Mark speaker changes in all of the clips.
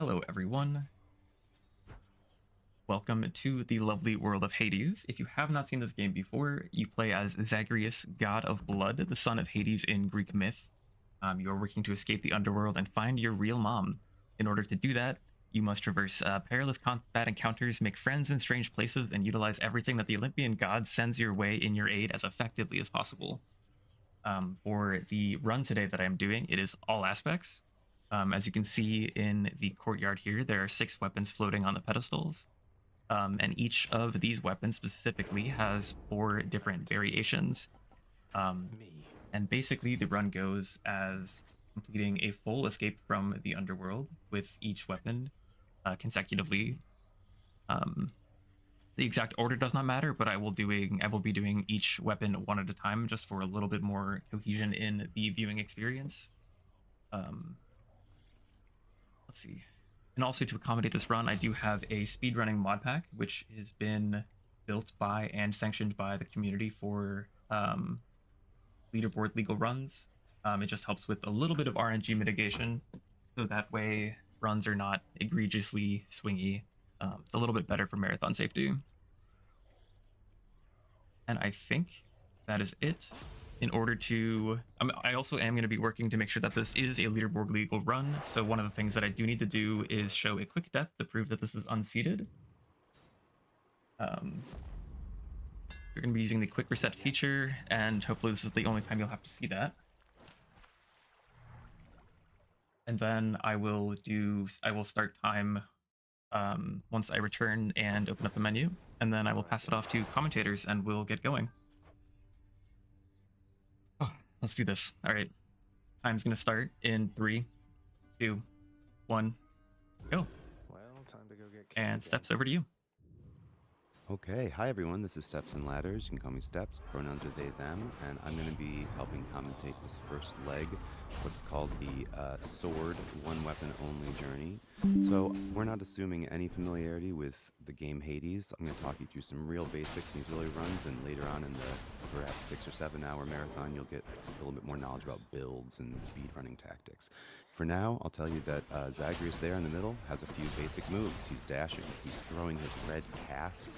Speaker 1: Hello, everyone. Welcome to the lovely world of Hades. If you have not seen this game before, you play as Zagreus, god of blood, the son of Hades in Greek myth. You are working to escape the underworld and find your real mom. In order to do that, you must traverse perilous combat encounters, make friends in strange places, and utilize everything that the Olympian god sends your way in your aid as effectively as possible. For the run today that I'm doing, it is all aspects. As you can see in the courtyard here, there are 6 weapons floating on the pedestals. And each of these weapons specifically has 4 different variations. Um, and basically, the run goes as completing a full escape from the underworld with each weapon consecutively. Um, the exact order does not matter, but I will be doing each weapon one at a time just for a little bit more cohesion in the viewing experience. Um, let's see. And also to accommodate this run, I do have a speedrunning mod pack, which has been built by and sanctioned by the community for leaderboard legal runs. It just helps with a little bit of RNG mitigation, so that way runs are not egregiously swingy. It's a little bit better for marathon safety. And I think that is it. In order to, I also am going to be working to make sure that this is a leaderboard legal run. So one of the things that I do need to do is show a quick death to prove that this is unseated. You're going to be using the quick reset feature, and hopefully this is the only time you'll have to see that. And then I will start time once I return and open up the menu, and then I will pass it off to commentators and we'll get going. Oh, let's do this. All right. Time's going to start in 3, 2, 1, go.
Speaker 2: Well, time to go get
Speaker 1: And Steps, over to you.
Speaker 3: Okay, hi everyone, this is Steps and Ladders. You can call me Steps, pronouns are they, them, and I'm going to be helping commentate this first leg, what's called the sword, one weapon only journey. So we're not assuming any familiarity with the game Hades. I'm going to talk you through some real basics in these early runs, and later on in the perhaps 6 or 7 hour marathon, you'll get a little bit more knowledge about builds and speedrunning tactics. For now, I'll tell you that Zagreus there in the middle has a few basic moves. He's dashing, he's throwing his red casts,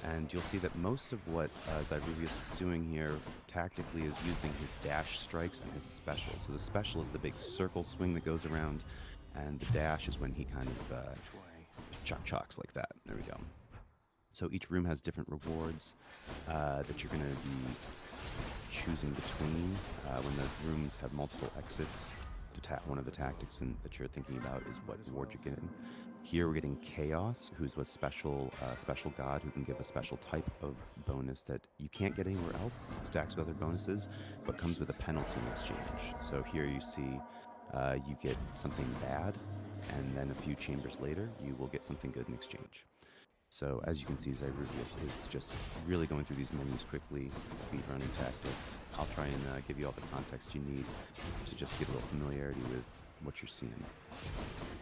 Speaker 3: and you'll see that most of what zyruvias is doing here tactically is using his dash strikes and his special. So the special is the big circle swing that goes around, and the dash is when he kind of chucks like that. There we go. So each room has different rewards that you're going to be choosing between. When the rooms have multiple exits, one of the tactics that you're thinking about is what reward you're getting. Here we're getting Chaos, who's a special god who can give a special type of bonus that you can't get anywhere else, stacks with other bonuses, but comes with a penalty in exchange. So here you see you get something bad, and then a few chambers later you will get something good in exchange. So as you can see, Zyruvias is just really going through these menus quickly, speedrunning tactics. I'll try and give you all the context you need to just get a little familiarity with what you're seeing.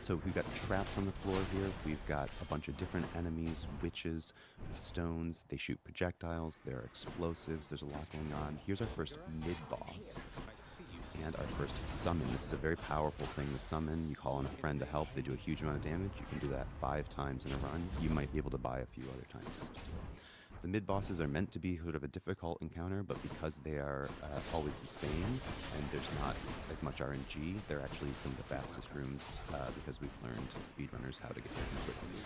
Speaker 3: So we've got traps on the floor here. We've got a bunch of different enemies, witches, stones. They shoot projectiles. There are explosives. There's a lot going on. Here's our first mid-boss and our first summon. This is a very powerful thing to summon. You call on a friend to help. They do a huge amount of damage. You can do that 5 times in a run. You might be able to buy a few other times. The mid-bosses are meant to be sort of a difficult encounter, but because they are always the same and there's not as much RNG, they're actually some of the fastest rooms because we've learned as speedrunners how to get there quickly.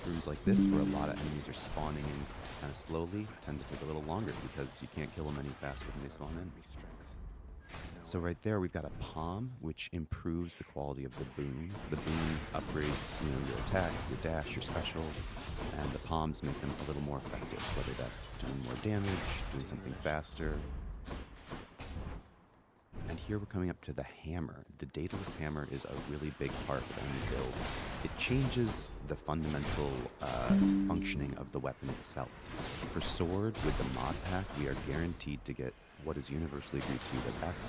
Speaker 3: Rooms like this, where a lot of enemies are spawning in kind of slowly, tend to take a little longer because you can't kill them any faster than they spawn in. So right there, we've got a palm, which improves the quality of the boon. The boon upgrades, your attack, your dash, your special, and the palms make them a little more effective, whether that's doing more damage, doing something faster. And here we're coming up to the hammer. The Daedalus hammer is a really big part of any build. It changes the fundamental functioning of the weapon itself. For sword, with the mod pack, we are guaranteed to get what is universally agreed to be the best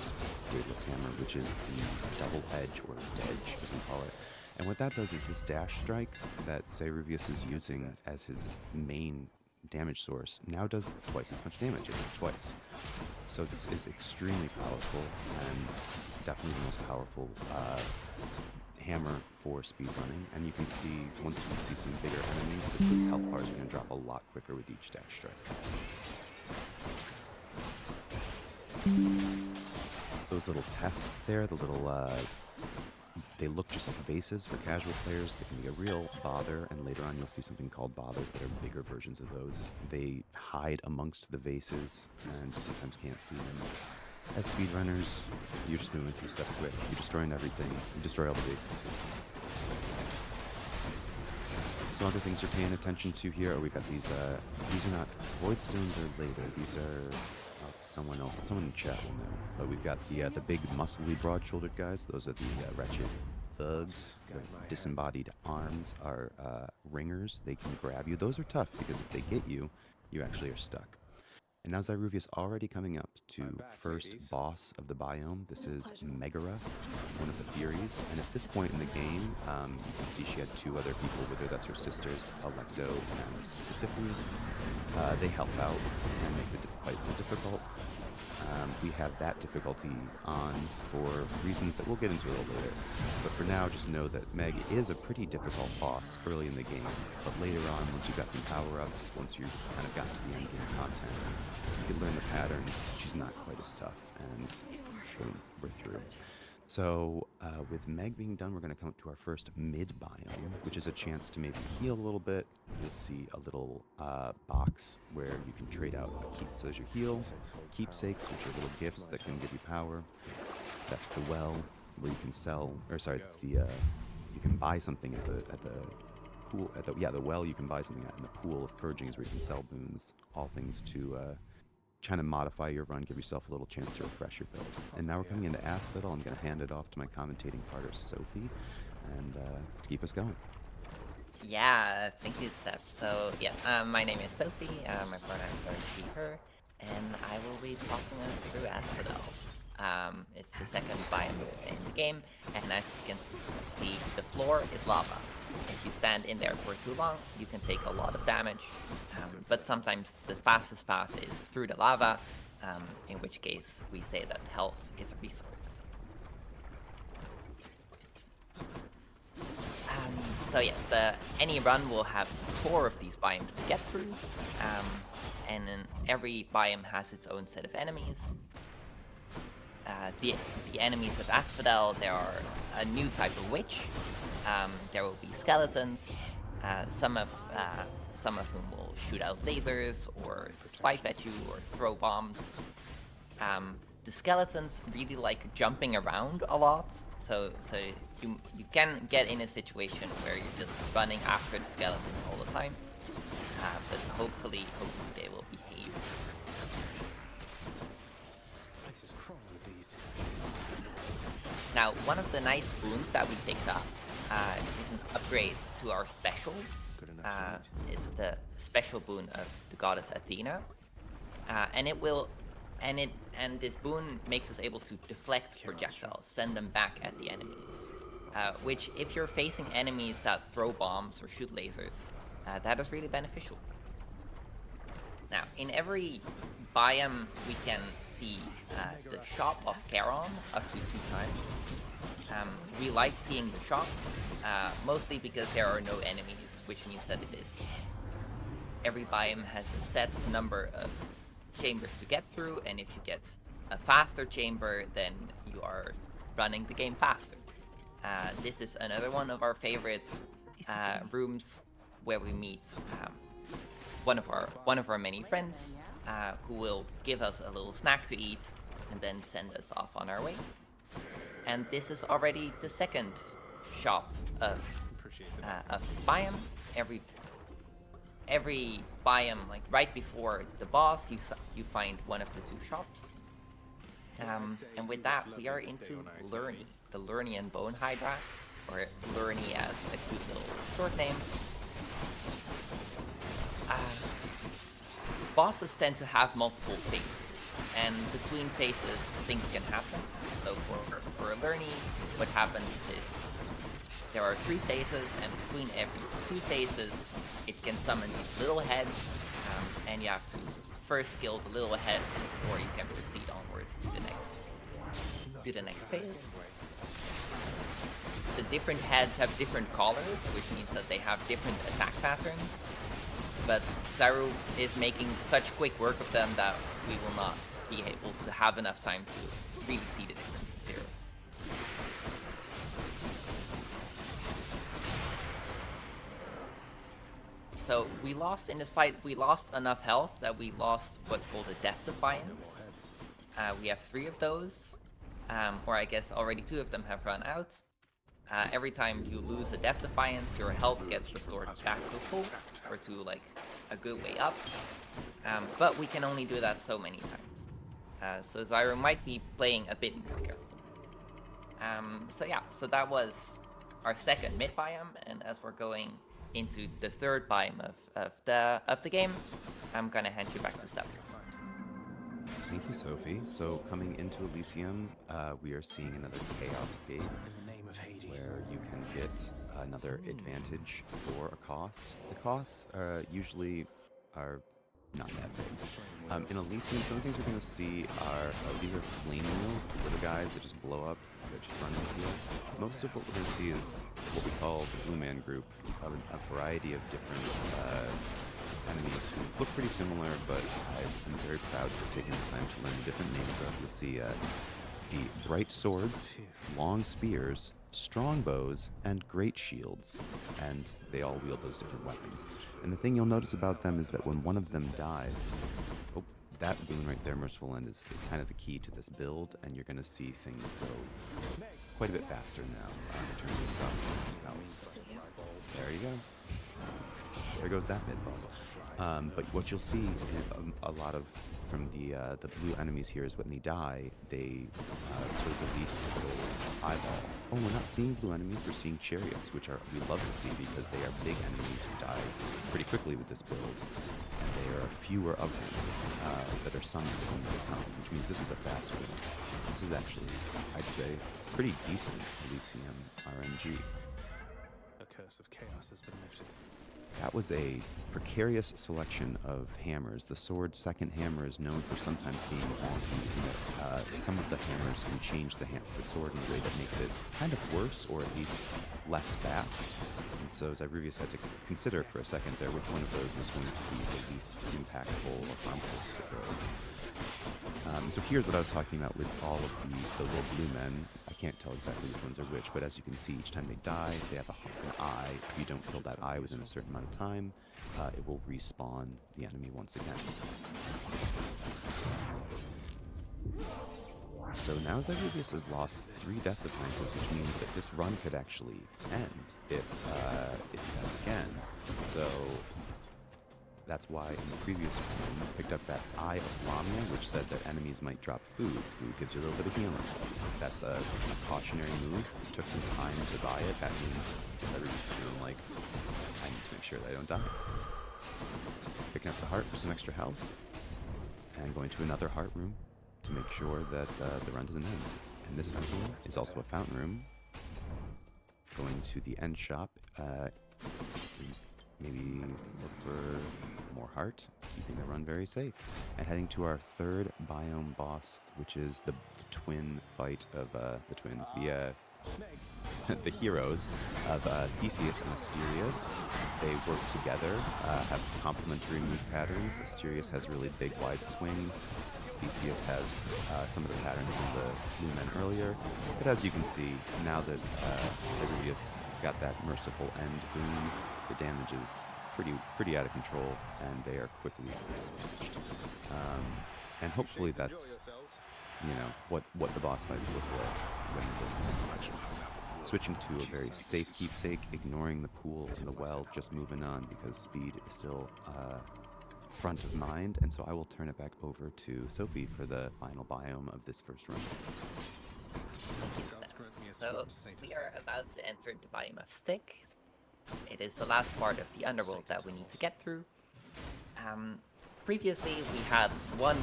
Speaker 3: Daedalus hammer, which is the double edge, or dedge as we call it. And what that does is this dash strike that Zyruvias is using as his main damage source now does twice as much damage. It hits twice. So this is extremely powerful, and definitely the most powerful hammer for speedrunning. And you can see, once you see some bigger enemies, that those health bars are going to drop a lot quicker with each dash strike. Those little pests there, the little, they look just like vases for casual players. They can be a real bother, and later on you'll see something called bothers that are bigger versions of those. They hide amongst the vases, and you sometimes can't see them. As speedrunners, you're just moving through stuff quick. You're destroying everything. You destroy all the vases. Some other things you're paying attention to here, we've got these are not, void stones are later. These are someone in the chat will know. But we've got the big muscly broad-shouldered guys. Those are the wretched thugs. The disembodied arms are ringers. They can grab you. Those are tough because if they get you, you actually are stuck. And now Zyruvias already coming up to first boss of the biome. This is Megara, one of the Furies. And at this point in the game, you can see she had two other people with her. That's her sisters, Alecto and Persephone. They help out and make the fight more difficult. We have that difficulty on for reasons that we'll get into a little later. But for now, just know that Meg is a pretty difficult boss early in the game. But later on, once you've got some power-ups, once you've kind of got to the end game content, you can learn the patterns. She's not quite as tough, and boom, we're through. So with Meg being done, we're going to come up to our first mid-biome, which is a chance to maybe heal a little bit. You'll see a little box where you can trade out a keep. So there's your heal, keepsakes, which are little gifts that can give you power. That's the well, where you can sell, or sorry, that's the, you can buy something at the pool, the well you can buy something at, and the pool of purging is where you can sell boons. All things to trying to modify your run, give yourself a little chance to refresh your build. And now we're coming into Asphodel. I'm going to hand it off to my commentating partner, Sophie, and to keep us going.
Speaker 2: Yeah, thank you, Steph. So, yeah, my name is Sophie, my pronouns are she, her, and I will be talking us through Asphodel. It's the second biome in the game, and as you can see, the floor is lava. If you stand in there for too long, you can take a lot of damage, but sometimes the fastest path is through the lava, in which case we say that health is a resource. So yes, any run will have 4 of these biomes to get through, and then every biome has its own set of enemies. The enemies of Asphodel, there are a new type of witch. There will be skeletons, some of whom will shoot out lasers, or swipe at you, or throw bombs. The skeletons really like jumping around a lot, so you can get in a situation where you're just running after the skeletons all the time, but hopefully they will behave. Now, one of the nice boons that we picked up is an upgrade to our special. It's the special boon of the goddess Athena, and this boon makes us able to deflect projectiles, send them back at the enemies. Which, if you're facing enemies that throw bombs or shoot lasers, that is really beneficial. Now, in every biome, we can see the shop of Charon up to 2 times. We like seeing the shop, mostly because there are no enemies, which means that every biome has a set number of chambers to get through, and if you get a faster chamber, then you are running the game faster. This is another one of our favorite rooms where we meet one of our many friends who will give us a little snack to eat and then send us off on our way. And this is already the second shop of this biome. Every biome, like right before the boss, you find one of the 2 shops. And with that, we are into Lurny, the Lernian Bone Hydra, or Lurny as a cute little short name. Bosses tend to have multiple phases, and between phases, things can happen. So for Lurny, what happens is there are 3 phases, and between every 2 phases, it can summon these little heads, and you have to first kill the little heads before you can proceed onwards to the next to the next phase. The different heads have different colors, which means that they have different attack patterns. But Zyru is making such quick work of them that we will not be able to have enough time to really see the differences here. So we lost in this fight, we lost enough health that we lost what's called a Death Defiance. We have 3 of those, or I guess already 2 of them have run out. Every time you lose a Death Defiance, your health gets restored back to full, or to like a good way up. But we can only do that so many times. So Zyru might be playing a bit more careful. So yeah, so that was our second mid biome, and as we're going into the third biome of the game, I'm gonna hand you back to Steps.
Speaker 3: Thank you, Sophie. So coming into Elysium, we are seeing another Chaos Gate, where you can get another advantage for a cost. The costs usually are not that big. In Elysium, some of the things we're going to see are these are flame wheels, the little guys that just blow up, that just run into you. Most of what we're going to see is what we call the Blue Man group, a variety of different enemies who look pretty similar, but I'm very proud for taking the time to learn the different names of. You'll see the bright swords, long spears, strong bows, and great shields, and they all wield those different weapons. And the thing you'll notice about them is that when one of them dies, that boon right there, Merciful End, is kind of the key to this build, and you're going to see things go quite a bit faster now in terms of health. There you go. There goes that mid-boss. But what you'll see in a lot of from the blue enemies here is when they die, they sort of release the little eyeball. Oh, we're not seeing blue enemies, we're seeing chariots, which we love to see because they are big enemies who die pretty quickly with this build. And there are fewer of them that are summoned when they come, which means this is a fast build. This is actually, I'd say, pretty decent Elysium RNG.
Speaker 4: The curse of chaos has been lifted.
Speaker 3: That was a precarious selection of hammers. The sword's second hammer is known for sometimes being wonky, in that some of the hammers can change the sword in a way that makes it kind of worse, or at least less fast. And so Zyruvias had to consider for a second there which one of those was going to be the least impactful or harmful to the build. So here's what I was talking about with all of the little blue men. I can't tell exactly which ones are which, but as you can see, each time they die, they have an eye. If you don't kill that eye within a certain amount of time, it will respawn the enemy once again. So now Zyruvias has lost 3 Death Defiances, which means that this run could actually end if he dies again. So that's why in the previous one, I picked up that Eye of Lamia, which said that enemies might drop food. Food gives you a little bit of healing. That's a cautionary move. It took some time to buy it. That means everybody's feeling like, I need to make sure that I don't die. Picking up the heart for some extra health, and going to another heart room to make sure that the run doesn't end. And this heart room is also a fountain room. Going to the end shop to maybe look for more heart, keeping the run very safe. And heading to our third biome boss, which is the twin fight of the twins, the heroes of Theseus and Asterius. They work together, have complementary move patterns. Asterius has really big, wide swings. Theseus has some of the patterns from the blue men earlier. But as you can see, now that Zyruvias got that Merciful End boon, the damage is pretty out of control, and they are quickly dispatched. And hopefully that's, what the boss fights look like when they're switching to a very safe keepsake, ignoring the pool and the well, just moving on because speed is still front of mind. And so I will turn it back over to Sophie for the final biome of this first run.
Speaker 2: So we are about to enter the biome of Styx. It is the last part of the underworld that we need to get through. Previously, we had one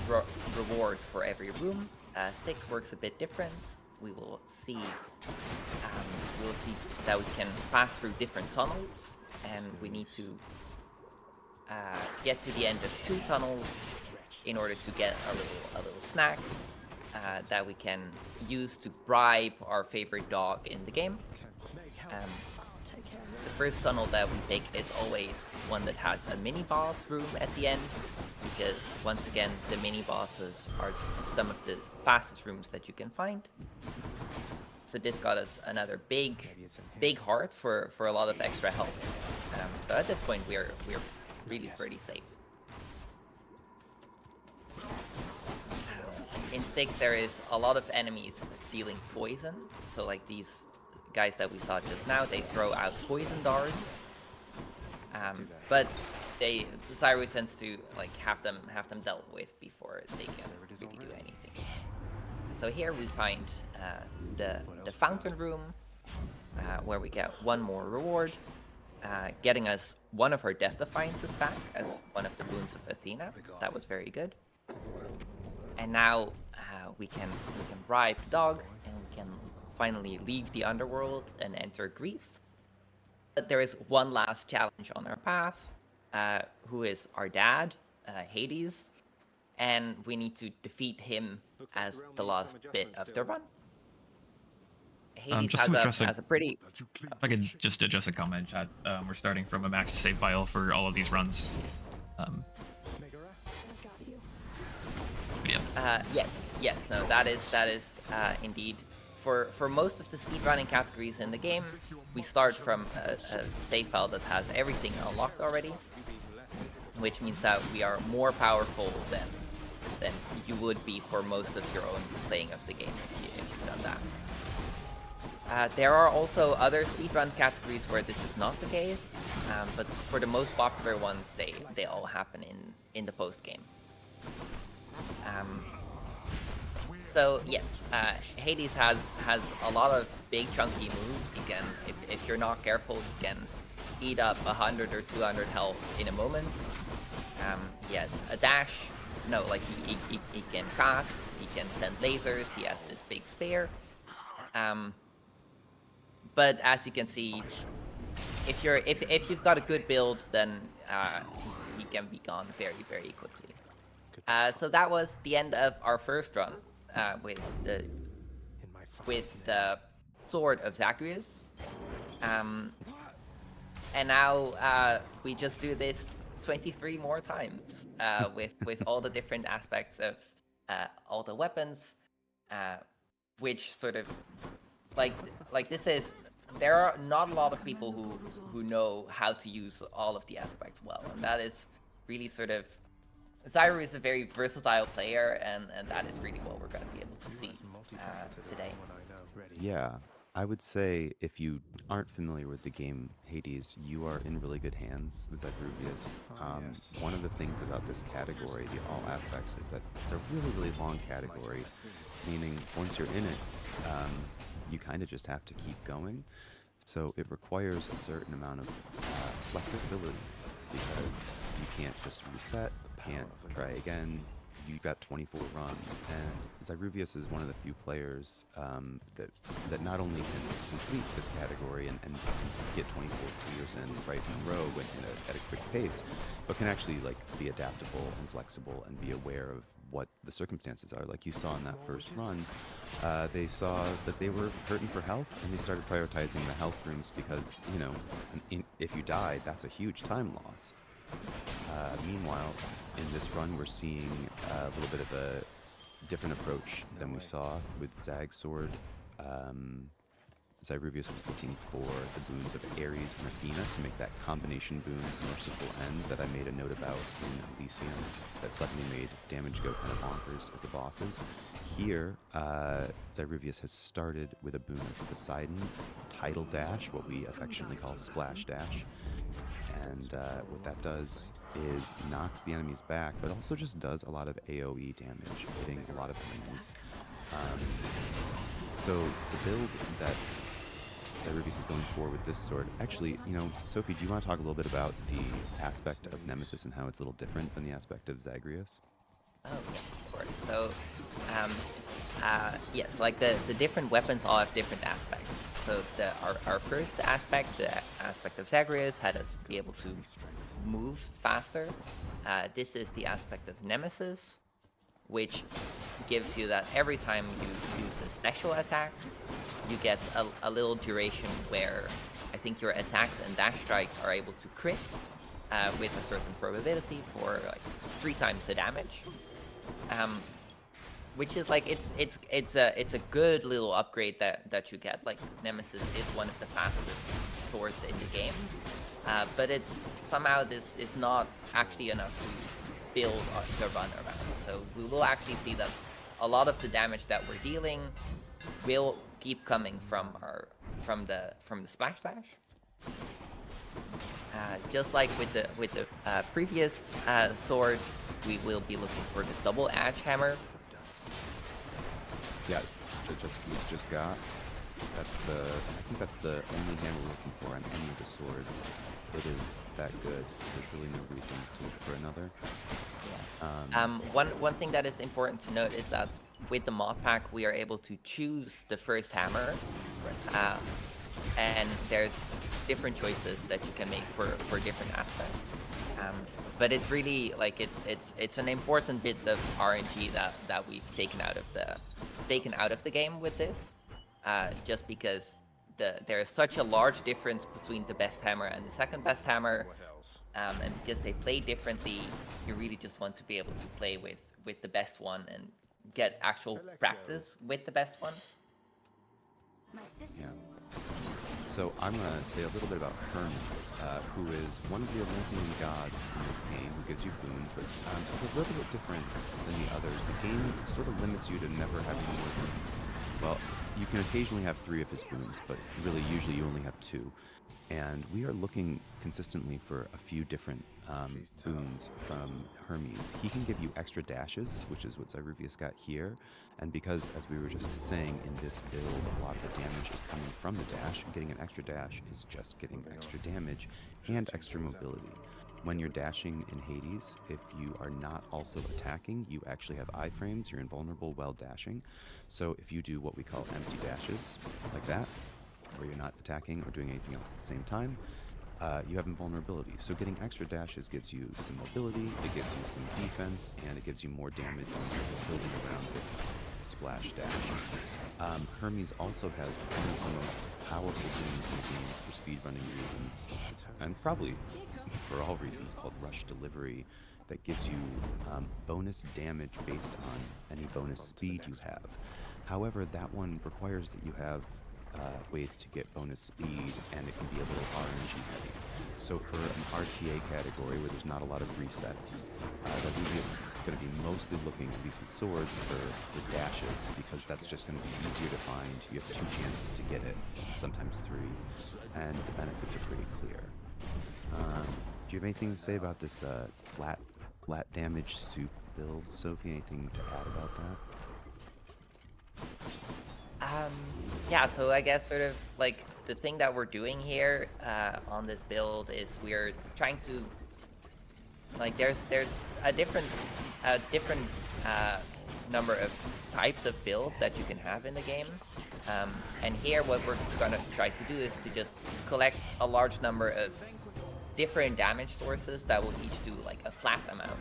Speaker 2: reward for every room. Styx works a bit different. We will see. We'll see that we can pass through different tunnels, and we need to get to the end of 2 tunnels in order to get a little snack. that we can use to bribe our favorite dog in the game. Um, the first tunnel that we pick is always one that has a mini boss room at the end, because once again the mini bosses are some of the fastest rooms that you can find. So this got us another big heart for a lot of extra health. So at this point we're really pretty safe. In Styx there is a lot of enemies dealing poison, so like these guys that we saw just now, they throw out poison darts, but Zyru tends to like have them dealt with before they can really do anything. So here we find the fountain room, where we get one more reward, getting us one of our death defiances back as one of the boons of Athena. That was very good. And now we can bribe the dog, and we can finally leave the underworld and enter Greece. But there is one last challenge on our path, who is our dad, Hades, and we need to defeat him as the last bit of the run. Hades
Speaker 1: just to address
Speaker 2: has a pretty...
Speaker 1: If I could just address a comment, chat. We're starting from a max save file for all of these runs. Yeah.
Speaker 2: Yes, no, that is indeed. For most of the speedrunning categories in the game, we start from a save file that has everything unlocked already, which means that we are more powerful than you would be for most of your own playing of the game if you've done that. There are also other speedrun categories where this is not the case, but for the most popular ones, they all happen in the post game. So yes, Hades has a lot of big chunky moves. You can, if you're not careful, you can eat up 100 or 200 health in a moment. He has a dash. No, like he can cast. He can send lasers. He has this big spear. But as you can see, if you've got a good build, then he can be gone very, very quickly. So that was the end of our first run with the sword of Zagreus. And now we just do this 23 more times with all the different aspects of all the weapons, which sort of like this is... There are not a lot of people who know how to use all of the aspects well, and that is really sort of... Zyru is a very versatile player, and that is really what we're going to be able to see today.
Speaker 3: Yeah, I would say if you aren't familiar with the game Hades, you are in really good hands with zyruvias. One of the things about this category, the all aspects, is that it's a really, really long category, meaning once you're in it, you kind of just have to keep going. So it requires a certain amount of flexibility, because you can't just reset, can't try again. You've got 24 runs, and Zyruvias is one of the few players that not only can complete this category and get 24 clears in right in a row at a quick pace, but can actually like be adaptable and flexible and be aware of what the circumstances are. Like you saw in that first run, they saw that they were hurting for health, and they started prioritizing the health rooms because, you know, if you die, that's a huge time loss. Meanwhile, in this run, we're seeing a little bit of a different approach than we saw with Zag's sword. Zyruvias was looking for the boons of Ares and Athena to make that combination boon Merciful End that I made a note about in Elysium that suddenly made damage go kind of bonkers at the bosses. Here, Zyruvias has started with a boon of Poseidon, Tidal Dash, what we affectionately call Splash Dash. And what that does is knocks the enemies back, but also just does a lot of AoE damage, hitting a lot of enemies. So the build that Zyruvias is going for with this sword, actually, you know, Sophie, do you want to talk a little bit about the aspect of Nemesis and how it's a little different than the aspect of Zagreus?
Speaker 2: Oh, yes, of course. So, yes, like the different weapons all have different aspects. So our first aspect, the aspect of Zagreus, had us be able to move faster. This is the aspect of Nemesis, which gives you that every time you use a special attack, you get a little duration where I think your attacks and dash strikes are able to crit with a certain probability for like 3 times the damage. Which is like it's a good little upgrade that you get. Like Nemesis is one of the fastest swords in the game, but it's somehow this is not actually enough to build the run around. So we will actually see that a lot of the damage that we're dealing will keep coming from the splash dash. Just like with the previous sword, we will be looking for the double edge hammer.
Speaker 3: Yeah, we just got. I think that's the only hammer we're looking for on any of the swords. It is that good. There's really no reason to look for another.
Speaker 2: One thing that is important to note is that with the mod pack, we are able to choose the first hammer, and there's different choices that you can make for different aspects. But it's really like it's an important bit of RNG that we've taken out of the game with this, just because there is such a large difference between the best hammer and the second best hammer, and because they play differently, you really just want to be able to play with the best one and get actual practice with the best one.
Speaker 3: Yeah. So I'm going to say a little bit about Hermes, who is one of the Olympian gods in this game, who gives you boons, but it's a little bit different than the others. The game sort of limits you to never having more than, well, you can occasionally have 3 of his boons, but really usually you only have 2. And we are looking consistently for a few different boons from Hermes. He can give you extra dashes, which is what Zyruvias got here. And because, as we were just saying, in this build, a lot of the damage is coming from the dash, getting an extra dash is just getting extra damage and extra mobility. When you're dashing in Hades, if you are not also attacking, you actually have iframes, you're invulnerable while dashing. So if you do what we call empty dashes, like that, where you're not attacking or doing anything else at the same time, you have invulnerability. So getting extra dashes gives you some mobility, it gives you some defense, and it gives you more damage when you're building around this splash dash. Hermes also has one of the most powerful boons in the game for speedrunning reasons, and probably for all reasons, called Rush Delivery, that gives you bonus damage based on any bonus speed you have. However, that one requires that you have ways to get bonus speed, and it can be a little RNG heavy. So for an RTA category where there's not a lot of resets, Zyruvias is going to be mostly looking, at least with swords, for dashes, because that's just going to be easier to find. You have 2 chances to get it, sometimes 3, and the benefits are pretty clear. Do you have anything to say about this flat damage soup build, Sophie? Anything to add about that?
Speaker 2: Yeah, so I guess sort of like the thing that we're doing here on this build is we're trying to, like, there's a different number of types of build that you can have in the game, and here what we're gonna try to do is to just collect a large number of different damage sources that will each do like a flat amount,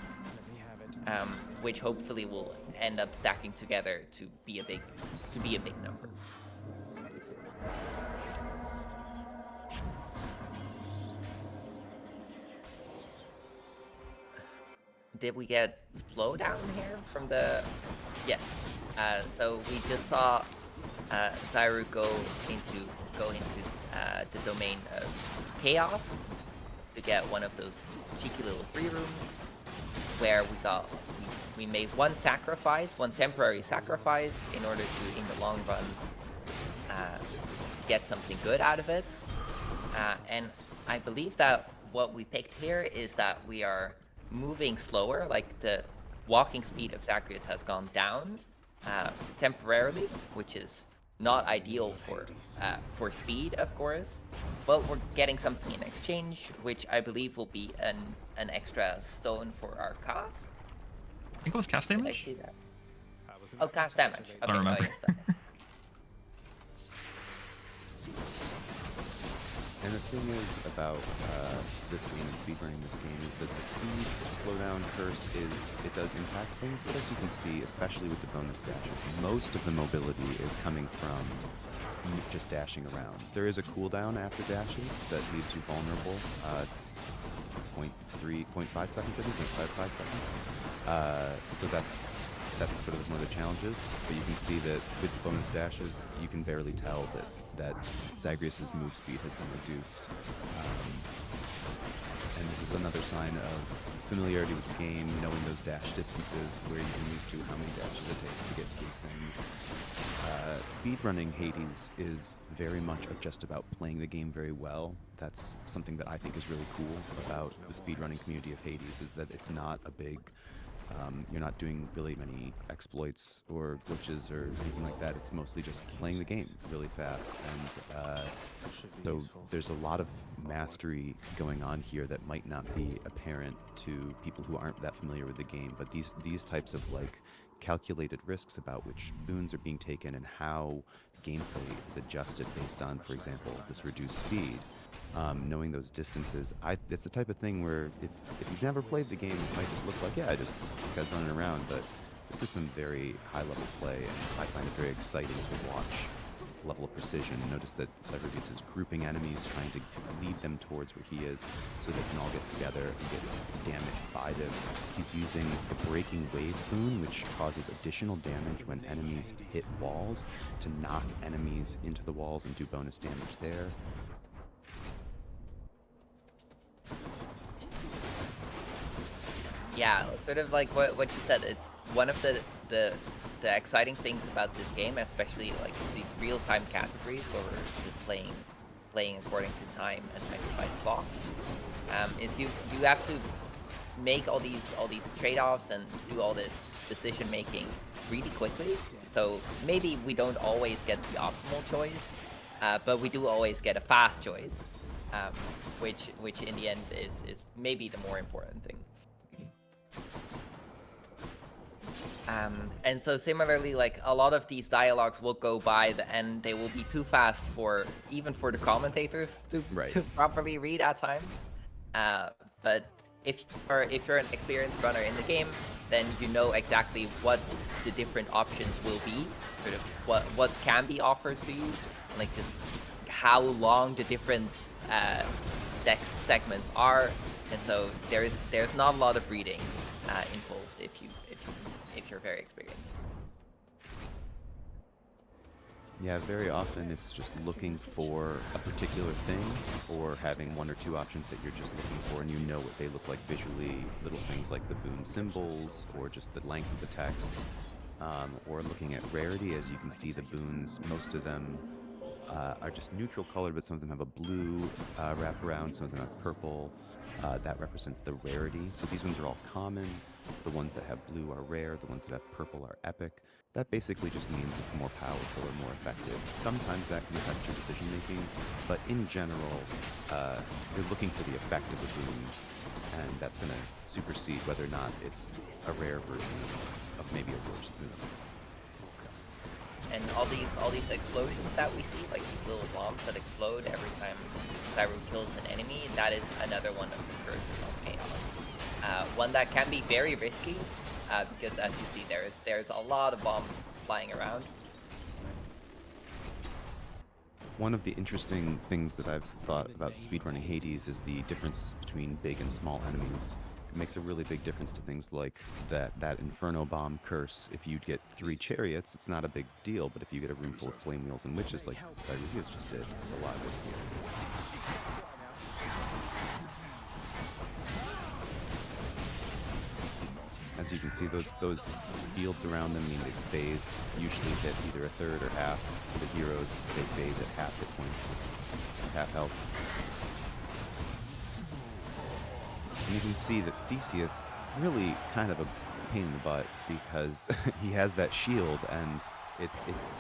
Speaker 2: which hopefully will end up stacking together to be a big number. Did we get slowdown here from the? Yes. So we just saw Zyru go into the domain of chaos to get one of those cheeky little free rooms, where we made one temporary sacrifice in order to, in the long run, get something good out of it. And I believe that what we picked here is that we are moving slower, like the walking speed of Zagreus has gone down temporarily, which is not ideal for speed, of course, but we're getting something in exchange, which I believe will be an extra stone for our cast.
Speaker 1: I think it was cast
Speaker 2: Did I
Speaker 1: damage.
Speaker 2: see that? Oh, cast damage. Okay,
Speaker 1: I don't remember.
Speaker 2: yes, that.
Speaker 3: And it's thing is about this game and speedrunning this game is that the speed slowdown curse it does impact things, but as you can see, especially with the bonus dashes, most of the mobility is coming from just dashing around. There is a cooldown after dashes that leaves you vulnerable. It's 0.5 seconds, I think, 0.55 seconds. So that's sort of one of the challenges, but you can see that with bonus dashes, you can barely tell that Zagreus' move speed has been reduced. And this is another sign of familiarity with the game, knowing those dash distances, where you can move to, how many dashes it takes to get to these things. Speedrunning Hades is very much just about playing the game very well. That's something that I think is really cool about the speedrunning community of Hades, is that it's not a big... you're not doing really many exploits or glitches or anything like that. It's mostly just playing the game really fast. And so there's a lot of mastery going on here that might not be apparent to people who aren't that familiar with the game. But these types of like calculated risks about which boons are being taken and how gameplay is adjusted based on, for example, this reduced speed. Knowing those distances, it's the type of thing where if you've never played the game, it might just look like, yeah, this guy's running around, but this is some very high-level play, and I find it very exciting to watch the level of precision. Notice that Zyruvias is grouping enemies, trying to lead them towards where he is, so they can all get together and get damaged by this. He's using the Breaking Wave boon, which causes additional damage when enemies hit walls, to knock enemies into the walls and do bonus damage there.
Speaker 2: Yeah, sort of like what you said. It's one of the exciting things about this game, especially like these real-time categories where we're just playing according to time as measured by the clock. Is you have to make all these trade-offs and do all this decision making really quickly. So maybe we don't always get the optimal choice, but we do always get a fast choice, which in the end is maybe the more important thing. And so similarly, like a lot of these dialogues will go by and they will be too fast even for the commentators to properly read at times. But if you're an experienced runner in the game, then you know exactly what the different options will be, sort of what can be offered to you, like just how long the different text segments are, and so there's not a lot of reading involved if you're very experienced.
Speaker 3: Yeah, very often it's just looking for a particular thing, or having one or two options that you're just looking for and you know what they look like visually, little things like the boon symbols, or just the length of the text, or looking at rarity. As you can see, the boons, most of them are just neutral colored, but some of them have a blue wraparound, some of them have purple. That represents the rarity. So these ones are all common. The ones that have blue are rare. The ones that have purple are epic. That basically just means it's more powerful or more effective. Sometimes that can affect your decision making, but in general, you're looking for the effect of the boon, and that's going to supersede whether or not it's a rare version of maybe a worse boon.
Speaker 2: And all these explosions that we see, like these little bombs that explode every time Zyru kills an enemy, that is another one of the curses of chaos. One that can be very risky, because as you see, there's a lot of bombs flying around.
Speaker 3: One of the interesting things that I've thought about speedrunning Hades is the difference between big and small enemies. It makes a really big difference to things like that Inferno Bomb curse. If you get 3 chariots, it's not a big deal, but if you get a room full of flame wheels and witches like Zyruvias just did, it's a lot riskier. As you can see, those fields around them mean they phase, usually hit either a third or half. For the heroes, they phase at half hit points, half health. And you can see that Theseus really kind of a pain in the butt, because he has that shield, and it's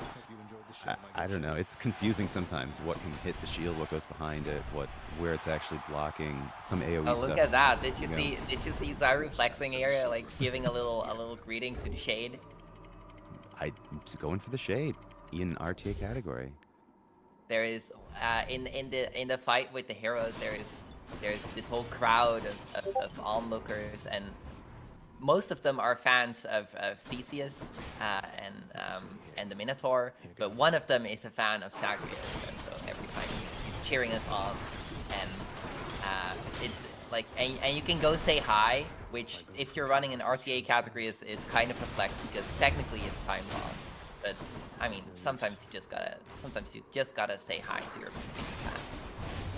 Speaker 3: I don't know, it's confusing sometimes what can hit the shield, what goes behind it, where it's actually blocking. Some AoE
Speaker 2: Oh,
Speaker 3: stuff.
Speaker 2: look at that! Did you see Zyru flexing here, like giving a little greeting to the shade?
Speaker 3: I going for the shade in RTA category.
Speaker 2: There is in the fight with the heroes. There's this whole crowd of onlookers, and most of them are fans of Theseus and the Minotaur, but one of them is a fan of Zagreus, and so every time he's cheering us on, and it's like, and you can go say hi, which if you're running an RTA category is kind of a flex because technically it's time loss, but I mean sometimes you just gotta say hi to your fan.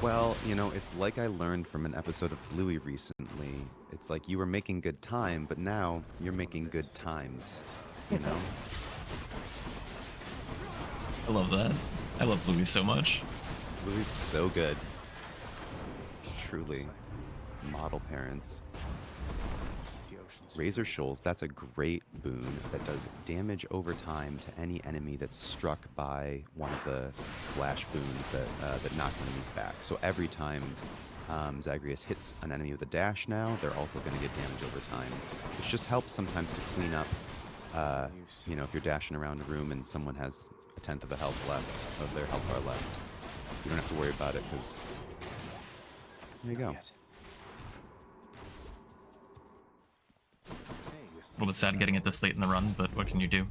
Speaker 3: Well, you know, it's like I learned from an episode of Bluey recently. It's like you were making good time, but now you're making good times. You know?
Speaker 1: I love that. I love Bluey so much.
Speaker 3: Bluey's so good. Truly. Model parents. Razor Shoals, that's a great boon that does damage over time to any enemy that's struck by one of the splash boons that knock enemies back. So every time Zagreus hits an enemy with a dash now, they're also going to get damage over time, which just helps sometimes to clean up, you know, if you're dashing around a room and someone has a tenth of a health left, of their health bar left. You don't have to worry about it because there you go.
Speaker 1: Well, it's sad getting it this late in the run, but what can you do?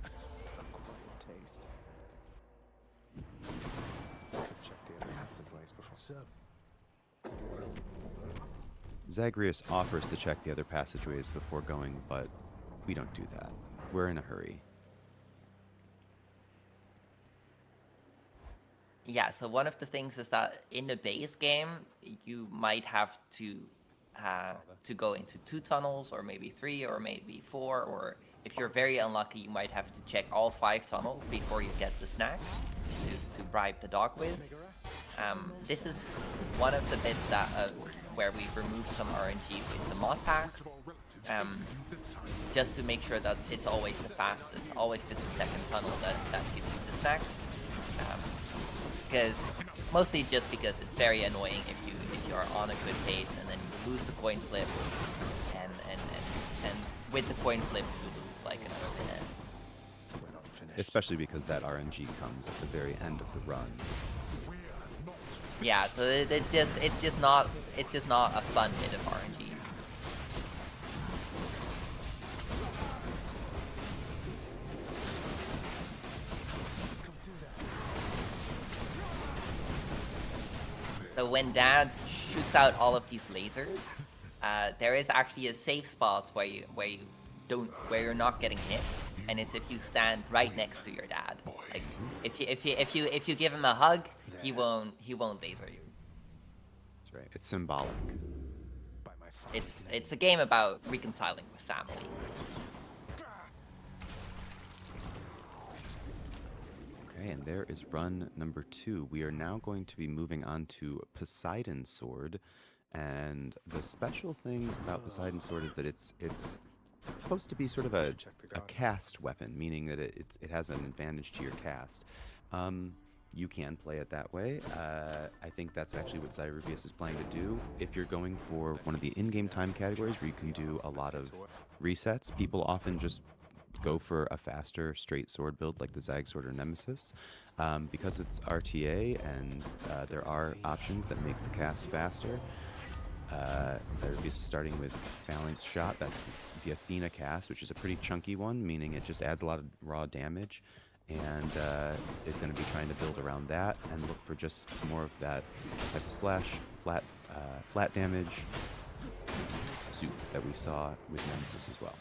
Speaker 3: Zagreus offers to check the other passageways before going, but we don't do that. We're in a hurry.
Speaker 2: Yeah, so one of the things is that in the base game, you might have to go into 2 tunnels, or maybe 3, or maybe 4, or if you're very unlucky, you might have to check all 5 tunnels before you get the snack to bribe the dog with. This is one of the bits that where we've removed some RNG with the mod pack, just to make sure that it's always the fastest, always just the second tunnel that gives you the snack. Because mostly just because it's very annoying if you're on a good pace and then you lose the coin flip, and with the coin flip you lose like another minute.
Speaker 3: Especially because that RNG comes at the very end of the run.
Speaker 2: Yeah, so it's just not a fun bit of RNG. So when Dad shoots out all of these lasers, there is actually a safe spot where you're not getting hit, and it's if you stand right next to your dad. Like if you give him a hug, he won't laser you.
Speaker 3: That's right. It's symbolic.
Speaker 2: It's a game about reconciling with family.
Speaker 3: Okay, and there is run number 2. We are now going to be moving on to Poseidon Sword, and the special thing about Poseidon Sword is that it's supposed to be sort of a cast weapon, meaning that it has an advantage to your cast. You can play it that way. I think that's actually what zyruvias is planning to do. If you're going for one of the in-game time categories where you can do a lot of resets, people often just go for a faster straight sword build like the Zag Sword or Nemesis. Because it's RTA and there are options that make the cast faster. Zyruvias is starting with Phalanx Shot. That's the Athena cast, which is a pretty chunky one, meaning it just adds a lot of raw damage. And is going to be trying to build around that and look for just some more of that type of splash, flat damage soup that we saw with Nemesis as well.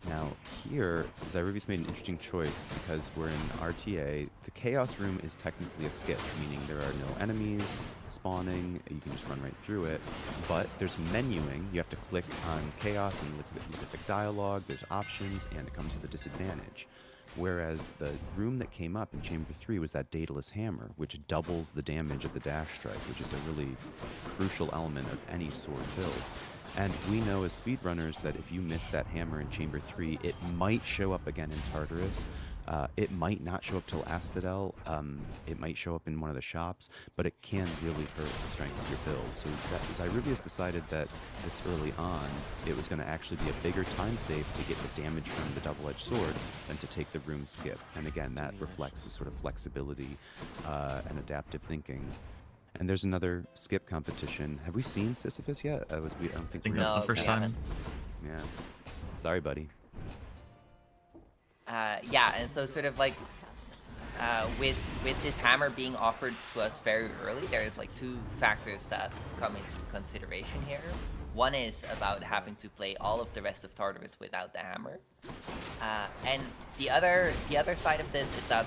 Speaker 3: Now here, Zyruvias made an interesting choice because we're in RTA. The Chaos Room is technically a skip, meaning there are no enemies spawning, you can just run right through it, but there's menuing. You have to click on Chaos and look at the dialogue, there's options, and it comes with a disadvantage. Whereas the room that came up in Chamber 3 was that Daedalus Hammer, which doubles the damage of the dash strike, which is a really crucial element of any sword build. And we know as speedrunners that if you miss that hammer in Chamber 3, it might show up again in Tartarus. It might not show up till Asphodel. It might show up in one of the shops, but it can really hurt the strength of your build. So Zyruvias decided that this early on, it was going to actually be a bigger time save to get the damage from the double-edged sword than to take the room skip. And again, that reflects the sort of flexibility and adaptive thinking. And there's another skip competition. Have we seen Sisyphus yet? I don't think
Speaker 1: I think that's the
Speaker 2: No,
Speaker 1: first
Speaker 2: we
Speaker 1: time.
Speaker 2: haven't.
Speaker 3: Yeah. Sorry, buddy.
Speaker 2: Yeah, and so sort of like with this hammer being offered to us very early, there's like two factors that come into consideration here. One is about having to play all of the rest of Tartarus without the hammer, and the other side of this is that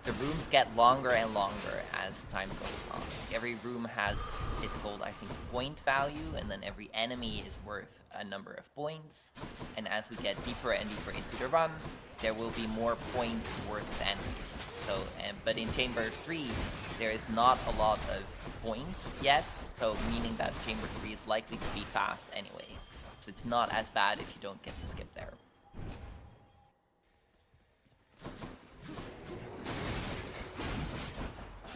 Speaker 2: the rooms get longer and longer as time goes on. Every room has, it's called, I think, point value, and then every enemy is worth a number of points. And as we get deeper and deeper into the run, there will be more points worth of enemies. So, but in Chamber 3, there is not a lot of points yet, so meaning that Chamber 3 is likely to be fast anyway. So it's not as bad if you don't get to skip there.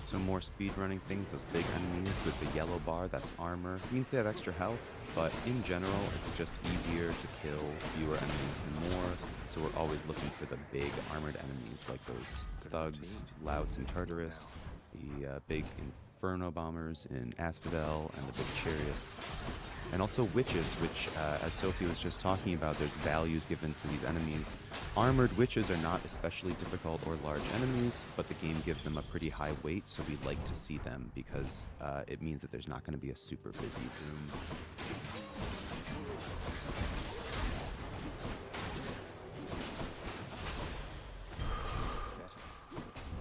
Speaker 3: So more speedrunning things, those big enemies with the yellow bar, that's armor. It means they have extra health, but in general, it's just easier to kill fewer enemies than more. So we're always looking for the big armored enemies like those thugs, louts in Tartarus, the big inferno bombers in Asphodel, and the big chariots. And also witches, which, as Sophie was just talking about, there's values given to these enemies. Armored witches are not especially difficult or large enemies, but the game gives them a pretty high weight, so we like to see them because it means that there's not going to be a super busy room.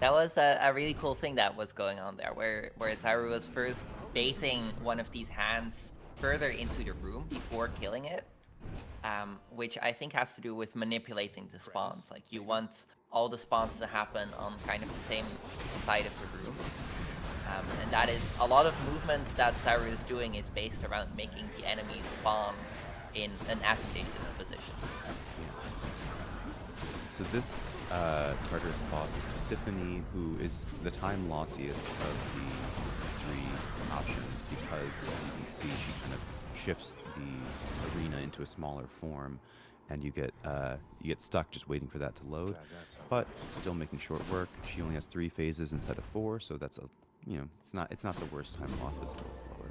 Speaker 2: That was a really cool thing that was going on there, where Zyru was first baiting one of these hands further into the room before killing it, which I think has to do with manipulating the spawns. Like, you want all the spawns to happen on kind of the same side of the room. And that is a lot of movement that Zyru is doing is based around making the enemies spawn in an advantageous position.
Speaker 3: So this Tartarus boss is Tisiphone, who is the time lossiest of the three options because, as you can see, she kind of shifts the arena into a smaller form, and you get stuck just waiting for that to load. But still making short work. She only has 3 phases instead of 4, so that's it's not the worst time loss, but still slower.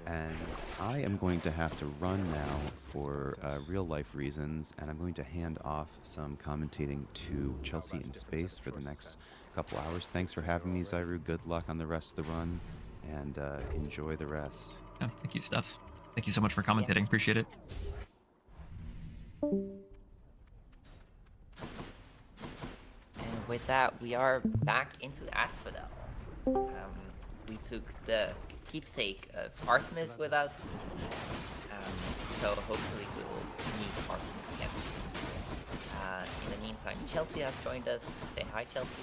Speaker 3: And I am going to have to run now for real life reasons, and I'm going to hand off some commentating to Chelsea in space for the next couple hours. Thanks for having me, Zyru. Good luck on the rest of the run, and enjoy the rest.
Speaker 1: Yeah, thank you, Stephs. Thank you so much for commentating. Appreciate it.
Speaker 2: And with that, we are back into Asphodel. We took the keepsake of Artemis with us, so hopefully we will meet Artemis again. In the meantime, Chelsea has joined us. Say hi, Chelsea.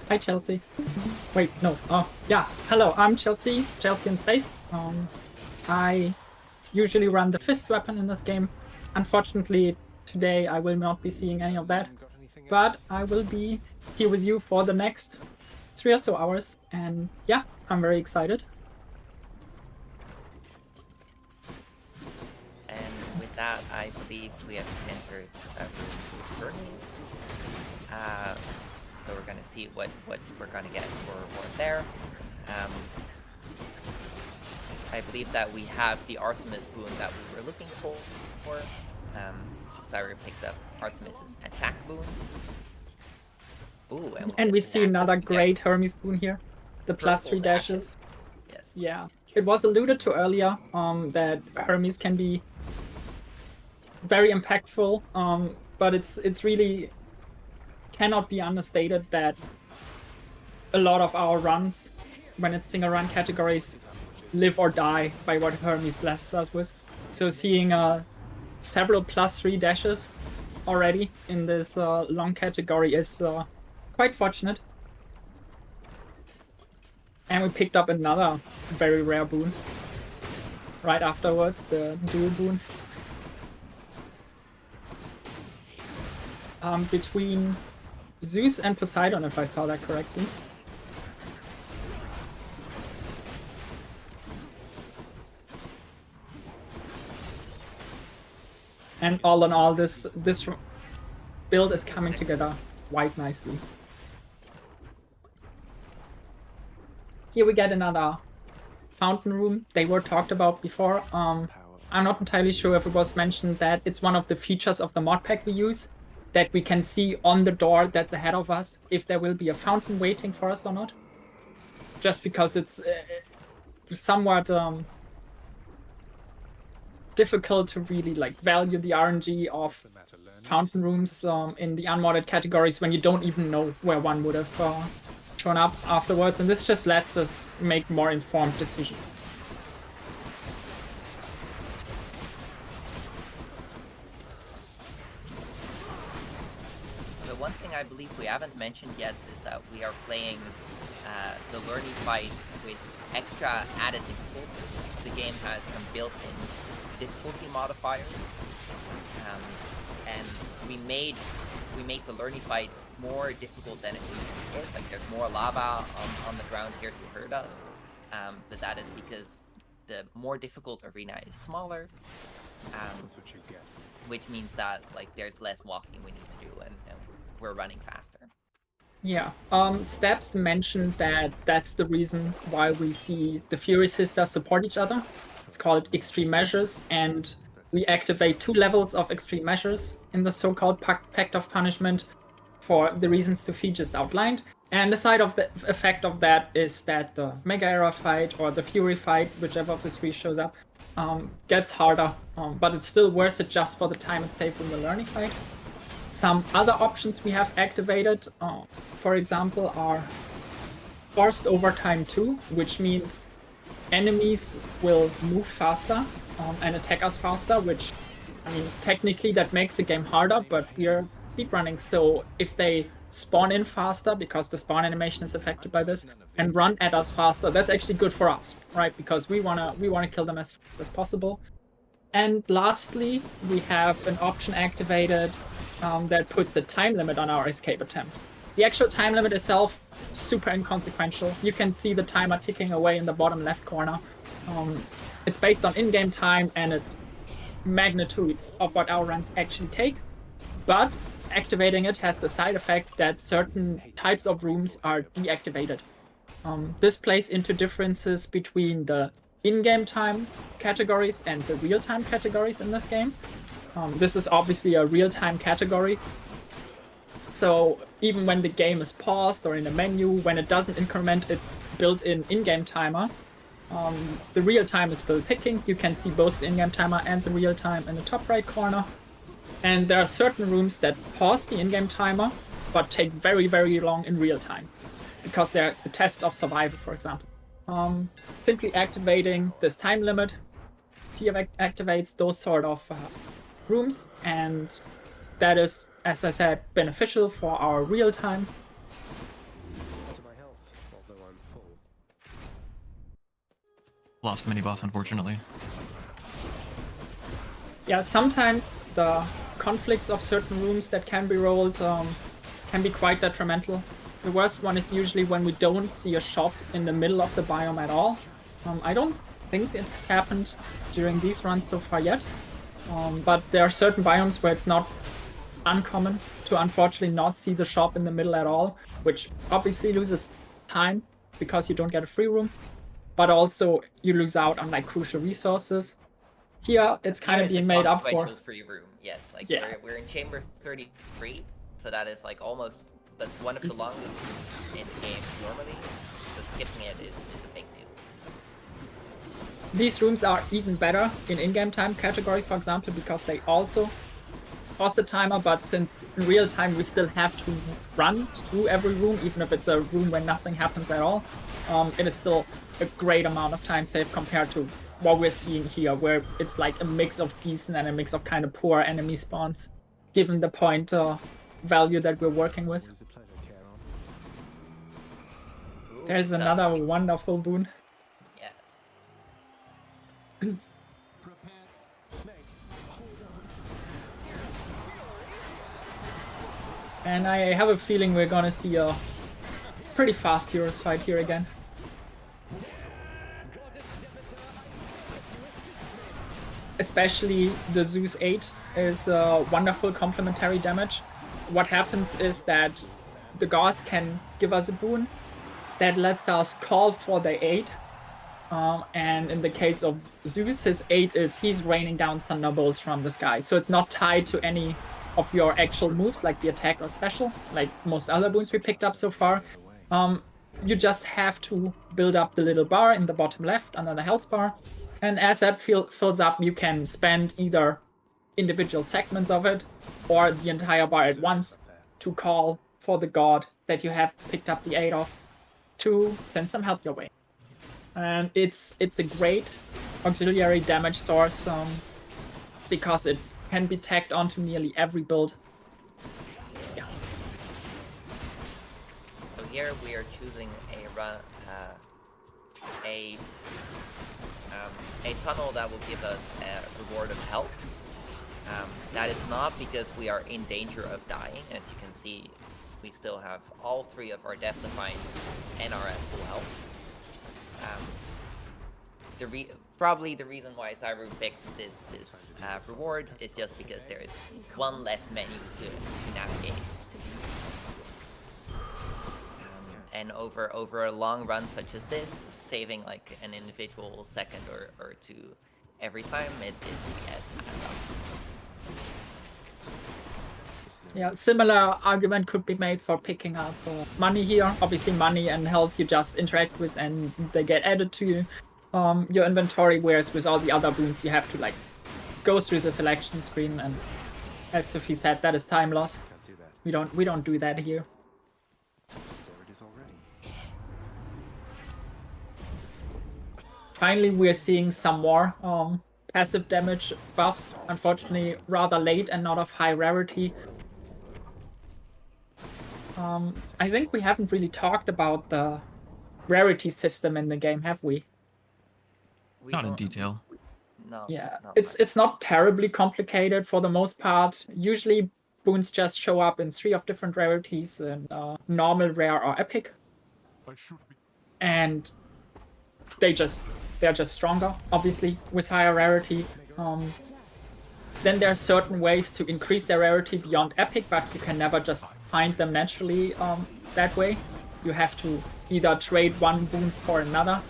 Speaker 5: Hi, Chelsea. Wait, no. Oh, yeah. Hello, I'm Chelsea. Chelsea in space. I usually run the fist weapon in this game. Unfortunately, today I will not be seeing any of that. But I will be here with you for the next 3 or so hours. And yeah, I'm very excited.
Speaker 2: And with that, I believe we have entered a room with Hermes. So we're going to see what we're going to get for reward there. I believe that we have the Artemis boon that we were looking for. Zyru picked up Artemis's attack boon. Ooh,
Speaker 5: And we see another
Speaker 2: Yeah.
Speaker 5: great Hermes boon here. The +3
Speaker 2: Purple
Speaker 5: dashes.
Speaker 2: Yes.
Speaker 5: Yeah. It was alluded to earlier that Hermes can be very impactful, but it's really cannot be understated that a lot of our runs, when it's single run categories, live or die by what Hermes blesses us with. So seeing several +3 dashes already in this long category is quite fortunate. And we picked up another very rare boon right afterwards, the dual boon. Between Zeus and Poseidon, if I saw that correctly. And all in all, this build is coming together quite nicely. Here we get another fountain room. They were talked about before. I'm not entirely sure if it was mentioned that it's one of the features of the mod pack we use, that we can see on the door that's ahead of us if there will be a fountain waiting for us or not. Just because it's somewhat difficult to really like value the RNG of fountain rooms in the unmodded categories when you don't even know where one would have shown up afterwards, and this just lets us make more informed decisions.
Speaker 2: The one thing I believe we haven't mentioned yet is that we are playing the learning fight with extra added difficulty. The game has some built-in difficulty modifiers, and we made the learning fight more difficult than it is. Like, there's more lava on the ground here to hurt us, but that is because the more difficult arena is smaller.
Speaker 4: That's what you get.
Speaker 2: Which means that like there's less walking we need to do, and we're running faster.
Speaker 5: Yeah, Steps mentioned that that's the reason why we see the Fury Sisters support each other. It's called Extreme Measures, and we activate 2 levels of Extreme Measures in the so-called Pact of Punishment for the reasons Sophie just outlined. And the side of the effect of that is that the Mega Era fight or the Fury fight, whichever of the 3 shows up, gets harder, but it's still worth it just for the time it saves in the learning fight. Some other options we have activated, for example, are Forced Overtime 2, which means enemies will move faster and attack us faster, which, I mean, technically that makes the game harder, but we are speedrunning, so if they spawn in faster, because the spawn animation is affected by this, and run at us faster, that's actually good for us, right? Because we wanna kill them as fast as possible. And lastly, we have an option activated that puts a time limit on our escape attempt. The actual time limit itself, super inconsequential. You can see the timer ticking away in the bottom left corner. It's based on in-game time and it's magnitudes of what our runs actually take, but activating it has the side effect that certain types of rooms are deactivated. This plays into differences between the in-game time categories and the real-time categories in this game. This is obviously a real-time category, so even when the game is paused or in a menu, when it doesn't increment its built-in in-game timer, the real time is still ticking. You can see both the in-game timer and the real time in the top right corner. And there are certain rooms that pause the in-game timer, but take very, very long in real time, because they're a test of survival, for example. Simply activating this time limit deactivates those sort of rooms, and that is, as I said, beneficial for our real time.
Speaker 4: To my health, although I'm full.
Speaker 1: Lost mini boss, unfortunately.
Speaker 5: Yeah, sometimes the conflicts of certain rooms that can be rolled can be quite detrimental. The worst one is usually when we don't see a shop in the middle of the biome at all. I don't think it's happened during these runs so far yet, but there are certain biomes where it's not uncommon to unfortunately not see the shop in the middle at all, which obviously loses time because you don't get a free room, but also you lose out on like crucial resources. Here it's kind of being made up for.
Speaker 2: Free room, yes. Like
Speaker 5: Yeah.
Speaker 2: we're in chamber 33, so that is like almost, that's one of the longest rooms in the game normally. So skipping it is a big deal.
Speaker 5: These rooms are even better in in-game time categories, for example, because they also pause the timer, but since in real time we still have to run through every room, even if it's a room where nothing happens at all, it is still a great amount of time saved compared to what we're seeing here, where it's like a mix of decent and a mix of kind of poor enemy spawns, given the point value that we're working with.
Speaker 4: Always a pleasure, Charon.
Speaker 2: Ooh,
Speaker 5: There's
Speaker 2: that-
Speaker 5: another wonderful boon.
Speaker 2: Yes.
Speaker 4: Prepare. Meg, hold on.
Speaker 5: And I have a feeling we're gonna see a pretty fast heroes fight here again. Especially the Zeus 8 is wonderful complementary damage. What happens is that the gods can give us a boon that lets us call for the 8. And in the case of Zeus, his 8 is he's raining down thunderbolts from the sky. So it's not tied to any of your actual moves like the attack or special, like most other boons we picked up so far. You just have to build up the little bar in the bottom left under the health bar. And as that fills up, you can spend either individual segments of it or the entire bar at once to call for the god that you have picked up the 8 of to send some help your way. And it's a great auxiliary damage source because it can be tacked onto nearly every build. Yeah.
Speaker 2: So here we are choosing a tunnel that will give us a reward of health. That is not because we are in danger of dying. As you can see, we still have all 3 of our death defiance and are at full health. Probably the reason why Zyru picked this reward is just because there is one less menu to navigate. And over a long run such as this, saving like an individual second or 2 every time, it adds up.
Speaker 5: Yeah, similar argument could be made for picking up money here. Obviously money and health you just interact with and they get added to your inventory, whereas with all the other boons you have to like go through the selection screen, and as Sophie said, that is time loss. We don't do that here. Finally, we're seeing some more passive damage buffs, unfortunately rather late and not of high rarity. I think we haven't really talked about the rarity system in the game, have we?
Speaker 1: Not in detail.
Speaker 2: No.
Speaker 5: Yeah,
Speaker 2: not
Speaker 5: it's
Speaker 2: much.
Speaker 5: not terribly complicated for the most part. Usually boons just show up in 3 of different rarities, in normal, rare, or epic. And they're just stronger, obviously, with higher rarity. Then there are certain ways to increase their rarity beyond epic, but you can never just find them naturally that way. You have to either trade one boon for another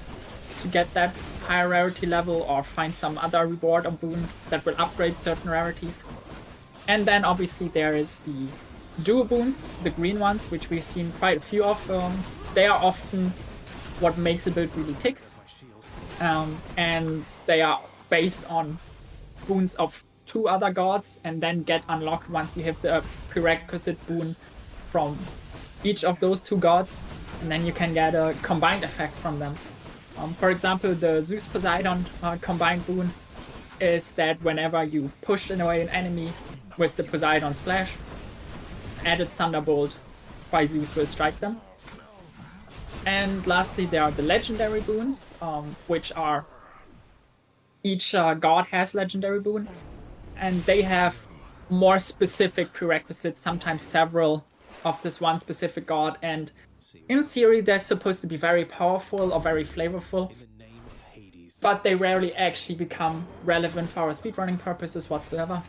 Speaker 5: to get that higher rarity level, or find some other reward or boon that will upgrade certain rarities. And then obviously there is the duo boons, the green ones, which we've seen quite a few of. They are often what makes a build really tick. And they are based on boons of 2 other gods and then get unlocked once you have the prerequisite boon from each of those 2 gods, and then you can get a combined effect from them. For example, the Zeus Poseidon combined boon is that whenever you push away an enemy with the Poseidon Splash, added Thunderbolt by Zeus will strike them. And lastly, there are the legendary boons, which are each god has legendary boon, and they have more specific prerequisites, sometimes several of this one specific god, and in theory they're supposed to be very powerful or very flavorful, but they rarely actually become relevant for our speedrunning purposes whatsoever.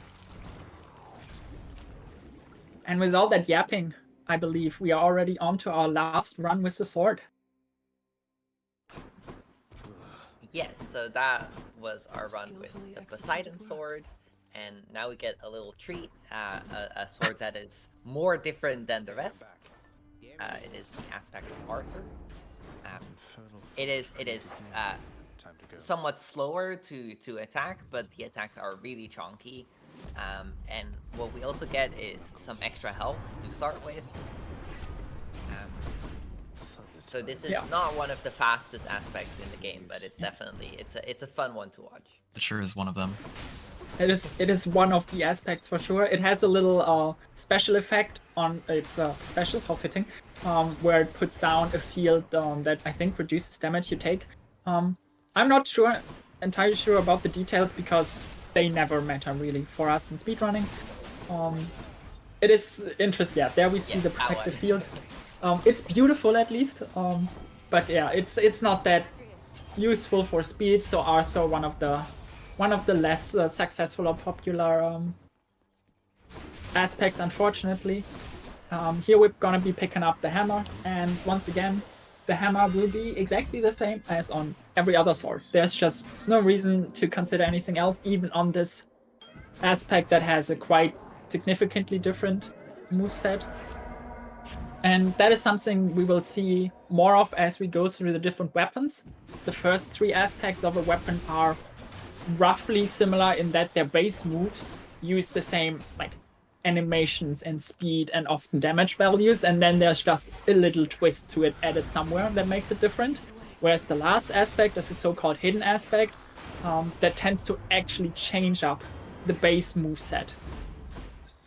Speaker 5: And with all that yapping, I believe we are already on to our last run with the sword.
Speaker 2: Yes, so that was our run with the Poseidon sword, and now we get a little treat, a sword that is more different than the rest. It is the aspect of Arthur. It is somewhat slower to attack, but the attacks are really chunky. And what we also get is some extra health to start with. So this is not one of the fastest aspects in the game, but it's definitely it's a fun one to watch.
Speaker 1: It sure is one of them.
Speaker 5: It is one of the aspects for sure. It has a little special effect on its special, how fitting, where it puts down a field that I think reduces damage you take. I'm not entirely sure about the details because they never matter really for us in speedrunning. it is interesting. Yeah, there we see the
Speaker 2: that
Speaker 5: protective
Speaker 2: one.
Speaker 5: field. It's beautiful at least, but yeah, it's not that useful for speed. So also one of the less successful or popular aspects, unfortunately. Here we're gonna be picking up the hammer, and once again, the hammer will be exactly the same as on every other sword. There's just no reason to consider anything else, even on this aspect that has a quite significantly different moveset. And that is something we will see more of as we go through the different weapons. The first three aspects of a weapon are roughly similar in that their base moves use the same like animations and speed and often damage values, and then there's just a little twist to it added somewhere that makes it different. Whereas the last aspect is a so-called hidden aspect that tends to actually change up the base moveset.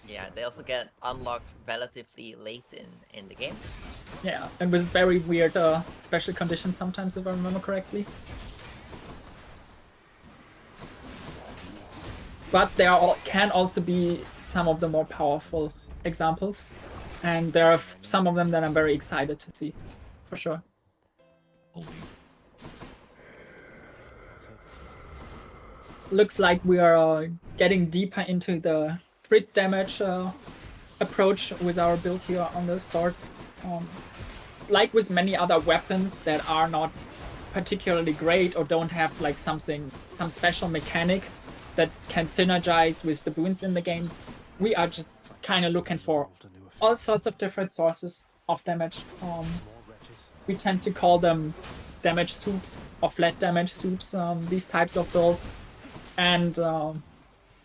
Speaker 2: Yeah, they also get unlocked relatively late in the game.
Speaker 5: Yeah, and with very weird special conditions sometimes, if I remember correctly. But there can also be some of the more powerful examples, and there are some of them that I'm very excited to see, for sure.
Speaker 1: Holy.
Speaker 5: Looks like we are getting deeper into the crit damage approach with our build here on this sword. Like with many other weapons that are not particularly great or don't have like some special mechanic that can synergize with the boons in the game, we are just kind of looking for all sorts of different sources of damage. We tend to call them damage soups or flat damage soups, these types of builds. And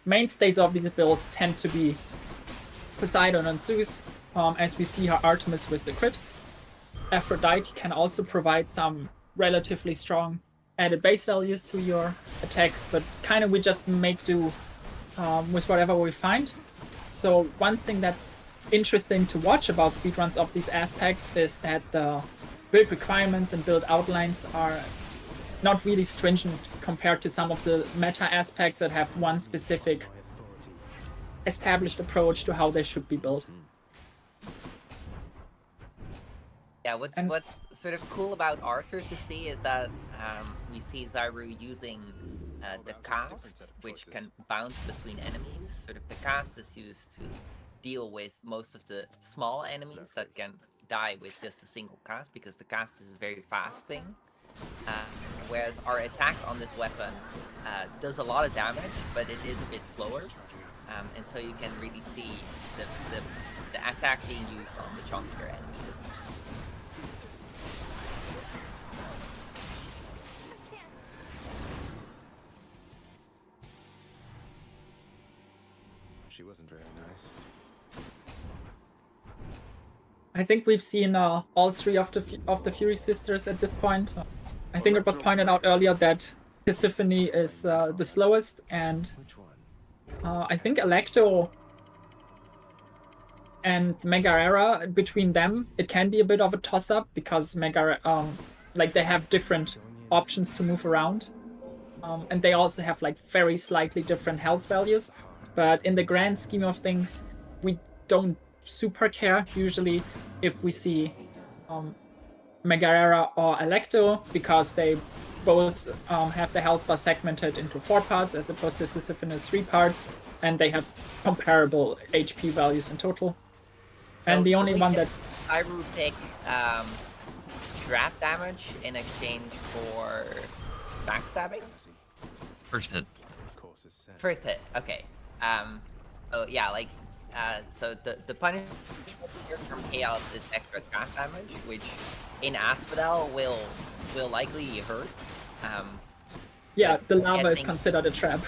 Speaker 5: mainstays of these builds tend to be Poseidon and Zeus, as we see here Artemis with the crit. Aphrodite can also provide some relatively strong added base values to your attacks, but kind of we just make do with whatever we find. So one thing that's interesting to watch about speedruns of these aspects is that the build requirements and build outlines are not really stringent compared to some of the meta aspects that have one specific established approach to how they should be built.
Speaker 2: Yeah, what's sort of cool about Arthur to see is that we see Zyru using the cast, which can bounce between enemies. Sort of the cast is used to deal with most of the small enemies that can die with just a single cast, because the cast is a very fast thing. Whereas our attack on this weapon does a lot of damage, but it is a bit slower. And so you can really see the attack being used on the chunkier enemies.
Speaker 4: She wasn't very nice.
Speaker 5: I think we've seen all three of the Fury sisters at this point. I think it was pointed out earlier that Persephone is the slowest, and
Speaker 4: Which one?
Speaker 5: I think Electo and Megaera, between them, it can be a bit of a toss-up because like they have different options to move around, and they also have like very slightly different health values. But in the grand scheme of things, we don't super care usually if we see Megaera or Electo, because they both have the health bar segmented into 4 parts as opposed to Sisypheus 3 parts, and they have comparable HP values in total.
Speaker 2: So
Speaker 5: and the only one that's
Speaker 2: Zyru pick trap damage in exchange for backstabbing.
Speaker 1: First hit.
Speaker 2: First hit, okay. So yeah, like so the punishment here from Chaos is extra trap damage, which in Asphodel will likely hurt.
Speaker 5: yeah,
Speaker 2: but
Speaker 5: the lava is
Speaker 2: getting-
Speaker 5: considered a trap.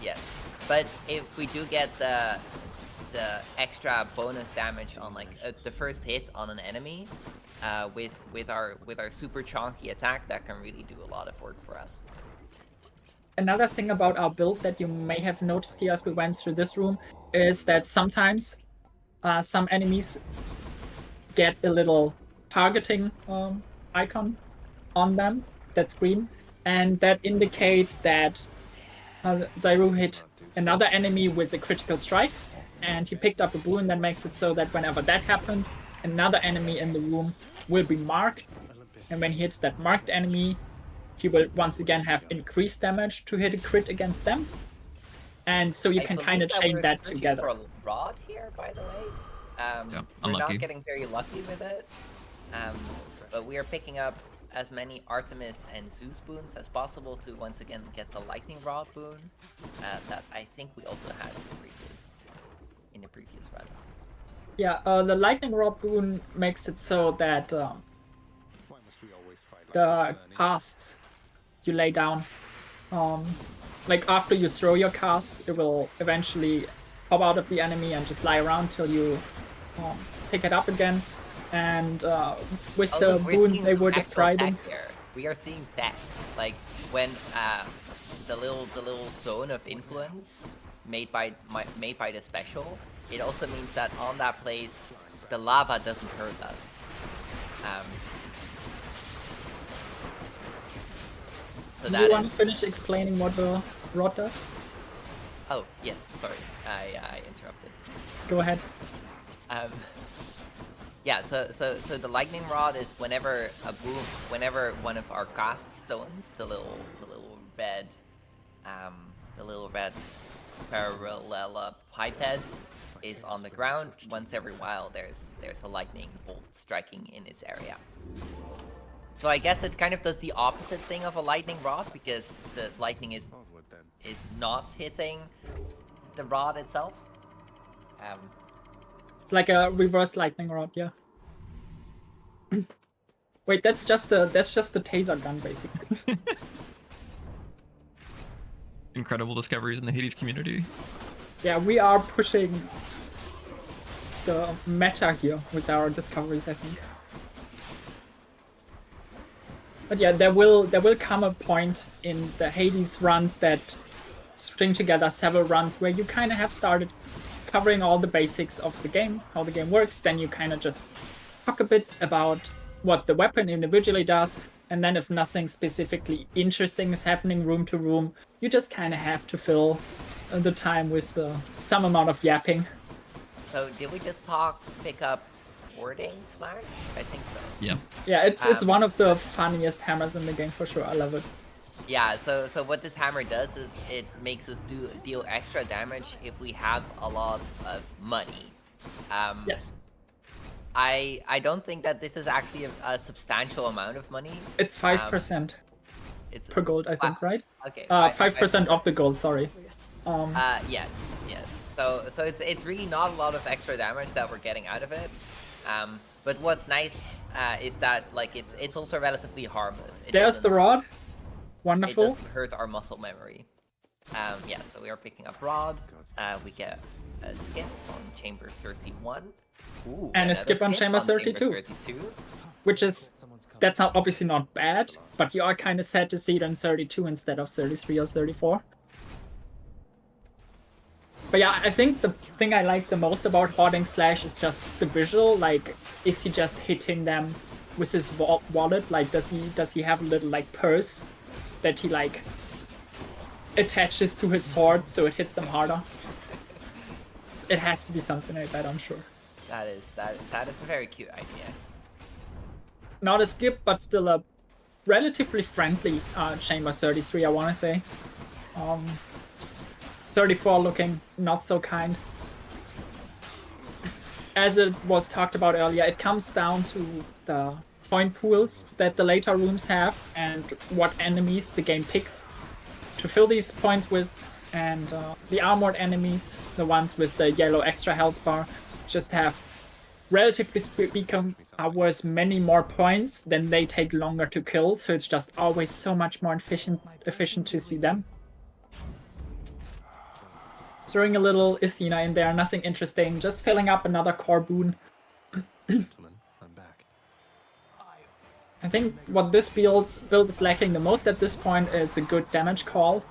Speaker 2: Yes, but if we do get the extra bonus damage on like the first hit on an enemy, with our super chunky attack, that can really do a lot of work for us.
Speaker 5: Another thing about our build that you may have noticed here as we went through this room is that sometimes some enemies get a little targeting icon on them that's green, and that indicates that Zyru hit another enemy with a critical strike, and he picked up a boon that makes it so that whenever that happens, another enemy in the room will be marked, and when he hits that marked enemy, he will once again have increased damage to hit a crit against them. And so you
Speaker 2: I
Speaker 5: can
Speaker 2: believe
Speaker 5: kind of chain
Speaker 2: we're
Speaker 5: that
Speaker 2: searching
Speaker 5: together.
Speaker 2: For a rod here, by the way.
Speaker 1: Yeah,
Speaker 2: we're
Speaker 1: unlucky.
Speaker 2: not getting very lucky with it. But we are picking up as many Artemis and Zeus boons as possible to once again get the lightning rod boon that I think we also had in the previous run.
Speaker 5: Yeah, the lightning rod boon makes it so that
Speaker 4: Why must we always fight like
Speaker 5: the
Speaker 4: this, Ernie?
Speaker 5: casts you lay down, like after you throw your cast, it will eventually pop out of the enemy and just lie around till you pick it up again. And with the
Speaker 2: look, we're
Speaker 5: boon
Speaker 2: seeing
Speaker 5: they
Speaker 2: some
Speaker 5: were
Speaker 2: actual
Speaker 5: describing,
Speaker 2: tech here. We are seeing tech, like when the little zone of influence made by the special. It also means that on that place, the lava doesn't hurt us. So
Speaker 5: do
Speaker 2: that
Speaker 5: you want
Speaker 2: is.
Speaker 5: to finish explaining what the rod does?
Speaker 2: Oh yes, sorry, I interrupted.
Speaker 5: Go ahead.
Speaker 2: Yeah, so the lightning rod is whenever one of our cast stones, the little red parallelepipeds is on the ground. Once every while, there's a lightning bolt striking in its area. So I guess it kind of does the opposite thing of a lightning rod because the lightning is
Speaker 4: Hardwood, then.
Speaker 2: not hitting the rod itself.
Speaker 5: It's like a reverse lightning rod, yeah. Wait, that's just the taser gun, basically.
Speaker 1: Incredible discoveries in the Hades community.
Speaker 5: Yeah, we are pushing the meta here with our discoveries, I think. But yeah, there will come a point in the Hades runs that string together several runs where you kind of have started covering all the basics of the game, how the game works. Then you kind of just talk a bit about what the weapon individually does, and then if nothing specifically interesting is happening room to room, you just kind of have to fill the time with some amount of yapping.
Speaker 2: So did we just pick up warding slash? I think so.
Speaker 1: Yeah.
Speaker 5: Yeah, it's one of the funniest hammers in the game for sure. I love it.
Speaker 2: Yeah, so what this hammer does is it makes us deal extra damage if we have a lot of money.
Speaker 5: Yes.
Speaker 2: I don't think that this is actually a substantial amount of money.
Speaker 5: It's 5%
Speaker 2: It's
Speaker 5: per gold, I think, right?
Speaker 2: Okay.
Speaker 5: 5% of the gold, sorry.
Speaker 2: Yes. So it's really not a lot of extra damage that we're getting out of it. But what's nice is that like it's also relatively harmless.
Speaker 5: There's the rod.
Speaker 2: It
Speaker 5: Wonderful.
Speaker 2: doesn't hurt our muscle memory. Yeah, so we are picking up rod. We get a skip on chamber 31. Ooh,
Speaker 5: And a
Speaker 2: another
Speaker 5: skip on chamber 32.
Speaker 2: 32.
Speaker 5: Which is, that's not obviously not bad, but you are kind of sad to see it on 32 instead of 33 or 34. But yeah, I think the thing I like the most about Hoarding Slash is just the visual. Like, is he just hitting them with his wallet? Like, does he have a little like purse that he like attaches to his sword so it hits them harder? It has to be something like that, I'm sure.
Speaker 2: That is a very cute idea.
Speaker 5: Not a skip, but still a relatively friendly chamber 33, I want to say. 34 looking not so kind. As it was talked about earlier, it comes down to the point pools that the later rooms have and what enemies the game picks to fill these points with. And the armored enemies, the ones with the yellow extra health bar, just have, relatively speaking, are worth many more points, then they take longer to kill, so it's just always so much more efficient to see them. Throwing a little Athena in there, nothing interesting, just filling up another core boon.
Speaker 4: Gentlemen, I'm back.
Speaker 5: I think what this build is lacking the most at this point is a good damage call.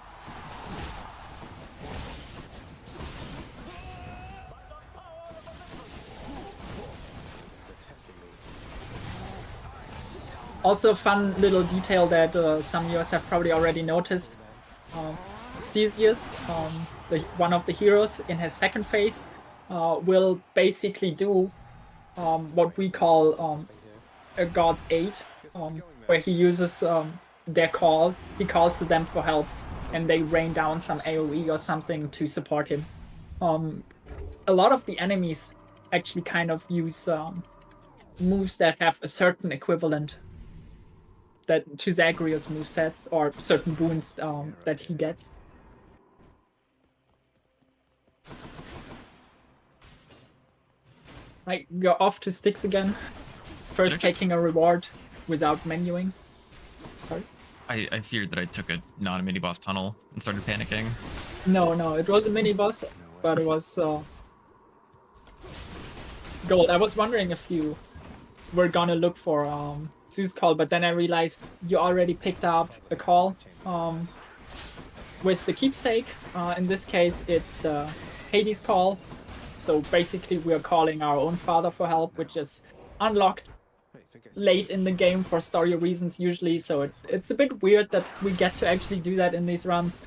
Speaker 5: Also, a fun little detail that some viewers have probably already noticed. Theseus, one of the heroes in his second phase, will basically do what we call a God's Aid, where he uses their call. He calls to them for help, and they rain down some AoE or something to support him. A lot of the enemies actually kind of use moves that have a certain equivalent that to Zagreus movesets or certain boons that he gets. Like, you're off to Styx again. First taking a reward without menuing. Sorry?
Speaker 1: I feared that I took a non-mini boss tunnel and started panicking.
Speaker 5: No, it was a mini boss, but it was gold. I was wondering if you were gonna look for Zeus call, but then I realized you already picked up the call with the keepsake. In this case, it's the Hades call. So basically, we're calling our own father for help, which is unlocked late in the game for story reasons usually. So it's a bit weird that we get to actually do that in these runs.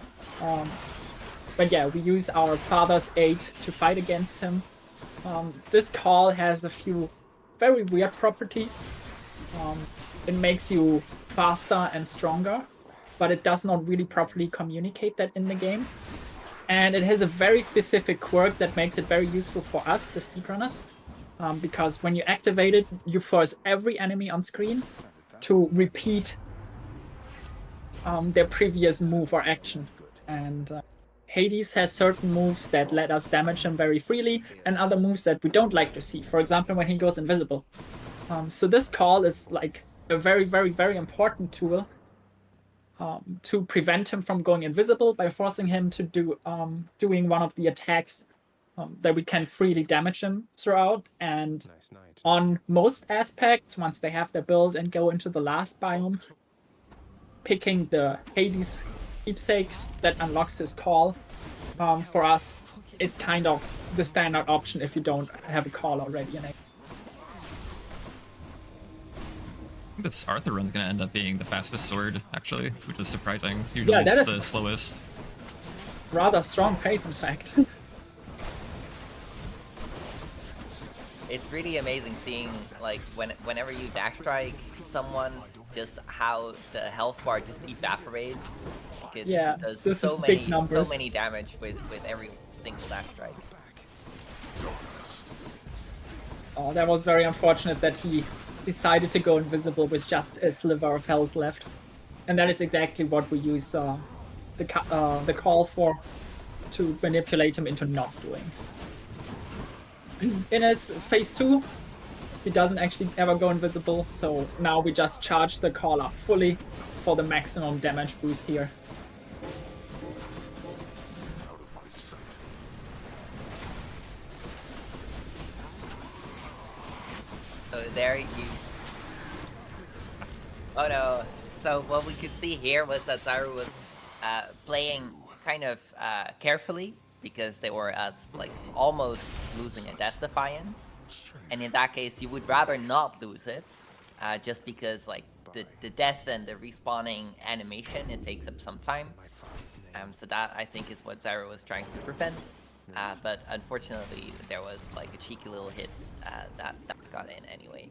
Speaker 5: But yeah, we use our father's aid to fight against him. This call has a few very weird properties. It makes you faster and stronger, but it does not really properly communicate that in the game. And it has a very specific quirk that makes it very useful for us, the speedrunners, because when you activate it, you force every enemy on screen to repeat their previous move or action. And Hades has certain moves that let us damage him very freely, and other moves that we don't like to see. For example, when he goes invisible. So this call is like a very, very, very important tool to prevent him from going invisible by forcing him to do doing one of the attacks that we can freely damage him throughout. And on most aspects, once they have their build and go into the last biome, picking the Hades keepsake that unlocks his call for us is kind of the standard option if you don't have a call already in it.
Speaker 1: I think this Arthur run's gonna end up being the fastest sword, actually, which is surprising. Usually
Speaker 5: that
Speaker 1: it's
Speaker 5: is
Speaker 1: the slowest.
Speaker 5: Rather strong pace, in fact.
Speaker 2: It's really amazing seeing, like, whenever you dash strike someone, just how the health bar just evaporates. Like it
Speaker 5: Yeah,
Speaker 2: does
Speaker 5: this
Speaker 2: so
Speaker 5: is
Speaker 2: many
Speaker 5: big numbers.
Speaker 2: so many damage with every single dash strike.
Speaker 5: Oh, that was very unfortunate that he decided to go invisible with just a sliver of health left. And that is exactly what we use the call for, to manipulate him into not doing. In his phase 2, he doesn't actually ever go invisible, so now we just charge the call up fully for the maximum damage boost here.
Speaker 2: So there you... Oh no. So what we could see here was that Zyru was playing kind of carefully, because they were at, like, almost losing a Death Defiance. And in that case, you would rather not lose it, just because, like, the death and the respawning animation, it takes up some time. So that, I think, is what Zyru was trying to prevent. But unfortunately, there was, like, a cheeky little hit that got in anyway.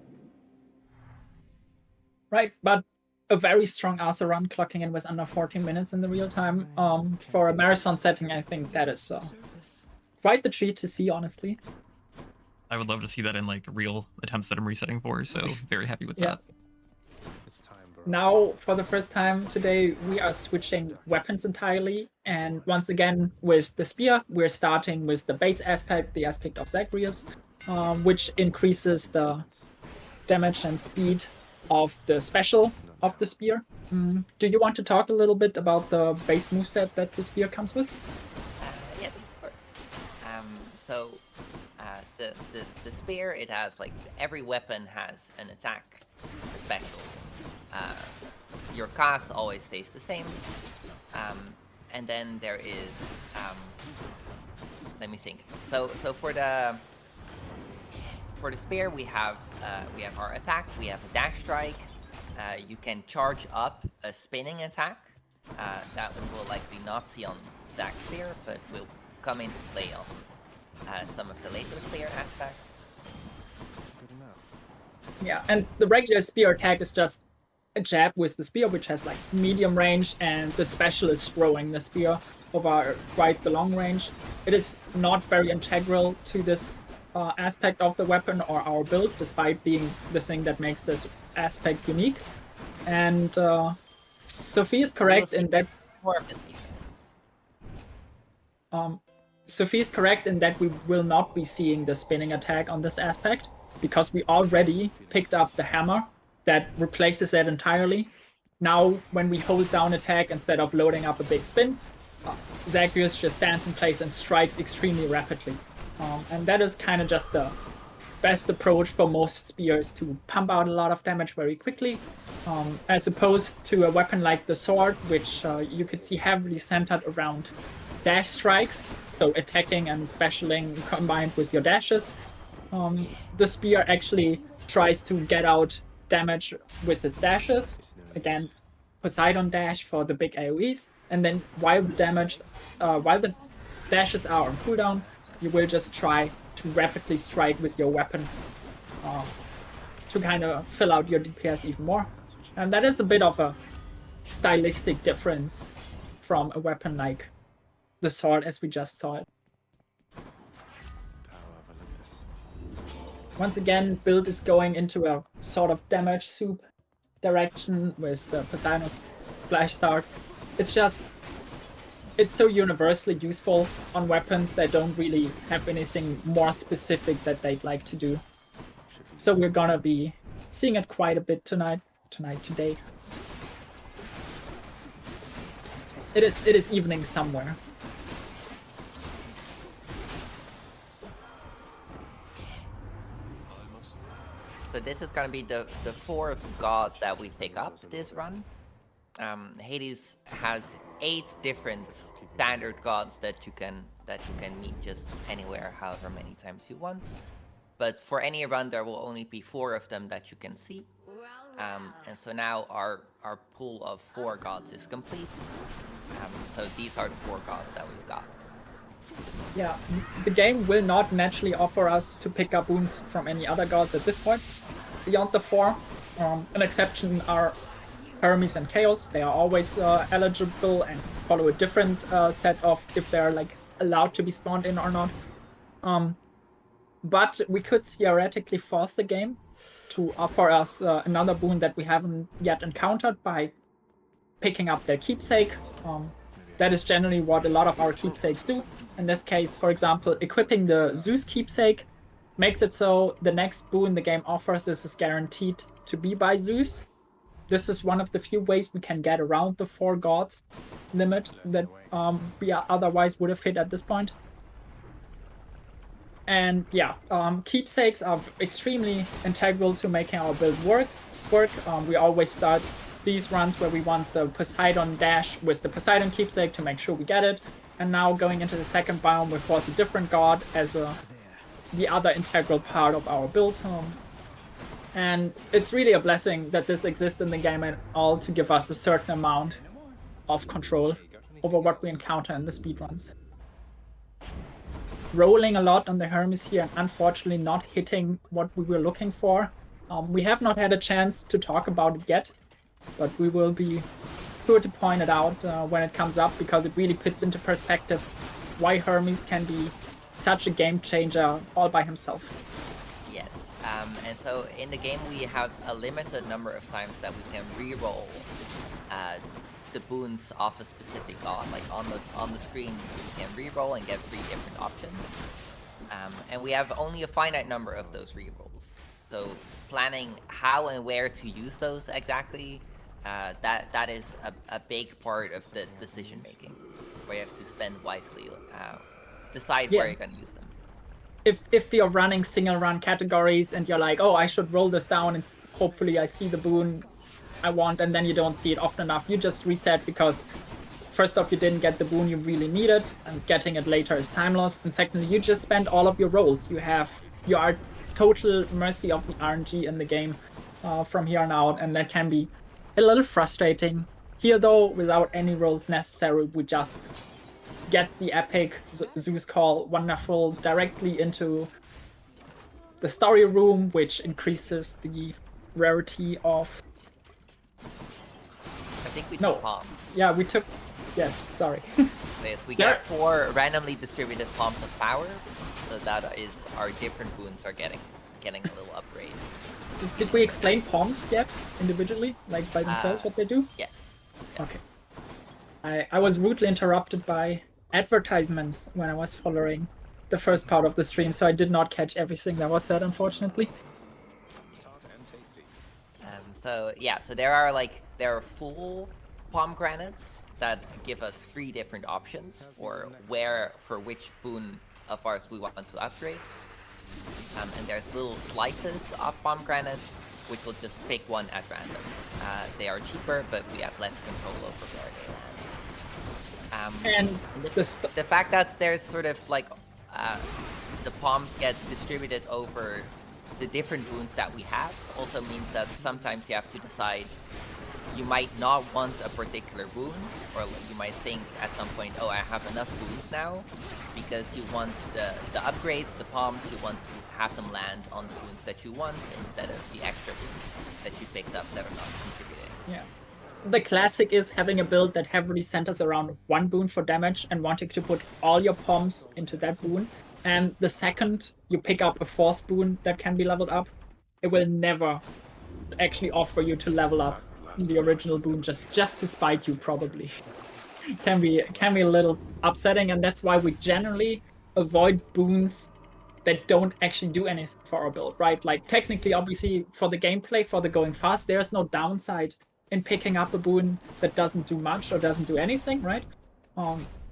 Speaker 5: Right, but a very strong Arthur run, clocking in with under 14 minutes in the real time. For a marathon setting, I think that is quite the treat to see, honestly.
Speaker 1: I would love to see that in like real attempts that I'm resetting for, so very happy with
Speaker 5: Yeah.
Speaker 1: that.
Speaker 5: Now, for the first time today, we are switching weapons entirely, and once again, with the spear, we're starting with the base aspect, the aspect of Zagreus, which increases the damage and speed of the special of the spear. Do you want to talk a little bit about the base moveset that the spear comes with?
Speaker 2: Yes, of course. So the spear, it has, like, every weapon has an attack special. Your cast always stays the same, and then there is let me think. So for the spear, we have our attack, we have a dash strike. You can charge up a spinning attack. That one will likely not see on Zach's spear, but will come into play some of the later player aspects.
Speaker 4: Good enough.
Speaker 5: Yeah, and the regular spear attack is just a jab with the spear, which has like medium range, and the specialist throwing the spear over quite the long range. It is not very integral to this aspect of the weapon or our build, despite being the thing that makes this aspect unique. And Sophie is correct in that.
Speaker 2: More of this later.
Speaker 5: Sophie's correct in that we will not be seeing the spinning attack on this aspect, because we already picked up the hammer that replaces it entirely. Now, when we hold down attack instead of loading up a big spin, Zagreus just stands in place and strikes extremely rapidly. And that is kind of just the best approach for most spears to pump out a lot of damage very quickly, as opposed to a weapon like the sword, which you could see heavily centered around dash strikes, so attacking and specialing combined with your dashes. The spear actually tries to get out damage with its dashes. Again, Poseidon dash for the big AoEs, and then while the dashes are on cooldown, you will just try to rapidly strike with your weapon to kind of fill out your DPS even more. And that is a bit of a stylistic difference from a weapon like the sword as we just saw it.
Speaker 4: Power of Olympus.
Speaker 5: Once again, build is going into a sort of damage soup direction with the Poseidon's Flash Start. It's so universally useful on weapons that don't really have anything more specific that they'd like to do. So we're gonna be seeing it quite a bit today. It is evening somewhere.
Speaker 2: So this is gonna be the fourth god that we pick up this run. Hades has 8 different standard gods that you can meet just anywhere, however many times you want. But for any run, there will only be 4 of them that you can see. And so now our pool of 4 gods is complete. So these are the 4 gods that we've got.
Speaker 5: Yeah, the game will not naturally offer us to pick up boons from any other gods at this point. Beyond the 4, an exception are Hermes and Chaos. They are always eligible and follow a different set of if they're like allowed to be spawned in or not. But we could theoretically force the game to offer us another boon that we haven't yet encountered by picking up their keepsake. That is generally what a lot of our keepsakes do. In this case, for example, equipping the Zeus keepsake makes it so the next boon the game offers is guaranteed to be by Zeus. This is one of the few ways we can get around the 4 gods limit that we otherwise would have hit at this point. And yeah, keepsakes are extremely integral to making our build work. We always start these runs where we want the Poseidon dash with the Poseidon keepsake to make sure we get it. And now going into the second biome, we force a different god as the other integral part of our build. And it's really a blessing that this exists in the game at all to give us a certain amount of control over what we encounter in the speedruns. Rolling a lot on the Hermes here and unfortunately not hitting what we were looking for. We have not had a chance to talk about it yet, but we will be sure to point it out when it comes up, because it really puts into perspective why Hermes can be such a game changer all by himself.
Speaker 2: Yes, and so in the game we have a limited number of times that we can re-roll the boons off a specific god. Like on the screen, you can re-roll and get 3 different options, and we have only a finite number of those re-rolls. So planning how and where to use those exactly, that is a big part of the decision making, where you have to spend wisely, decide where you're gonna use them.
Speaker 5: If you're running single run categories and you're like, oh, I should roll this down and hopefully I see the boon I want, and then you don't see it often enough, you just reset, because first off, you didn't get the boon you really needed, and getting it later is time lost, and secondly, you just spend all of your rolls. You are total mercy of the RNG in the game from here on out, and that can be a little frustrating. Here though, without any rolls necessary, we just get the epic Zeus Call Wonderful directly into the story room, which increases the rarity of...
Speaker 2: I think we
Speaker 5: No.
Speaker 2: took palms.
Speaker 5: Yeah, we took... Yes, sorry.
Speaker 2: Yes, we
Speaker 5: Yeah.
Speaker 2: get 4 randomly distributed palms of power, so that is our different boons are getting a little upgrade.
Speaker 5: Did we explain palms yet, individually? Like, by themselves, what they do?
Speaker 2: Yes.
Speaker 5: Okay. I was rudely interrupted by advertisements when I was following the first part of the stream, so I did not catch everything that was said, unfortunately.
Speaker 2: So yeah, so there are full pomegranates that give us 3 different options for which boon of ours we want to upgrade. And there's little slices of pomegranates, which will just pick one at random. They are cheaper, but we have less control over where they land.
Speaker 5: And
Speaker 2: The fact that there's sort of like the palms get distributed over the different boons that we have also means that sometimes you have to decide. You might not want a particular boon, or you might think at some point, oh, I have enough boons now, because you want the upgrades, the palms, you want to have them land on the boons that you want instead of the extra boons that you picked up that are not contributing.
Speaker 5: Yeah. The classic is having a build that heavily centers around one boon for damage and wanting to put all your palms into that boon. And the second you pick up a force boon that can be leveled up, it will never actually offer you to level up the original boon just to spite you, probably. can be a little upsetting, and that's why we generally avoid boons that don't actually do anything for our build, right? Like, technically, obviously, for the gameplay, for the going fast, there's no downside in picking up a boon that doesn't do much or doesn't do anything, right?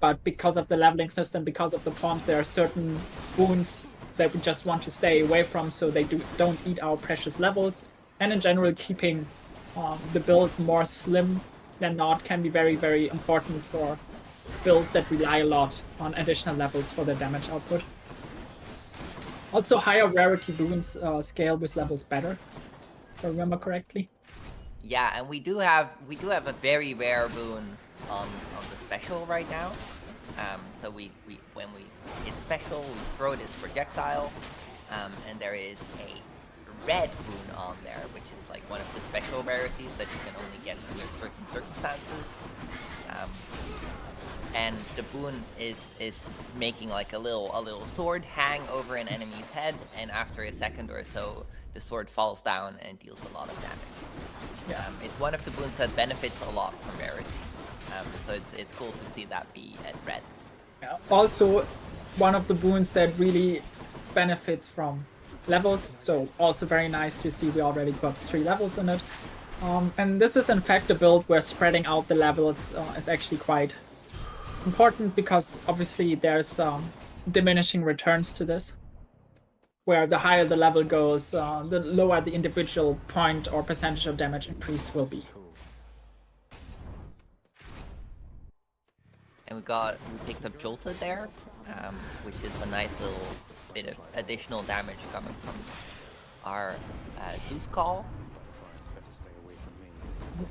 Speaker 5: But because of the leveling system, because of the palms, there are certain boons that we just want to stay away from, so they don't eat our precious levels. And in general, keeping the build more slim than not can be very, very important for builds that rely a lot on additional levels for their damage output. Also, higher rarity boons scale with levels better, if I remember correctly.
Speaker 2: Yeah, and we do have a very rare boon on the special right now. So when we hit special, we throw this projectile, and there is a red boon on there, which is like one of the special rarities that you can only get under certain circumstances. And the boon is making like a little sword hang over an enemy's head, and after a second or so, the sword falls down and deals a lot of damage.
Speaker 5: Yeah.
Speaker 2: It's one of the boons that benefits a lot from rarity. So it's cool to see that be at red.
Speaker 5: Yeah. Also, one of the boons that really benefits from levels, so also very nice to see we already got 3 levels in it. And this is in fact a build where spreading out the levels is actually quite important, because obviously there's diminishing returns to this, where the higher the level goes, the lower the individual point or percentage of damage increase will be.
Speaker 2: And we picked up Jolted there, which is a nice little bit of additional damage coming from our Zeus Call.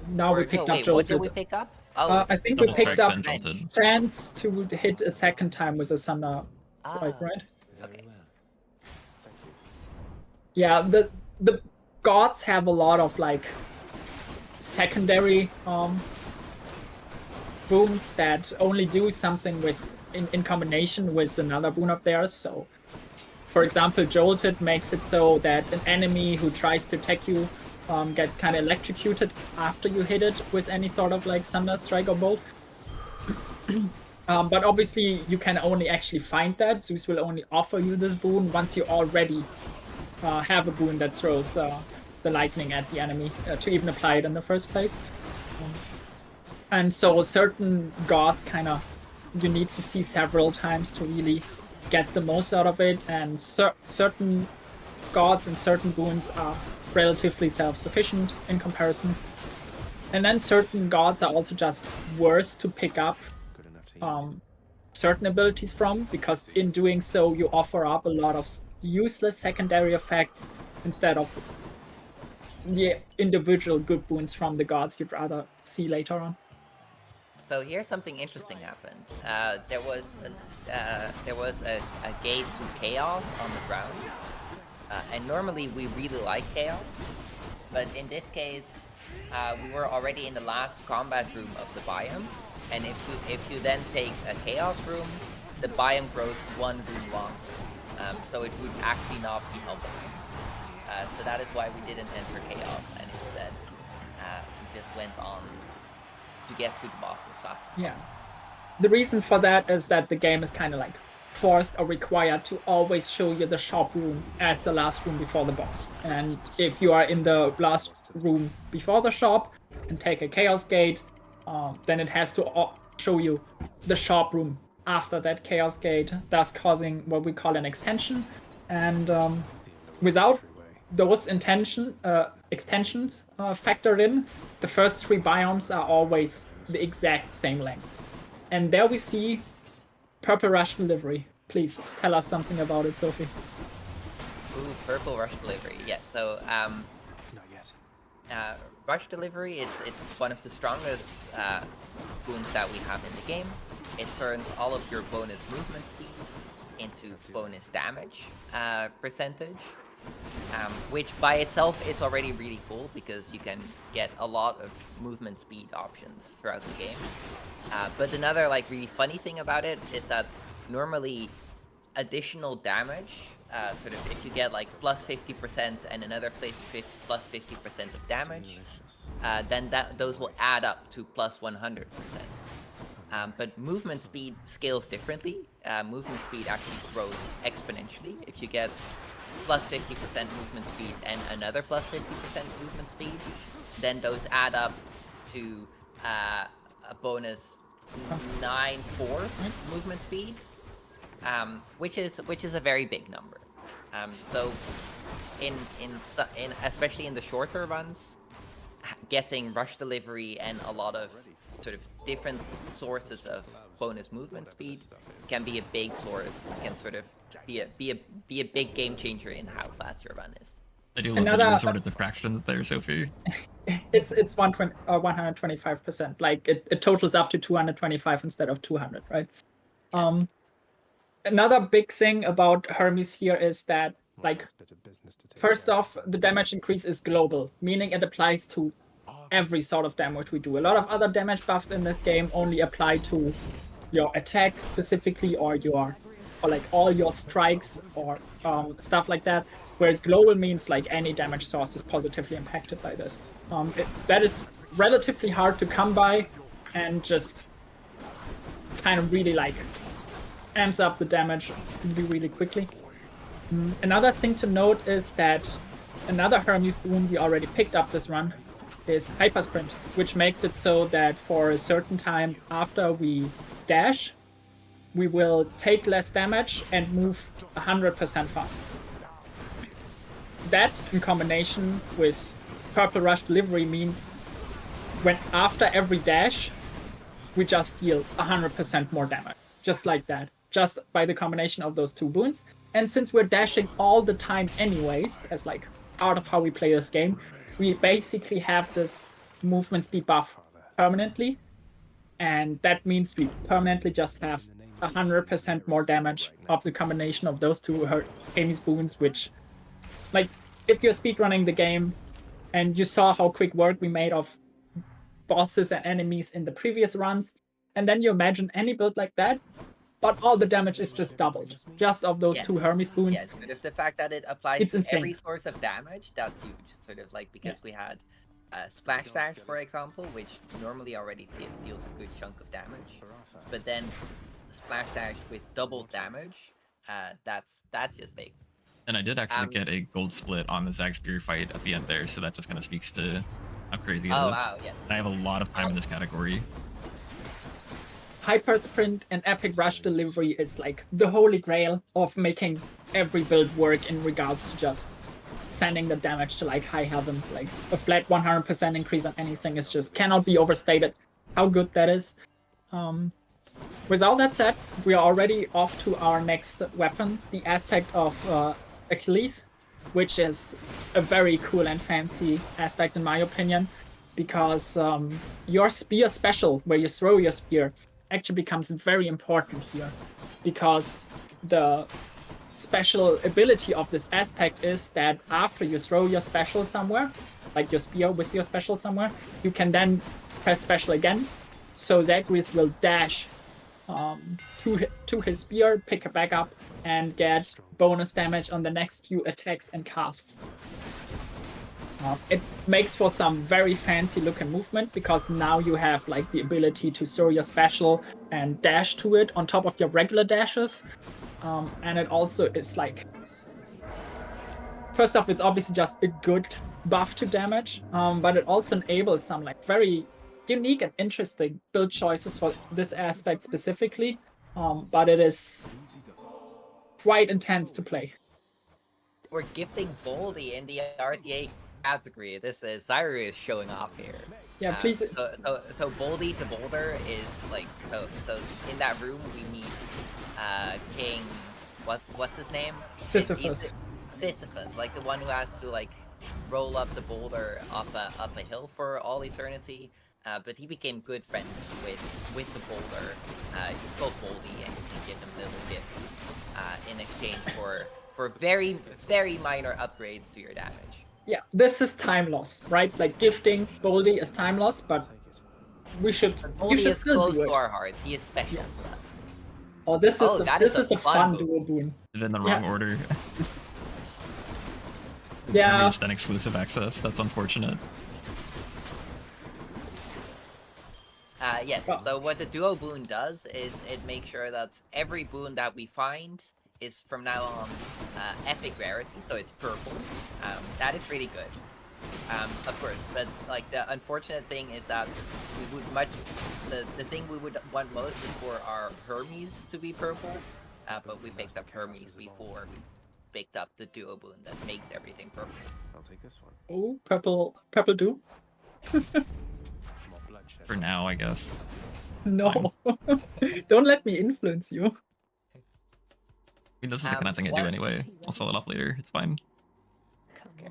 Speaker 5: Now we picked up
Speaker 2: Wait,
Speaker 5: Jolted.
Speaker 2: what did we pick up? Oh,
Speaker 5: I think we
Speaker 1: Double
Speaker 5: picked
Speaker 1: strikes
Speaker 5: up
Speaker 1: and Jolted.
Speaker 5: chance to hit a second time with a Thunder Strike, right?
Speaker 2: Okay.
Speaker 5: Yeah, the gods have a lot of like secondary boons that only do something with in combination with another boon of theirs. So, for example, Jolted makes it so that an enemy who tries to attack you gets kind of electrocuted after you hit it with any sort of like Thunder Strike or Bolt. But obviously, you can only actually find that. Zeus will only offer you this boon once you already have a boon that throws the lightning at the enemy to even apply it in the first place. And so certain gods you need to see several times to really get the most out of it, and certain gods and certain boons are relatively self-sufficient in comparison. And then certain gods are also just worse to pick up certain abilities from, because in doing so you offer up a lot of useless secondary effects instead of the individual good boons from the gods you'd rather see later on.
Speaker 2: So here's something interesting happened. There was a gate to chaos on the ground, and normally we really like chaos, but in this case, we were already in the last combat room of the biome, and if you then take a chaos room, the biome grows one room longer, so it would actually not be helping us. So that is why we didn't enter chaos, and instead we just went on to get to the boss as fast as possible.
Speaker 5: The reason for that is that the game is kind of like forced or required to always show you the shop room as the last room before the boss. And if you are in the last room before the shop and take a chaos gate, then it has to show you the shop room after that chaos gate, thus causing what we call an extension. And without those extensions factored in, the first 3 biomes are always the exact same length. And there we see Purple Rush Delivery. Please tell us something about it, Sophie.
Speaker 2: Ooh, Purple Rush Delivery. Yes. So
Speaker 4: Not yet.
Speaker 2: Rush Delivery, it's one of the strongest boons that we have in the game. It turns all of your bonus movement speed into bonus damage percentage, which by itself is already really cool because you can get a lot of movement speed options throughout the game. But another like really funny thing about it is that normally additional damage, sort of if you get like plus 50% and another plus 50% of damage, then those will add up to plus 100%. But movement speed scales differently. Movement speed actually grows exponentially. If you get plus 50% movement speed and another plus 50% movement speed, then those add up to a bonus 9/4 movement speed, which is a very big number. So in especially in the shorter runs, getting Rush Delivery and a lot of sort of different sources of bonus movement speed can be a big source, can sort of be a big game changer in how fast your run is.
Speaker 1: I do love that you resorted to fractions there, Sophie.
Speaker 5: It's 125%. Like it totals up to 225 instead of 200, right?
Speaker 2: Yes.
Speaker 5: Another big thing about Hermes here is that, like, first off, the damage increase is global, meaning it applies to every sort of damage we do. A lot of other damage buffs in this game only apply to your attack specifically, or like all your strikes or stuff like that. Whereas global means like any damage source is positively impacted by this. That is relatively hard to come by, and just kind of really like amps up the damage really quickly. Another thing to note is that another Hermes boon we already picked up this run is Hyper Sprint, which makes it so that for a certain time after we dash, we will take less damage and move 100% faster. That, in combination with Purple Rush Delivery, means when after every dash, we just deal 100% more damage. Just like that. Just by the combination of those 2 boons. And since we're dashing all the time anyways, as like part of how we play this game, we basically have this movement speed buff permanently. And that means we permanently just have 100% more damage of the combination of those 2 Hermes boons, which, like, if you're speedrunning the game and you saw how quick work we made of bosses and enemies in the previous runs, and then you imagine any build like that, but all the damage is just doubled, just of those 2 Hermes boons.
Speaker 2: Yes, but if the fact that it applies
Speaker 5: It's
Speaker 2: to
Speaker 5: insane.
Speaker 2: every source of damage, that's huge. Sort of like because we had Splash Dash, for example, which normally already deals a good chunk of damage, but then Splash Dash with double damage, that's just big.
Speaker 1: And I did actually get a gold split on the Zag Spear fight at the end there, so that just kind of speaks to how crazy it is.
Speaker 2: Wow, yeah.
Speaker 1: I have a lot of time in this category.
Speaker 5: Hyper Sprint and Epic Rush Delivery is like the holy grail of making every build work in regards to just sending the damage to like high heavens. Like a flat 100% increase on anything is just cannot be overstated how good that is. With all that said, we are already off to our next weapon, the aspect of Achilles, which is a very cool and fancy aspect in my opinion. because your spear special, where you throw your spear, actually becomes very important here, because the special ability of this aspect is that after you throw your special somewhere, like your spear with your special somewhere, you can then press special again. So Zagreus will dash to his spear, pick it back up, and get bonus damage on the next few attacks and casts. It makes for some very fancy looking movement, because now you have like the ability to throw your special and dash to it on top of your regular dashes. And it also is like, first off, it's obviously just a good buff to damage, but it also enables some like very unique and interesting build choices for this aspect specifically. But it is quite intense to play.
Speaker 2: We're gifting Boldy in the RTA category. This is Zyruvias showing off here.
Speaker 5: Yeah, please.
Speaker 2: So Boldy to Boulder is like so in that room we meet King, what's his name?
Speaker 5: Sisyphus.
Speaker 2: Sisyphus, like the one who has to like roll up the boulder up a hill for all eternity. But he became good friends with the boulder. He spoke Boldy and he gave him little gifts in exchange for very, very minor upgrades to your damage.
Speaker 5: Yeah, this is time loss, right? Like gifting Boldy is time loss, but you should
Speaker 2: is
Speaker 5: still
Speaker 2: close
Speaker 5: do it.
Speaker 2: to our hearts. He is special
Speaker 5: Yes.
Speaker 2: to us.
Speaker 5: Oh, this is
Speaker 2: that is
Speaker 5: a
Speaker 2: a
Speaker 5: fun
Speaker 2: fun
Speaker 5: duo boon.
Speaker 1: In the wrong
Speaker 5: Yes.
Speaker 1: order.
Speaker 5: Yeah.
Speaker 1: It's then exclusive access. That's unfortunate.
Speaker 2: Yes,
Speaker 5: Well.
Speaker 2: so what the duo boon does is it makes sure that every boon that we find is from now on epic rarity, so it's purple. That is really good. Of course, but like the unfortunate thing is that we would the thing we would want most is for our Hermes to be purple, but we picked up Hermes before we picked up the duo boon that makes everything purple.
Speaker 4: I'll take this one.
Speaker 5: Oh, purple do?
Speaker 4: More bloodshed.
Speaker 1: For now, I guess.
Speaker 5: No. Don't let me influence you.
Speaker 1: I mean, this is the kind of thing I do
Speaker 2: what-
Speaker 1: anyway. I'll sell it off later. It's fine.
Speaker 2: Okay.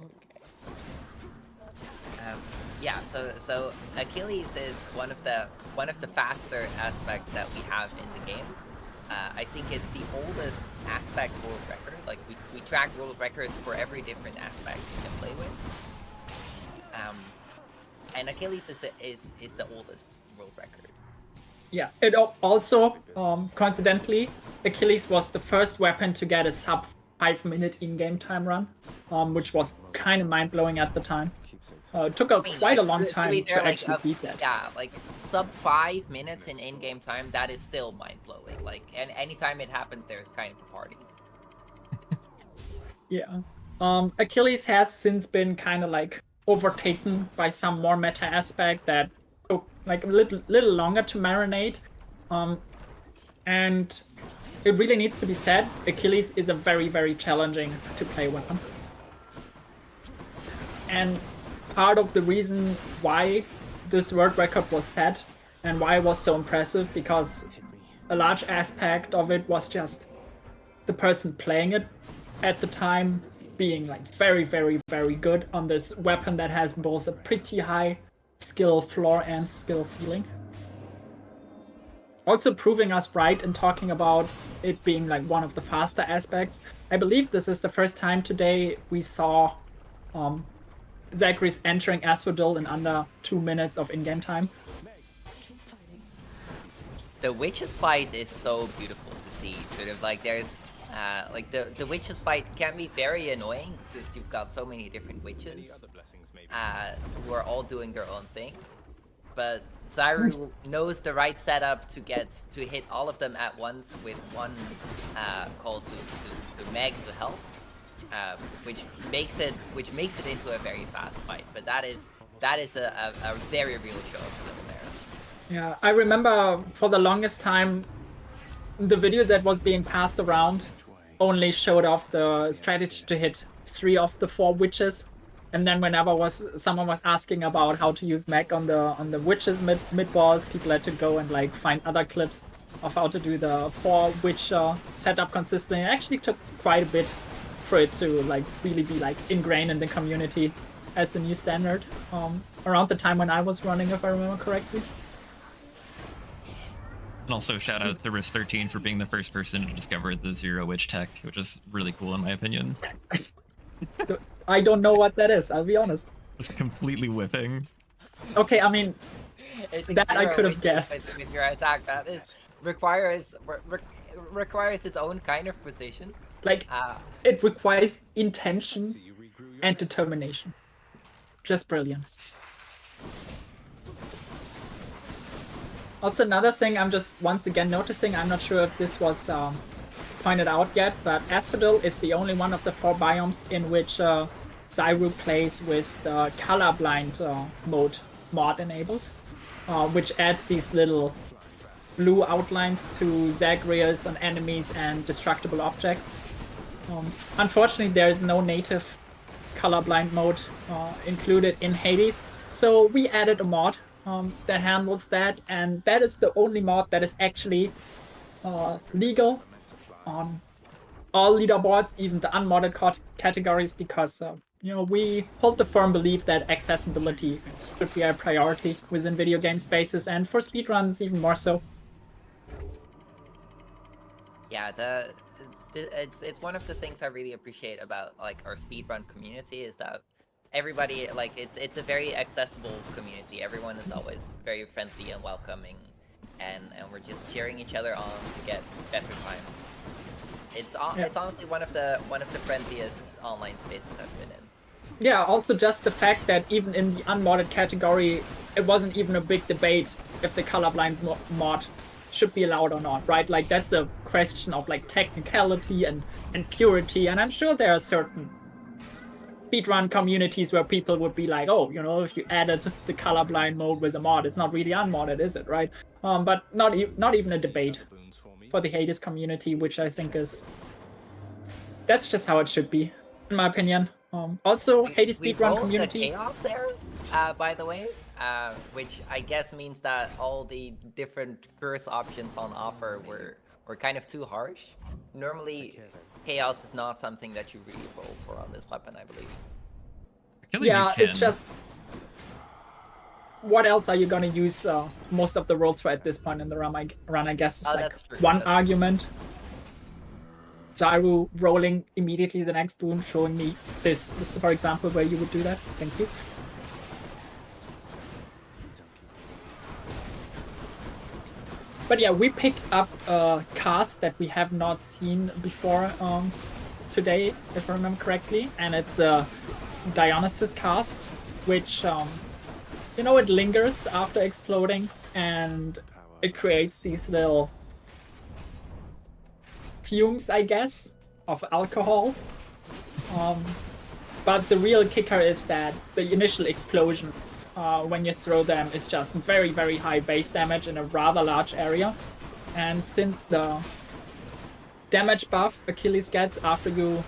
Speaker 2: Yeah, so Achilles is one of the faster aspects that we have in the game. I think it's the oldest aspect world record. Like we track world records for every different aspect you can play with. And Achilles is the oldest world record.
Speaker 5: Yeah, it also, coincidentally, Achilles was the first weapon to get a sub 5-minute in-game time run, which was kind of mind-blowing at the time.
Speaker 4: Keep saying
Speaker 5: It took quite a long time
Speaker 2: be
Speaker 5: to
Speaker 2: fair, like,
Speaker 5: actually beat that.
Speaker 2: Yeah, like sub 5 minutes in in-game time, that is still mind-blowing. Like, and anytime it happens, there's kind of a party.
Speaker 5: Yeah. Achilles has since been kind of like overtaken by some more meta aspect that took like a little longer to marinate. And it really needs to be said, Achilles is a very, very challenging to play weapon. And part of the reason why this world record was set and why it was so impressive, because a large aspect of it was just the person playing it at the time being like very, very, very good on this weapon that has both a pretty high skill floor and skill ceiling. Also proving us right in talking about it being like one of the faster aspects. I believe this is the first time today we saw Zagreus entering Asphodel in under 2 minutes of in-game time.
Speaker 2: The witches fight is so beautiful to see. Sort of like there's like the witches fight can be very annoying since you've got so many different witches who are all doing their own thing. But Zyru knows the right setup to hit all of them at once with one call to Meg to help, which makes it into a very fast fight. But that is a very real show of skill there.
Speaker 5: Yeah, I remember for the longest time, the video that was being passed around only showed off the strategy to hit 3 of the 4 witches, and then whenever someone was asking about how to use mech on the witches mid boss, people had to go and like find other clips of how to do the 4 witch setup consistently. It actually took quite a bit for it to like really be like ingrained in the community. as the new standard around the time when I was running, if I remember correctly.
Speaker 1: And also shout out to Risk13 for being the first person to discover the Zero Witch tech, which is really cool in my opinion.
Speaker 5: I don't know what that is, I'll be honest.
Speaker 1: It's completely whipping.
Speaker 5: Okay, I mean,
Speaker 2: It's
Speaker 5: that I
Speaker 2: zero
Speaker 5: could have
Speaker 2: witches
Speaker 5: guessed.
Speaker 2: with your attack. That is requires its own kind of precision.
Speaker 5: Like, it requires intention
Speaker 4: See, you regrew your
Speaker 5: and determination. Just brilliant. Also, another thing I'm just once again noticing, I'm not sure if this was pointed out yet, but Asphodel is the only one of the 4 biomes in which Zyru plays with the colorblind mod enabled, which adds these little blue outlines to Zagreus on enemies and destructible objects. Unfortunately, there is no native colorblind mode included in Hades, so we added a mod that handles that, and that is the only mod that is actually legal on all leaderboards, even the unmodded categories, because you know, we hold the firm belief that accessibility should be a priority within video game spaces, and for speedruns even more so.
Speaker 2: Yeah, it's one of the things I really appreciate about like our speedrun community is that everybody like it's a very accessible community. Everyone is always very friendly and welcoming, and we're just cheering each other on to get better times. It's honestly one of the friendliest online spaces I've been in.
Speaker 5: Yeah, also just the fact that even in the unmodded category, it wasn't even a big debate if the colorblind mod should be allowed or not, right? Like, that's a question of like technicality and purity, and I'm sure there are certain speedrun communities where people would be like, oh, you know, if you added the colorblind mode with a mod, it's not really unmodded, is it, right? But not even a debate for the Hades community, which I think is... that's just how it should be, in my opinion. Also, Hades speedrun community...
Speaker 2: the chaos there, by the way, which I guess means that all the different curse options on offer were kind of too harsh. Normally, chaos is not something that you really roll for on this weapon, I believe.
Speaker 5: Yeah, it's just... what else are you gonna use most of the rolls for at this point in the run, I guess, is like one argument. Zyru rolling immediately the next boon, showing me this is, for example, where you would do that. Thank you. But yeah, we picked up a cast that we have not seen before today, if I remember correctly, and it's a Dionysus cast, which, you know, it lingers after exploding, and it creates these little fumes, I guess, of alcohol. But the real kicker is that the initial explosion, when you throw them, is just very, very high base damage in a rather large area. And since the damage buff Achilles gets after you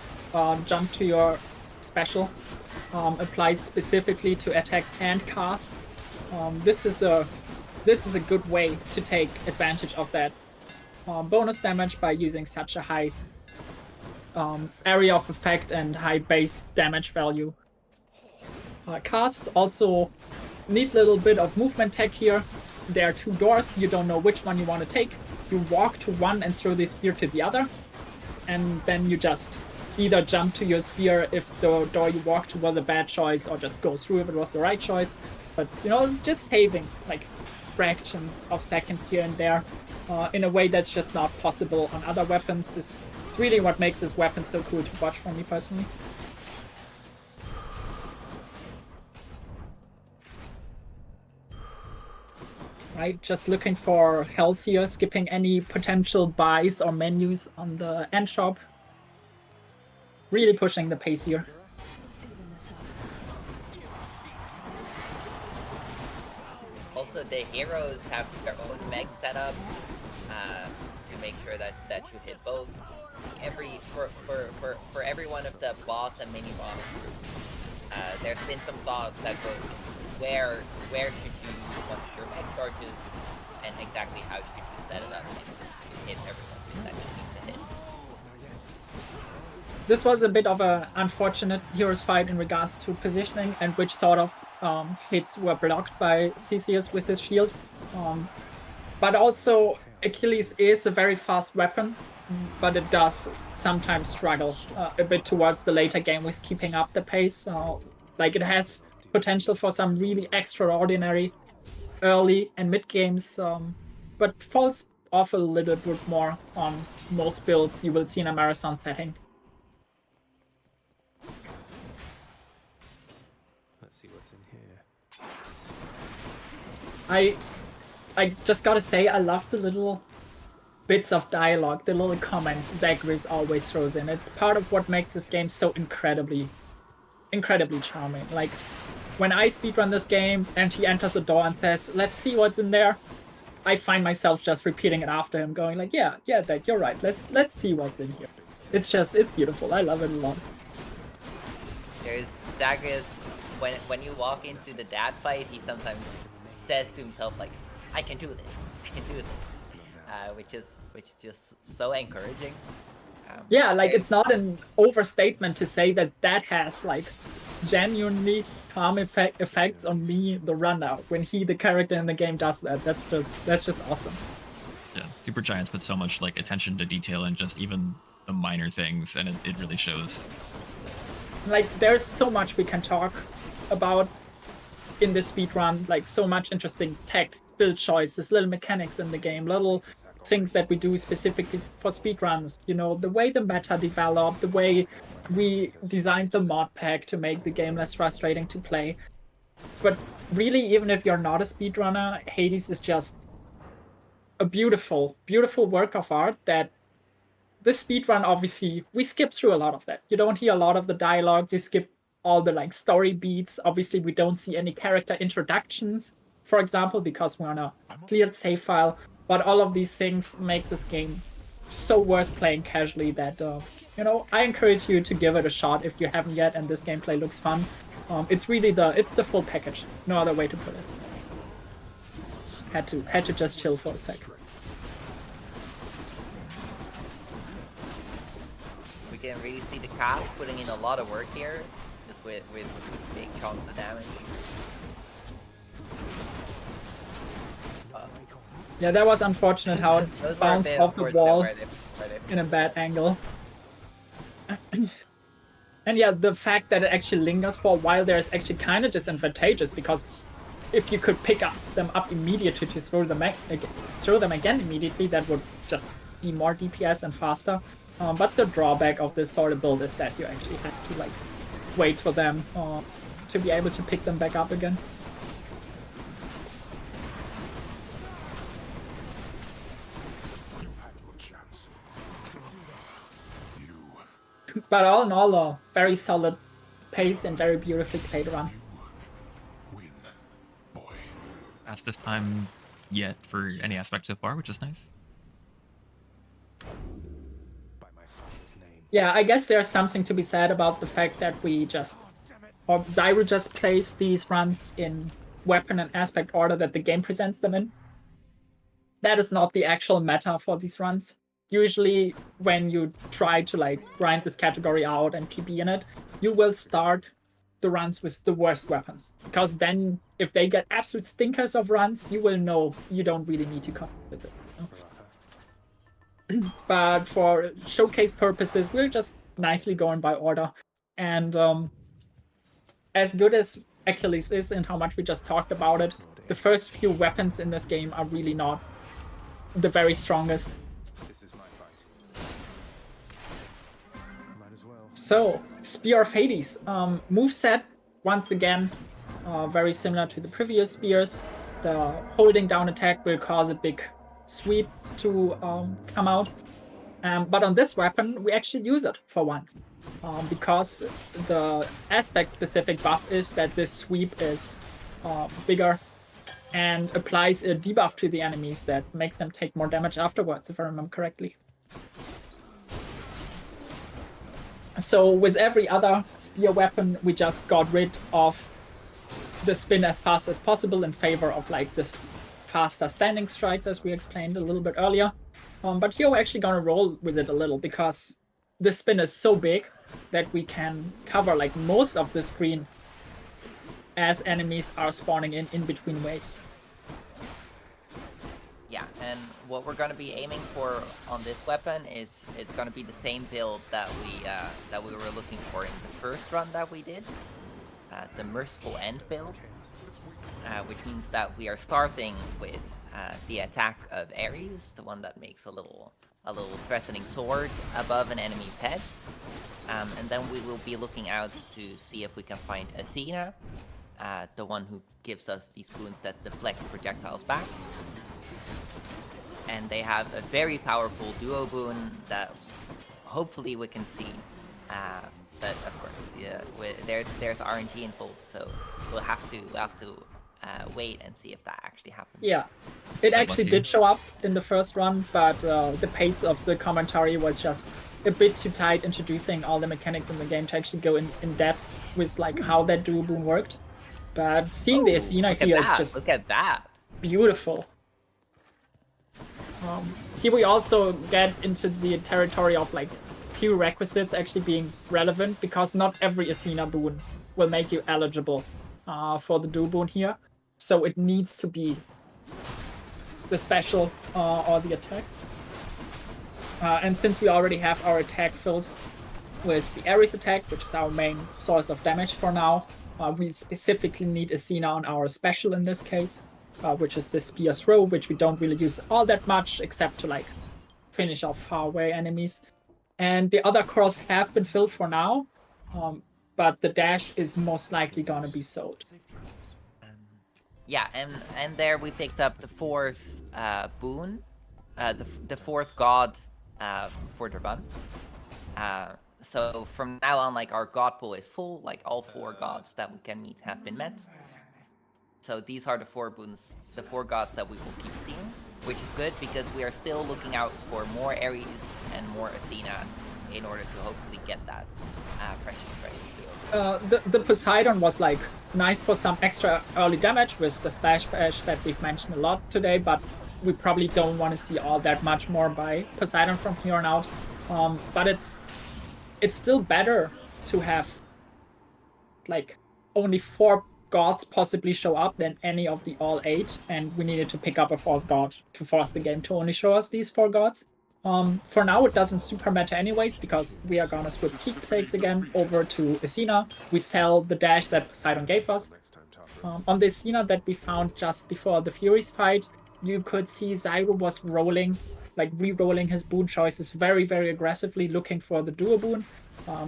Speaker 5: jump to your special applies specifically to attacks and casts, this is a good way to take advantage of that bonus damage by using such a high area of effect and high base damage value. Casts also need a little bit of movement tech here. There are 2 doors, you don't know which one you want to take. You walk to one and throw the spear to the other, and then you just either jump to your spear if the door you walked to was a bad choice, or just go through if it was the right choice. But, you know, just saving like fractions of seconds here and there in a way that's just not possible on other weapons is really what makes this weapon so cool to watch for me personally. Right, just looking for health here, skipping any potential buys or menus on the end shop. Really pushing the pace here.
Speaker 2: Also, the heroes have their own meg setup to make sure that you hit both. For every one of the boss and mini boss groups, there's been some thought that goes into where should you want your meg charges, and exactly how should you set it up to hit everyone that you need to hit.
Speaker 5: this was a bit of an unfortunate heroes fight in regards to positioning and which sort of hits were blocked by Theseus with his shield. But also, Achilles is a very fast weapon, but it does sometimes struggle a bit towards the later game with keeping up the pace. Like, it has potential for some really extraordinary early and mid games, but falls off a little bit more on most builds you will see in a marathon setting.
Speaker 4: Let's see what's in here.
Speaker 5: I just gotta say, I love the little bits of dialogue, the little comments Zagreus always throws in. It's part of what makes this game so incredibly charming. Like, when I speedrun this game and he enters a door and says, "Let's see what's in there," I find myself just repeating it after him, going like, yeah, Dad, you're right. Let's see what's in here. It's beautiful. I love it a lot.
Speaker 2: There's Zagreus, when you walk into the dad fight, he sometimes says to himself like, I can do this, which is just so encouraging.
Speaker 5: Yeah, like, it's not an overstatement to say that has like genuinely calm effects on me, the runner, when the character in the game does that. That's just awesome.
Speaker 1: Yeah, Supergiants put so much like attention to detail and just even the minor things, and it really shows.
Speaker 5: Like, there's so much we can talk about in this speedrun, like so much interesting tech, build choices, little mechanics in the game, little things that we do specifically for speedruns. You know, the way the meta developed, the way we designed the mod pack to make the game less frustrating to play. But really, even if you're not a speedrunner, Hades is just a beautiful, beautiful work of art that this speedrun, obviously, we skip through a lot of that. You don't hear a lot of the dialogue, you skip all the like story beats. Obviously, we don't see any character introductions, for example, because we're on a cleared save file. But all of these things make this game so worth playing casually that, you know, I encourage you to give it a shot if you haven't yet and this gameplay looks fun. It's really it's the full package. No other way to put it. Had to just chill for a sec.
Speaker 2: We can really see the cast putting in a lot of work here, just with big chunks of damage.
Speaker 5: Yeah, that was unfortunate how it bounced off the wall in a bad angle. And yeah, the fact that it actually lingers for a while there is actually kind of disadvantageous, because if you could pick them up immediately to throw them again immediately, that would just be more DPS and faster. But the drawback of this sort of build is that you actually have to like wait for them to be able to pick them back up again. But all in all, a very solid paced and very beautifully played run.
Speaker 1: Fastest time yet for any aspect so far, which is nice.
Speaker 5: Yeah, I guess there's something to be said about the fact that Zyru just plays these runs in weapon and aspect order that the game presents them in. That is not the actual meta for these runs. Usually, when you try to like grind this category out and PB in it, you will start the runs with the worst weapons. Because then, if they get absolute stinkers of runs, you will know you don't really need to come with it. But for showcase purposes, we're just nicely going by order. And as good as Achilles is and how much we just talked about it, the first few weapons in this game are really not the very strongest. So, Spear of Hades. Moveset, once again, very similar to the previous spears. The holding down attack will cause a big sweep to come out. But on this weapon, we actually use it for once. Because the aspect-specific buff is that this sweep is bigger and applies a debuff to the enemies that makes them take more damage afterwards, if I remember correctly. So with every other spear weapon, we just got rid of the spin as fast as possible in favor of like this faster standing strikes, as we explained a little bit earlier. But here we're actually gonna roll with it a little, because the spin is so big that we can cover like most of the screen as enemies are spawning in between waves.
Speaker 2: Yeah, and what we're gonna be aiming for on this weapon is it's gonna be the same build that we were looking for in the first run that we did, the Merciful End build, which means that we are starting with the attack of Ares, the one that makes a little threatening sword above an enemy's head, and then we will be looking out to see if we can find Athena, the one who gives us these boons that deflect projectiles back. And they have a very powerful duo boon that hopefully we can see. But of course, yeah, there's RNG involved, so we'll have to wait and see if that actually happens.
Speaker 5: Yeah, it actually
Speaker 1: lucky.
Speaker 5: did show up in the first run, but the pace of the commentary was just a bit too tight, introducing all the mechanics in the game to actually go in depth with like how that duo boon worked. But seeing the Athena
Speaker 2: Look at
Speaker 5: here is
Speaker 2: that!
Speaker 5: just
Speaker 2: Look at that!
Speaker 5: beautiful. Here we also get into the territory of like prerequisites actually being relevant, because not every Athena boon will make you eligible for the duo boon here. So it needs to be the special or the attack. And since we already have our attack filled with the Ares attack, which is our main source of damage for now, we specifically need Athena on our special in this case, which is the spear throw, which we don't really use all that much except to like finish off far away enemies. And the other cores have been filled for now, but the dash is most likely gonna be sold.
Speaker 2: Yeah, and there we picked up the fourth boon, the fourth god for the run. So from now on, like our god pool is full, like all 4 gods that we can meet have been met. So these are the 4 boons, the 4 gods that we will keep seeing, which is good because we are still looking out for more Ares and more Athena in order to hopefully get that precious field.
Speaker 5: The Poseidon was like nice for some extra early damage with the Slash Bash that we've mentioned a lot today, but we probably don't want to see all that much more by Poseidon from here on out. But it's still better to have like only 4 gods possibly show up than any of the all 8, and we needed to pick up a 4th god to force the game to only show us these 4 gods. For now it doesn't super matter anyways, because we are gonna swap keepsakes again over to Athena. We sell the dash that Poseidon gave us. On the Athena that we found just before the Furies fight, you could see Zyru was rolling, like re-rolling his boon choices very, very aggressively, looking for the duo boon.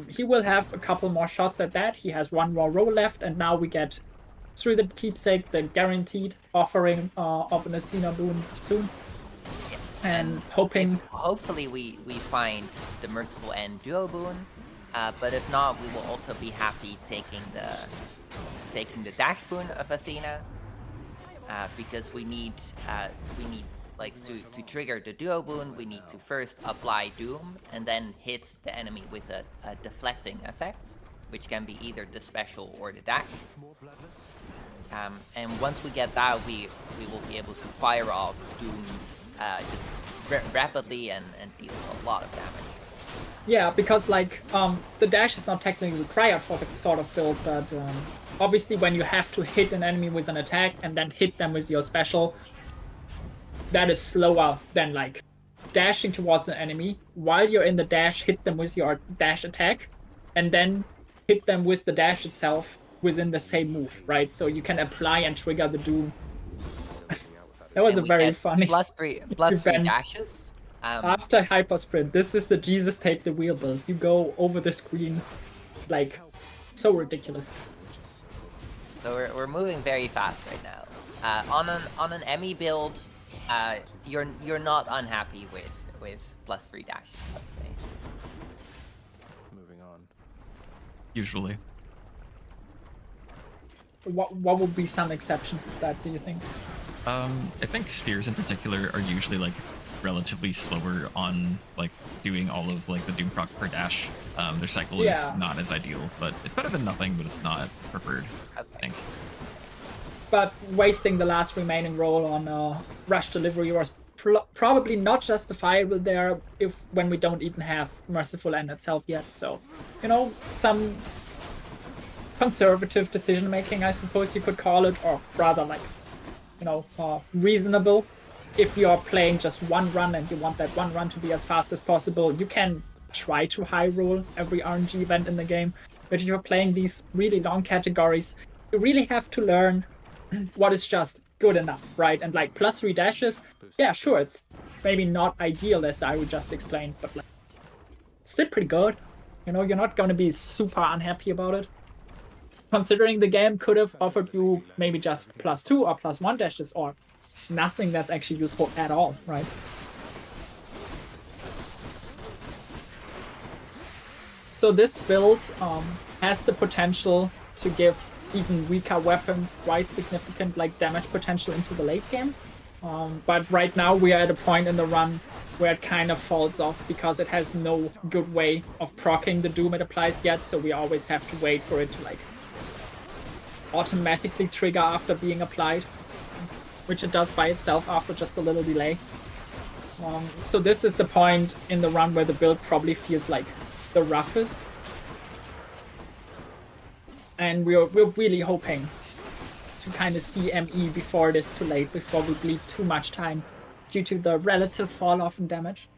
Speaker 5: He will have a couple more shots at that. He has 1 more roll left, and now we get, through the keepsake, the guaranteed offering of an Athena boon soon.
Speaker 2: Yeah.
Speaker 5: And hoping...
Speaker 2: Hopefully we find the Merciful End duo boon, but if not, we will also be happy taking the dash boon of Athena, because we need like to trigger the duo boon, we need to first apply Doom and then hit the enemy with a deflecting effect, which can be either the special or the dash. And once we get that, we will be able to fire off Dooms just rapidly and deal a lot of damage.
Speaker 5: Yeah, because like the dash is not technically required for the sort of build, but obviously when you have to hit an enemy with an attack and then hit them with your special, that is slower than like dashing towards an enemy while you're in the dash, hit them with your dash attack, and then hit them with the dash itself within the same move, right? So you can apply and trigger the Doom. That was
Speaker 2: And
Speaker 5: a
Speaker 2: we
Speaker 5: very
Speaker 2: get
Speaker 5: funny
Speaker 2: plus three
Speaker 5: event.
Speaker 2: dashes.
Speaker 5: After hyper sprint, this is the Jesus take the wheel build. You go over the screen, like, so ridiculous.
Speaker 2: So we're moving very fast right now. On an Emmy build, you're not unhappy with +3 dashes, let's say.
Speaker 4: Moving on.
Speaker 1: Usually.
Speaker 5: What would be some exceptions to that, do you think?
Speaker 1: I think spears in particular are usually like relatively slower on like doing all of like the doom proc per dash. Their cycle is not as ideal, but it's better than nothing, but it's not preferred, I think.
Speaker 5: But wasting the last remaining roll on rush delivery was probably not justifiable there when we don't even have Merciful End itself yet. So, you know, some conservative decision making, I suppose you could call it, or rather like, you know, reasonable. If you're playing just one run and you want that one run to be as fast as possible, you can try to high roll every RNG event in the game. But if you're playing these really long categories, you really have to learn what is just good enough, right? And like +3 dashes, yeah, sure, it's maybe not ideal as I would just explained, but like, it's still pretty good. You know, you're not going to be super unhappy about it. Considering the game could have offered you maybe just +2 or +1 dashes or nothing that's actually useful at all, right? So this build has the potential to give even weaker weapons quite significant like damage potential into the late game. But right now we are at a point in the run where it kind of falls off because it has no good way of proccing the Doom it applies yet, so we always have to wait for it to like automatically trigger after being applied, which it does by itself after just a little delay. So this is the point in the run where the build probably feels like the roughest. And we're really hoping to kind of see ME before it is too late, before we bleed too much time due to the relative fall off in damage.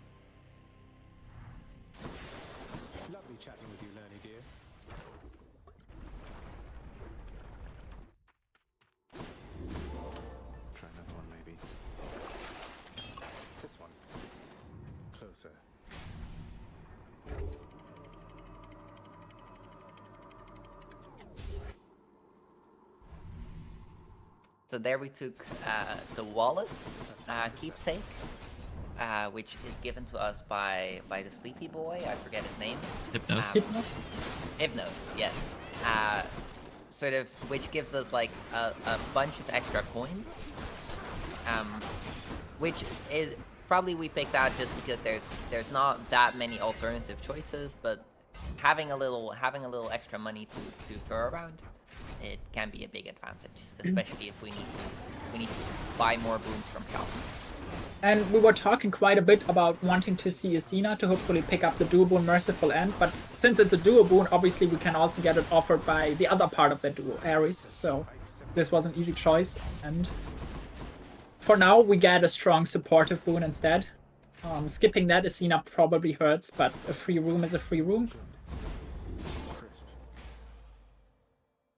Speaker 4: Lovely chatting with you, Lerny dear. Try another one, maybe. This one. Closer.
Speaker 2: So there we took the wallet keepsake, which is given to us by the sleepy boy. I forget his name.
Speaker 1: Hypnos.
Speaker 5: Hypnos?
Speaker 2: Hypnos, yes. Sort of, which gives us like a bunch of extra coins. Which is probably we picked out just because there's not that many alternative choices, but having a little extra money to throw around, it can be a big advantage, especially if we need to buy more boons from shops.
Speaker 5: And we were talking quite a bit about wanting to see Asina to hopefully pick up the duo boon Merciful End, but since it's a duo boon, obviously we can also get it offered by the other part of the duo, Ares, so this was an easy choice. And for now, we get a strong supportive boon instead. Skipping that Asina probably hurts, but a free room is a free room.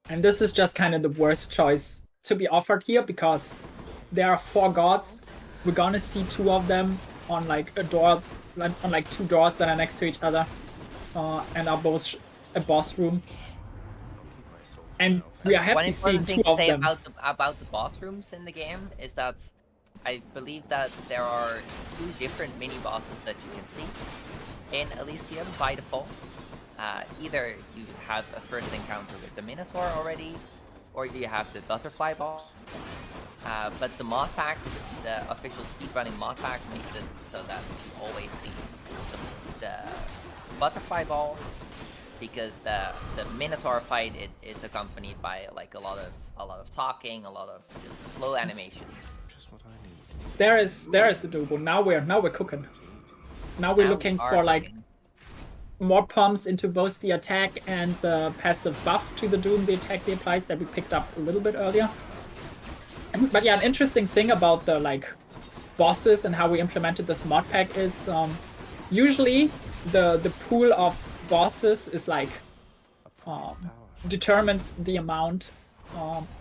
Speaker 5: And this is just kind of the worst choice to be offered here because there are 4 gods. We're gonna see 2 of them on like a door, on like 2 doors that are next to each other, and are both a boss room. And we are happy seeing 2 of them.
Speaker 2: One thing to say about the boss rooms in the game is that I believe that there are 2 different mini bosses that you can see in Elysium by default. Either you have a first encounter with the Minotaur already, or you have the butterfly boss. But the mod pack, the official speedrunning mod pack, makes it so that you always see the butterfly ball, because the Minotaur fight is accompanied by like a lot of talking, a lot of just slow animations.
Speaker 4: Just what I need.
Speaker 5: There is the duo. Now we're cooking. Now we're looking for like more pumps into both the attack and the passive buff to the Doom the attack they applies that we picked up a little bit earlier. But yeah, an interesting thing about the like bosses and how we implemented this mod pack is usually the pool of bosses is like determines the amount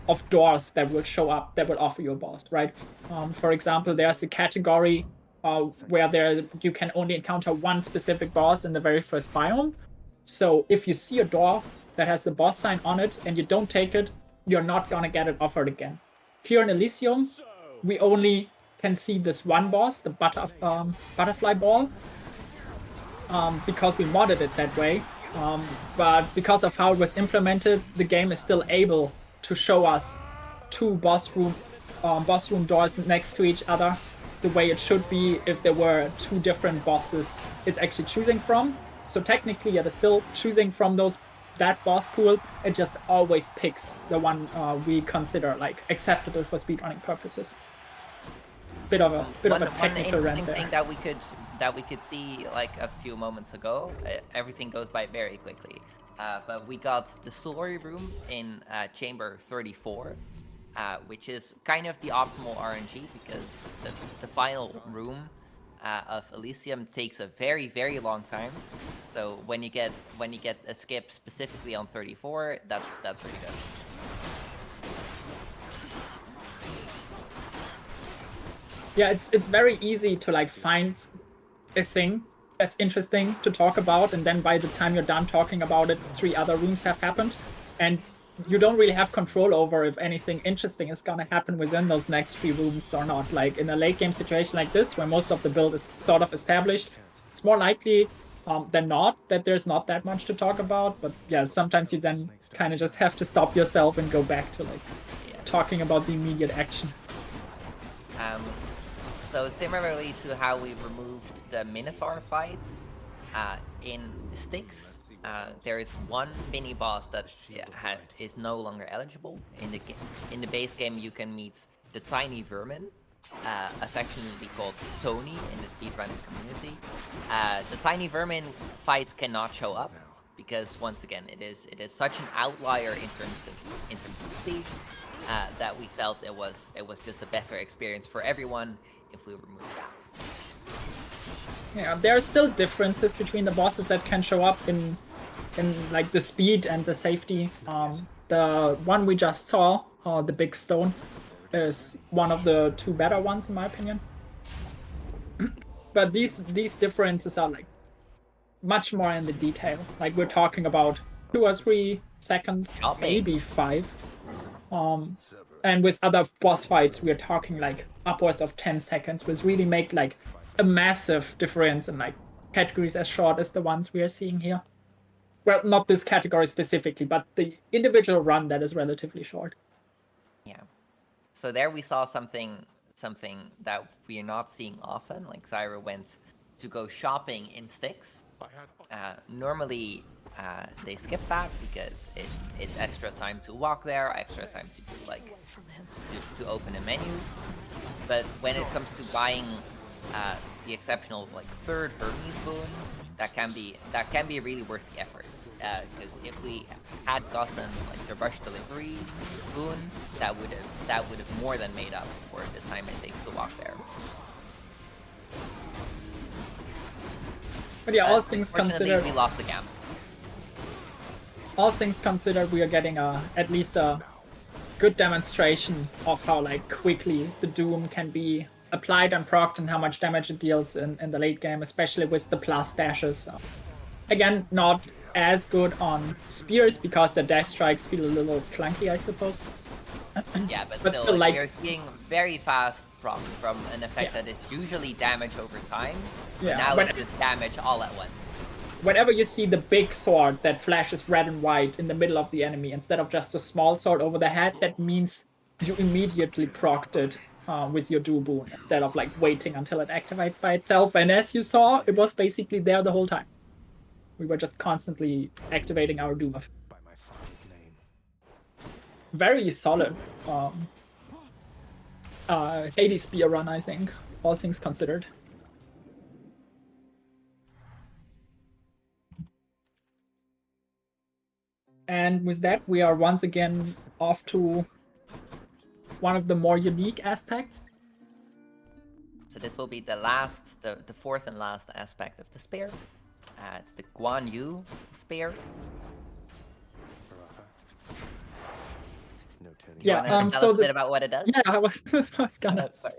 Speaker 5: of doors that will show up that will offer you a boss, right? For example, there's a category where you can only encounter one specific boss in the very first biome. So if you see a door that has the boss sign on it and you don't take it, you're not gonna get it offered again. Here in Elysium, we only can see this one boss, the butterfly ball, because we modded it that way. But because of how it was implemented, the game is still able to show us 2 boss room doors next to each other, the way it should be if there were 2 different bosses it's actually choosing from. So technically it is still choosing from that boss pool. It just always picks the one we consider like acceptable for speedrunning purposes. bit of a
Speaker 2: One
Speaker 5: technical rant
Speaker 2: interesting
Speaker 5: there.
Speaker 2: thing that we could see like a few moments ago. Everything goes by very quickly, but we got the story room in chamber 34, which is kind of the optimal RNG because the final room of Elysium takes a very long time. So when you get a skip specifically on 34, that's pretty good.
Speaker 5: Yeah, it's very easy to like find a thing that's interesting to talk about, and then by the time you're done talking about it, 3 other rooms have happened, and you don't really have control over if anything interesting is gonna happen within those next 3 rooms or not. Like in a late game situation like this, where most of the build is sort of established, it's more likely than not that there's not that much to talk about. But yeah, sometimes you then kind of just have to stop yourself and go back to like talking about the immediate action.
Speaker 2: So similarly to how we removed the Minotaur fights, in Styx, there is one mini boss that is no longer eligible. In the base game, you can meet the tiny vermin, affectionately called Tony in the speedrunning community. The tiny vermin fight cannot show up because once again, it is such an outlier in terms of speed. That we felt it was just a better experience for everyone if we remove that.
Speaker 5: Yeah, there are still differences between the bosses that can show up in like the speed and the safety. The one we just saw, the big stone, is one of the 2 better ones in my opinion. But these differences are like much more in the detail. Like we're talking about 2 or 3 seconds, maybe 5. And with other boss fights, we're talking like upwards of 10 seconds, which really make like a massive difference in like categories as short as the ones we are seeing here. Well, not this category specifically, but the individual run that is relatively short.
Speaker 2: Yeah. So there we saw something that we are not seeing often. Like Zyra went to go shopping in Styx. Normally, they skip that because it's extra time to walk there, extra time to do like to open a menu. But when it comes to buying the exceptional like 3rd Hermes boon, that can be really worth the effort. Because if we had gotten like the rush delivery boon, that would have more than made up for the time it takes to walk there.
Speaker 5: But yeah, all things considered,
Speaker 2: we lost the gamble.
Speaker 5: All things considered, we are getting at least a good demonstration of how like quickly the Doom can be applied and procced and how much damage it deals in the late game, especially with the plus dashes. Again, not as good on spears because the dash strikes feel a little clunky, I suppose.
Speaker 2: Yeah, but still like we're seeing very fast proc from an effect that is usually damage over time. But now it's just damage all at once.
Speaker 5: Whenever you see the big sword that flashes red and white in the middle of the enemy instead of just a small sword over the head, that means you immediately procced it with your dual boon instead of like waiting until it activates by itself. And as you saw, it was basically there the whole time. We were just constantly activating our Doom.
Speaker 4: By my father's name.
Speaker 5: Very solid Hades spear run, I think, all things considered. And with that, we are once again off to one of the more unique aspects.
Speaker 2: So this will be the 4th and last aspect of the spear. It's the Guan Yu spear.
Speaker 4: No turning.
Speaker 5: Yeah.
Speaker 2: Tell us a bit about what it does.
Speaker 5: Yeah, I was gonna.
Speaker 2: Sorry.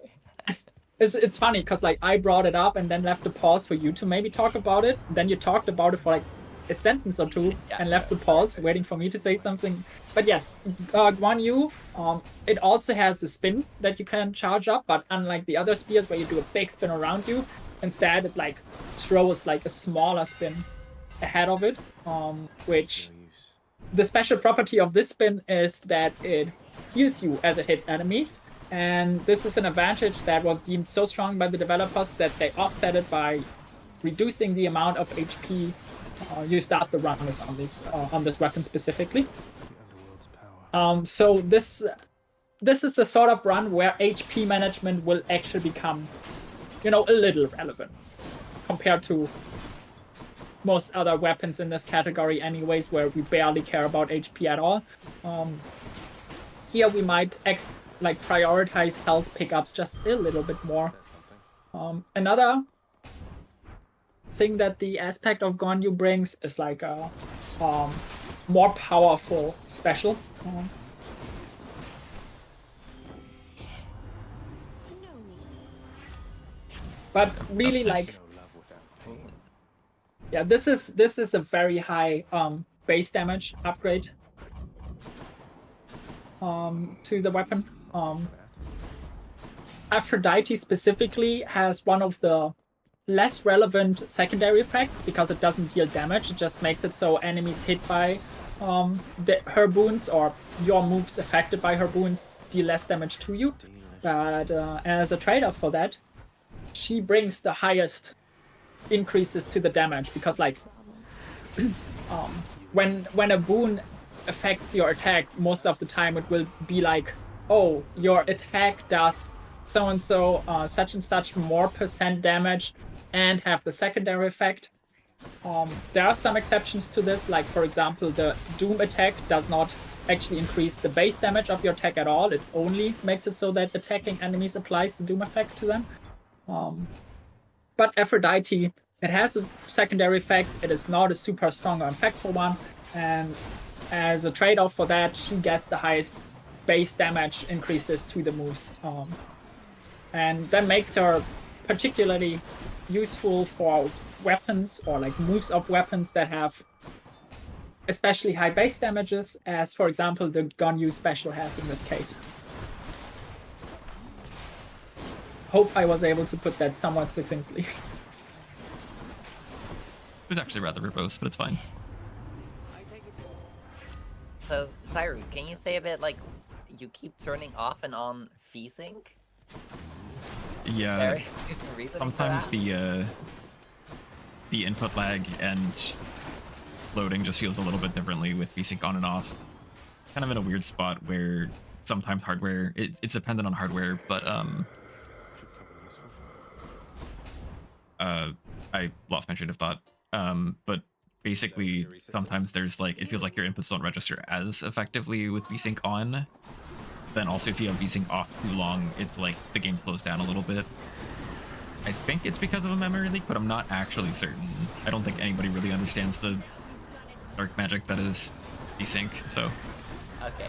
Speaker 5: It's funny because like I brought it up and then left a pause for you to maybe talk about it. Then you talked about it for like a sentence or 2 and left a pause, waiting for me to say something. But yes, Guan Yu, it also has the spin that you can charge up, but unlike the other spears where you do a big spin around you, instead it like throws like a smaller spin ahead of it, which the special property of this spin is that it heals you as it hits enemies. And this is an advantage that was deemed so strong by the developers that they offset it by reducing the amount of HP you start the run with on this weapon specifically. So this this is the sort of run where HP management will actually become, a little relevant compared to most other weapons in this category anyways, where we barely care about HP at all. Here we might prioritize health pickups just a little bit more. Another thing that the aspect of Gonyu brings is like a more powerful special. But really, like, yeah, this is a very high base damage upgrade to the weapon. Aphrodite specifically has one of the less relevant secondary effects because it doesn't deal damage. It just makes it so enemies hit by her boons or your moves affected by her boons deal less damage to you. But as a trade-off for that, she brings the highest increases to the damage because, like, when a boon affects your attack, most of the time it will be like, oh, your attack does so and so such and such more % damage and have the secondary effect. There are some exceptions to this, like for example the Doom attack does not actually increase the base damage of your attack at all. It only makes it so that attacking enemies applies the Doom effect to them. But Aphrodite, it has a secondary effect. It is not a super strong or impactful one, and as a trade-off for that, she gets the highest base damage increases to the moves. And that makes her particularly useful for weapons or like moves of weapons that have especially high base damages, as for example the Gonyu special has in this case. Hope I was able to put that somewhat succinctly.
Speaker 1: It's actually rather verbose, but it's fine.
Speaker 2: So, Zyru, can you say a bit, like, you keep turning off and on VSync?
Speaker 1: Yeah,
Speaker 2: Is there a reason
Speaker 1: sometimes
Speaker 2: for that?
Speaker 1: the input lag and loading just feels a little bit differently with VSync on and off. Kind of in a weird spot where sometimes hardware, it's dependent on hardware, but I lost my train of thought. But basically sometimes there's like, it feels like your inputs don't register as effectively with VSync on. Then also if you have VSync off too long, it's like the game slows down a little bit. I think it's because of a memory leak, but I'm not actually certain. I don't think anybody really understands the dark magic that is VSync, so.
Speaker 2: Okay.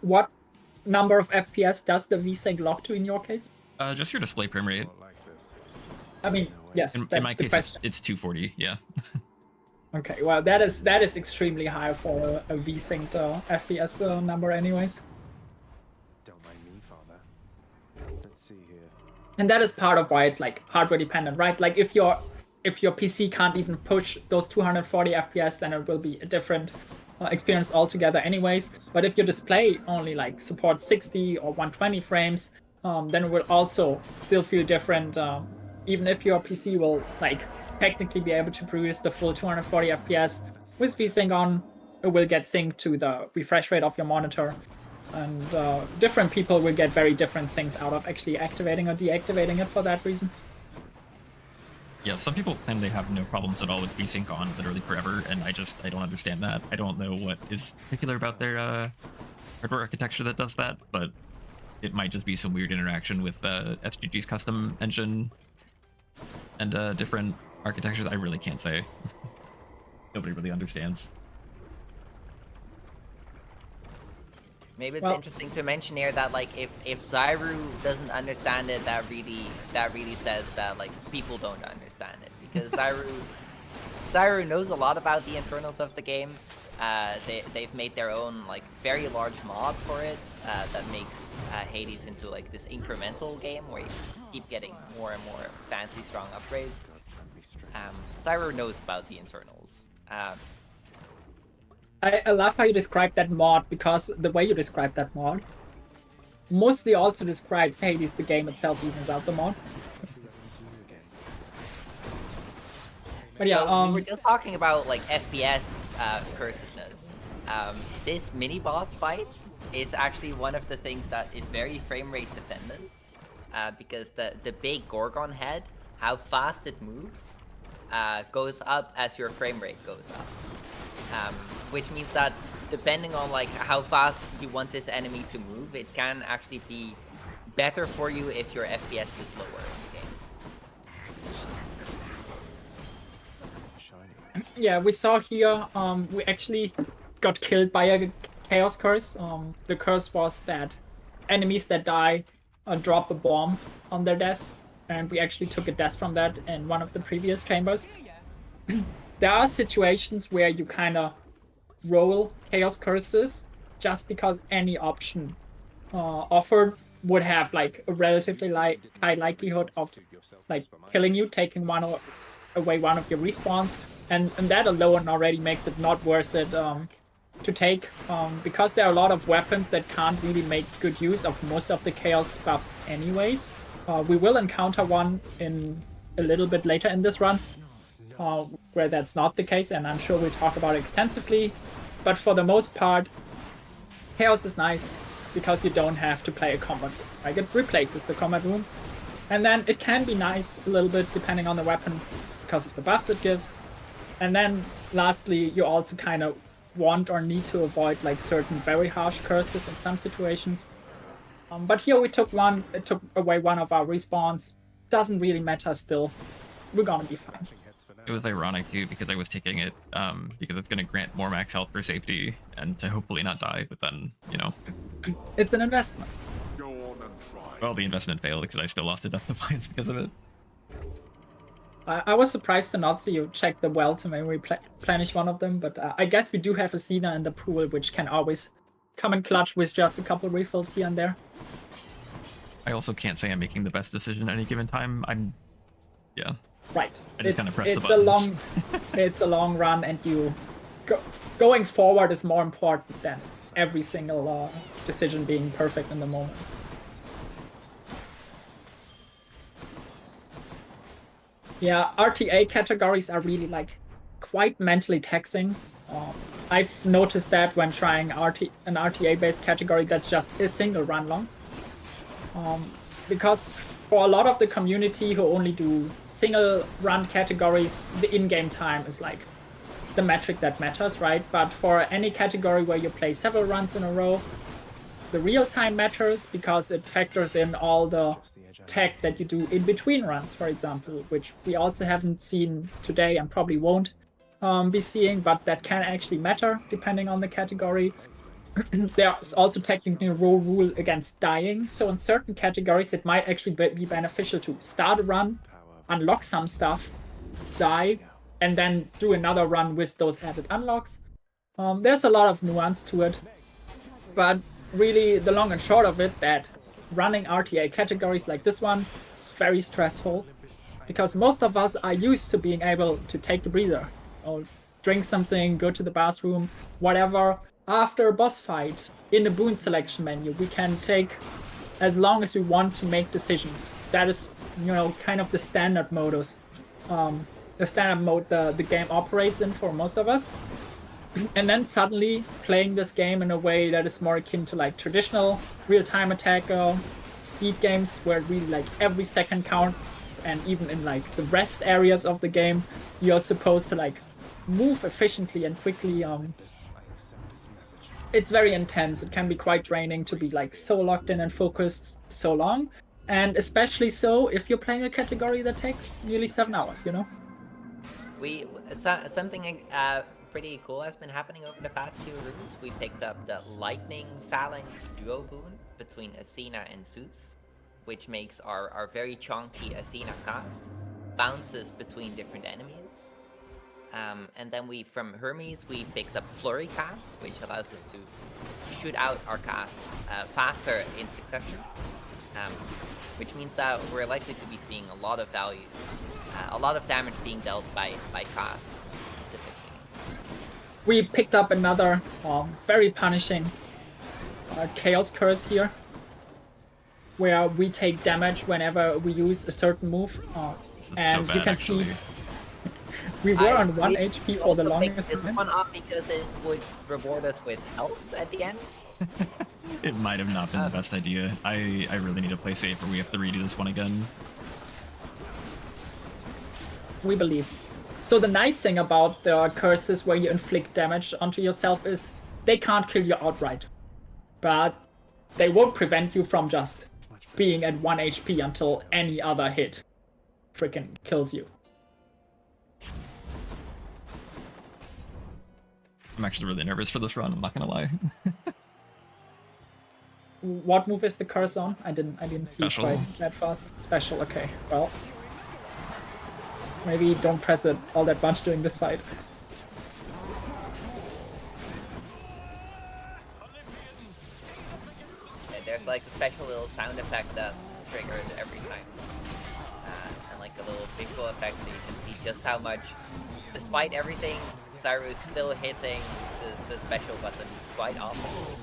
Speaker 5: What number of FPS does the VSync lock to in your case?
Speaker 1: Just your display frame rate.
Speaker 5: I mean, yes.
Speaker 1: In my case, it's 240, yeah.
Speaker 5: Okay, well, that is extremely high for a VSync FPS number anyways.
Speaker 4: Don't mind me, Father. Let's see here.
Speaker 5: And that is part of why it's like hardware dependent, right? Like if your PC can't even push those 240 FPS, then it will be a different experience altogether anyways. But if your display only like supports 60 or 120 frames, then it will also still feel different. Even if your PC will like technically be able to produce the full 240 FPS with VSync on, it will get synced to the refresh rate of your monitor. And different people will get very different things out of actually activating or deactivating it for that reason.
Speaker 1: Yeah, some people claim they have no problems at all with VSync on literally forever, and I don't understand that. I don't know what is particular about their hardware architecture that does that, but it might just be some weird interaction with FGG's custom engine and different architectures. I really can't say. Nobody really understands.
Speaker 2: Maybe it's interesting to mention here that like if Zyru doesn't understand it, that really says that like people don't understand it, because Zyru knows a lot about the internals of the game. They've made their own like very large mod for it that makes Hades into like this incremental game where you keep getting more and more fancy strong upgrades. Zyru knows about the internals.
Speaker 5: I love how you describe that mod, because the way you describe that mod mostly also describes Hades the game itself even without the mod. But yeah,
Speaker 2: so we were just talking about like FPS cursedness. This mini boss fight is actually one of the things that is very frame rate dependent, because the big Gorgon head, how fast it moves, goes up as your frame rate goes up, which means that depending on like how fast you want this enemy to move, it can actually be better for you if your FPS is lower in the game.
Speaker 5: Yeah, we saw here, we actually got killed by a chaos curse. The curse was that enemies that die drop a bomb on their desk, and we actually took a death from that in one of the previous chambers. There are situations where you kind of roll chaos curses just because any option offered would have like a relatively high likelihood of like killing you, taking away one of your respawns, and that alone already makes it not worth it to take, because there are a lot of weapons that can't really make good use of most of the chaos buffs anyways. We will encounter one in a little bit later in this run where that's not the case, and I'm sure we'll talk about it extensively. But for the most part, chaos is nice because you don't have to play a combat room. Like, it replaces the combat room, and then it can be nice a little bit depending on the weapon because of the buffs it gives. And then lastly, you also kind of want or need to avoid like certain very harsh curses in some situations. But here we took it took away one of our respawns. Doesn't really matter still. We're gonna be fine.
Speaker 1: It was ironic too because I was taking it because it's going to grant more max health for safety and to hopefully not die. But then, you know,
Speaker 5: It's an investment.
Speaker 6: Go on and try.
Speaker 1: well, the investment failed because I still lost a Death Defiance because of it.
Speaker 5: I was surprised to not see you check the well to maybe replenish one of them, but I guess we do have a Cena in the pool, which can always come in clutch with just a couple refills here and there.
Speaker 1: I also can't say I'm making the best decision at any given time. Yeah.
Speaker 5: Right.
Speaker 1: I just kind of press the
Speaker 5: it's
Speaker 1: buttons.
Speaker 5: it's a long run, and going forward is more important than every single decision being perfect in the moment. Yeah, RTA categories are really like quite mentally taxing. I've noticed that when trying an RTA-based category that's just a single run long. Because for a lot of the community who only do single run categories, the in-game time is like the metric that matters, right? But for any category where you play several runs in a row, the real time matters because it factors in all the tech that you do in between runs, for example, which we also haven't seen today and probably won't be seeing, but that can actually matter depending on the category. There's also technically a rule against dying, so in certain categories it might actually be beneficial to start a run, unlock some stuff, die, and then do another run with those added unlocks. There's a lot of nuance to it, but really the long and short of it, that running RTA categories like this one is very stressful, because most of us are used to being able to take a breather, or drink something, go to the bathroom, whatever. After a boss fight, in the boon selection menu, we can take as long as we want to make decisions. That is, kind of the standard modus. The standard mode the game operates in for most of us. And then suddenly playing this game in a way that is more akin to like traditional real-time attack speed games, where really like every second count, and even in like the rest areas of the game, you're supposed to like move efficiently and quickly. It's very intense. It can be quite draining to be like so locked in and focused so long, and especially so if you're playing a category that takes nearly 7 hours.
Speaker 2: Something pretty cool has been happening over the past few runes. We picked up the Lightning Phalanx duo boon between Athena and Zeus, which makes our very chunky Athena cast bounces between different enemies. And then from Hermes, we picked up Flurry Cast, which allows us to shoot out our casts faster in succession, which means that we're likely to be seeing a lot of value, a lot of damage being dealt by casts specifically.
Speaker 5: We picked up another very punishing Chaos Curse here, where we take damage whenever we use a certain move.
Speaker 1: This is
Speaker 5: And
Speaker 1: so
Speaker 5: you
Speaker 1: bad,
Speaker 5: can
Speaker 1: actually.
Speaker 5: see We were on 1
Speaker 2: really
Speaker 5: HP for
Speaker 2: also
Speaker 5: the
Speaker 2: picked
Speaker 5: longest
Speaker 2: this
Speaker 5: time.
Speaker 2: one up because it would reward us with health at the end.
Speaker 1: It might have not been the best idea. I really need to play safe or we have to redo this one again.
Speaker 5: We believe. So the nice thing about the curses where you inflict damage onto yourself is they can't kill you outright. But they won't prevent you from just being at 1 HP until any other hit freaking kills you.
Speaker 1: I'm actually really nervous for this run, I'm not gonna lie.
Speaker 5: What move is the curse on? I didn't see
Speaker 1: Special.
Speaker 5: quite that fast. Special, okay. Well, maybe don't press it all that much during this fight.
Speaker 2: There's like a special little sound effect that triggers every time. And like a little visual effect so you can see just how much, despite everything, Zyru is still hitting the special button quite often.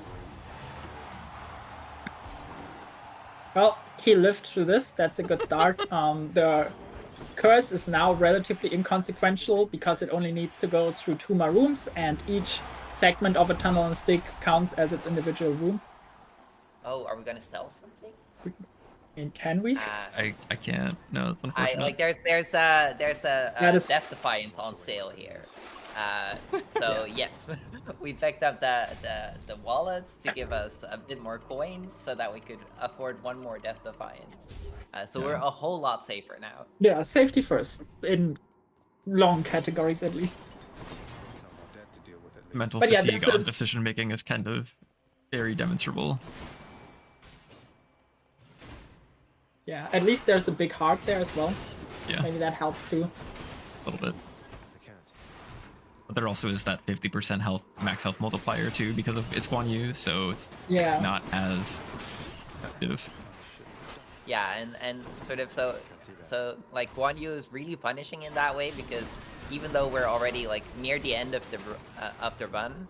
Speaker 5: Well, he lived through this. That's a good start. The curse is now relatively inconsequential because it only needs to go through 2 more rooms, and each segment of a tunnel and stick counts as its individual room.
Speaker 2: Oh, are we gonna sell something?
Speaker 5: And can we?
Speaker 1: I can't. No, it's unfortunate.
Speaker 2: There's
Speaker 5: That is-
Speaker 2: Death Defiant on sale here. So yes, we picked up the wallets to give us a bit more coins so that we could afford 1 more Death Defiance. So we're a whole lot safer now.
Speaker 5: Yeah, safety first, in long categories at least.
Speaker 4: No more debt to deal with at least.
Speaker 1: Mental
Speaker 5: But yeah,
Speaker 1: fatigue
Speaker 5: this
Speaker 1: on
Speaker 5: is-
Speaker 1: decision making is kind of very demonstrable.
Speaker 5: Yeah, at least there's a big heart there as well.
Speaker 1: Yeah,
Speaker 5: Maybe that helps too.
Speaker 1: a little bit.
Speaker 4: I can't.
Speaker 1: But there also is that 50% health max health multiplier too because of it's Guan Yu, so it's
Speaker 5: Yeah.
Speaker 1: not as effective.
Speaker 2: Yeah, and sort of so like Guan Yu is really punishing in that way because even though we're already like near the end of the run,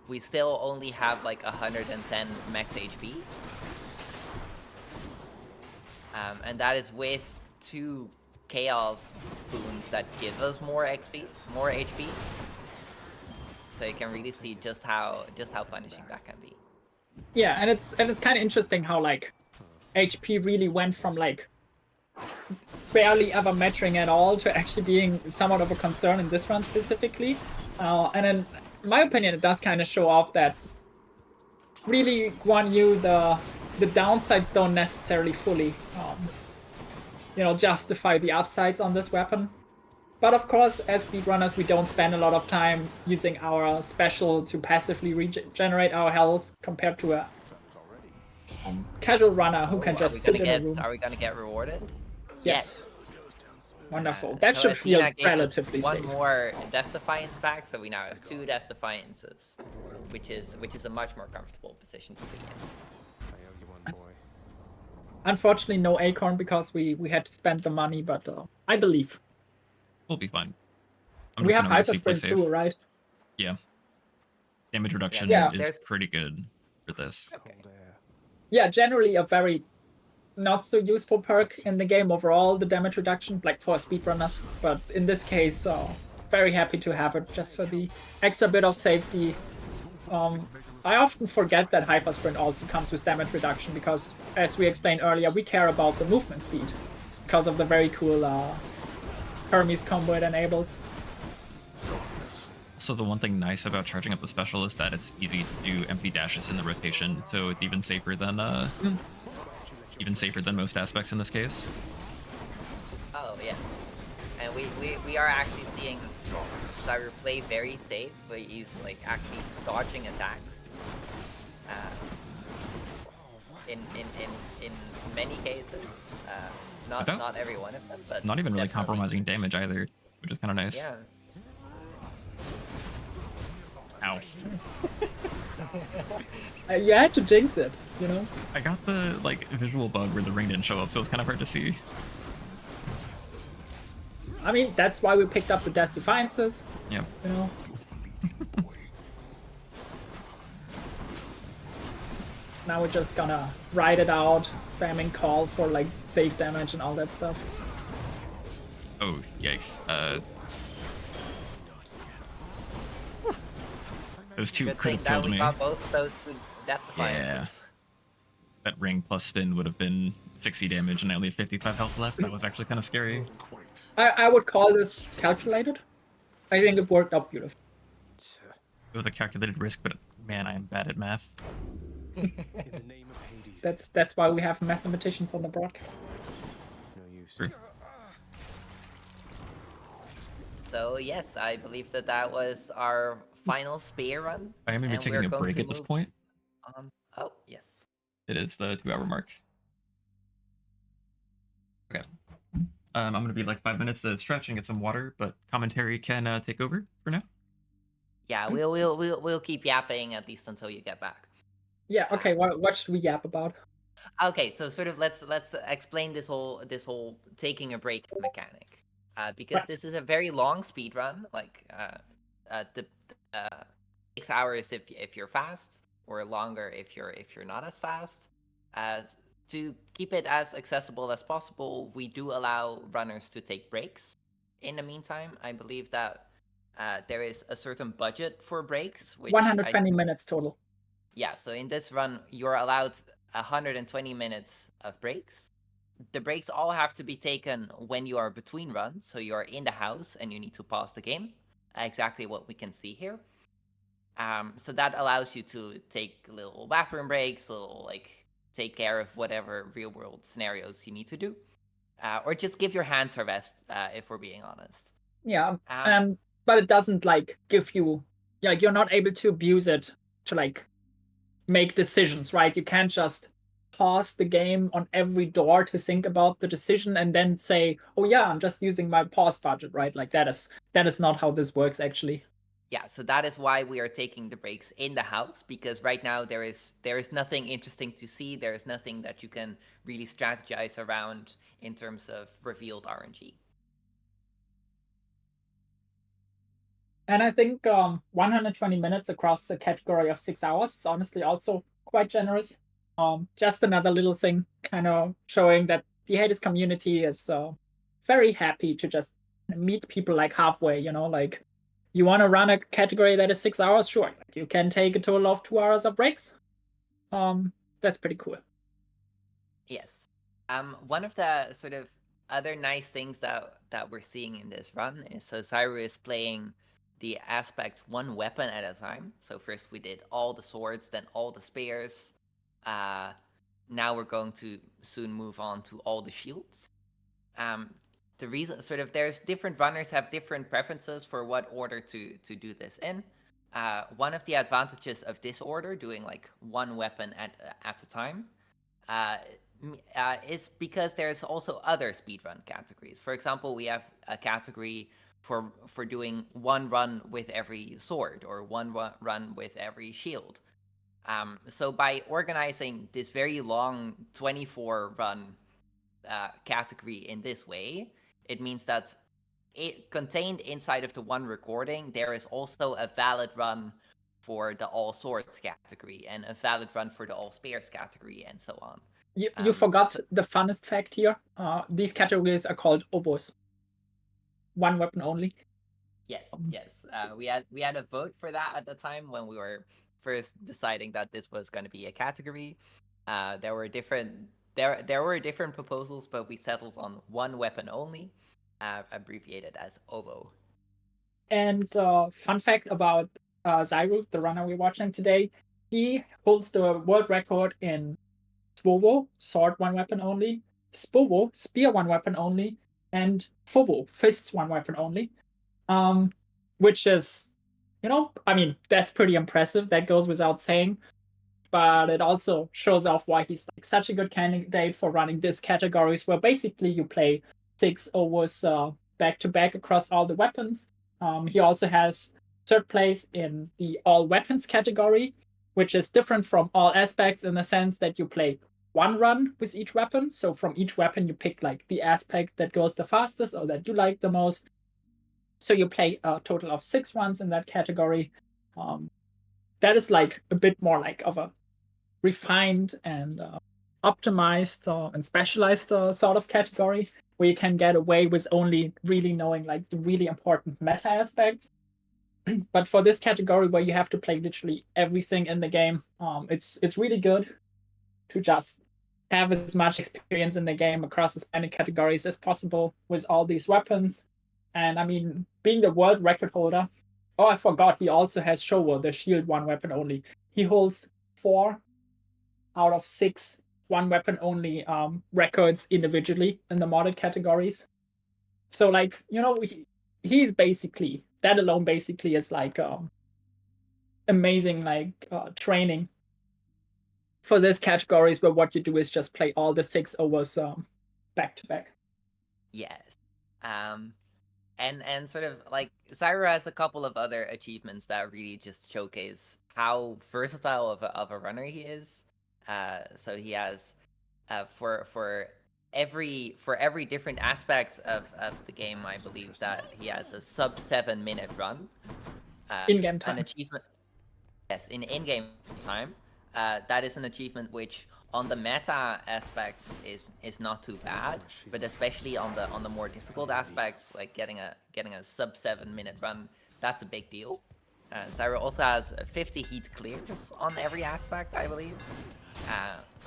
Speaker 2: we still only have like 110 max HP. And that is with 2 chaos boons that give us more XP, more HP. So you can really see just how punishing that can be.
Speaker 5: Yeah, and it's kind of interesting how like HP really went from like barely ever mattering at all to actually being somewhat of a concern in this run specifically. And in my opinion, it does kind of show off that really Guan Yu, the downsides don't necessarily fully, justify the upsides on this weapon. But of course, as speedrunners, we don't spend a lot of time using our special to passively regenerate our health compared to a casual runner who can just sit in a room.
Speaker 2: Are we gonna get rewarded?
Speaker 5: Yes. Wonderful. That
Speaker 2: So
Speaker 5: should feel
Speaker 2: Athena gave us
Speaker 5: relatively
Speaker 2: one
Speaker 5: safe.
Speaker 2: more Death Defiance back, so we now have 2 Death Defiances, which is a much more comfortable position to be in.
Speaker 4: I owe you one, boy.
Speaker 5: Unfortunately, no acorn because we had to spend the money, but I believe.
Speaker 1: We'll be fine. I'm
Speaker 5: We
Speaker 1: just
Speaker 5: have
Speaker 1: gonna mostly play
Speaker 5: Hyper Sprint too, right?
Speaker 1: Yeah. Damage reduction
Speaker 5: Yeah,
Speaker 1: is
Speaker 2: there's-
Speaker 1: pretty good for this.
Speaker 2: Okay.
Speaker 4: Cold air.
Speaker 5: Yeah, generally a very not so useful perk in the game overall, the damage reduction, like for speedrunners. But in this case, very happy to have it just for the extra bit of safety. I often forget that Hyper Sprint also comes with damage reduction because, as we explained earlier, we care about the movement speed because of the very cool Hermes combo it enables.
Speaker 1: So the one thing nice about charging up the special is that it's easy to do empty dashes in the rotation, so it's even safer than most aspects in this case.
Speaker 2: Oh yeah, and we are actually seeing Zyru play very safe, but he's like actually dodging attacks. In many cases, not every one of them, but
Speaker 1: Not even really
Speaker 2: definitely.
Speaker 1: compromising damage either, which is kind of nice.
Speaker 2: Yeah.
Speaker 1: Ow.
Speaker 5: You had to jinx it, you know?
Speaker 1: I got the visual bug where the ring didn't show up, so it's kind of hard to see.
Speaker 5: I mean, that's why we picked up the Death Defiances,
Speaker 1: Yeah.
Speaker 5: you know? Now we're just gonna ride it out, spamming call for save damage and all that stuff.
Speaker 1: Oh, yikes. Those two
Speaker 2: Good
Speaker 1: could
Speaker 2: thing
Speaker 1: have
Speaker 2: that
Speaker 1: killed
Speaker 2: we
Speaker 1: me.
Speaker 2: got both those two death defiances.
Speaker 1: That ring plus spin would have been 60 damage, and I only had 55 health left. That was actually kind of scary.
Speaker 5: I would call this calculated. I think it worked out beautifully.
Speaker 1: It was a calculated risk, but man, I am bad at math.
Speaker 4: In the name of Hades.
Speaker 5: That's why we have mathematicians on the broadcast.
Speaker 4: No use.
Speaker 1: True.
Speaker 2: So yes, I believe that was our final spear run.
Speaker 1: I am going to be
Speaker 2: and
Speaker 1: taking
Speaker 2: we're
Speaker 1: a
Speaker 2: going
Speaker 1: break
Speaker 2: to
Speaker 1: at this
Speaker 2: move
Speaker 1: point.
Speaker 2: on. Oh yes.
Speaker 1: It is the 2-hour mark. Okay. I'm going to be like 5 minutes to stretch and get some water, but commentary can take over for now.
Speaker 2: Yeah, we'll keep yapping at least until you get back.
Speaker 5: Yeah. Okay. What should we yap about?
Speaker 2: Okay, so sort of let's explain this whole taking a break mechanic, because
Speaker 5: Right.
Speaker 2: this is a very long speed run, like the 6 hours if you're fast, or longer if you're not as fast. To keep it as accessible as possible, we do allow runners to take breaks. In the meantime, I believe that there is a certain budget for breaks, which
Speaker 5: 120 minutes total.
Speaker 2: yeah, so in this run, you're allowed 120 minutes of breaks. The breaks all have to be taken when you are between runs, so you're in the house and you need to pause the game. Exactly what we can see here. So that allows you to take little bathroom breaks, little take care of whatever real world scenarios you need to do, or just give your hands a rest, if we're being honest.
Speaker 5: Yeah. But it doesn't give you you're not able to abuse it to make decisions, right? You can't just pause the game on every door to think about the decision and then say, oh yeah, I'm just using my pause budget, right? That is not how this works actually.
Speaker 2: Yeah, so that is why we are taking the breaks in the house, because right now there is nothing interesting to see. There is nothing that you can really strategize around in terms of revealed RNG.
Speaker 5: And I think 120 minutes across a category of 6 hours is honestly also quite generous. Just another little thing kind of showing that the Hades community is very happy to just meet people halfway, you want to run a category that is 6 hours, sure. You can take a total of 2 hours of breaks. That's pretty cool.
Speaker 2: Yes. One of the sort of other nice things that we're seeing in this run is Zyru is playing the aspect one weapon at a time. So first we did all the swords, then all the spears. Now we're going to soon move on to all the shields. The reason there's different runners have different preferences for what order to do this in. One of the advantages of this order, doing one weapon at a time, is because there's also other speedrun categories. For example, we have a category for doing one run with every sword, or one run with every shield. So by organizing this very long 24 run category in this way, it means that it contained inside of the one recording, there is also a valid run for the all swords category, and a valid run for the all spears category, and so on.
Speaker 5: You forgot the funnest fact here. These categories are called obos. One weapon only.
Speaker 2: Yes, yes. We had a vote for that at the time when we were first deciding that this was going to be a category. There were different proposals, but we settled on one weapon only, abbreviated as OVO.
Speaker 5: And fun fact about Zyru, the runner we're watching today, he holds the world record in Svovo, sword one weapon only, Spovo, spear one weapon only, and Fovo, fists one weapon only. Which is, that's pretty impressive. That goes without saying. But it also shows off why he's such a good candidate for running this categories, where basically you play 6 overs back to back across all the weapons. He also has third place in the all weapons category, which is different from all aspects in the sense that you play one run with each weapon. So from each weapon you pick the aspect that goes the fastest or that you like the most. So you play a total of 6 runs in that category. That is a bit more of a refined and optimized and specialized sort of category, where you can get away with only really knowing the really important meta aspects. But for this category where you have to play literally everything in the game, it's really good to just have as much experience in the game across as many categories as possible with all these weapons. And I mean, being the world record holder, oh, I forgot, he also has Showa, the shield one weapon only. He holds 4 out of 6 one weapon only records individually in the modded categories. So like, you know, he's basically, that alone basically is like amazing like training for this categories where what you do is just play all the 6 overs back to back.
Speaker 2: Yes. And sort of like Zyro has a couple of other achievements that really just showcase how versatile of a runner he is. So he has for every different aspect of the game, I believe that he has a sub 7-minute run.
Speaker 5: In-game time.
Speaker 2: An achievement. Yes, in in-game time. That is an achievement which, on the meta aspects, is not too bad, but especially on the more difficult aspects, like getting a sub 7-minute run, that's a big deal. Zyro also has 50 heat clears on every aspect, I believe.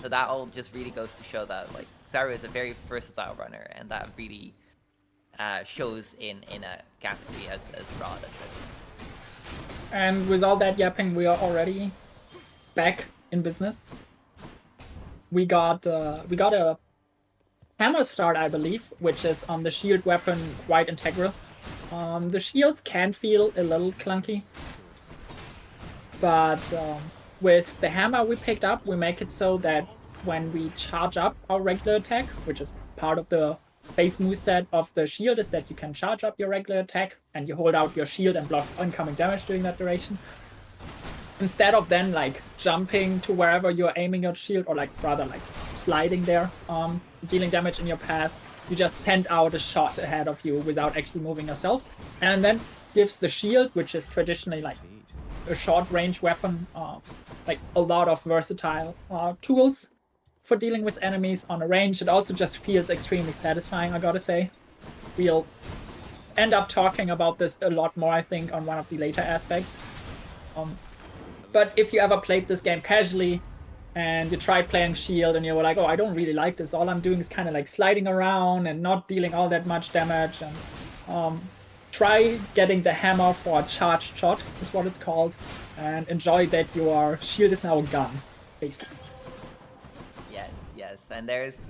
Speaker 2: So that all just really goes to show that like Zyro is a very versatile runner, and that really shows in a category as broad as this.
Speaker 5: And with all that yapping, we are already back in business. We got a hammer start, I believe, which is on the shield weapon quite integral. The shields can feel a little clunky, but with the hammer we picked up, we make it so that when we charge up our regular attack, which is part of the base moveset of the shield, is that you can charge up your regular attack and you hold out your shield and block incoming damage during that duration. Instead of then like jumping to wherever you're aiming your shield, or like rather like sliding there, dealing damage in your pass, you just send out a shot ahead of you without actually moving yourself, and then gives the shield, which is traditionally like a short range weapon, like a lot of versatile tools for dealing with enemies on a range. It also just feels extremely satisfying, I gotta say. We'll end up talking about this a lot more, I think, on one of the later aspects. But if you ever played this game casually and you tried playing shield and you were like, oh, I don't really like this, all I'm doing is kind of like sliding around and not dealing all that much damage, and try getting the hammer for a charged shot, is what it's called, and enjoy that your shield is now a gun, basically.
Speaker 2: Yes, and there's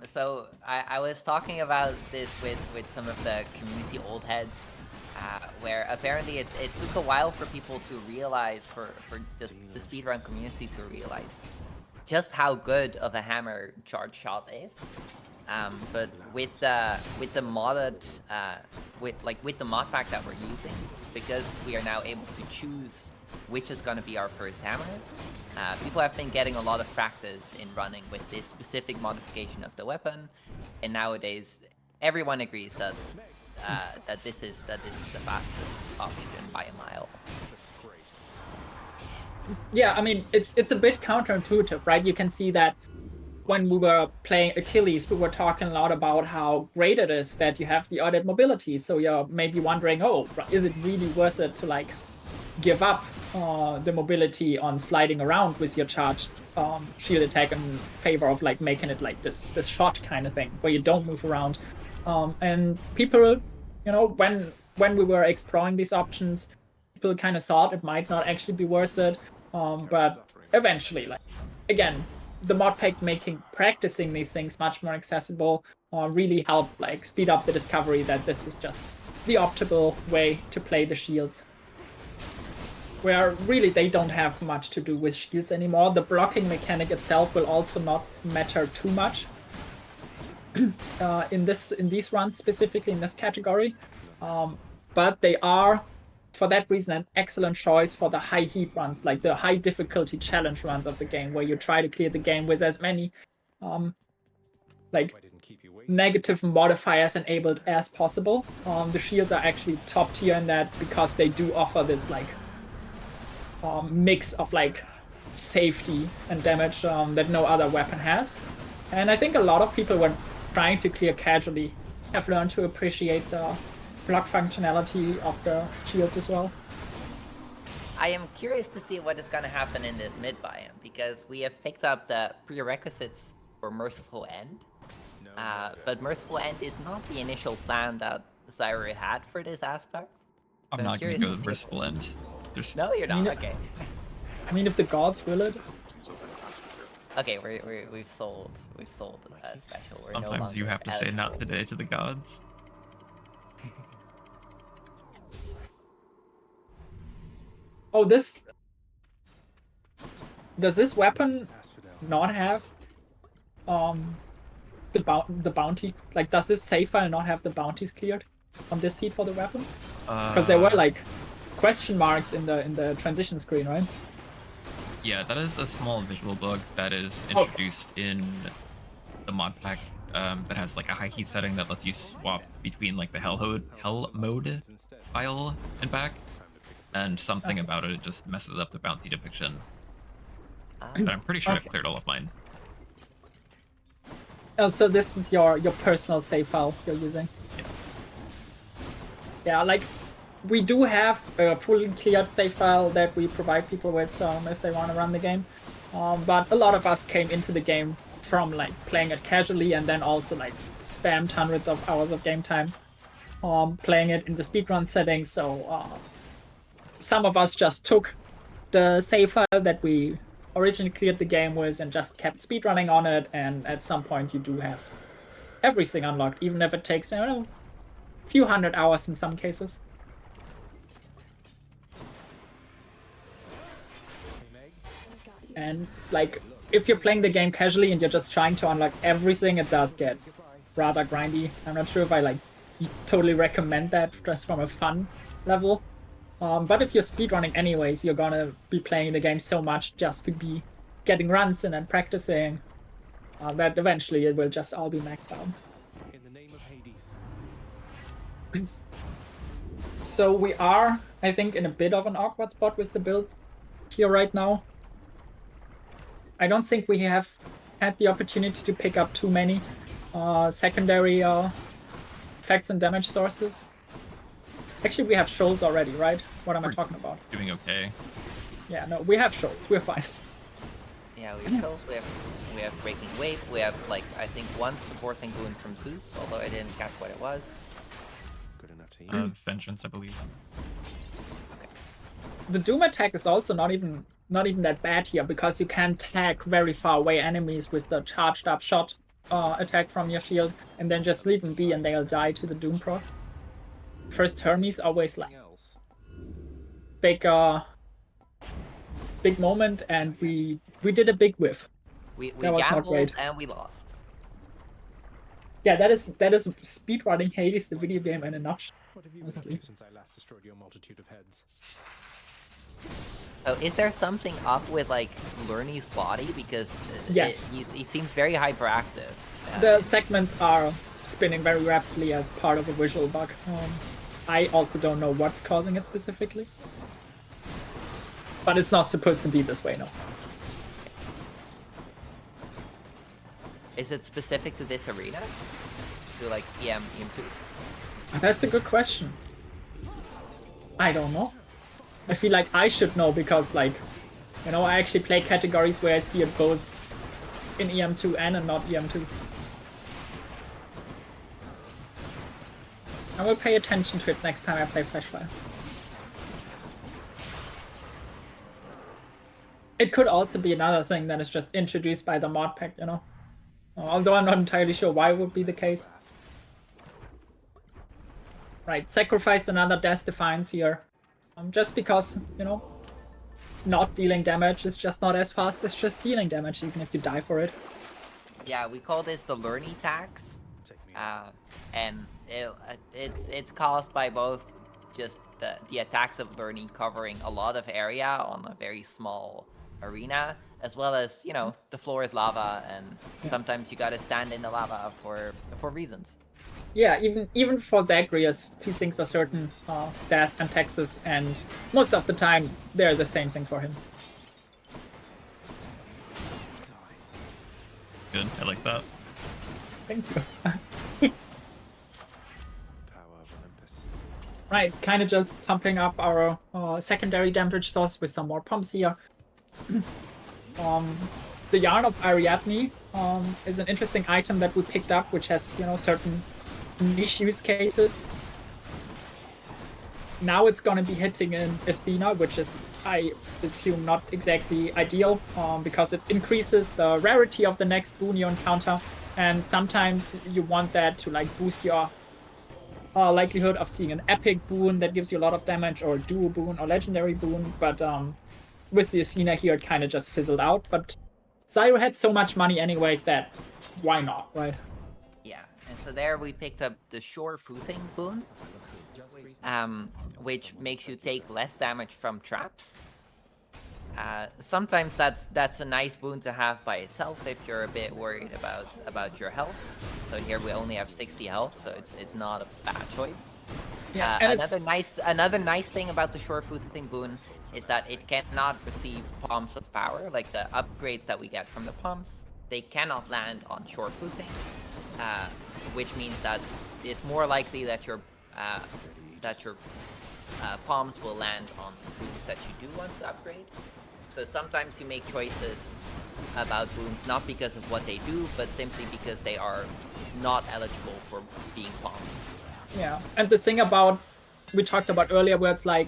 Speaker 2: so I was talking about this with some of the community old heads, where apparently it took a while for people to realize, for just the speedrun community to realize just how good of a hammer charge shot is. But with the modded with the mod pack that we're using, because we are now able to choose which is going to be our first hammer, people have been getting a lot of practice in running with this specific modification of the weapon, and nowadays everyone agrees that that this is the fastest option by a mile.
Speaker 5: Yeah, I mean, it's a bit counterintuitive, right? You can see that when we were playing Achilles, we were talking a lot about how great it is that you have the added mobility. So you're maybe wondering, oh, is it really worth it to like give up the mobility on sliding around with your charged shield attack in favor of like making it like this shot kind of thing where you don't move around? And people, you know, when we were exploring these options, people kind of thought it might not actually be worth it. But eventually, like, again, the mod pack making practicing these things much more accessible really helped like speed up the discovery that this is just the optimal way to play the shields. Where really they don't have much to do with shields anymore. The blocking mechanic itself will also not matter too much in these runs, specifically in this category. But they are, for that reason, an excellent choice for the high heat runs, like the high difficulty challenge runs of the game, where you try to clear the game with as many like negative modifiers enabled as possible. The shields are actually top tier in that because they do offer this like mix of like safety and damage that no other weapon has. And I think a lot of people, when trying to clear casually, have learned to appreciate block functionality of the shields as well.
Speaker 2: I am curious to see what is going to happen in this mid biome, because we have picked up the prerequisites for Merciful End. But Merciful End is not the initial plan that Zyru had for this aspect.
Speaker 1: I'm
Speaker 2: So
Speaker 1: not going
Speaker 2: curious
Speaker 1: to go
Speaker 2: to
Speaker 1: the
Speaker 2: see
Speaker 1: Merciful End. There's...
Speaker 2: No, you're not.
Speaker 5: mean,
Speaker 2: Okay.
Speaker 5: I mean, if the gods will it.
Speaker 2: Okay, we've sold special. We're no
Speaker 1: Sometimes you
Speaker 2: longer
Speaker 1: have to say not
Speaker 2: eligible.
Speaker 1: today to the gods.
Speaker 5: Oh, this. Does this weapon not have the bounty? Like, does this save file not have the bounties cleared on this seed for the weapon? Because there were like question marks in the transition screen, right?
Speaker 1: Yeah, that is a small visual bug that is introduced in the mod pack that has like a high heat setting that lets you swap between like the hell mode file and back, and something about it just messes up the bounty depiction. But I'm pretty sure I've cleared all of mine.
Speaker 5: Oh, so this is your personal save file you're using? Yeah, like, we do have a fully cleared save file that we provide people with if they want to run the game. But a lot of us came into the game from like playing it casually and then also like spammed hundreds of hours of game time playing it in the speedrun settings. So some of us just took the save file that we originally cleared the game with and just kept speedrunning on it, and at some point you do have everything unlocked, even if it takes, I don't know, a few hundred hours in some cases. And like, if you're playing the game casually and you're just trying to unlock everything, it does get rather grindy. I'm not sure if I like totally recommend that just from a fun level. But if you're speedrunning anyways, you're gonna be playing the game so much just to be getting runs in and practicing that eventually it will just all be maxed out.
Speaker 4: In the name of Hades.
Speaker 5: So we are, I think, in a bit of an awkward spot with the build here right now. I don't think we have had the opportunity to pick up too many secondary effects and damage sources. Actually, we have shoals already, right? What am I talking about?
Speaker 1: Doing okay.
Speaker 5: Yeah, no, we have shoals. We're fine.
Speaker 2: Yeah, we have Souls, we have Breaking Wave, we have like I think one supporting boon from Zeus, although I didn't catch what it was.
Speaker 4: Good enough to eat.
Speaker 1: Vengeance, I believe.
Speaker 5: The Doom attack is also not even that bad here, because you can tag very far away enemies with the charged up shot attack from your shield, and then just leave them be and they'll die to the Doom proc. First Hermes always like big moment, and we did a big whiff.
Speaker 2: We
Speaker 5: That was not
Speaker 2: gambled
Speaker 5: great.
Speaker 2: and we lost.
Speaker 5: Yeah, that is speedrunning Hades, the video game, in a nutshell.
Speaker 4: What have you been up
Speaker 5: honestly.
Speaker 4: to since I last destroyed your multitude of heads?
Speaker 2: So is there something up with like Lurny's body, because
Speaker 5: Yes.
Speaker 2: he seems very hyperactive.
Speaker 5: The segments are spinning very rapidly as part of a visual bug. I also don't know what's causing it specifically. But it's not supposed to be this way, no.
Speaker 2: Is it specific to this arena? To like EM2?
Speaker 5: That's a good question. I don't know. I feel like I should know because, like, you know, I actually play categories where I see it both in EM2 and not EM2. I will pay attention to it next time I play Flashfire. It could also be another thing that is just introduced by the mod pack, you know? Although I'm not entirely sure why it would be the case. Right, sacrifice another Death Defiance here. Just because, you know, not dealing damage is just not as fast as just dealing damage, even if you die for it.
Speaker 2: Yeah, we call this the Lurny tax.
Speaker 4: Take me
Speaker 2: And it's caused by both just the attacks of Lurny covering a lot of area on a very small arena, as well as, you know, the floor is lava, and sometimes you gotta stand in the lava for reasons.
Speaker 5: Yeah, even for Zagreus, two things are certain, Dash and Texas, and most of the time they're the same thing for him.
Speaker 1: Good, I like that.
Speaker 5: Thank you.
Speaker 4: power of Olympus.
Speaker 5: Right, kind of just pumping up our secondary damage source with some more pumps here. The Yarn of Ariadne is an interesting item that we picked up, which has, you know, certain niche use cases. Now it's gonna be hitting in Athena, which is, I assume, not exactly ideal, because it increases the rarity of the next boon you encounter, and sometimes you want that to like boost your likelihood of seeing an epic boon that gives you a lot of damage, or a duo boon, or legendary boon, but with the Athena here, it kind of just fizzled out, but Zyro had so much money anyways that why not, right?
Speaker 2: Yeah, and so there we picked up the Sure Footing boon, which makes you take less damage from traps. Sometimes that's a nice boon to have by itself if you're a bit worried about your health. So here we only have 60 health, so it's not a bad choice.
Speaker 5: Yeah,
Speaker 2: Another nice thing about the Sure Footing boon is that it cannot receive palms of power, like the upgrades that we get from the palms. They cannot land on Sure Footing, which means that it's more likely that your palms will land on boons that you do want to upgrade. So sometimes you make choices about boons not because of what they do, but simply because they are not eligible for being palmed.
Speaker 5: Yeah, and the thing about we talked about earlier, where it's like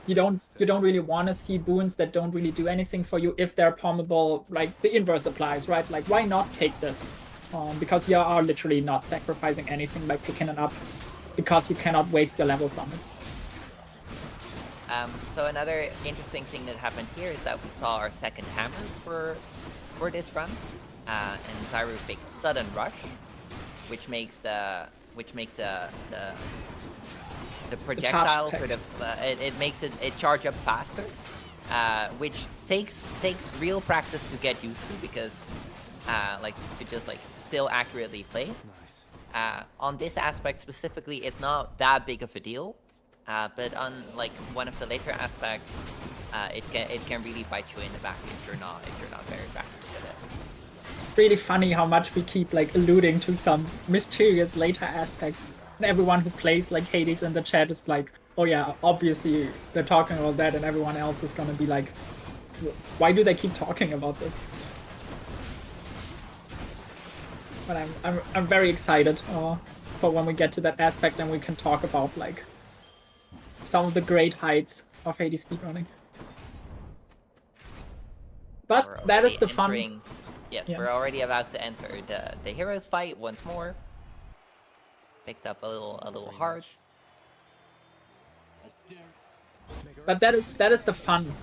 Speaker 5: you don't really want to see boons that don't really do anything for you if they're palmable. Like the inverse applies, right? Like why not take this? Because you are literally not sacrificing anything by picking it up, because you cannot waste your levels on it.
Speaker 2: So another interesting thing that happened here is that we saw our second hammer for this run, and Zyru picked Sudden Rush, which makes the projectile sort of it makes it charge up faster, which takes real practice to get used to, because like to just like still accurately play. On this aspect specifically, it's not that big of a deal, but on like one of the later aspects, it can really bite you in the back if you're not very practiced with it.
Speaker 5: Really funny how much we keep like alluding to some mysterious later aspects. And everyone who plays like Hades in the chat is like, oh yeah, obviously they're talking about that, and everyone else is gonna be like, why do they keep talking about this? But I'm very excited for when we get to that aspect and we can talk about like some of the great heights of Hades speedrunning. But that is the fun.
Speaker 2: Yes, yeah. We're already about to enter the heroes fight once more. Picked up a little heart.
Speaker 5: But that is the fun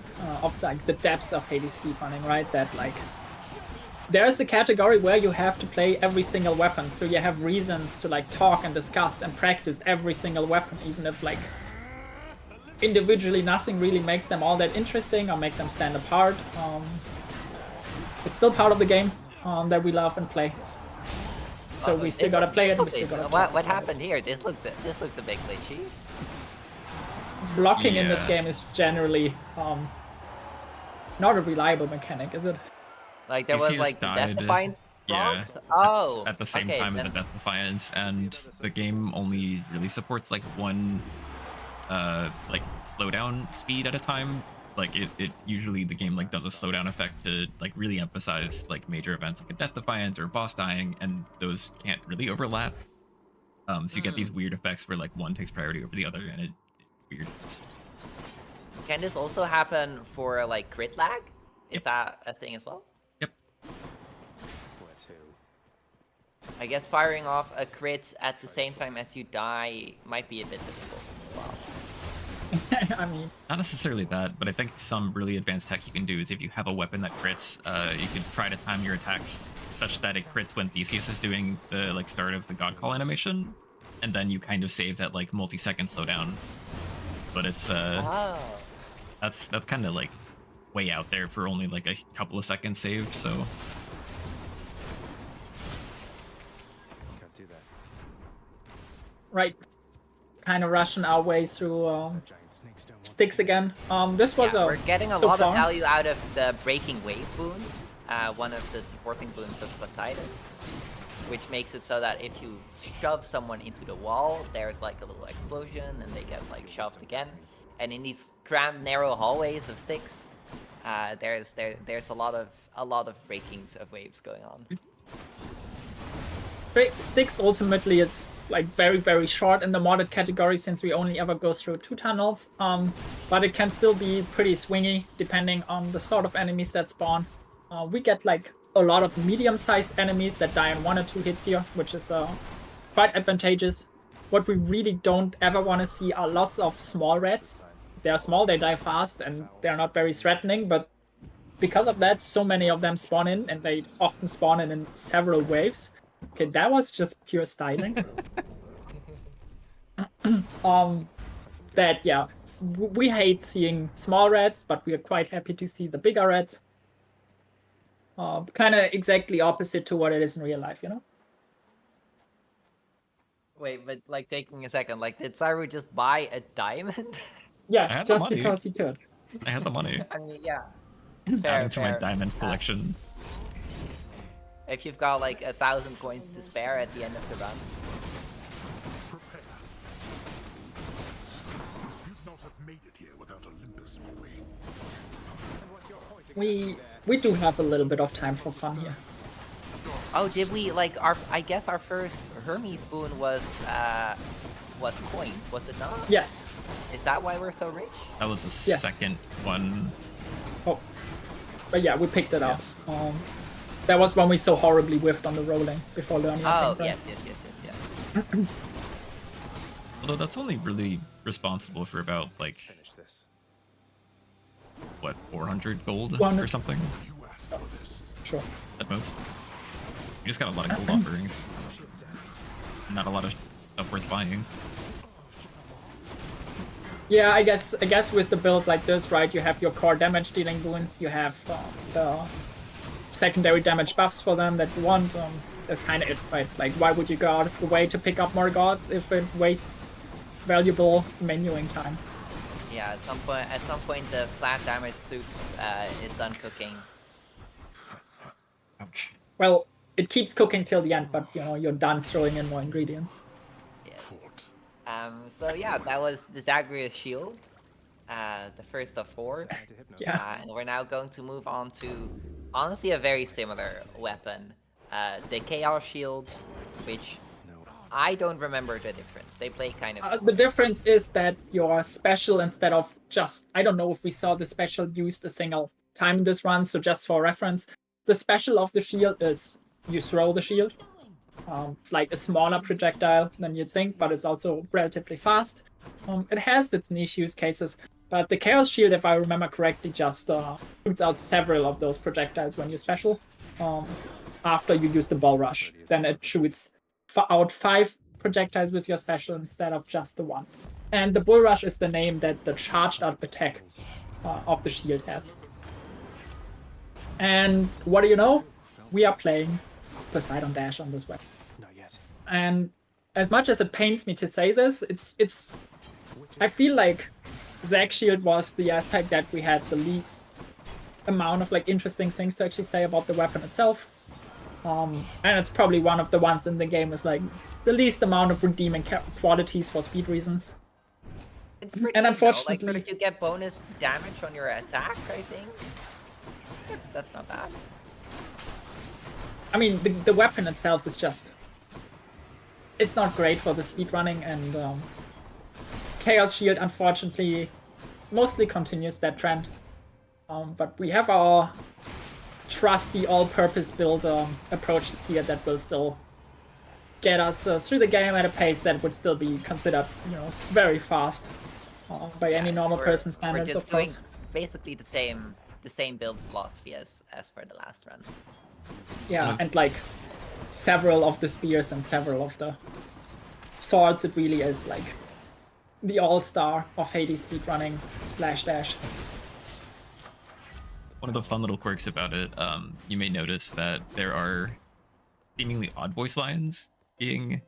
Speaker 5: of like the depths of Hades speedrunning, right? That like there's a category where you have to play every single weapon, so you have reasons to like talk and discuss and practice every single weapon, even if like individually nothing really makes them all that interesting or make them stand apart. It's still part of the game that we love and play. So we still gotta play it.
Speaker 2: What happened here? This looked a bit glitchy.
Speaker 5: Blocking in this game is generally not a reliable mechanic, is it?
Speaker 2: Like there was like Death Defiance.
Speaker 1: Yeah.
Speaker 2: Oh.
Speaker 1: At the same time as a Death Defiance, and the game only really supports like one like slowdown speed at a time. Like it usually the game like does a slowdown effect to like really emphasize like major events like a Death Defiance or boss dying, and those can't really overlap. So you get these weird effects where like one takes priority over the other, and it's weird.
Speaker 2: Can this also happen for like crit lag? Is that a thing as well?
Speaker 1: Yep.
Speaker 2: I guess firing off a crit at the same time as you die might be a bit difficult. Wow.
Speaker 5: I mean,
Speaker 1: not necessarily that, but I think some really advanced tech you can do is if you have a weapon that crits, you could try to time your attacks such that it crits when Theseus is doing the like start of the God Call animation, and then you kind of save that like multi-second slowdown. But it's that's kind of like way out there for only like a couple of seconds saved. So
Speaker 4: can't do that.
Speaker 5: Right, kind of rushing our way through sticks again. This was
Speaker 2: we're getting a lot of value out of the Breaking Wave boon, one of the supporting boons of Poseidon. which makes it so that if you shove someone into the wall, there's like a little explosion and they get like shoved again. And in these cramped, narrow hallways of sticks, there's a lot of breakings of waves going on.
Speaker 5: Sticks ultimately is like very, very short in the modded category since we only ever go through 2 tunnels. But it can still be pretty swingy depending on the sort of enemies that spawn. We get like a lot of medium-sized enemies that die in 1 or 2 hits here, which is quite advantageous. What we really don't ever want to see are lots of small rats. They're small, they die fast, and they're not very threatening, but because of that, so many of them spawn in, and they often spawn in several waves. Okay, that was just pure styling. Yeah, we hate seeing small rats, but we are quite happy to see the bigger rats. Kind of exactly opposite to what it is in real life, you know?
Speaker 2: Wait, but like taking a second, like did Zyru just buy a diamond?
Speaker 5: Yes, just because he could.
Speaker 1: I had the money.
Speaker 2: I mean, yeah.
Speaker 1: Adding to my diamond collection.
Speaker 2: If you've got like 1,000 coins to spare at the end of the run.
Speaker 6: Prepare. You'd not have made it here without Olympus, boy.
Speaker 5: We do have a little bit of time for fun here.
Speaker 2: Oh, did we like I guess our first Hermes boon was coins, was it not?
Speaker 5: Yes.
Speaker 2: Is that why we're so rich?
Speaker 1: That was the second one.
Speaker 5: Oh, but yeah, we picked it up. That was when we so horribly whiffed on the rolling before learning.
Speaker 2: Oh,
Speaker 5: right?
Speaker 2: yes.
Speaker 1: Although that's only really responsible for about like what 400 gold or something.
Speaker 6: You asked for this.
Speaker 5: Sure.
Speaker 1: At most. You just got a lot of gold offerings. Not a lot of stuff worth buying.
Speaker 5: Yeah, I guess with the build like this, right, you have your core damage dealing boons, you have the secondary damage buffs for them that you want. That's kind of it, right? Like, why would you go out of the way to pick up more gods if it wastes valuable menuing time?
Speaker 2: Yeah, at some point the flat damage soup is done cooking.
Speaker 1: Ouch.
Speaker 5: Well, it keeps cooking till the end, but you know, you're done throwing in more ingredients.
Speaker 2: Yes. So yeah, that was the Zagreus shield, the first of 4.
Speaker 5: Yeah.
Speaker 2: And we're now going to move on to, honestly, a very similar weapon, the Chaos Shield, which I don't remember the difference. They play kind of.
Speaker 5: The difference is that your special, instead of just, I don't know if we saw the special used a single time in this run, so just for reference, the special of the shield is you throw the shield. It's like a smaller projectile than you'd think, but it's also relatively fast. It has its niche use cases, but the Chaos Shield, if I remember correctly, just shoots out several of those projectiles when you special. After you use the Ball Rush, then it shoots out 5 projectiles with your special instead of just the 1. And the Bull Rush is the name that the charged up attack of the shield has. And what do you know? We are playing Poseidon Dash on this weapon.
Speaker 4: Not yet.
Speaker 5: And as much as it pains me to say this, it's I feel like Zag Shield was the aspect that we had the least amount of like interesting things to actually say about the weapon itself. And it's probably one of the ones in the game with like the least amount of redeeming qualities for speed reasons.
Speaker 2: It's pretty
Speaker 5: And
Speaker 2: neat, though.
Speaker 5: unfortunately,
Speaker 2: like, if you get bonus damage on your attack, I think that's not bad.
Speaker 5: I mean, the weapon itself is just, it's not great for the speedrunning, and Chaos Shield, unfortunately, mostly continues that trend. But we have our trusty all-purpose build approaches here that will still get us through the game at a pace that would still be considered, you know, very fast by any normal person's standards,
Speaker 2: we're just
Speaker 5: of course.
Speaker 2: doing basically the same build philosophy as for the last run.
Speaker 5: Yeah, and like several of the spears and several of the swords, it really is like the all-star of Hades speedrunning splash dash.
Speaker 1: One of the fun little quirks about it, you may notice that there are seemingly odd voice lines being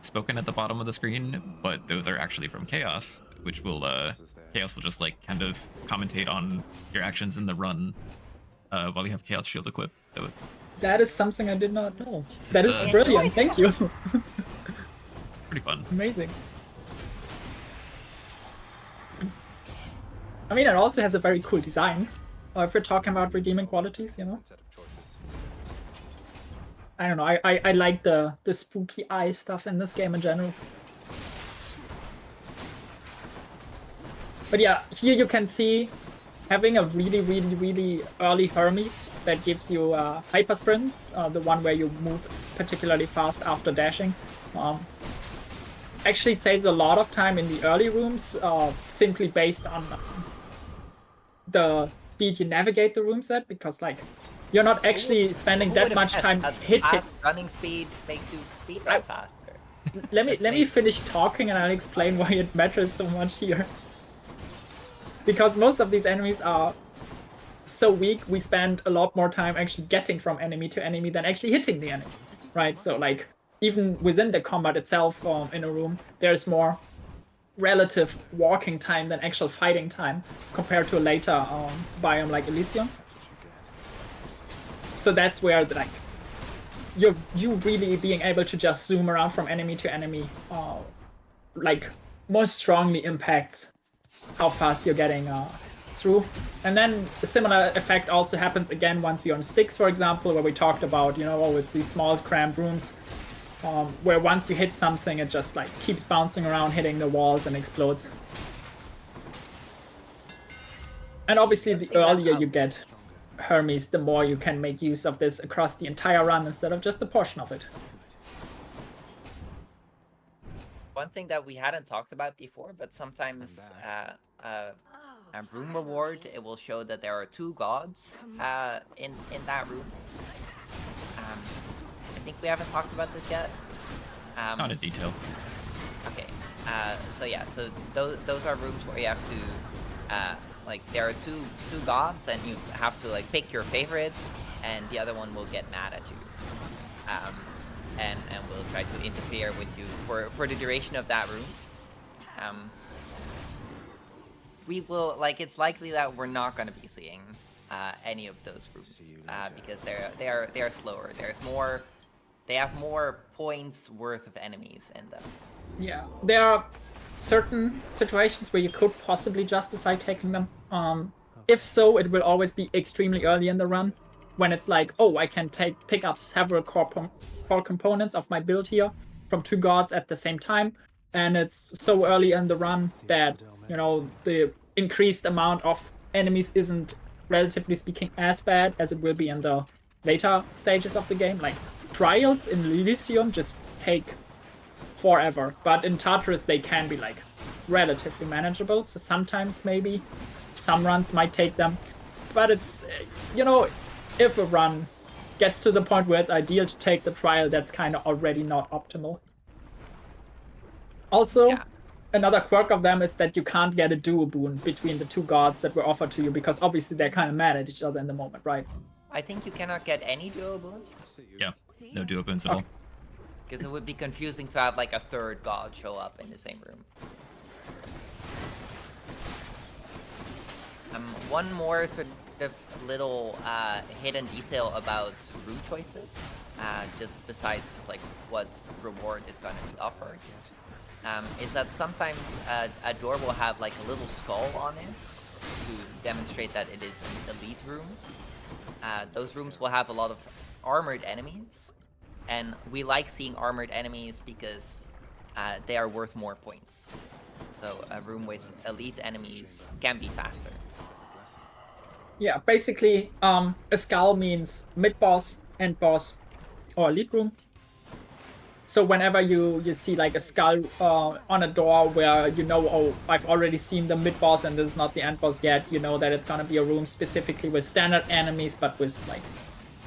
Speaker 1: spoken at the bottom of the screen, but those are actually from Chaos, which will Chaos will just like kind of commentate on your actions in the run while you have Chaos Shield equipped. So
Speaker 5: That is something I did not know. That is
Speaker 1: Uh,
Speaker 5: brilliant. Thank you.
Speaker 1: Pretty fun.
Speaker 5: Amazing. I mean, it also has a very cool design. If we're talking about redeeming qualities, you know.
Speaker 4: Set of choices.
Speaker 5: I don't know. I like the spooky eye stuff in this game in general. But yeah, here you can see having a really early Hermes that gives you hyper sprint, the one where you move particularly fast after dashing. Actually saves a lot of time in the early rooms, simply based on the speed you navigate the rooms at, because like you're not actually spending
Speaker 2: Who
Speaker 5: that
Speaker 2: would've
Speaker 5: much
Speaker 2: guessed
Speaker 5: time
Speaker 2: that
Speaker 5: hitting.
Speaker 2: fast running speed makes you speed run faster.
Speaker 5: Let me
Speaker 2: That's
Speaker 5: let me
Speaker 2: amazing.
Speaker 5: finish talking and I'll explain why it matters so much here. Because most of these enemies are so weak, we spend a lot more time actually getting from enemy to enemy than actually hitting the enemy, right? So like even within the combat itself in a room, there's more relative walking time than actual fighting time compared to a later biome like Elysium. So that's where like you really being able to just zoom around from enemy to enemy like most strongly impacts how fast you're getting through. And then a similar effect also happens again once you're on sticks, for example, where we talked about, you know, oh, it's these small cramped rooms where once you hit something, it just like keeps bouncing around, hitting the walls and explodes. And obviously the earlier you get Hermes, the more you can make use of this across the entire run instead of just a portion of it.
Speaker 2: One thing that we hadn't talked about before, but sometimes a room reward, it will show that there are 2 gods in that room. I think we haven't talked about this yet.
Speaker 1: Not in detail.
Speaker 2: Okay. So yeah, so those are rooms where you have to like there are two gods and you have to like pick your favorites, and the other one will get mad at you. And will try to interfere with you for the duration of that room. We will like it's likely that we're not going to be seeing any of those rooms because they are slower. They have more points worth of enemies in them.
Speaker 5: Yeah, there are certain situations where you could possibly justify taking them. If so, it will always be extremely early in the run, when it's like, oh, I can pick up several core components of my build here from 2 gods at the same time, and it's so early in the run that, you know, the increased amount of enemies isn't, relatively speaking, as bad as it will be in the later stages of the game. Like trials in Elysium just take forever, but in Tartarus they can be like relatively manageable. So sometimes maybe some runs might take them, but it's, you know, if a run gets to the point where it's ideal to take the trial, that's kind of already not optimal. Also,
Speaker 2: Yeah.
Speaker 5: Another quirk of them is that you can't get a duo boon between the 2 gods that were offered to you, because obviously they're kind of mad at each other in the moment, right?
Speaker 2: I think you cannot get any duo boons,
Speaker 1: Yeah, no duo boons at all.
Speaker 2: because it would be confusing to have like a 3rd god show up in the same room. One more sort of little hidden detail about route choices, just besides just like what reward is going to be offered, is that sometimes a door will have like a little skull on it to demonstrate that it is an elite room. Those rooms will have a lot of armored enemies, and we like seeing armored enemies because they are worth more points. So a room with elite enemies can be faster.
Speaker 5: Yeah, basically, a skull means mid-boss, end-boss, or elite room. So whenever you see like a skull on a door where you know, oh, I've already seen the mid-boss and this is not the end-boss yet, you know that it's gonna be a room specifically with standard enemies, but with like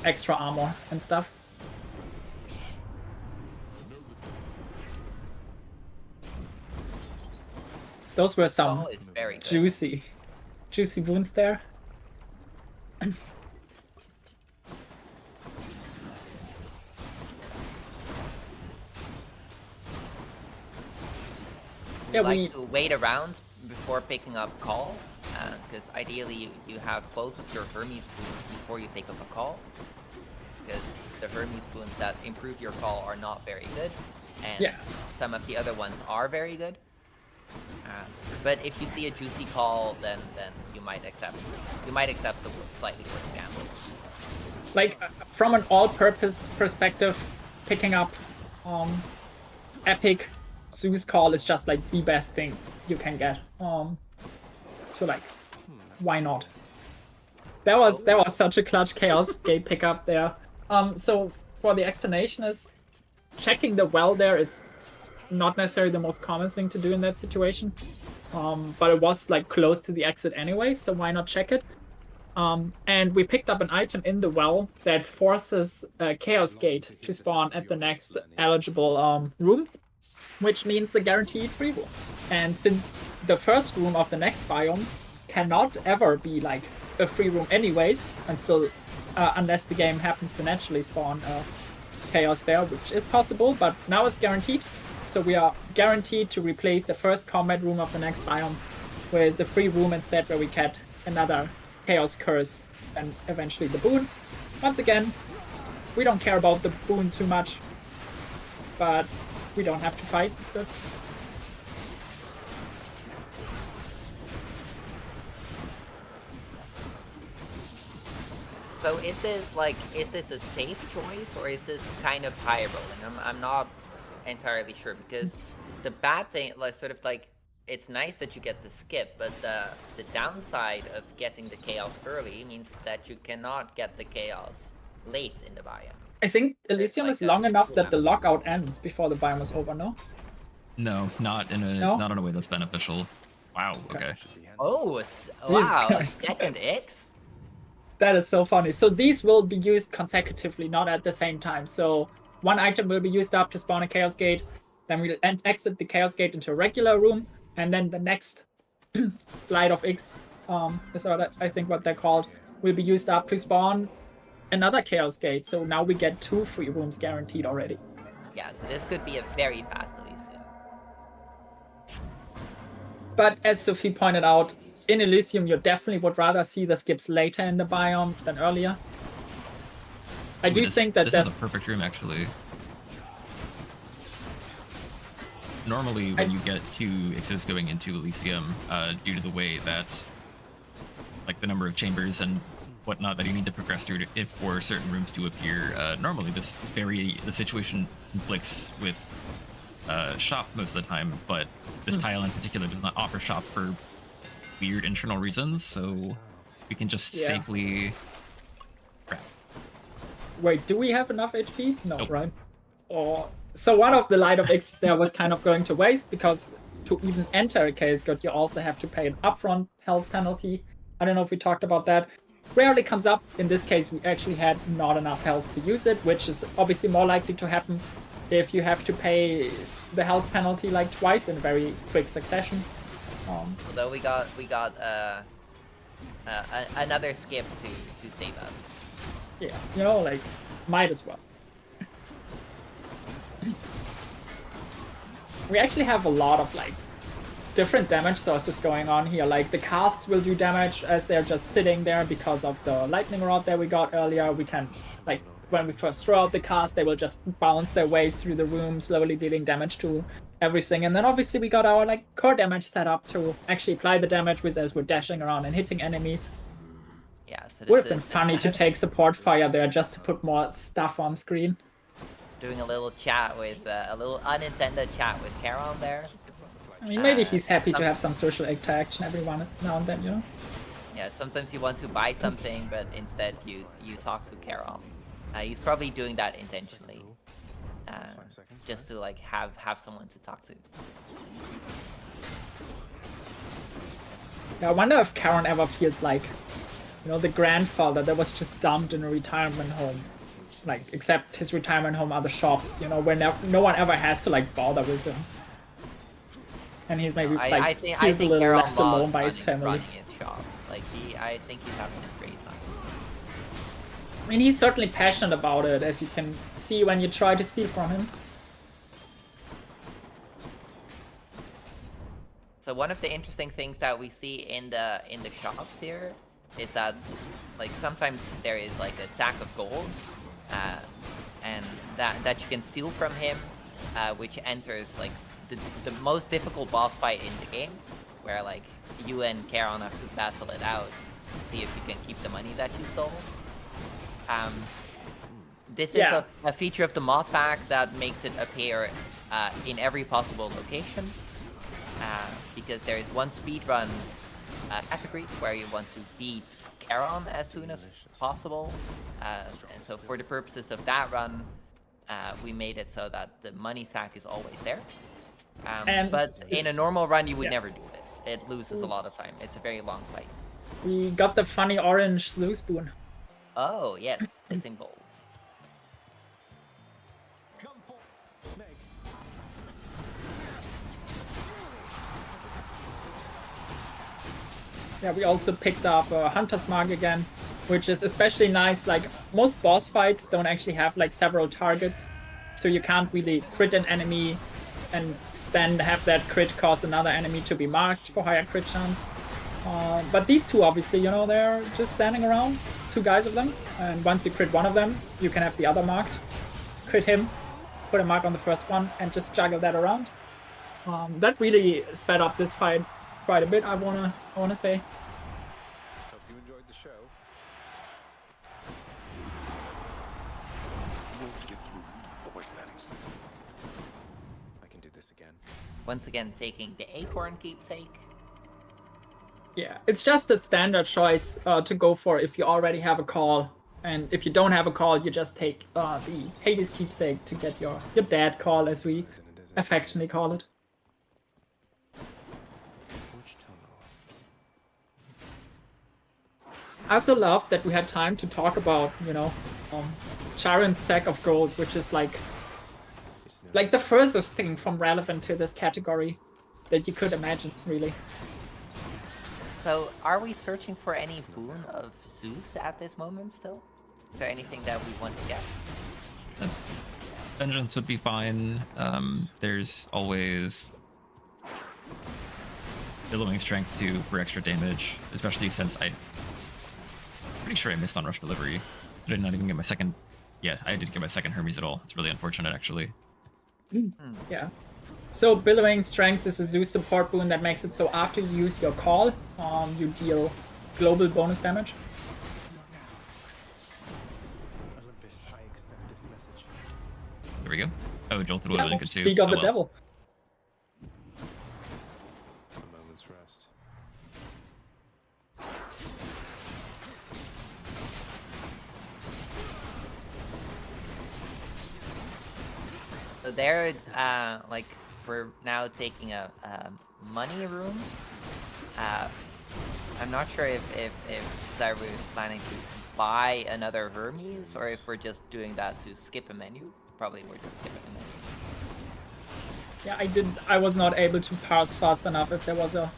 Speaker 5: extra armor and stuff. Those were some
Speaker 2: Oh, it's very good.
Speaker 5: juicy boons there.
Speaker 2: We like to wait around before picking up call, because ideally you have both of your Hermes boots before you pick up a call. because the Hermes boons that improve your call are not very good, and
Speaker 5: Yeah.
Speaker 2: some of the other ones are very good. But if you see a juicy call, then you might accept the slightly worse gamble.
Speaker 5: Like from an all-purpose perspective, picking up epic Zeus call is just like the best thing you can get. So like, why not? That was such a clutch Chaos Gate pickup there. So for the explanation is, checking the well there is not necessarily the most common thing to do in that situation. But it was like close to the exit anyway, so why not check it? And we picked up an item in the well that forces Chaos Gate to spawn at the next eligible room, which means a guaranteed free room. And since the first room of the next biome cannot ever be like a free room anyways, and still, unless the game happens to naturally spawn Chaos there, which is possible, but now it's guaranteed. So we are guaranteed to replace the first combat room of the next biome with the free room instead, where we get another Chaos Curse and eventually the boon. Once again, we don't care about the boon too much, but we don't have to fight, so
Speaker 2: So is this a safe choice, or is this kind of high rolling? I'm not entirely sure, because the bad thing, like sort of like, it's nice that you get the skip, but the downside of getting the chaos early means that you cannot get the chaos late in the biome.
Speaker 5: I think Elysium
Speaker 2: like
Speaker 5: is long enough that the lockout ends before the biome is over, no?
Speaker 1: No, not in a
Speaker 5: No?
Speaker 1: not in a way that's beneficial. Wow. Okay.
Speaker 2: Oh, wow,
Speaker 5: Christ.
Speaker 2: second X?
Speaker 5: That is so funny. So these will be used consecutively, not at the same time. So one item will be used up to spawn a Chaos Gate, then we'll exit the Chaos Gate into a regular room, and then the next Light of X, is I think what they're called, will be used up to spawn another Chaos Gate. So now we get 2 free rooms guaranteed already.
Speaker 2: Yeah, so this could be a very fast Elysium.
Speaker 5: But as Sophie pointed out, in Elysium, you definitely would rather see the skips later in the biome than earlier. I do think that
Speaker 1: this is a perfect room, actually. Normally, when you get 2 Ixos going into Elysium, due to the way that, like, the number of chambers and whatnot that you need to progress through if for certain rooms to appear, normally the situation conflicts with shop most of the time, but this tile in particular does not offer shop for weird internal reasons, so we can just safely... Crap.
Speaker 5: Wait, do we have enough HP? No,
Speaker 1: Nope.
Speaker 5: right? Or so one of the Light of X there was kind of going to waste, because to even enter a Chaos Gate, you also have to pay an upfront health penalty. I don't know if we talked about that. Rarely comes up. In this case, we actually had not enough health to use it, which is obviously more likely to happen if you have to pay the health penalty like twice in very quick succession.
Speaker 2: Although we got another skip to save us.
Speaker 5: Yeah, you know, like, might as well. We actually have a lot of, like, different damage sources going on here. Like, the casts will do damage as they're just sitting there because of the lightning rod that we got earlier. We can, like, when we first throw out the cast, they will just bounce their way through the room, slowly dealing damage to everything. And then obviously we got our, like, core damage set up to actually apply the damage with as we're dashing around and hitting enemies.
Speaker 2: Yeah, so this
Speaker 5: Would have been
Speaker 2: is
Speaker 5: funny to take support fire there just to put more stuff on screen.
Speaker 2: doing a little chat with a little unintended chat with Charon there.
Speaker 5: I mean, maybe he's happy to have some social interaction every now and then, you know?
Speaker 2: Yeah, sometimes you want to buy something, but instead you talk to Charon. He's probably doing that intentionally, just to like have someone to talk to.
Speaker 5: Yeah, I wonder if Charon ever feels like, you know, the grandfather that was just dumped in a retirement home. Like, except his retirement home are the shops, you know, where no one ever has to, like, bother with him. And he's maybe, like,
Speaker 2: I think
Speaker 5: feels a little
Speaker 2: Charon
Speaker 5: left alone
Speaker 2: loves
Speaker 5: by his family.
Speaker 2: running his shops. Like I think he's having a great time.
Speaker 5: I mean, he's certainly passionate about it, as you can see when you try to steal from him.
Speaker 2: So one of the interesting things that we see in the shops here is that, like, sometimes there is like a sack of gold, and that you can steal from him, which enters like the most difficult boss fight in the game, where like you and Charon have to battle it out to see if you can keep the money that you stole. This is a feature of the mod pack that makes it appear in every possible location, because there is one speedrun category where you want to beat Charon as soon as possible, and so for the purposes of that run, we made it so that the money sack is always there. But in a normal run, you would never do this. It loses a lot of time. It's a very long fight.
Speaker 5: We got the funny orange Zeus spoon.
Speaker 2: Oh, yes. Splitting bowls.
Speaker 5: Yeah, we also picked up Hunter's Mark again, which is especially nice. Like, most boss fights don't actually have like several targets, so you can't really crit an enemy and then have that crit cause another enemy to be marked for higher crit chance. But these two, obviously, you know, they're just standing around, 2 guys of them, and once you crit one of them, you can have the other marked. Crit him, put a mark on the first one, and just juggle that around. That really sped up this fight quite a bit, I wanna say.
Speaker 4: Hope you enjoyed the show.
Speaker 6: You won't get through me quite that easily.
Speaker 4: I can do this again.
Speaker 2: Once again, taking the acorn keepsake.
Speaker 5: Yeah, it's just a standard choice to go for if you already have a call. And if you don't have a call, you just take the Hades keepsake to get your dad call, as we affectionately call it. I also love that we had time to talk about, you know, Charon's sack of gold, which is like the furthest thing from relevant to this category that you could imagine, really.
Speaker 2: So, are we searching for any boon of Zeus at this moment still? Is there anything that we want to get?
Speaker 1: Vengeance would be fine. There's always billowing strength too for extra damage, especially since I'm pretty sure I missed on rush delivery. I did not even get my second. Yeah, I didn't get my second Hermes at all. It's really unfortunate, actually.
Speaker 5: Yeah. So billowing strength is a Zeus support boon that makes it so after you use your call, you deal global bonus damage.
Speaker 4: Olympus, I accept this message.
Speaker 1: There we go. Oh, jolted would have been good too.
Speaker 5: Speak of
Speaker 1: Oh,
Speaker 5: the
Speaker 1: well.
Speaker 5: devil.
Speaker 4: A moment's rest.
Speaker 2: So there, like, we're now taking a money room. I'm not sure if Zyruvias is planning to buy another Hermes, or if we're just doing that to skip a menu. Probably we're just skipping a menu.
Speaker 5: Yeah, I was not able to parse fast enough if there was a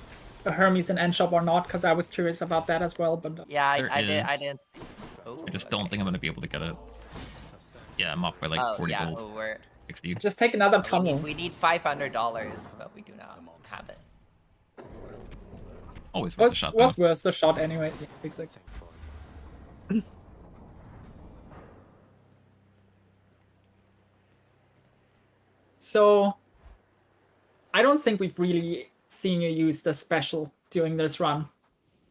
Speaker 5: Hermes in End Shop or not, because I was curious about that as well. But
Speaker 2: Yeah,
Speaker 1: There
Speaker 2: I
Speaker 1: is.
Speaker 2: didn't. Oh,
Speaker 1: I just don't think I'm gonna be able to get it. Yeah, I'm off by like
Speaker 2: Oh
Speaker 1: 40
Speaker 2: yeah,
Speaker 1: gold,
Speaker 2: oh, we're
Speaker 1: 60.
Speaker 5: just take another tunnel.
Speaker 2: we need $500, but we do not have it.
Speaker 1: Always worth a shot though.
Speaker 5: Was worth the shot anyway. Yeah, exactly.
Speaker 4: Thanks, Vaughn.
Speaker 5: So, I don't think we've really seen you use the special during this run.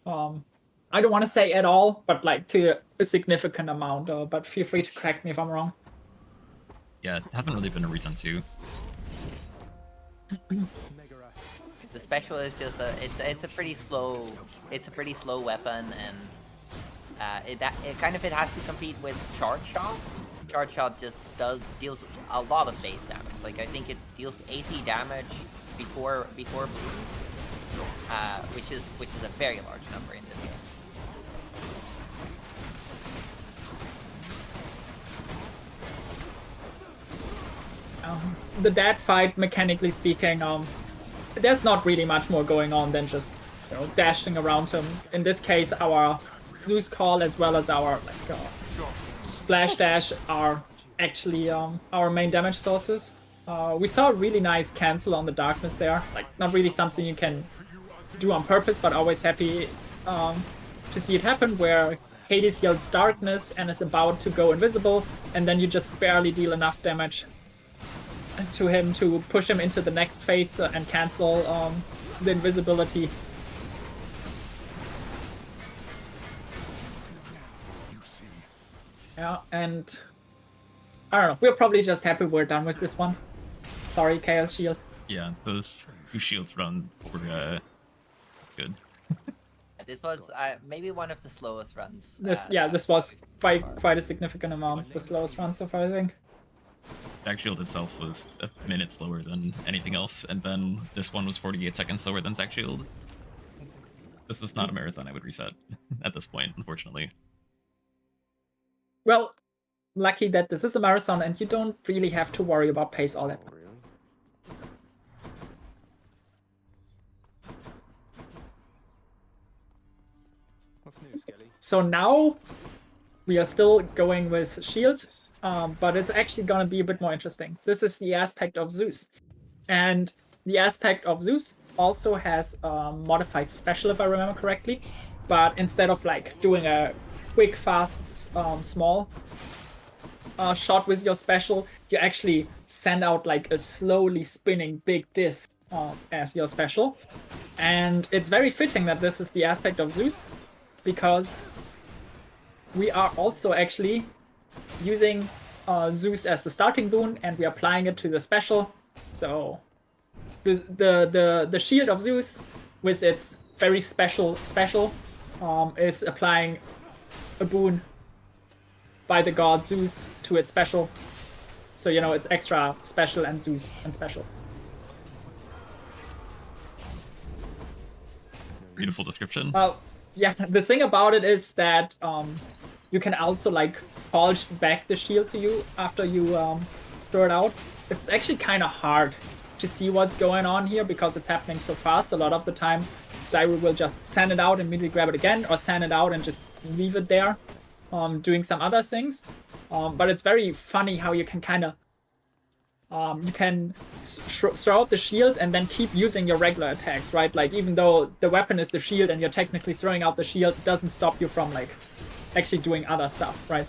Speaker 5: I don't want to say at all, but like to a significant amount. But feel free to correct me if I'm wrong.
Speaker 1: Yeah, it hasn't really been a reason to.
Speaker 4: Megara.
Speaker 2: The special is just it's a pretty slow weapon, and it has to compete with charge shots. Charge shot just deals a lot of base damage. Like I think it deals 80 damage before bleeds, which is a very large number in this game.
Speaker 5: The dad fight, mechanically speaking, there's not really much more going on than just, you know, dashing around him. In this case, our Zeus call as well as our splash dash are actually our main damage sources. We saw a really nice cancel on the darkness there. Like, not really something you can do on purpose, but always happy to see it happen, where Hades yells darkness and is about to go invisible, and then you just barely deal enough damage to him to push him into the next phase and cancel the invisibility. Yeah, and I don't know. We're probably just happy we're done with this one. Sorry, Chaos Shield.
Speaker 1: Yeah, those 2 shields run were good.
Speaker 2: This was maybe one of the slowest runs.
Speaker 5: This this was quite a significant amount. The slowest run so far, I think.
Speaker 1: Zag Shield itself was a minute slower than anything else, and then this one was 48 seconds slower than Zag Shield. This was not a marathon I would reset at this point, unfortunately.
Speaker 5: Well, lucky that this is a marathon and you don't really have to worry about pace all that much.
Speaker 4: Really? What's new, Skelly?
Speaker 5: So now we are still going with shield, but it's actually going to be a bit more interesting. This is the aspect of Zeus. And the aspect of Zeus also has a modified special, if I remember correctly. But instead of like doing a quick, fast, small shot with your special, you actually send out like a slowly spinning big disc as your special. And it's very fitting that this is the aspect of Zeus, because we are also actually using Zeus as the starting boon, and we are applying it to the special. So the shield of Zeus, with its very special is applying a boon by the god Zeus to its special. So you know it's extra special and Zeus and special.
Speaker 1: Beautiful description.
Speaker 5: Well, yeah, the thing about it is that you can also like polish back the shield to you after you throw it out. It's actually kind of hard to see what's going on here because it's happening so fast. A lot of the time, Zyru will just send it out and immediately grab it again, or send it out and just leave it there, doing some other things. But it's very funny how you can kind of you can throw out the shield and then keep using your regular attacks, right? Like even though the weapon is the shield and you're technically throwing out the shield, it doesn't stop you from like actually doing other stuff, right?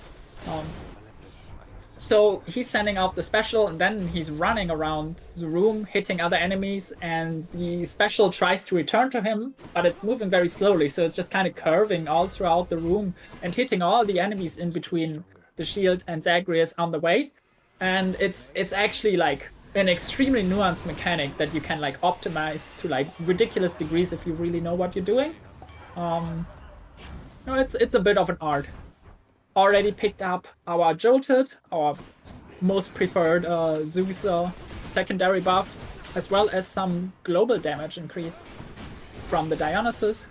Speaker 5: So he's sending out the special and then he's running around the room, hitting other enemies, and the special tries to return to him, but it's moving very slowly, so it's just kind of curving all throughout the room and hitting all the enemies in between the shield and Zagreus on the way. And it's actually like an extremely nuanced mechanic that you can like optimize to like ridiculous degrees if you really know what you're doing. No, it's a bit of an art. Already picked up our Jolted, our most preferred Zeus secondary buff, as well as some global damage increase from the Dionysus.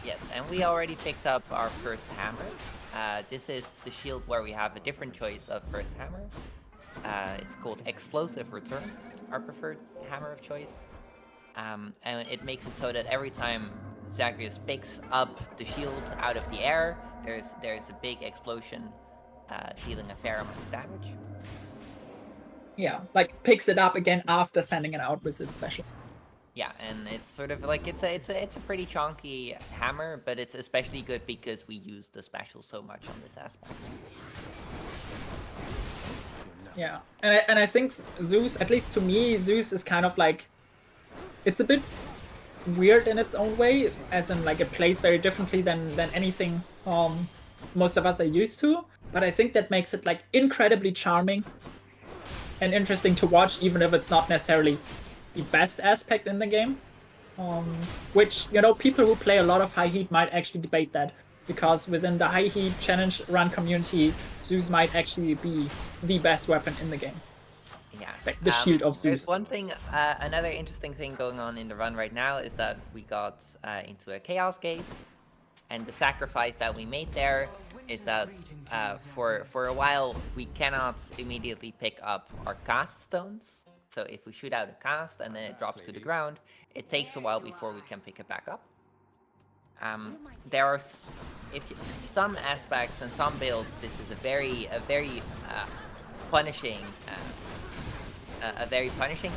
Speaker 2: Yes, and we already picked up our first hammer. This is the shield where we have a different choice of first hammer. It's called Explosive Return, our preferred hammer of choice. And it makes it so that every time Zagreus picks up the shield out of the air, there's a big explosion, dealing a fair amount of damage.
Speaker 5: Yeah, like picks it up again after sending it out with its special.
Speaker 2: Yeah, and it's sort of like it's a pretty chunky hammer, but it's especially good because we use the special so much on this aspect.
Speaker 5: Yeah, and I think Zeus, at least to me, Zeus is kind of like, it's a bit weird in its own way, as in like it plays very differently than anything most of us are used to. But I think that makes it like incredibly charming and interesting to watch, even if it's not necessarily the best aspect in the game. Which, you know, people who play a lot of high heat might actually debate that, because within the high heat challenge run community, Zeus might actually be the best weapon in the game.
Speaker 2: Yeah,
Speaker 5: like the shield of Zeus.
Speaker 2: There's one thing, another interesting thing going on in the run right now is that we got into a Chaos Gate, and the sacrifice that we made there is that for a while we cannot immediately pick up our cast stones. So if we shoot out a cast and then it drops to the ground, it takes a while before we can pick it back up. There are some aspects and some builds. This is a very punishing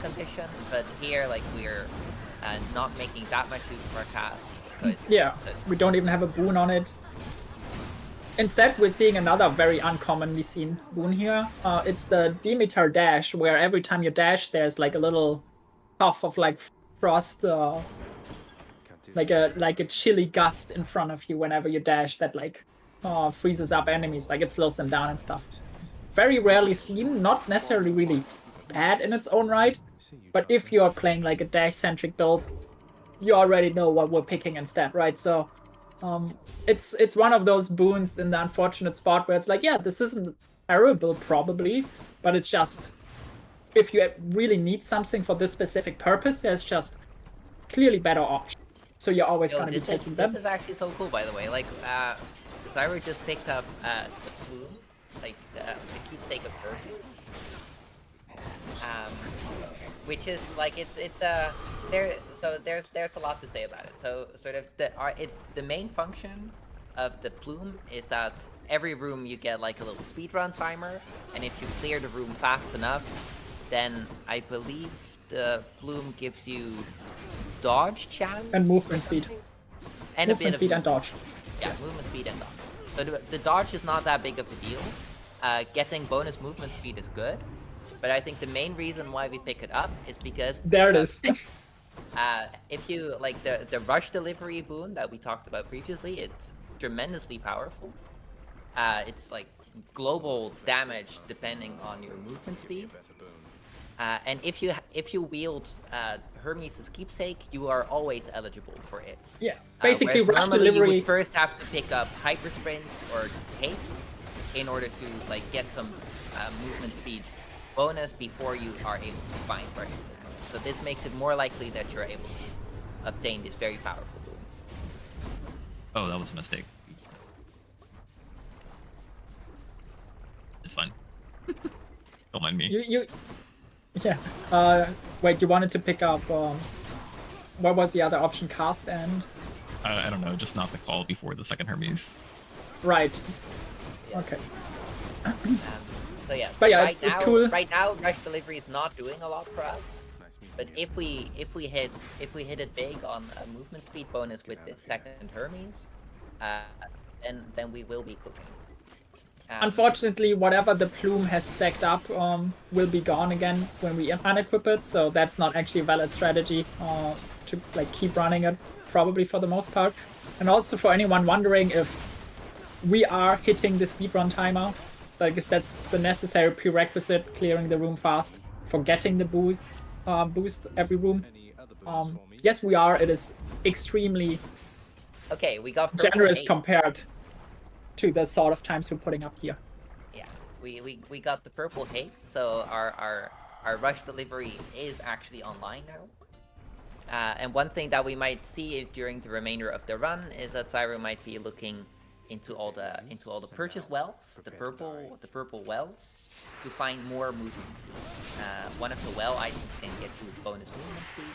Speaker 2: condition, but here like we're not making that much use of our cast. So
Speaker 5: we don't even have a boon on it. Instead, we're seeing another very uncommonly seen boon here. It's the Demeter dash, where every time you dash, there's like a little puff of like frost, like a chilly gust in front of you whenever you dash that like freezes up enemies, like it slows them down and stuff. Very rarely seen, not necessarily really bad in its own right, but if you are playing like a dash-centric build, you already know what we're picking instead, right? So it's one of those boons in the unfortunate spot where it's like, yeah, this isn't terrible probably, but it's just, if you really need something for this specific purpose, there's just clearly better options. So you're always going to be taking them.
Speaker 2: This is actually so cool, by the way. Like, Zyru just picked up the plume, like the keepsake of Hermes, which is like it's there. So there's a lot to say about it. So sort of the main function of the plume is that every room you get like a little speedrun timer, and if you clear the room fast enough, then I believe the plume gives you dodge chance
Speaker 5: and movement speed.
Speaker 2: And
Speaker 5: movement
Speaker 2: a bit of
Speaker 5: speed and dodge.
Speaker 2: Yeah, yes. Movement speed and dodge. So the dodge is not that big of a deal. Getting bonus movement speed is good, but I think the main reason why we pick it up is because
Speaker 5: there it is.
Speaker 2: If you like the rush delivery boon that we talked about previously, it's tremendously powerful. It's like global damage depending on your movement speed. And if you wield Hermes' keepsake, you are always eligible for it.
Speaker 5: Yeah, basically rush
Speaker 2: normally
Speaker 5: delivery.
Speaker 2: You would first have to pick up hyper sprints or haste in order to like get some movement speed bonus before you are able to find rush delivery. So this makes it more likely that you're able to obtain this very powerful boon.
Speaker 1: Oh, that was a mistake. Oops. It's fine. Don't mind me.
Speaker 5: Yeah. Wait, you wanted to pick up, what was the other option? Cast and?
Speaker 1: I don't know, just not the call before the second Hermes.
Speaker 5: Right.
Speaker 2: Yeah.
Speaker 5: Okay.
Speaker 2: So yeah.
Speaker 5: But yeah,
Speaker 2: right
Speaker 5: it's cool.
Speaker 2: Right now, rush delivery is not doing a lot for us. But if we hit it big on a movement speed bonus with the second Hermes, then we will be cooking.
Speaker 5: Unfortunately, whatever the plume has stacked up will be gone again when we unequip it, so that's not actually a valid strategy to like keep running it, probably for the most part. And also for anyone wondering if we are hitting the speedrun timer, I guess that's the necessary prerequisite, clearing the room fast for getting the boost every room. Yes, we are. It is extremely
Speaker 2: we got
Speaker 5: generous compared to the sort of times we're putting up here.
Speaker 2: Yeah, we got the purple haste, so our rush delivery is actually online now. And one thing that we might see during the remainder of the run is that Zyru might be looking into all the purchase wells, the purple wells, to find more movement speed. One of the well items can get boost bonus movement speed,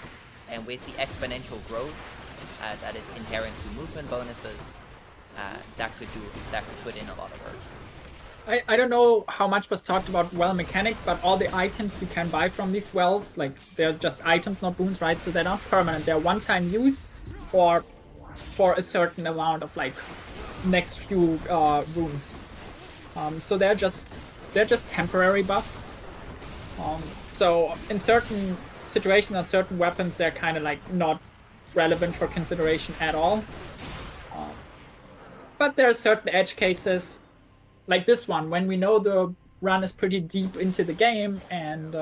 Speaker 2: and with the exponential growth that is inherent to movement bonuses, that could put in a lot of work.
Speaker 5: I don't know how much was talked about well mechanics, but all the items you can buy from these wells, like they're just items, not boons, right? So they're not permanent. They're one-time use or for a certain amount of like next few rooms. So they're just temporary buffs. So in certain situations on certain weapons, they're kind of like not relevant for consideration at all. But there are certain edge cases, like this one, when we know the run is pretty deep into the game and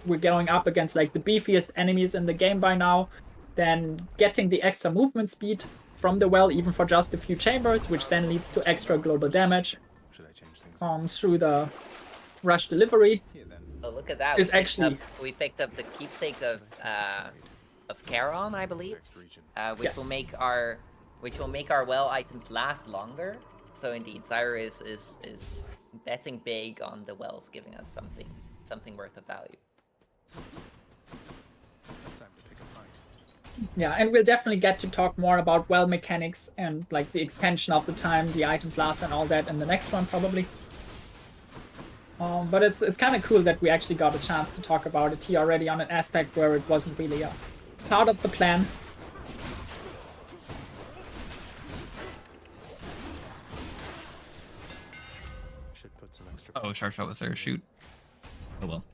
Speaker 5: we're going up against like the beefiest enemies in the game by now, then getting the extra movement speed from the well, even for just a few chambers, which then leads to extra global damage through the rush delivery.
Speaker 2: Oh, look at that!
Speaker 5: Is actually
Speaker 2: we picked up the keepsake of Charon, I believe, which
Speaker 5: yes.
Speaker 2: will make our well items last longer. So indeed, Zyru is betting big on the wells giving us something worth of value.
Speaker 5: Yeah, and we'll definitely get to talk more about well mechanics and like the extension of the time the items last and all that in the next one probably. But it's kind of cool that we actually got a chance to talk about it here already on an aspect where it wasn't really a part of the plan.
Speaker 4: Some extra
Speaker 1: Oh, Sharp Shot was there. Shoot. Oh well.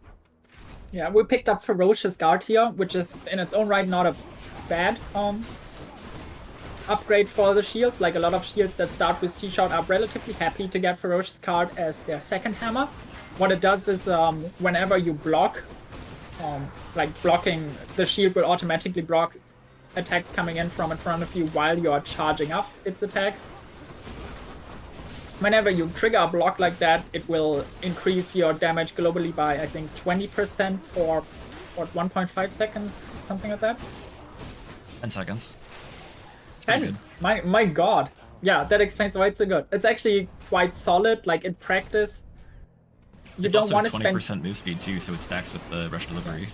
Speaker 5: Yeah, we picked up Ferocious Guard here, which is in its own right not a bad upgrade for the shields. Like a lot of shields that start with C-Shot are relatively happy to get Ferocious Guard as their second hammer. What it does is whenever you block, like blocking, the shield will automatically block attacks coming in from in front of you while you are charging up its attack. Whenever you trigger a block like that, it will increase your damage globally by, I think, 20% for, what, 1.5 seconds? Something like that?
Speaker 1: 10 seconds. It's pretty
Speaker 5: 10?
Speaker 1: good.
Speaker 5: My god. Yeah, that explains why it's so good. It's actually quite solid, like in practice. You
Speaker 1: It's
Speaker 5: don't
Speaker 1: also
Speaker 5: want to
Speaker 1: 20%
Speaker 5: spend...
Speaker 1: move speed too, so it stacks with the rush delivery.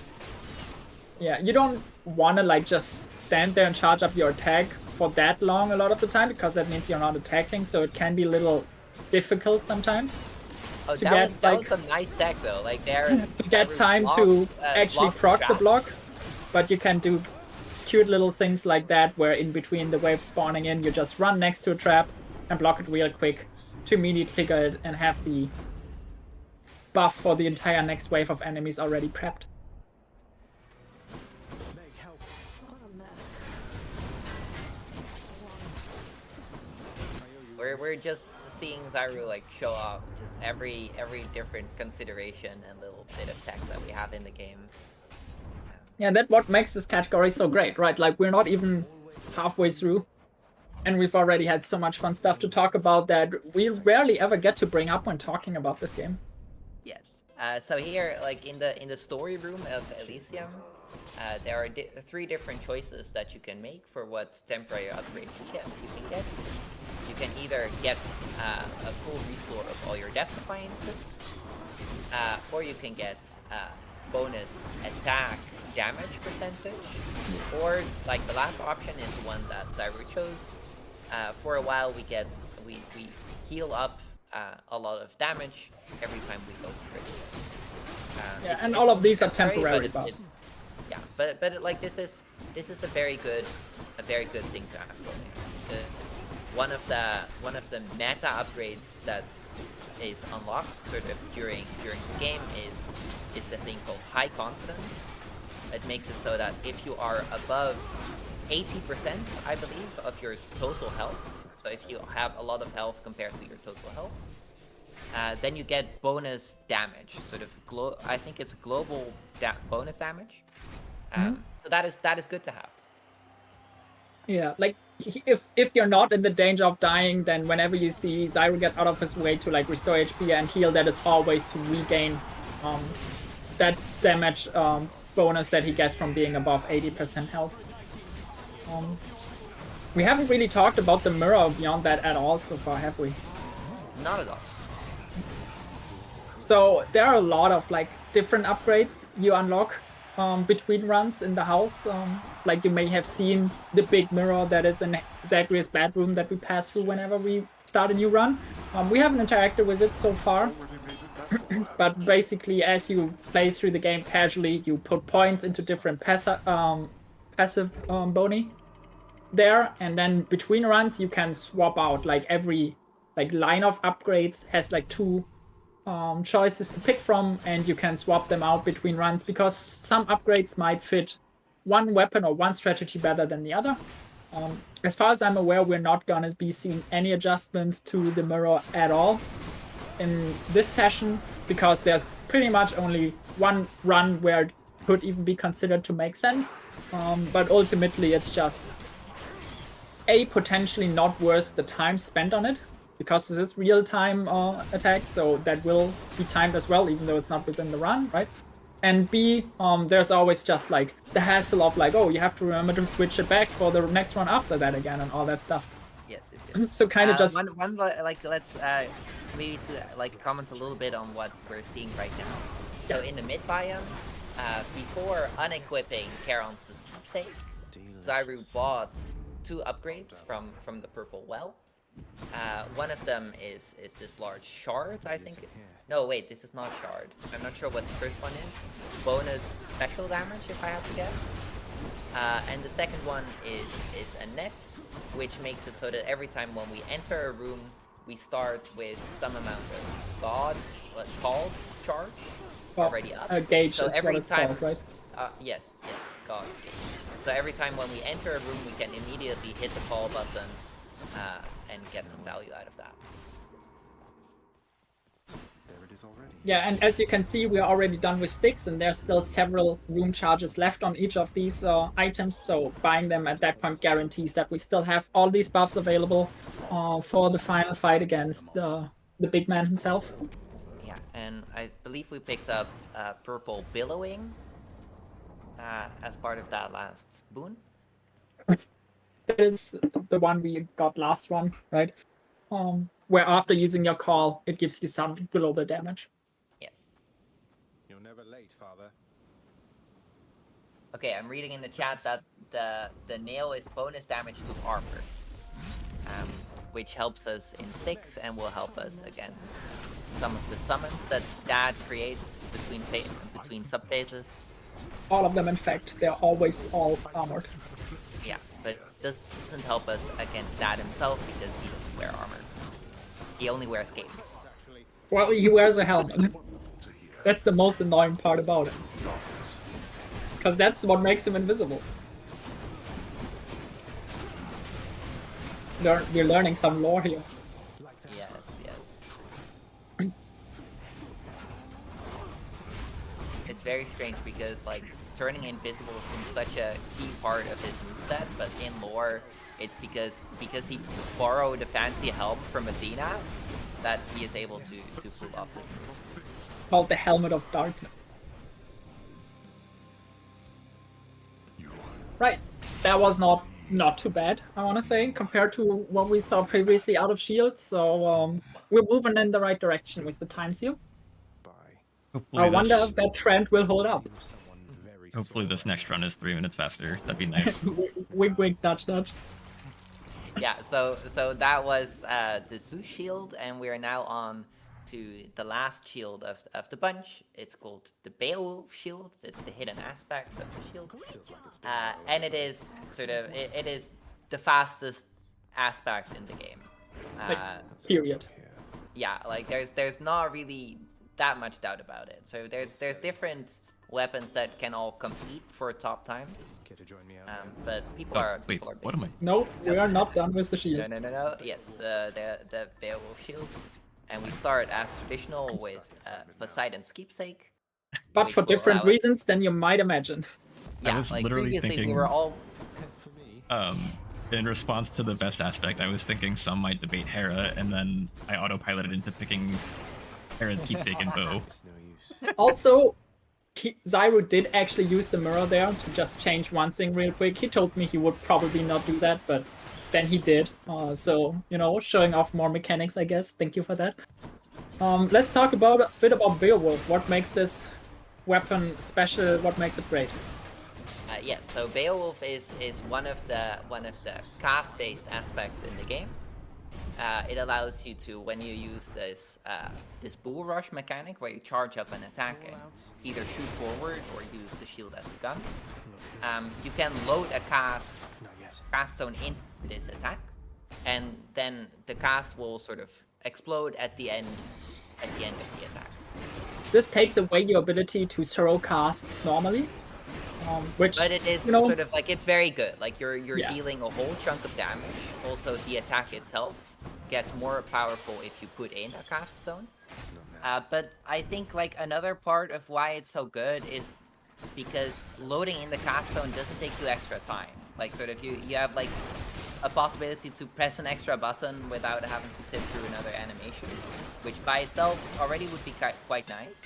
Speaker 5: Yeah, you don't want to like just stand there and charge up your attack for that long a lot of the time, because that means you're not attacking, so it can be a little difficult sometimes.
Speaker 2: Oh,
Speaker 5: to
Speaker 2: that,
Speaker 5: get,
Speaker 2: was, that
Speaker 5: like-
Speaker 2: was some nice tech though. Like there
Speaker 5: to get time to actually proc the
Speaker 2: trap.
Speaker 5: block, but you can do cute little things like that where in between the waves spawning in, you just run next to a trap and block it real quick to immediately trigger it and have the buff for the entire next wave of enemies already prepped.
Speaker 2: We're just seeing Zyru like show off just every different consideration and little bit of tech that we have in the game.
Speaker 5: Yeah, that's what makes this category so great, right? Like, we're not even halfway through, and we've already had so much fun stuff to talk about that we rarely ever get to bring up when talking about this game.
Speaker 2: Yes. So here, like in the story room of Elysium, there are 3 different choices that you can make for what temporary upgrade you can get. You can either get a full restore of all your death defiances, or you can get bonus attack damage percentage, or like the last option is the one that Zyru chose. For a while we heal up a lot of damage every time we go crit.
Speaker 5: Yeah, and all of these are temporary buffs.
Speaker 2: Yeah, but like this is a very good thing to have going here. It's one of the meta upgrades that is unlocked sort of during the game is a thing called high confidence. It makes it so that if you are above 80%, I believe, of your total health, so if you have a lot of health compared to your total health, then you get bonus damage, sort of I think it's global bonus damage. So that is good to have.
Speaker 5: Yeah, like if you're not in the danger of dying, then whenever you see Zyru get out of his way to like restore HP and heal, that is always to regain that damage bonus that he gets from being above 80% health. We haven't really talked about the mirror beyond that at all so far, have we?
Speaker 2: Not at all.
Speaker 5: So there are a lot of like different upgrades you unlock between runs in the house. Like you may have seen the big mirror that is in Zagreus' bedroom that we pass through whenever we start a new run. We haven't interacted with it so far, but basically as you play through the game casually, you put points into different passive boni there, and then between runs you can swap out. Like every line of upgrades has like 2 choices to pick from, and you can swap them out between runs because some upgrades might fit one weapon or one strategy better than the other. As far as I'm aware, we're not gonna be seeing any adjustments to the mirror at all in this session, because there's pretty much only one run where it could even be considered to make sense. But ultimately it's just potentially not worth the time spent on it, because this is real-time attack, so that will be timed as well, even though it's not within the run, right? And B, there's always just like the hassle of like, oh, you have to remember to switch it back for the next one after that again and all that stuff.
Speaker 2: Yes.
Speaker 5: So kind of just
Speaker 2: one like let's maybe to like comment a little bit on what we're seeing right now.
Speaker 5: Yeah.
Speaker 2: So in the mid biome, before unequipping Charon's keepsake, Zyru bought 2 upgrades from the purple well. One of them is this large shard, I think. No, wait, this is not shard. I'm not sure what the first one is. Bonus special damage, if I have to guess. And the second one is a net, which makes it so that every time when we enter a room we start with some amount of God called charge already up.
Speaker 5: Gauge,
Speaker 2: So
Speaker 5: that's
Speaker 2: every
Speaker 5: what it's
Speaker 2: time,
Speaker 5: called, right?
Speaker 2: yes, God gauge. So every time when we enter a room, we can immediately hit the call button and get some value out of that.
Speaker 4: There it is already.
Speaker 5: Yeah, and as you can see, we're already done with sticks, and there's still several room charges left on each of these items, so buying them at that point guarantees that we still have all these buffs available for the final fight against the big man himself.
Speaker 2: Yeah, and I believe we picked up purple billowing as part of that last boon.
Speaker 5: That is the one we got last run, right? Where after using your call, it gives you some global damage.
Speaker 2: Yes.
Speaker 4: You're never late, Father.
Speaker 2: Okay, I'm reading in the chat that the nail is bonus damage to armor, which helps us in sticks and will help us against some of the summons that Dad creates between subphases.
Speaker 5: All of them, in fact, they're always all armored.
Speaker 2: Yeah, but doesn't help us against Dad himself because he doesn't wear armor. He only wears capes.
Speaker 5: Well, he wears a helmet. That's the most annoying part about it. Because that's what makes him invisible. We're learning some lore here.
Speaker 2: Yes. It's very strange because, like, turning invisible seems such a key part of his moveset, but in lore, it's because he borrowed a fancy helm from Athena that he is able to pull off this move.
Speaker 5: Called the Helmet of Darkness. Right, that was not too bad, I want to say, compared to what we saw previously out of Shield. So we're moving in the right direction with the time seal.
Speaker 1: Hopefully
Speaker 5: I wonder
Speaker 1: this,
Speaker 5: if that trend will hold up.
Speaker 1: hopefully this next run is 3 minutes faster. That'd be nice.
Speaker 5: Wink, wink, nudge, nudge.
Speaker 2: Yeah, so that was the Zeus shield, and we are now on to the last shield of the bunch. It's called the Beowulf shield. It's the hidden aspect of the shield, and it is sort of it is the fastest aspect in the game.
Speaker 5: Period.
Speaker 2: Yeah, like there's not really that much doubt about it. So there's different weapons that can all compete for top times.
Speaker 4: Care to join me out?
Speaker 2: But people
Speaker 1: Oh,
Speaker 2: are
Speaker 1: wait,
Speaker 2: people are
Speaker 1: what am I?
Speaker 5: No, we are not done with the shield.
Speaker 2: No. Yes, the Beowulf shield, and we start as traditional with Poseidon's keepsake.
Speaker 5: But
Speaker 2: which
Speaker 5: for
Speaker 2: will
Speaker 5: different
Speaker 2: allow us-
Speaker 5: reasons than you might imagine.
Speaker 2: Yeah,
Speaker 1: was
Speaker 2: like
Speaker 1: literally
Speaker 2: previously
Speaker 1: thinking-
Speaker 2: we were all.
Speaker 4: For me.
Speaker 1: In response to the best aspect, I was thinking some might debate Hera, and then I autopiloted into picking Hera's keepsake and bow.
Speaker 4: It's no use.
Speaker 5: Also, Zyru did actually use the mirror there to just change one thing real quick. He told me he would probably not do that, but then he did. So, you know, showing off more mechanics, I guess. Thank you for that. Let's talk a bit about Beowulf. What makes this weapon special? What makes it great?
Speaker 2: Yes, so Beowulf is one of the cast-based aspects in the game. It allows you to, when you use this bull rush mechanic, where you charge up an attack and either shoot forward or use the shield as a gun, you can load a cast stone into this attack, and then the cast will sort of explode at the end of the attack.
Speaker 5: This takes away your ability to throw casts normally.
Speaker 2: But it is sort of like, it's very good. Like you're dealing a whole chunk of damage. Also, the attack itself gets more powerful if you put in a cast zone. But I think like another part of why it's so good is because loading in the cast zone doesn't take you extra time. Like sort of you have like a possibility to press an extra button without having to sit through another animation, which by itself already would be quite nice.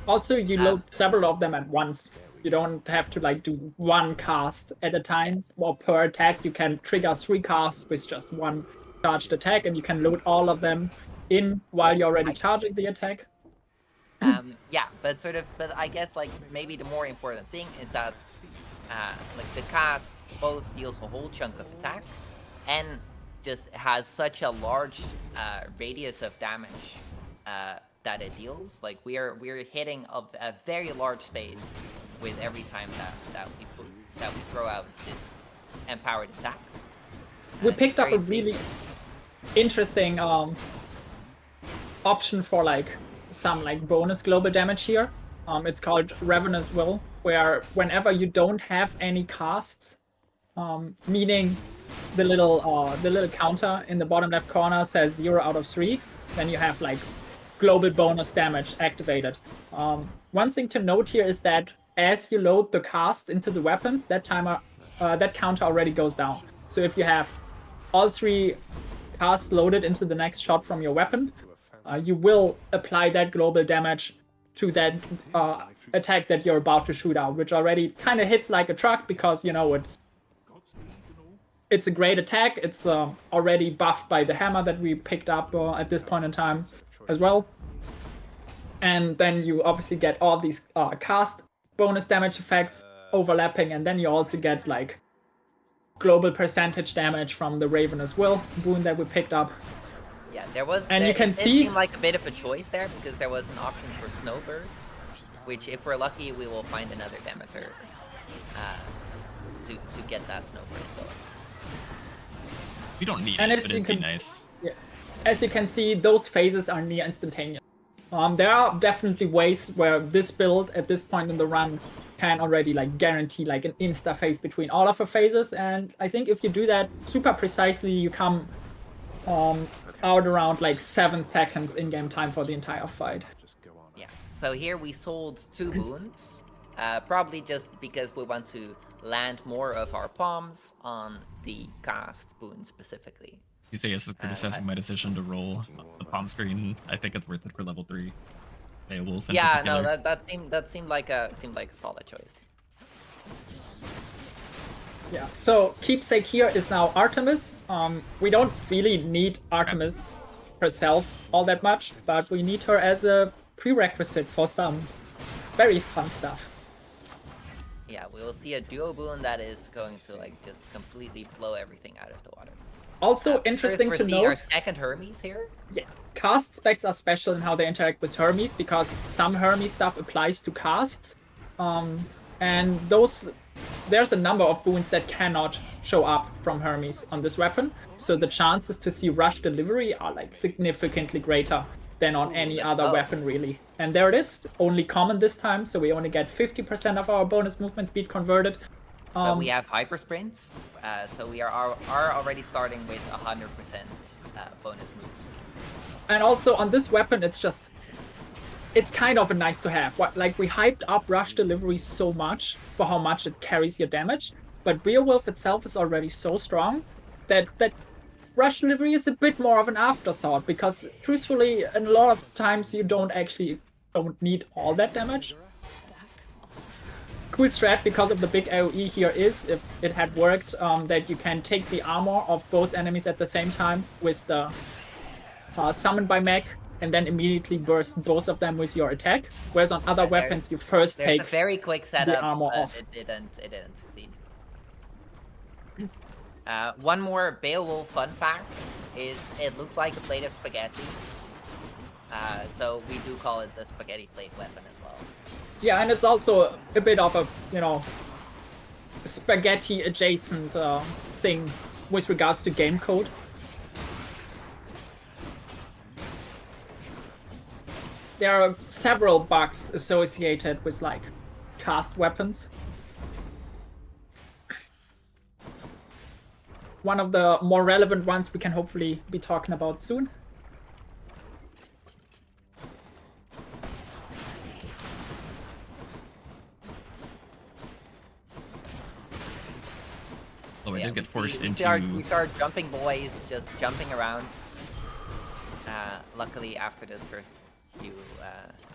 Speaker 5: Also, you load several of them at once. You don't have to like do one cast at a time, or per attack. You can trigger 3 casts with just one charged attack, and you can load all of them in while you're already charging the attack.
Speaker 2: Yeah, but I guess like maybe the more important thing is that like the cast both deals a whole chunk of attack and just has such a large radius of damage that it deals. Like we're hitting a very large space with every time that we throw out this empowered attack.
Speaker 5: We picked up a really interesting option for like some like bonus global damage here. It's called Ravenous Will, where whenever you don't have any casts, meaning the little counter in the bottom left corner says 0 out of 3, then you have like global bonus damage activated. One thing to note here is that as you load the cast into the weapons, that counter already goes down. So if you have all 3 casts loaded into the next shot from your weapon, you will apply that global damage to that attack that you're about to shoot out, which already kind of hits like a truck because, you know, it's a great attack. It's already buffed by the hammer that we picked up at this point in time as well. And then you obviously get all these cast bonus damage effects overlapping, and then you also get like global percentage damage from the Ravenous Will boon that we picked up.
Speaker 2: Yeah, there was.
Speaker 5: And you can
Speaker 2: it
Speaker 5: see
Speaker 2: seemed like a bit of a choice there because there was an option for Snowburst, which if we're lucky we will find another Demeter to get that Snowburst going.
Speaker 1: We don't need
Speaker 5: And
Speaker 1: it,
Speaker 5: as
Speaker 1: but
Speaker 5: you
Speaker 1: it'd be
Speaker 5: can-
Speaker 1: nice.
Speaker 5: As you can see, those phases are near instantaneous. There are definitely ways where this build at this point in the run can already like guarantee like an insta phase between all of the phases, and I think if you do that super precisely, you come out around like 7 seconds in-game time for the entire fight.
Speaker 2: Yeah. So here we sold 2 boons, probably just because we want to land more of our palms on the cast boon specifically.
Speaker 1: You say yes is criticizing my decision to roll the palm screen. I think it's worth it for level 3. Beowulf in
Speaker 2: Yeah,
Speaker 1: particular.
Speaker 2: no, that seemed like a solid choice.
Speaker 5: Yeah, so keepsake here is now Artemis. We don't really need Artemis herself all that much, but we need her as a prerequisite for some very fun stuff.
Speaker 2: Yeah, we will see a duo boon that is going to like just completely blow everything out of the water.
Speaker 5: Also interesting
Speaker 2: First,
Speaker 5: to
Speaker 2: we're seeing our
Speaker 5: note,
Speaker 2: second Hermes here.
Speaker 5: yeah, cast specs are special in how they interact with Hermes because some Hermes stuff applies to casts, and there's a number of boons that cannot show up from Hermes on this weapon, so the chances to see rush delivery are like significantly greater than on any
Speaker 2: let's
Speaker 5: other
Speaker 2: go.
Speaker 5: weapon really. And there it is, only common this time, so we only get 50% of our bonus movement speed converted.
Speaker 2: But we have hyper sprints, so we are already starting with 100% bonus move speed.
Speaker 5: And also on this weapon, it's kind of a nice to have. Like we hyped up rush delivery so much for how much it carries your damage, but Beowulf itself is already so strong that rush delivery is a bit more of an afterthought because truthfully, a lot of times you don't need all that damage. Cool strat because of the big AoE here is, if it had worked, that you can take the armor of both enemies at the same time with the summon by mech, and then immediately burst both of them with your attack. Whereas on other weapons, you first
Speaker 2: There's
Speaker 5: take
Speaker 2: a very quick setup,
Speaker 5: armor
Speaker 2: but
Speaker 5: off.
Speaker 2: it didn't succeed. One more Beowulf fun fact is it looks like a plate of spaghetti. So we do call it the spaghetti plate weapon as well.
Speaker 5: Yeah, and it's also a bit of a, spaghetti adjacent thing with regards to game code. There are several bugs associated with like cast weapons. One of the more relevant ones we can hopefully be talking about soon.
Speaker 1: Oh, I
Speaker 2: Yeah,
Speaker 1: did get forced
Speaker 2: we
Speaker 1: into...
Speaker 2: start jumping boys, just jumping around. Luckily, after this first few,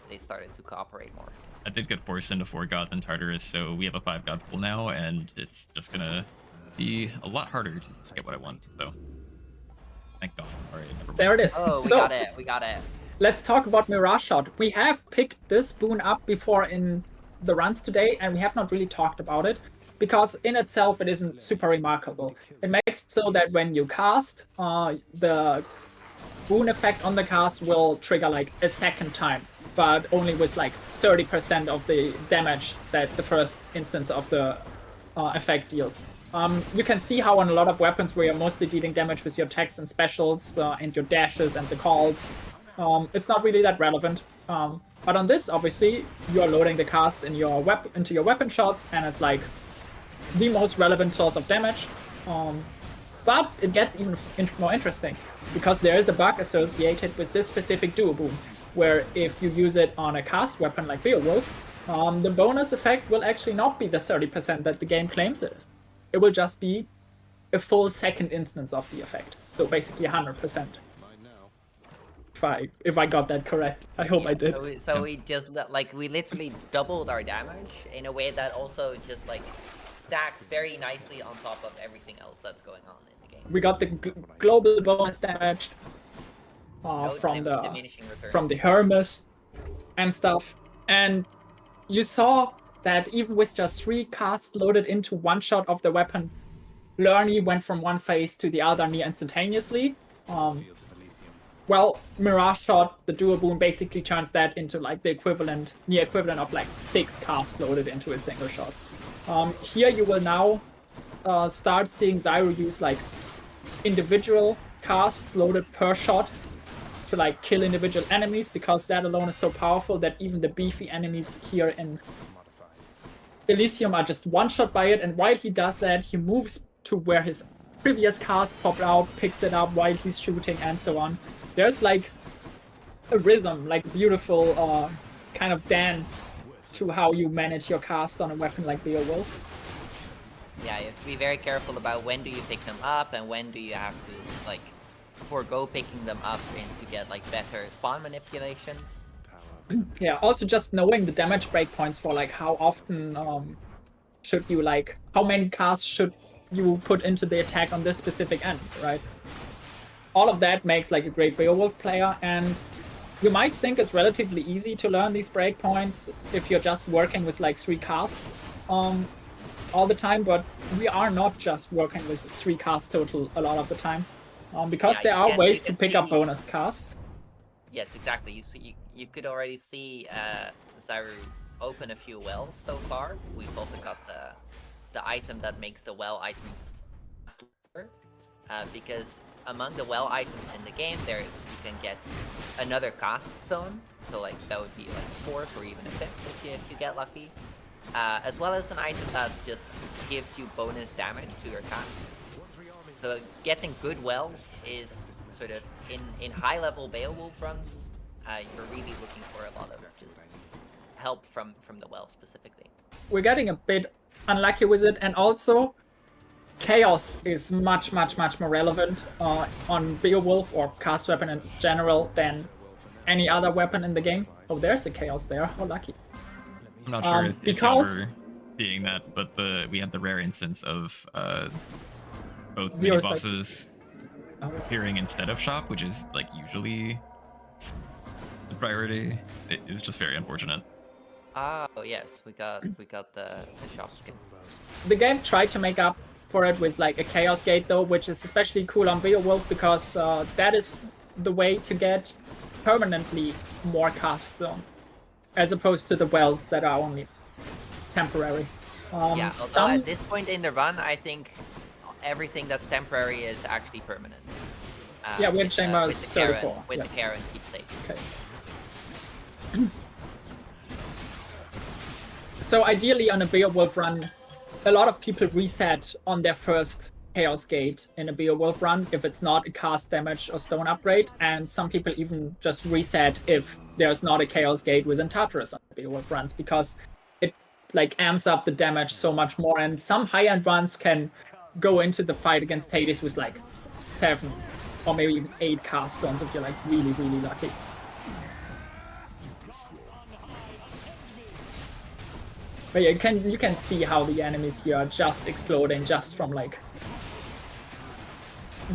Speaker 2: they started to cooperate more.
Speaker 1: I did get forced into 4 gods in Tartarus, so we have a 5 god pool now, and it's just gonna be a lot harder to get what I want, so... Thank God. Alright, never mind.
Speaker 5: There it is.
Speaker 2: Oh,
Speaker 5: So,
Speaker 2: we got it.
Speaker 5: let's talk about Mirage Shot. We have picked this boon up before in the runs today, and we have not really talked about it, because in itself it isn't super remarkable. It makes it so that when you cast, the boon effect on the cast will trigger like a second time, but only with like 30% of the damage that the first instance of the effect deals. You can see how on a lot of weapons where you're mostly dealing damage with your attacks and specials and your dashes and the calls, It's not really that relevant. But on this, obviously, you're loading the cast in your into your weapon shots, and it's like the most relevant source of damage. But it gets even more interesting because there is a bug associated with this specific duo boom, where if you use it on a cast weapon like Beowulf, the bonus effect will actually not be the 30% that the game claims it is. It will just be a full second instance of the effect. So basically 100%. If I got that correct. I hope I did.
Speaker 2: So we just like we literally doubled our damage in a way that also just like stacks very nicely on top of everything else that's going on in the game.
Speaker 5: We got the global bonus damage
Speaker 2: No
Speaker 5: from
Speaker 2: diminishing returns.
Speaker 5: the Hermes and stuff. And you saw that even with just 3 casts loaded into one shot of the weapon, Lerny went from one phase to the other near instantaneously. Well, Mirage Shot, the dual boom, basically turns that into like the near equivalent of like 6 casts loaded into a single shot. Here you will now start seeing Zyro use like individual casts loaded per shot to like kill individual enemies, because that alone is so powerful that even the beefy enemies here in Elysium are just one shot by it. And while he does that, he moves to where his previous cast popped out, picks it up while he's shooting, and so on. There's like a rhythm, like beautiful kind of dance to how you manage your cast on a weapon like Beowulf.
Speaker 2: Yeah, you have to be very careful about when do you pick them up and when do you have to like forego picking them up and to get like better spawn manipulations.
Speaker 5: Yeah, also just knowing the damage breakpoints for like how often should you like, how many casts should you put into the attack on this specific end, right? All of that makes like a great Beowulf player, and you might think it's relatively easy to learn these breakpoints if you're just working with like 3 casts all the time, but we are not just working with 3 casts total a lot of the time, because there are ways to pick up bonus casts.
Speaker 2: Yes, exactly. You could already see Zyru open a few wells so far. We've also got the item that makes the well items slower, because among the well items in the game, you can get another cast zone. So like that would be like a 4th or even a 5th if you get lucky, as well as an item that just gives you bonus damage to your cast. So getting good wells is sort of in high level Beowulf runs. You're really looking for a lot of just help from the well specifically.
Speaker 5: We're getting a bit unlucky with it, and also Chaos is much more relevant on Beowulf or cast weapon in general than any other weapon in the game. Oh, there's a Chaos there. How lucky.
Speaker 1: I'm not sure if
Speaker 5: because
Speaker 1: y'all were seeing that, but we had the rare instance of both
Speaker 5: Zero
Speaker 1: mini bosses appearing instead of shop, which is like usually the priority. It is just very unfortunate.
Speaker 2: Oh yes, we got the shop skin.
Speaker 5: The game tried to make up for it with like a Chaos Gate though, which is especially cool on Beowulf because that is the way to get permanently more cast zones, as opposed to the wells that are only temporary.
Speaker 2: Yeah, although at this point in the run, I think everything that's temporary is actually permanent.
Speaker 5: Yeah, Wind Chamber is 34.
Speaker 2: With
Speaker 5: yes.
Speaker 2: the Karen keepsake.
Speaker 5: Okay. So ideally on a Beowulf run, a lot of people reset on their first Chaos Gate in a Beowulf run if it's not a cast damage or stone upgrade, and some people even just reset if there's not a Chaos Gate within Tartarus on Beowulf runs, because it like amps up the damage so much more, and some high-end runs can go into the fight against Hades with like 7 or maybe even 8 cast stones if you're like really lucky. But yeah, you can see how the enemies here are just exploding just from like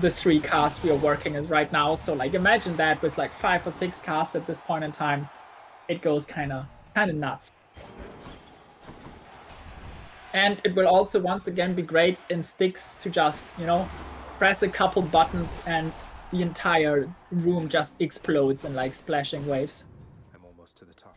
Speaker 5: the 3 casts we are working with right now. So like imagine that with like 5 or 6 casts at this point in time, it goes kind of nuts. And it will also once again be great in sticks to just, you know, press a couple buttons and the entire room just explodes in like splashing waves.
Speaker 4: I'm almost to the top.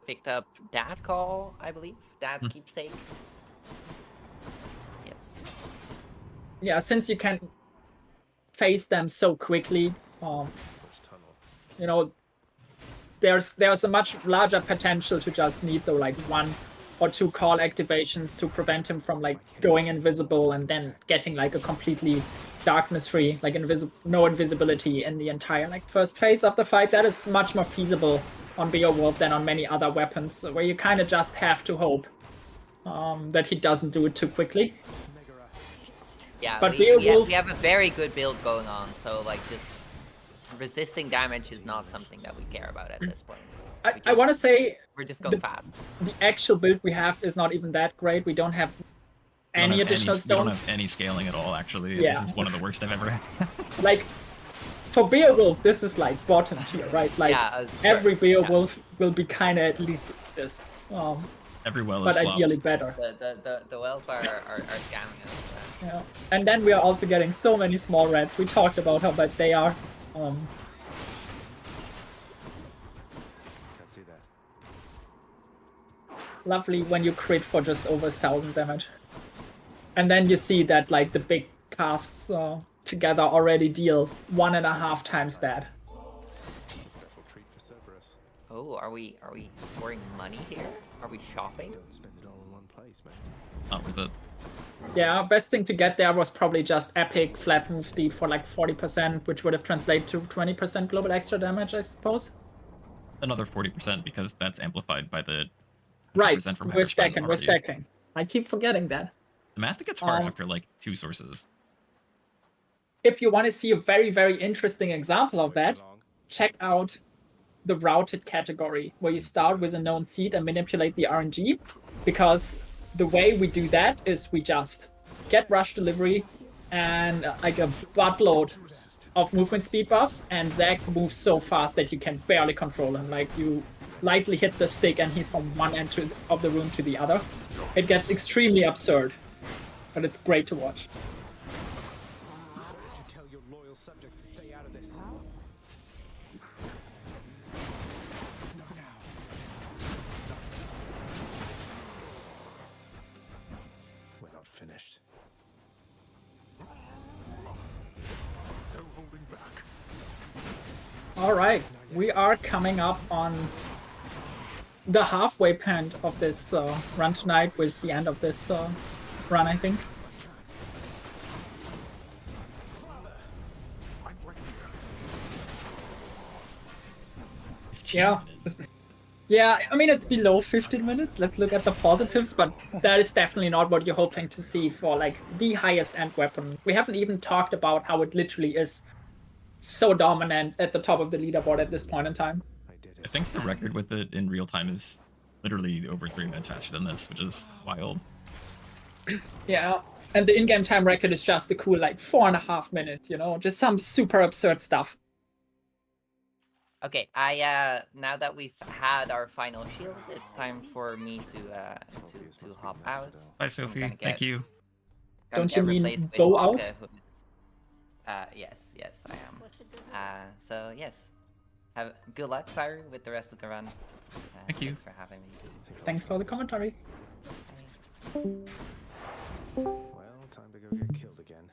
Speaker 2: Picked up Dad Call, I believe. Dad's keepsake. Yes.
Speaker 5: yeah, since you can face them so quickly,
Speaker 4: First tunnel.
Speaker 5: you know, there's a much larger potential to just need the like 1 or 2 call activations to prevent him from like going invisible and then getting like a completely darkness free, like no invisibility in the entire like first phase of the fight. That is much more feasible on Beowulf than on many other weapons, where you kind of just have to hope that he doesn't do it too quickly.
Speaker 2: Yeah,
Speaker 5: But
Speaker 2: we
Speaker 5: Beowulf-
Speaker 2: have a very good build going on, so like just resisting damage is not something that we care about at this point.
Speaker 5: I want to say
Speaker 2: We're just going
Speaker 5: the-
Speaker 2: fast.
Speaker 5: the actual build we have is not even that great. We don't have
Speaker 1: We don't
Speaker 5: any
Speaker 1: have
Speaker 5: additional
Speaker 1: we don't
Speaker 5: stones.
Speaker 1: have any scaling at all, actually.
Speaker 5: Yeah.
Speaker 1: This is one of the worst I've ever had.
Speaker 5: Like, for Beowulf, this is like bottom tier, right? Like,
Speaker 2: Yeah,
Speaker 5: every Beowulf will be kind of at least this.
Speaker 1: Every well
Speaker 5: But
Speaker 1: is flopped.
Speaker 5: ideally better.
Speaker 2: The wells are scamming us.
Speaker 5: Yeah. And then we are also getting so many small rats. We talked about how bad they are.
Speaker 4: Can't do that.
Speaker 5: Lovely when you crit for just over 1,000 damage. And then you see that like the big casts together already deal 1.5 times that.
Speaker 4: Special treat for Cerberus.
Speaker 2: Oh, are we scoring money here? Are we shopping?
Speaker 4: Don't spend it all in one place, man.
Speaker 1: Not worth it.
Speaker 5: Yeah, best thing to get there was probably just epic flat move speed for like 40%, which would have translated to 20% global extra damage, I suppose.
Speaker 1: Another 40% because that's amplified by the
Speaker 5: Right,
Speaker 1: 50% from
Speaker 5: we're
Speaker 1: hyper strength
Speaker 5: stacking, we're
Speaker 1: already.
Speaker 5: stacking. I keep forgetting that.
Speaker 1: The math gets hard
Speaker 5: Um,
Speaker 1: after like 2 sources.
Speaker 5: If you want to see a very, very interesting example of that, check out the routed category, where you start with a known seed and manipulate the RNG, because the way we do that is we just get rush delivery and like a buttload of movement speed buffs, and Zach moves so fast that you can barely control him. Like, you lightly hit the stick and he's from one end of the room to the other. It gets extremely absurd, but it's great to watch.
Speaker 4: Why did you tell your loyal subjects to stay out of this? We're not finished.
Speaker 6: No holding back.
Speaker 5: All right, we are coming up on the halfway point of this run tonight, with the end of this run, I think.
Speaker 6: I'm right here.
Speaker 5: Yeah. Yeah, I mean, it's below 15 minutes. Let's look at the positives, but that is definitely not what you're hoping to see for like the highest end weapon. We haven't even talked about how it literally is so dominant at the top of the leaderboard at this point in time.
Speaker 4: I did
Speaker 1: I
Speaker 4: it.
Speaker 1: think the record with it in real time is literally over 3 minutes faster than this, which is wild.
Speaker 5: Yeah, and the in-game time record is just a cool like 4.5 minutes, you know, just some super absurd stuff.
Speaker 2: Okay, now that we've had our final shield, it's time for me to hop out.
Speaker 1: Bye, Sophie.
Speaker 2: gonna
Speaker 1: Thank
Speaker 2: get-
Speaker 1: you.
Speaker 2: Gonna
Speaker 5: Don't
Speaker 2: get
Speaker 5: you mean
Speaker 2: replaced with
Speaker 5: bow out?
Speaker 2: Wonka, who is- yes, I am. So yes, have good luck, Cyru, with the rest of the run.
Speaker 1: Thank you.
Speaker 2: Thanks for having me.
Speaker 5: Thanks for the commentary.
Speaker 4: Well, time to go get killed again.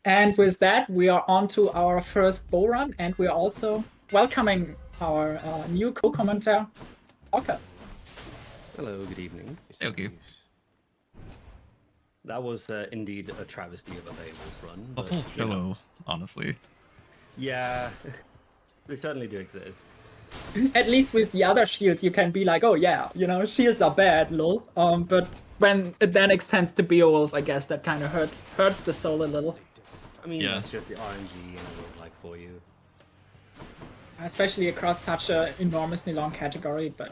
Speaker 5: And with that, we are on to our first bow run, and we are also welcoming our new co-commentator, Oka.
Speaker 7: Hello, good evening.
Speaker 4: It's
Speaker 1: Thank
Speaker 4: no
Speaker 1: you.
Speaker 4: use.
Speaker 7: That was indeed a travesty of a Beowulf run.
Speaker 1: A
Speaker 7: but,
Speaker 1: full
Speaker 7: you know,
Speaker 1: pillow, honestly.
Speaker 7: Yeah, they certainly do exist.
Speaker 5: At least with the other shields, you can be like, oh yeah, you know, shields are bad, lol. But when it then extends to Beowulf, I guess that kind of hurts the soul a little.
Speaker 7: I mean,
Speaker 1: Yeah.
Speaker 7: that's just the RNG and it look like for you.
Speaker 5: Especially across such a enormously long category. But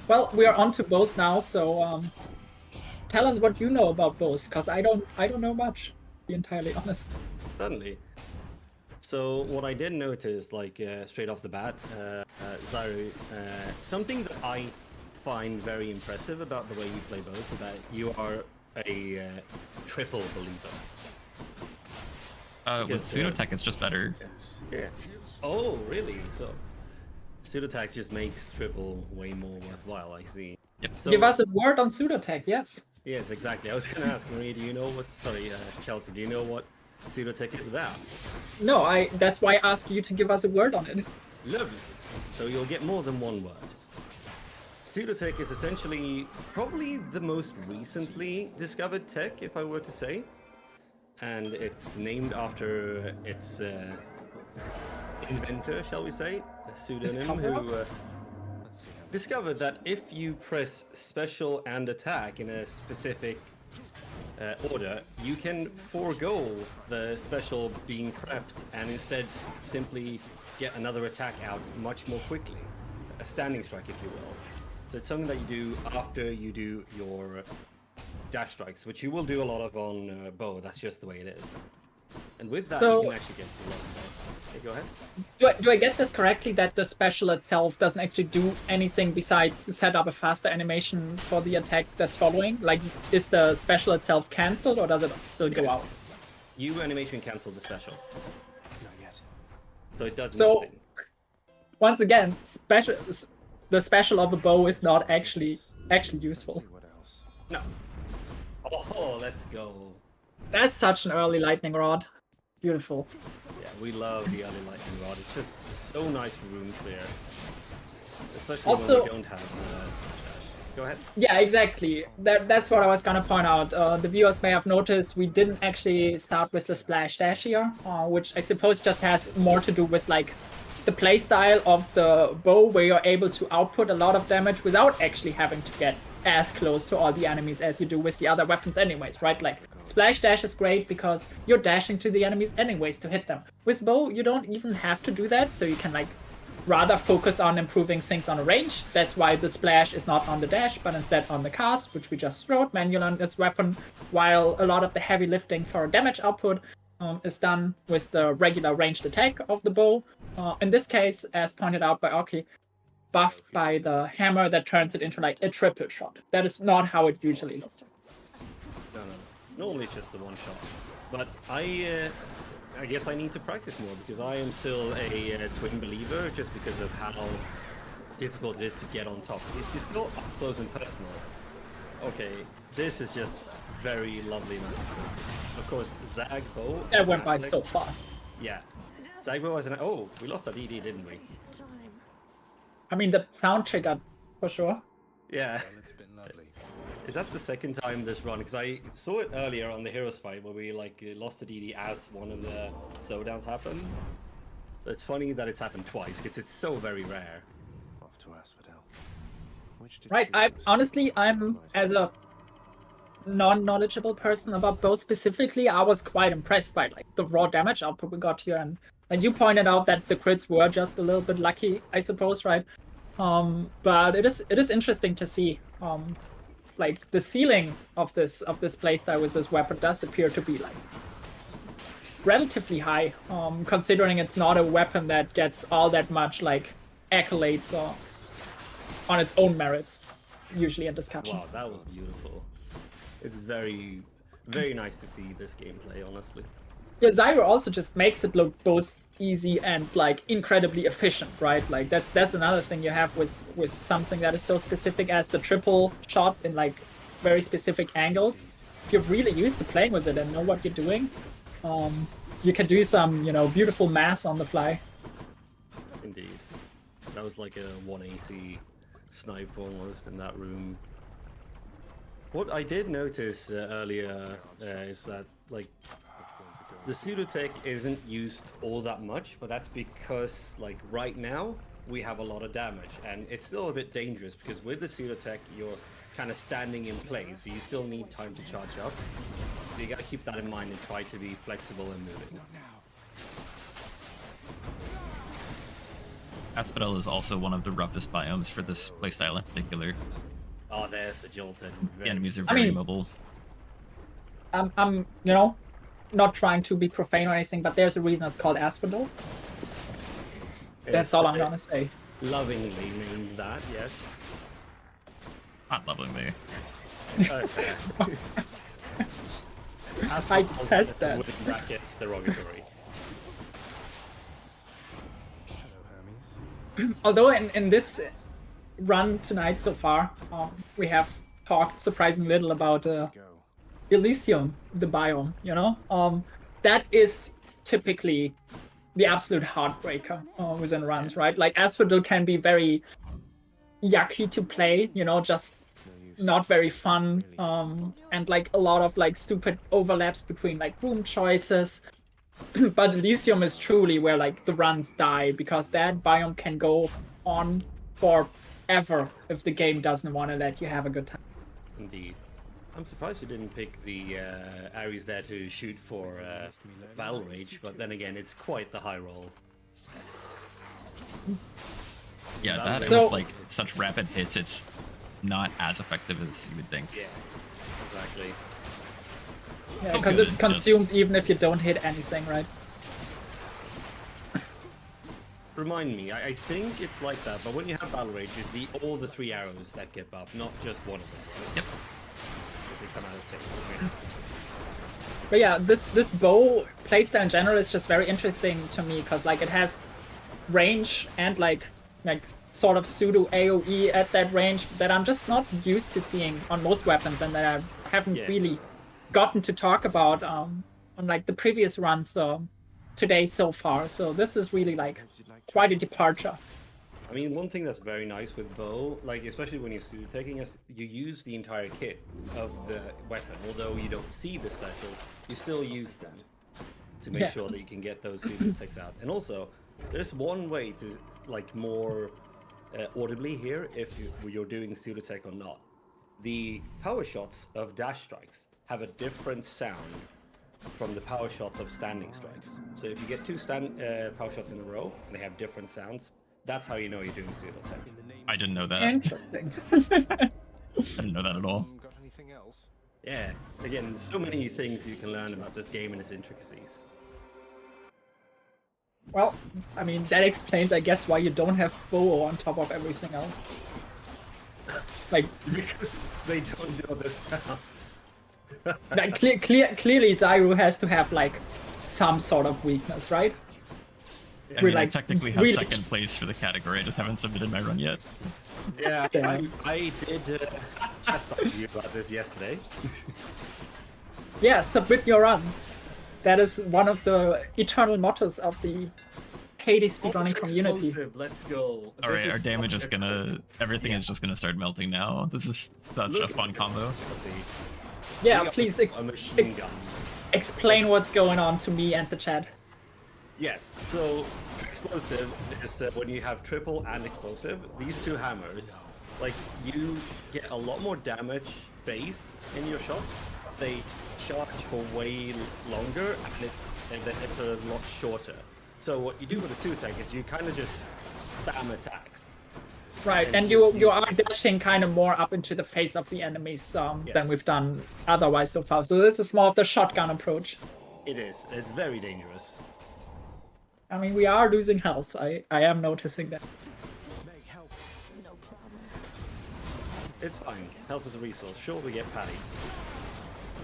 Speaker 5: well, we are on to bows now, so tell us what you know about bows, because I don't know much, to be entirely honest.
Speaker 7: Certainly. So what I did notice, like straight off the bat, Zyru, something that I find very impressive about the way you play bows is that you are a triple believer.
Speaker 1: With
Speaker 7: Because,
Speaker 1: Pseudotech, it's just better.
Speaker 7: Yeah. Oh, really? So Pseudotech just makes triple way more worthwhile, I see.
Speaker 1: Yep.
Speaker 7: So,
Speaker 5: Give us a word on Pseudotech, yes.
Speaker 7: Yes, exactly. I was going to ask Marie, do you know what? Sorry, Chelsea, do you know what pseudotech is about?
Speaker 5: No, that's why I asked you to give us a word on it.
Speaker 7: Lovely. So you'll get more than one word. Pseudotech is essentially probably the most recently discovered tech, if I were to say. And it's named after its inventor, shall we say, a pseudonym who discovered that if you press special and attack in a specific order, you can forego the special being prepped and instead simply get another attack out much more quickly. A standing strike, if you will. So it's something that you do after you do your dash strikes, which you will do a lot of on bow. That's just the way it is. And with that,
Speaker 5: So-
Speaker 7: you can actually get to a lot more. Okay, go ahead.
Speaker 5: Do I get this correctly that the special itself doesn't actually do anything besides set up a faster animation for the attack that's following? Like, is the special itself cancelled or does it still go out?
Speaker 7: You animation cancel the special,
Speaker 4: Not yet.
Speaker 7: so it does
Speaker 5: So-
Speaker 7: nothing.
Speaker 5: Once again, the special of a bow is not actually useful.
Speaker 4: See what else.
Speaker 7: No. Oh, let's go.
Speaker 5: That's such an early lightning rod. Beautiful.
Speaker 7: Yeah, we love the early lightning rod. It's just so nice for room clear, especially
Speaker 5: Also-
Speaker 7: when we don't have smash dash. Go ahead.
Speaker 5: Yeah, exactly. That's what I was gonna point out. The viewers may have noticed we didn't actually start with the splash dash here, which I suppose just has more to do with like the playstyle of the bow, where you're able to output a lot of damage without actually having to get as close to all the enemies as you do with the other weapons anyways, right? Like, splash dash is great because you're dashing to the enemies anyways to hit them. With bow, you don't even have to do that, so you can like rather focus on improving things on a range. That's why the splash is not on the dash, but instead on the cast, which we just wrote manual on this weapon, while a lot of the heavy lifting for damage output is done with the regular ranged attack of the bow. In this case, as pointed out by Oki, buffed by the hammer that turns it into like a triple shot. That is not how it usually looks.
Speaker 7: No. Normally it's just the one shot. But I guess I need to practice more because I am still a twin believer just because of how difficult it is to get on top. It's still up close and personal. Okay, this is just very lovely management. Of course, Zag bow.
Speaker 5: That
Speaker 7: as
Speaker 5: went
Speaker 7: an
Speaker 5: by
Speaker 7: aspect-
Speaker 5: so fast.
Speaker 7: Yeah. Zag bow as an oh, we lost our DD, didn't we?
Speaker 5: I mean, the sound triggered for sure.
Speaker 7: Yeah.
Speaker 4: Well, it's been lovely.
Speaker 7: Is that the second time this run? Because I saw it earlier on the Heroes fight where we like lost the DD as one of the slowdowns happened. So it's funny that it's happened twice because it's so very rare.
Speaker 4: Off to Asphodel. Which to
Speaker 5: Right, I'm
Speaker 4: choose?
Speaker 5: as a non-knowledgeable person about both specifically, I was quite impressed by like the raw damage output we got here, and you pointed out that the crits were just a little bit lucky, I suppose, right? But it is interesting to see like the ceiling of this playstyle with this weapon does appear to be like relatively high, considering it's not a weapon that gets all that much like accolades or on its own merits usually in discussion.
Speaker 7: Wow, that was beautiful. It's very, very nice to see this gameplay, honestly.
Speaker 5: Yeah, Zyro also just makes it look both easy and like incredibly efficient, right? Like that's another thing you have with something that is so specific as the triple shot in like very specific angles. If you're really used to playing with it and know what you're doing, you can do some, beautiful math on the fly.
Speaker 7: Indeed. That was like a 180 snipe almost in that room. What I did notice earlier is that like the pseudotech isn't used all that much, but that's because like right now we have a lot of damage and it's still a bit dangerous because with the pseudotech you're kind of standing in place, so you still need time to charge up. So you gotta keep that in mind and try to be flexible and moving.
Speaker 1: Asphodel is also one of the roughest biomes for this playstyle in particular.
Speaker 7: Oh, there's the jolted.
Speaker 1: The enemies are
Speaker 5: I
Speaker 1: very
Speaker 5: mean-
Speaker 1: mobile.
Speaker 5: I'm not trying to be profane or anything, but there's a reason it's called Asphodel. That's all I'm gonna say.
Speaker 7: Lovingly named that, yes.
Speaker 1: Not lovingly.
Speaker 7: Okay.
Speaker 5: I detest that.
Speaker 7: With brackets derogatory.
Speaker 4: Hello, Hermes.
Speaker 5: Although in this run tonight so far, we have talked surprisingly little about
Speaker 4: Go.
Speaker 5: Elysium, the biome, you know? That is typically the absolute heartbreaker within runs, right? Like Asphodel can be very yucky to play, you know, just not very fun, and like a lot of like stupid overlaps between like room choices. But Elysium is truly where like the runs die, because that biome can go on forever if the game doesn't want to let you have a good time.
Speaker 7: Indeed. I'm surprised you didn't pick the Ares there to shoot for Battle Rage, but then again, it's quite the high roll.
Speaker 1: Yeah, that
Speaker 5: So-
Speaker 1: with like such rapid hits, it's not as effective as you would think.
Speaker 7: Yeah, exactly.
Speaker 5: Yeah,
Speaker 1: So
Speaker 5: because
Speaker 1: good,
Speaker 5: it's
Speaker 1: just-
Speaker 5: consumed even if you don't hit anything, right?
Speaker 7: Remind me, I think it's like that, but when you have Battle Rage, it's all the 3 arrows that get buffed, not just one of them. Right?
Speaker 1: Yep.
Speaker 7: Because they come out at the same time.
Speaker 5: But yeah, this bow playstyle in general is just very interesting to me, because like it has range and like sort of pseudo AoE at that range that I'm just not used to seeing on most weapons, and that I haven't
Speaker 7: Yeah.
Speaker 5: really gotten to talk about on like the previous runs today so far. So this is really like quite a departure.
Speaker 7: I mean, one thing that's very nice with bow, like especially when you're pseudo taking, is you use the entire kit of the weapon. Although you don't see the specials, you still use them to make
Speaker 5: Yeah.
Speaker 7: sure that you can get those pseudo takes out. And also, there's one way to like more audibly hear if you're doing pseudo tech or not. The power shots of dash strikes have a different sound from the power shots of standing strikes. So if you get 2 power shots in a row and they have different sounds, that's how you know you're doing pseudo tech.
Speaker 1: I didn't know that.
Speaker 5: Interesting.
Speaker 1: I didn't know that at all.
Speaker 4: Got anything else?
Speaker 7: Yeah, again, so many things you can learn about this game and its intricacies.
Speaker 5: Well, I mean, that explains, I guess, why you don't have bow on top of everything else. Like,
Speaker 7: Because they don't know the sounds.
Speaker 5: like clearly Zyru has to have like some sort of weakness, right?
Speaker 1: I
Speaker 5: We're,
Speaker 1: mean, I
Speaker 5: like,
Speaker 1: technically have
Speaker 5: really-
Speaker 1: second place for the category. I just haven't submitted my run yet.
Speaker 7: Yeah,
Speaker 5: Damn.
Speaker 7: I did chastise you about this yesterday.
Speaker 5: Yeah, submit your runs. That is one of the eternal mottos of the Hades speedrunning community.
Speaker 7: Explosive, let's go.
Speaker 1: All
Speaker 7: This
Speaker 1: right, our
Speaker 7: is
Speaker 1: damage
Speaker 7: such
Speaker 1: is
Speaker 7: a
Speaker 1: gonna. Everything is just gonna start melting now. This is such
Speaker 7: Look
Speaker 1: a
Speaker 7: at
Speaker 1: fun
Speaker 7: this.
Speaker 1: combo.
Speaker 7: Let's see.
Speaker 5: Yeah,
Speaker 7: We got
Speaker 5: please
Speaker 7: a machine gun.
Speaker 5: explain what's going on to me and the chat.
Speaker 7: Yes, so explosive is when you have triple and explosive. These 2 hammers, like you get a lot more damage base in your shots. They charge for way longer, and then it's a lot shorter. So what you do with the pseudo attack is you kind of just spam attacks.
Speaker 5: Right,
Speaker 7: And
Speaker 5: and
Speaker 7: just
Speaker 5: you
Speaker 7: use
Speaker 5: are
Speaker 7: it.
Speaker 5: dashing kind of more up into the face of the enemies than
Speaker 7: Yes.
Speaker 5: we've done otherwise so far. So this is more of the shotgun approach.
Speaker 7: It is. It's very dangerous.
Speaker 5: I mean, we are losing health. I am noticing that.
Speaker 4: Meg, help.
Speaker 7: It's fine. Health is a resource. Sure, we get Patty.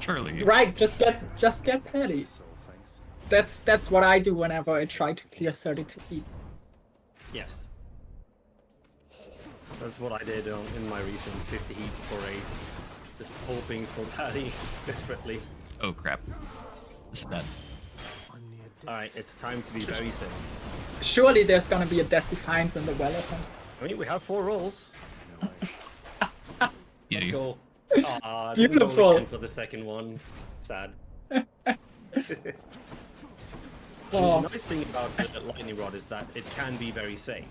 Speaker 1: Surely.
Speaker 5: Right, just get petty.
Speaker 4: Soul, thanks.
Speaker 5: That's what I do whenever I try to clear 32 feet.
Speaker 7: Yes. That's what I did in my recent 50 heat for race. Just hoping for Patty desperately.
Speaker 1: Oh crap. This is bad.
Speaker 4: I'm near death.
Speaker 7: Alright, it's time to be very safe.
Speaker 5: Surely there's gonna be a Death Defiance in the well or something.
Speaker 7: I mean, we have 4 rolls. Let's
Speaker 1: Easy.
Speaker 7: go. Didn't go
Speaker 5: Beautiful.
Speaker 7: again for the second one. Sad.
Speaker 5: Oh,
Speaker 7: The nice thing about Lightning Rod is that it can be very safe.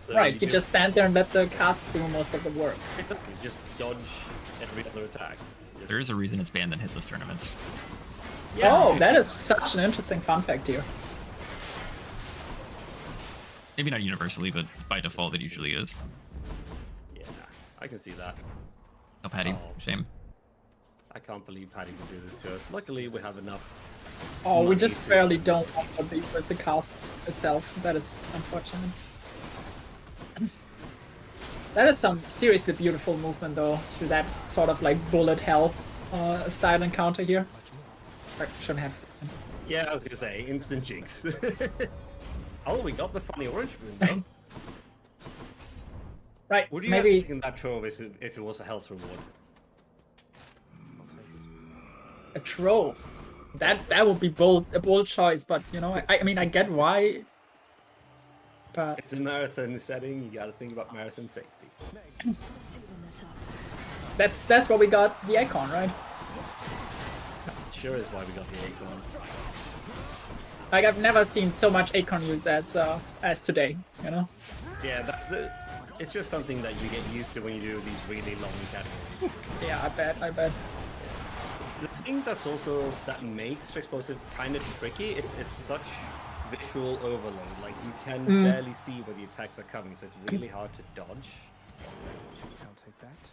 Speaker 7: So
Speaker 5: right, you just stand there and let the cast do most of the work.
Speaker 7: Exactly, just dodge every other attack. Just-
Speaker 1: There is a reason it's banned in hitless tournaments.
Speaker 7: Yeah,
Speaker 5: Oh, that is such an interesting fun fact here.
Speaker 1: Maybe not universally, but by default it usually is.
Speaker 7: Yeah, I can see that.
Speaker 1: Oh, Patty.
Speaker 7: Oh.
Speaker 1: Shame.
Speaker 7: I can't believe Patty can do this to us. Luckily, we have enough.
Speaker 5: Oh, we
Speaker 7: money
Speaker 5: just
Speaker 7: to-
Speaker 5: barely don't want these with the cast itself. That is unfortunate. That is some seriously beautiful movement though, through that sort of like bullet hell style encounter here. I shouldn't have.
Speaker 7: Yeah, I was gonna say instant jinx. Oh, we got the funny orange moon though.
Speaker 5: Right,
Speaker 7: Would you have
Speaker 5: maybe
Speaker 7: taken that trove if it was a health reward?
Speaker 5: a troll. That would be a bold choice, but you know, I mean, I get why. But
Speaker 7: It's a marathon setting. You gotta think about marathon safety.
Speaker 5: that's what we got the Acorn, right?
Speaker 7: Sure is why we got the acorn.
Speaker 5: Like I've never seen so much Acorn use as today, you know.
Speaker 7: Yeah, it's just something that you get used to when you do these really long categories.
Speaker 5: Yeah, I bet.
Speaker 7: The thing that makes explosive kind of tricky is it's such visual overload. Like you can barely see where the attacks are coming, so it's really hard to dodge.
Speaker 4: I'll take that.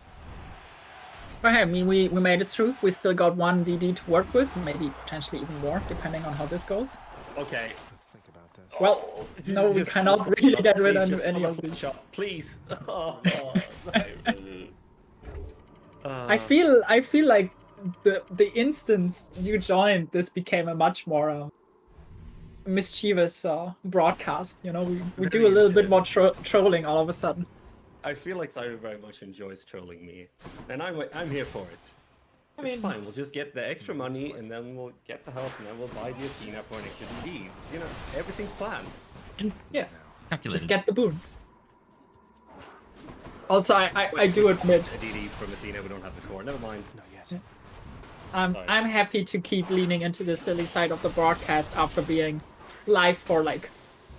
Speaker 5: But hey, I mean, we made it through. We still got one DD to work with, maybe potentially even more, depending on how this goes.
Speaker 7: Okay.
Speaker 4: Let's think about this.
Speaker 5: Well, no, we
Speaker 7: Just
Speaker 5: cannot
Speaker 7: one
Speaker 5: really
Speaker 7: shot,
Speaker 5: get rid
Speaker 7: please,
Speaker 5: of
Speaker 7: just
Speaker 5: any
Speaker 7: one
Speaker 5: of these.
Speaker 7: shot, please.
Speaker 5: I feel like the instance you joined, this became a much more mischievous broadcast. You know, we do a
Speaker 7: Very
Speaker 5: little bit more
Speaker 7: intense.
Speaker 5: trolling all of a sudden.
Speaker 7: I feel like Zyru very much enjoys trolling me, and I'm here for it.
Speaker 5: I
Speaker 7: It's
Speaker 5: mean,
Speaker 7: fine. We'll just get the extra money, and then we'll get the health, and then we'll buy the Athena for an extra DD. You know, everything's planned.
Speaker 5: yeah,
Speaker 1: Calculated.
Speaker 5: just get the boons. Also, I do admit,
Speaker 7: A DD from Athena we don't have before. Never mind.
Speaker 4: Not yet.
Speaker 5: I'm happy to keep leaning into the silly side of the broadcast after being live for like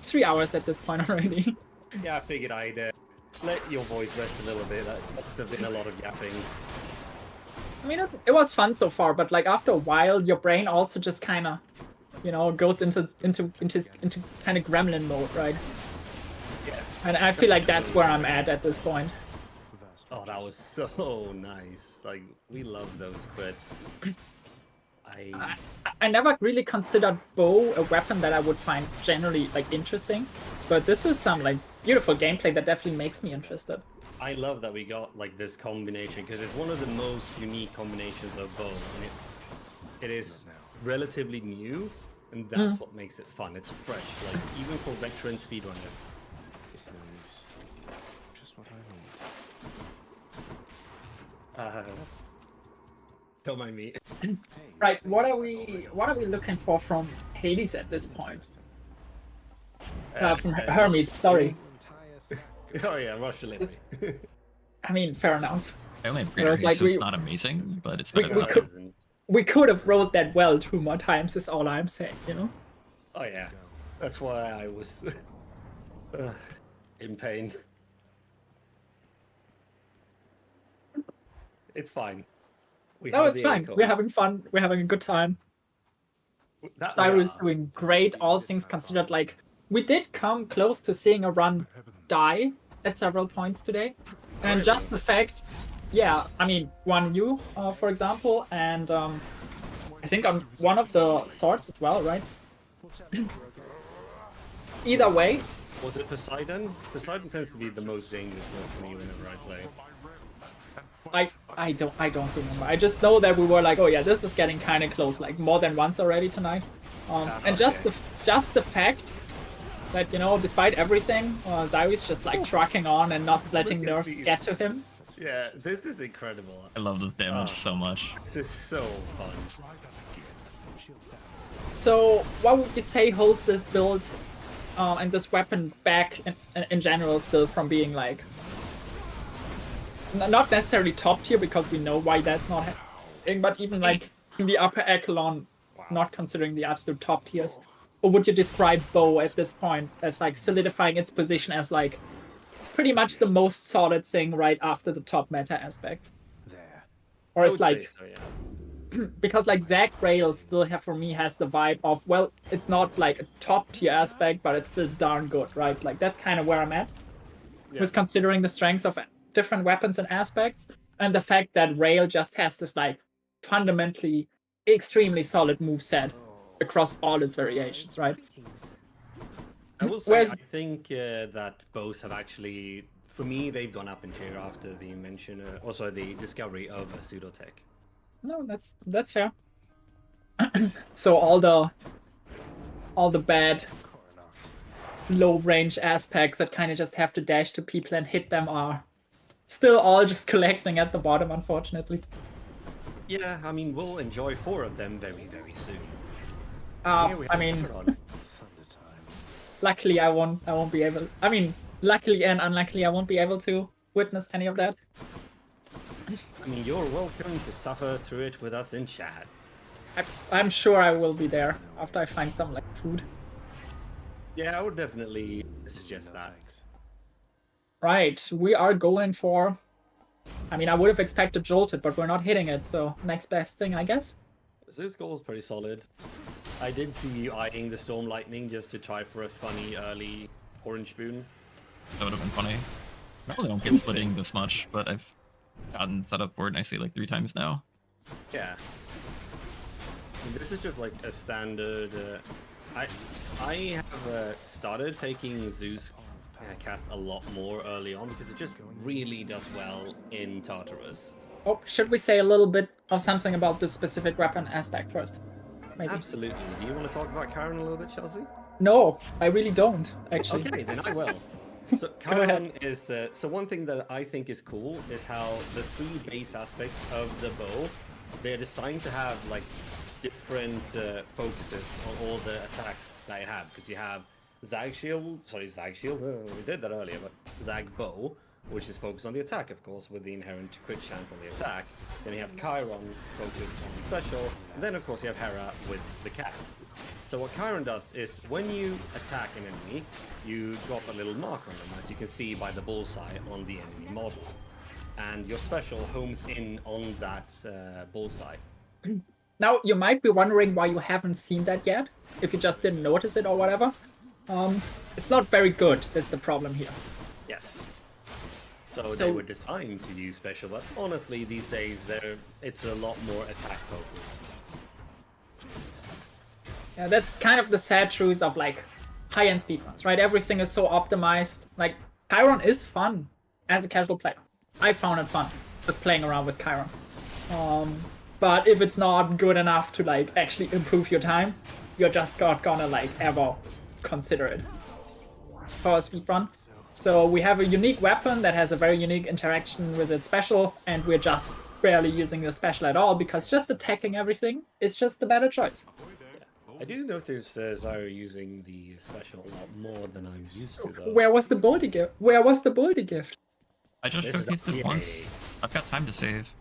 Speaker 5: 3 hours at this point already.
Speaker 7: Yeah, I figured I'd let your voice rest a little bit. That must have been a lot of yapping.
Speaker 5: I mean, it was fun so far, but like after a while, your brain also just kind of, you know, goes into kind of gremlin mode, right?
Speaker 7: Yeah.
Speaker 5: And I feel like that's where I'm at this point.
Speaker 4: Reverse
Speaker 7: Oh, that was so nice. Like, we love those crits.
Speaker 5: I never really considered bow a weapon that I would find generally like interesting, but this is some like beautiful gameplay that definitely makes me interested.
Speaker 7: I love that we got like this combination because it's one of the most unique combinations of bow, and it is relatively new, and that's what makes it fun. It's fresh, like even for veteran speedrunners.
Speaker 4: It's no use. Just what I need.
Speaker 7: Don't mind me.
Speaker 4: Hey,
Speaker 5: Right,
Speaker 4: say
Speaker 5: what are
Speaker 4: this.
Speaker 5: we looking for from Hades at this point? From
Speaker 7: Uh,
Speaker 5: Hermes, sorry.
Speaker 4: Entire sack.
Speaker 7: Oh yeah, rush delivery.
Speaker 5: I mean, fair enough.
Speaker 1: I only have
Speaker 5: It was
Speaker 1: greenery,
Speaker 5: like
Speaker 1: so it's
Speaker 5: we-
Speaker 1: not amazing, but it's
Speaker 5: we-
Speaker 1: better
Speaker 5: we
Speaker 1: than
Speaker 5: could-
Speaker 1: nothing.
Speaker 5: We could have wrote that well 2 more times, is all I'm saying, you know?
Speaker 7: Oh yeah, that's why I was in pain. It's fine. We
Speaker 5: No,
Speaker 7: have
Speaker 5: it's
Speaker 7: the
Speaker 5: fine.
Speaker 7: acorn.
Speaker 5: We're having fun. We're having a good time.
Speaker 7: That,
Speaker 5: Cyrus is
Speaker 7: yeah.
Speaker 5: doing great, all things considered. Like, we did come close to seeing a run die at several points today. And just the fact, yeah, I mean, one you, for example, and I think on one of the swords as well, right? Either way,
Speaker 7: Was it Poseidon? Poseidon tends to be the most dangerous one for me whenever I play.
Speaker 5: I don't remember. I just know that we were like, oh yeah, this is getting kind of close, like more than once already tonight. And just the fact that, you know, despite everything, Zyru's just like trucking on and not letting
Speaker 7: Look at
Speaker 5: nerfs
Speaker 7: these.
Speaker 5: get to him.
Speaker 7: Yeah, this is incredible.
Speaker 1: I love this damage so much.
Speaker 7: This is so fun.
Speaker 4: Try that again. Shields down.
Speaker 5: So, what would you say holds this build and this weapon back in general still from being like not necessarily top tier, because we know why that's not happening, but even like in the upper echelon, not considering the absolute top tiers? Or would you describe bow at this point as like solidifying its position as like pretty much the most solid thing right after the top meta aspects?
Speaker 4: There.
Speaker 5: Or
Speaker 7: I
Speaker 5: it's
Speaker 7: would
Speaker 5: like,
Speaker 7: say so, yeah.
Speaker 5: because like Zac Rail still for me has the vibe of, well, it's not like a top tier aspect, but it's still darn good, right? Like that's kind of where I'm at. Was considering the strengths of different weapons and aspects, and the fact that Rail just has this like fundamentally extremely solid moveset across all its variations, right?
Speaker 7: I will say,
Speaker 5: Whereas-
Speaker 7: I think that bows have actually, for me, they've gone up in tier after the invention, also the discovery of pseudotech.
Speaker 5: No, that's fair. So all the bad low range aspects that kind of just have to dash to people and hit them are still all just collecting at the bottom, unfortunately.
Speaker 7: Yeah, I mean, we'll enjoy 4 of them very, very soon. Here we
Speaker 5: I
Speaker 7: have
Speaker 5: mean,
Speaker 7: Chiron.
Speaker 4: Thunder time.
Speaker 5: luckily I won't be able. I mean, luckily and unluckily I won't be able to witness any of that.
Speaker 7: I mean, you're welcome to suffer through it with us in chat.
Speaker 5: I'm sure I will be there after I find some like food.
Speaker 7: Yeah, I would definitely suggest
Speaker 4: No
Speaker 7: that.
Speaker 4: thanks.
Speaker 5: Right, we are going for. I mean, I would have expected jolted, but we're not hitting it. So next best thing, I guess.
Speaker 7: Zeus goal is pretty solid. I did see you eyeing the Storm Lightning just to try for a funny early orange boon.
Speaker 1: That would have been funny. Normally don't get splitting this much, but I've gotten set up for it nicely like 3 times now.
Speaker 7: Yeah. This is just like a standard. I have started taking Zeus cast a lot more early on because it just really does well in Tartarus.
Speaker 5: Oh, should we say a little bit of something about the specific weapon aspect first? Maybe.
Speaker 7: Absolutely. Do you want to talk about Chiron a little bit, Chelsea?
Speaker 5: No, I really don't, actually.
Speaker 7: Okay, then I will. So
Speaker 5: Go ahead.
Speaker 7: Chiron is so one thing that I think is cool is how the 3 base aspects of the bow, they're designed to have like different focuses on all the attacks that it have, because you have Zag Shield, we did that earlier, but Zag Bow, which is focused on the attack, of course, with the inherent crit chance on the attack. Then you have Chiron focused on the special, and then of course you have Hera with the cast. So what Chiron does is when you attack an enemy, you drop a little mark on them, as you can see by the bullseye on the enemy model. And your special homes in on that bullseye.
Speaker 5: Now, you might be wondering why you haven't seen that yet, if you just didn't notice it or whatever. It's not very good, is the problem here.
Speaker 7: Yes. So they were designed to use special, but honestly, these days it's a lot more attack focused.
Speaker 5: Yeah, that's kind of the sad truth of like high-end speedruns, right? Everything is so optimized. Like, Chiron is fun as a casual player. I found it fun just playing around with Chiron. But if it's not good enough to like actually improve your time, you're just not gonna like ever consider it for a speedrun. So we have a unique weapon that has a very unique interaction with its special, and we're just barely using the special at all because just attacking everything is just the better choice.
Speaker 7: I do notice Zyro using the special a lot more than I'm used to, though.
Speaker 5: Where was the Boldy gift? Where was the Boldy gift?
Speaker 1: I just
Speaker 7: This is
Speaker 1: showcased it
Speaker 7: up to
Speaker 1: once.
Speaker 7: you.
Speaker 1: I've got time to save.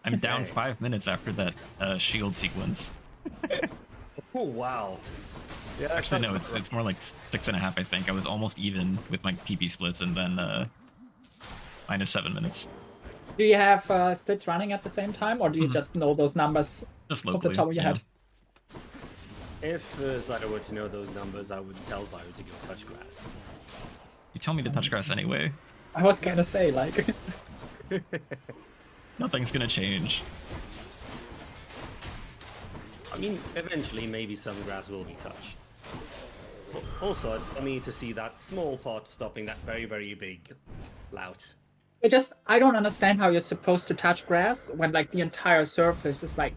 Speaker 1: I'm down
Speaker 7: Okay.
Speaker 1: 5 minutes after that shield sequence.
Speaker 7: Oh, wow. Yeah, that
Speaker 1: Actually, no,
Speaker 7: sounds
Speaker 1: it's more like 6.5, I think. I was almost even with my PP splits, and then minus 7 minutes.
Speaker 5: Do you have splits running at the same time, or do you just know those numbers
Speaker 1: Just
Speaker 5: off
Speaker 1: locally.
Speaker 5: the top of your
Speaker 1: yeah.
Speaker 5: head?
Speaker 7: If Zyro were to know those numbers, I would tell Zyro to go touch grass.
Speaker 1: You tell me to touch grass anyway.
Speaker 5: I was gonna say, like,
Speaker 1: Nothing's gonna change.
Speaker 7: I mean, eventually, maybe some grass will be touched. Also, it's funny to see that small pot stopping that very, very big lout.
Speaker 5: I don't understand how you're supposed to touch grass when, like, the entire surface is, like,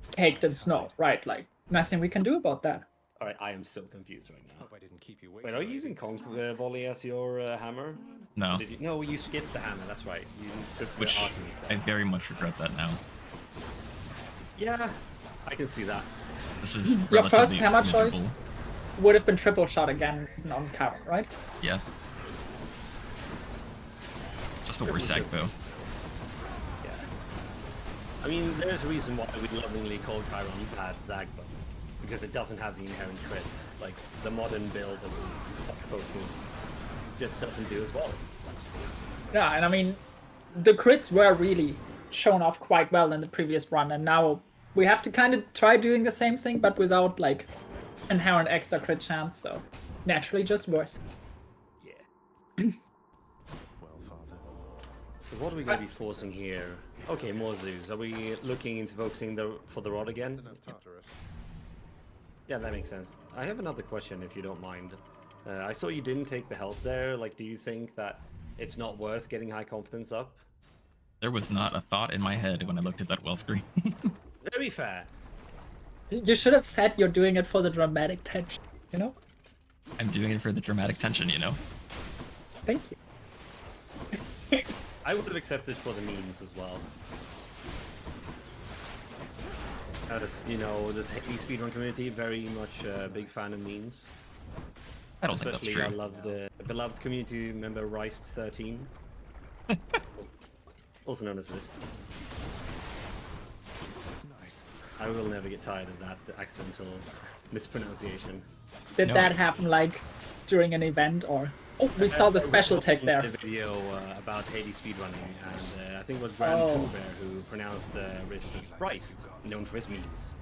Speaker 5: caked in snow, right? Like, nothing we can do about that.
Speaker 7: Alright, I am so confused right now.
Speaker 4: Hope I didn't keep you
Speaker 7: Wait,
Speaker 4: waiting.
Speaker 7: are you using Conk Volley as your hammer?
Speaker 1: No.
Speaker 7: Did you? No, you skipped the hammer, that's right. You took the
Speaker 1: Which
Speaker 7: Artemis stuff.
Speaker 1: I very much regret that now.
Speaker 7: Yeah, I can see that.
Speaker 1: This is
Speaker 5: Your first
Speaker 1: relatively
Speaker 5: hammer choice
Speaker 1: miserable.
Speaker 5: would have been triple shot again on Chiron, right?
Speaker 1: Yeah. Just a worse sag though.
Speaker 7: Yeah. I mean, there's a reason why we lovingly call Chiron bad Zagba. Because it doesn't have the inherent crit. Like, the modern build of the attack focus just doesn't do as well.
Speaker 5: Yeah, and I mean, the crits were really shown off quite well in the previous run, and now we have to kind of try doing the same thing, but without, like, inherent extra crit chance, so naturally just worse.
Speaker 7: Yeah.
Speaker 4: Well, father.
Speaker 7: So what are we going to be forcing here? Okay, more Zeus. Are we looking into focusing for the rod again?
Speaker 6: Enough Tartarus.
Speaker 7: Yeah, that makes sense. I have another question, if you don't mind. I saw you didn't take the health there. Like, do you think that it's not worth getting high confidence up?
Speaker 1: There was not a thought in my head when I looked at that well screen.
Speaker 7: Very fair.
Speaker 5: You should have said you're doing it for the dramatic tension, you know?
Speaker 1: I'm doing it for the dramatic tension, you know?
Speaker 5: Thank you.
Speaker 7: I would have accepted for the memes as well. You know, this Hades speedrun community, very much a big fan of memes.
Speaker 1: I don't think that's
Speaker 7: Especially,
Speaker 1: true.
Speaker 7: I love the beloved community member Riced13, also known as Wrist.
Speaker 4: Nice.
Speaker 7: I will never get tired of that accidental mispronunciation.
Speaker 5: Did
Speaker 1: No.
Speaker 5: that happen like during an event or? Oh, we saw the special tech there.
Speaker 7: A video about Hades speedrunning, and I think it was Grand
Speaker 5: Oh.
Speaker 7: Pooh Bear who pronounced Wrist as Riced, known for his memes.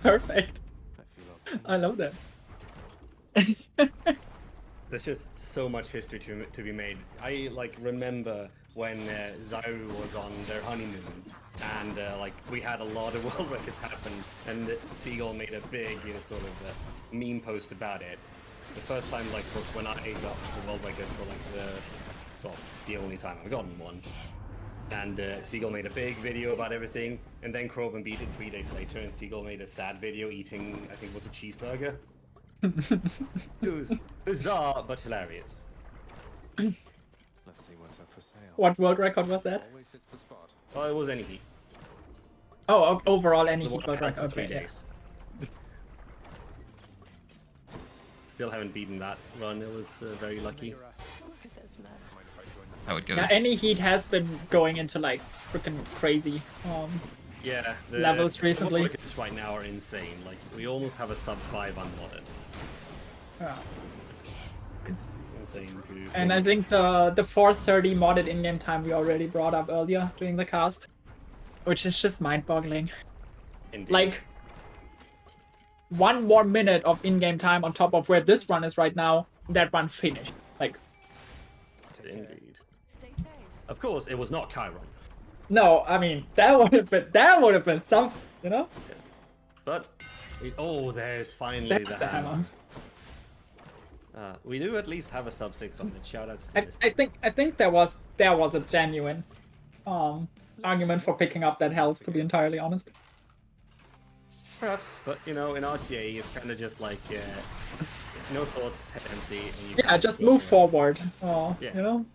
Speaker 5: Perfect.
Speaker 4: I feel
Speaker 5: I love that.
Speaker 7: There's just so much history to be made. I like remember when Zyru was on their honeymoon, and like we had a lot of world records happen, and Seagull made a big sort of meme post about it. The first time like was when I got the world record for like the only time I've gotten one. And Seagull made a big video about everything, and then Croven beat it 3 days later, and Seagull made a sad video eating, I think it was a cheeseburger. It was bizarre but hilarious.
Speaker 4: Let's see what's up for sale.
Speaker 5: What world record was that?
Speaker 4: Always hits the spot.
Speaker 7: Oh, it was any heat.
Speaker 5: Oh, overall any
Speaker 7: The
Speaker 5: heat
Speaker 7: one I
Speaker 5: world
Speaker 7: had
Speaker 5: record.
Speaker 7: for 3
Speaker 5: Okay, yeah.
Speaker 7: days. Still haven't beaten that run. It was very lucky.
Speaker 1: How it goes.
Speaker 5: Yeah, any heat has been going into like freaking crazy.
Speaker 7: Yeah,
Speaker 5: Levels
Speaker 7: the
Speaker 5: recently.
Speaker 7: world records right now are insane. Like we almost have a sub 5 unmodded.
Speaker 5: Yeah.
Speaker 7: It's insane to.
Speaker 5: And I think the 430 modded in-game time we already brought up earlier during the cast, which is just mind-boggling.
Speaker 7: Indeed.
Speaker 5: Like 1 more minute of in-game time on top of where this run is right now, that run finished. Like,
Speaker 7: Indeed. Of course, it was not Chiron,
Speaker 5: no, I mean that would have been something, you know?
Speaker 7: but oh, there's finally
Speaker 5: That's
Speaker 7: the
Speaker 5: the
Speaker 7: hammer.
Speaker 5: hammer.
Speaker 7: We do at least have a sub 6 on it. Shoutouts to
Speaker 5: I
Speaker 7: this.
Speaker 5: think there was a genuine argument for picking up that health, to be entirely honest.
Speaker 7: Perhaps, but in RTA, it's kind of just like no thoughts, head empty. And you
Speaker 5: Yeah,
Speaker 7: can
Speaker 5: just
Speaker 7: go
Speaker 5: move
Speaker 7: for it.
Speaker 5: forward.
Speaker 7: Yeah.
Speaker 5: You know?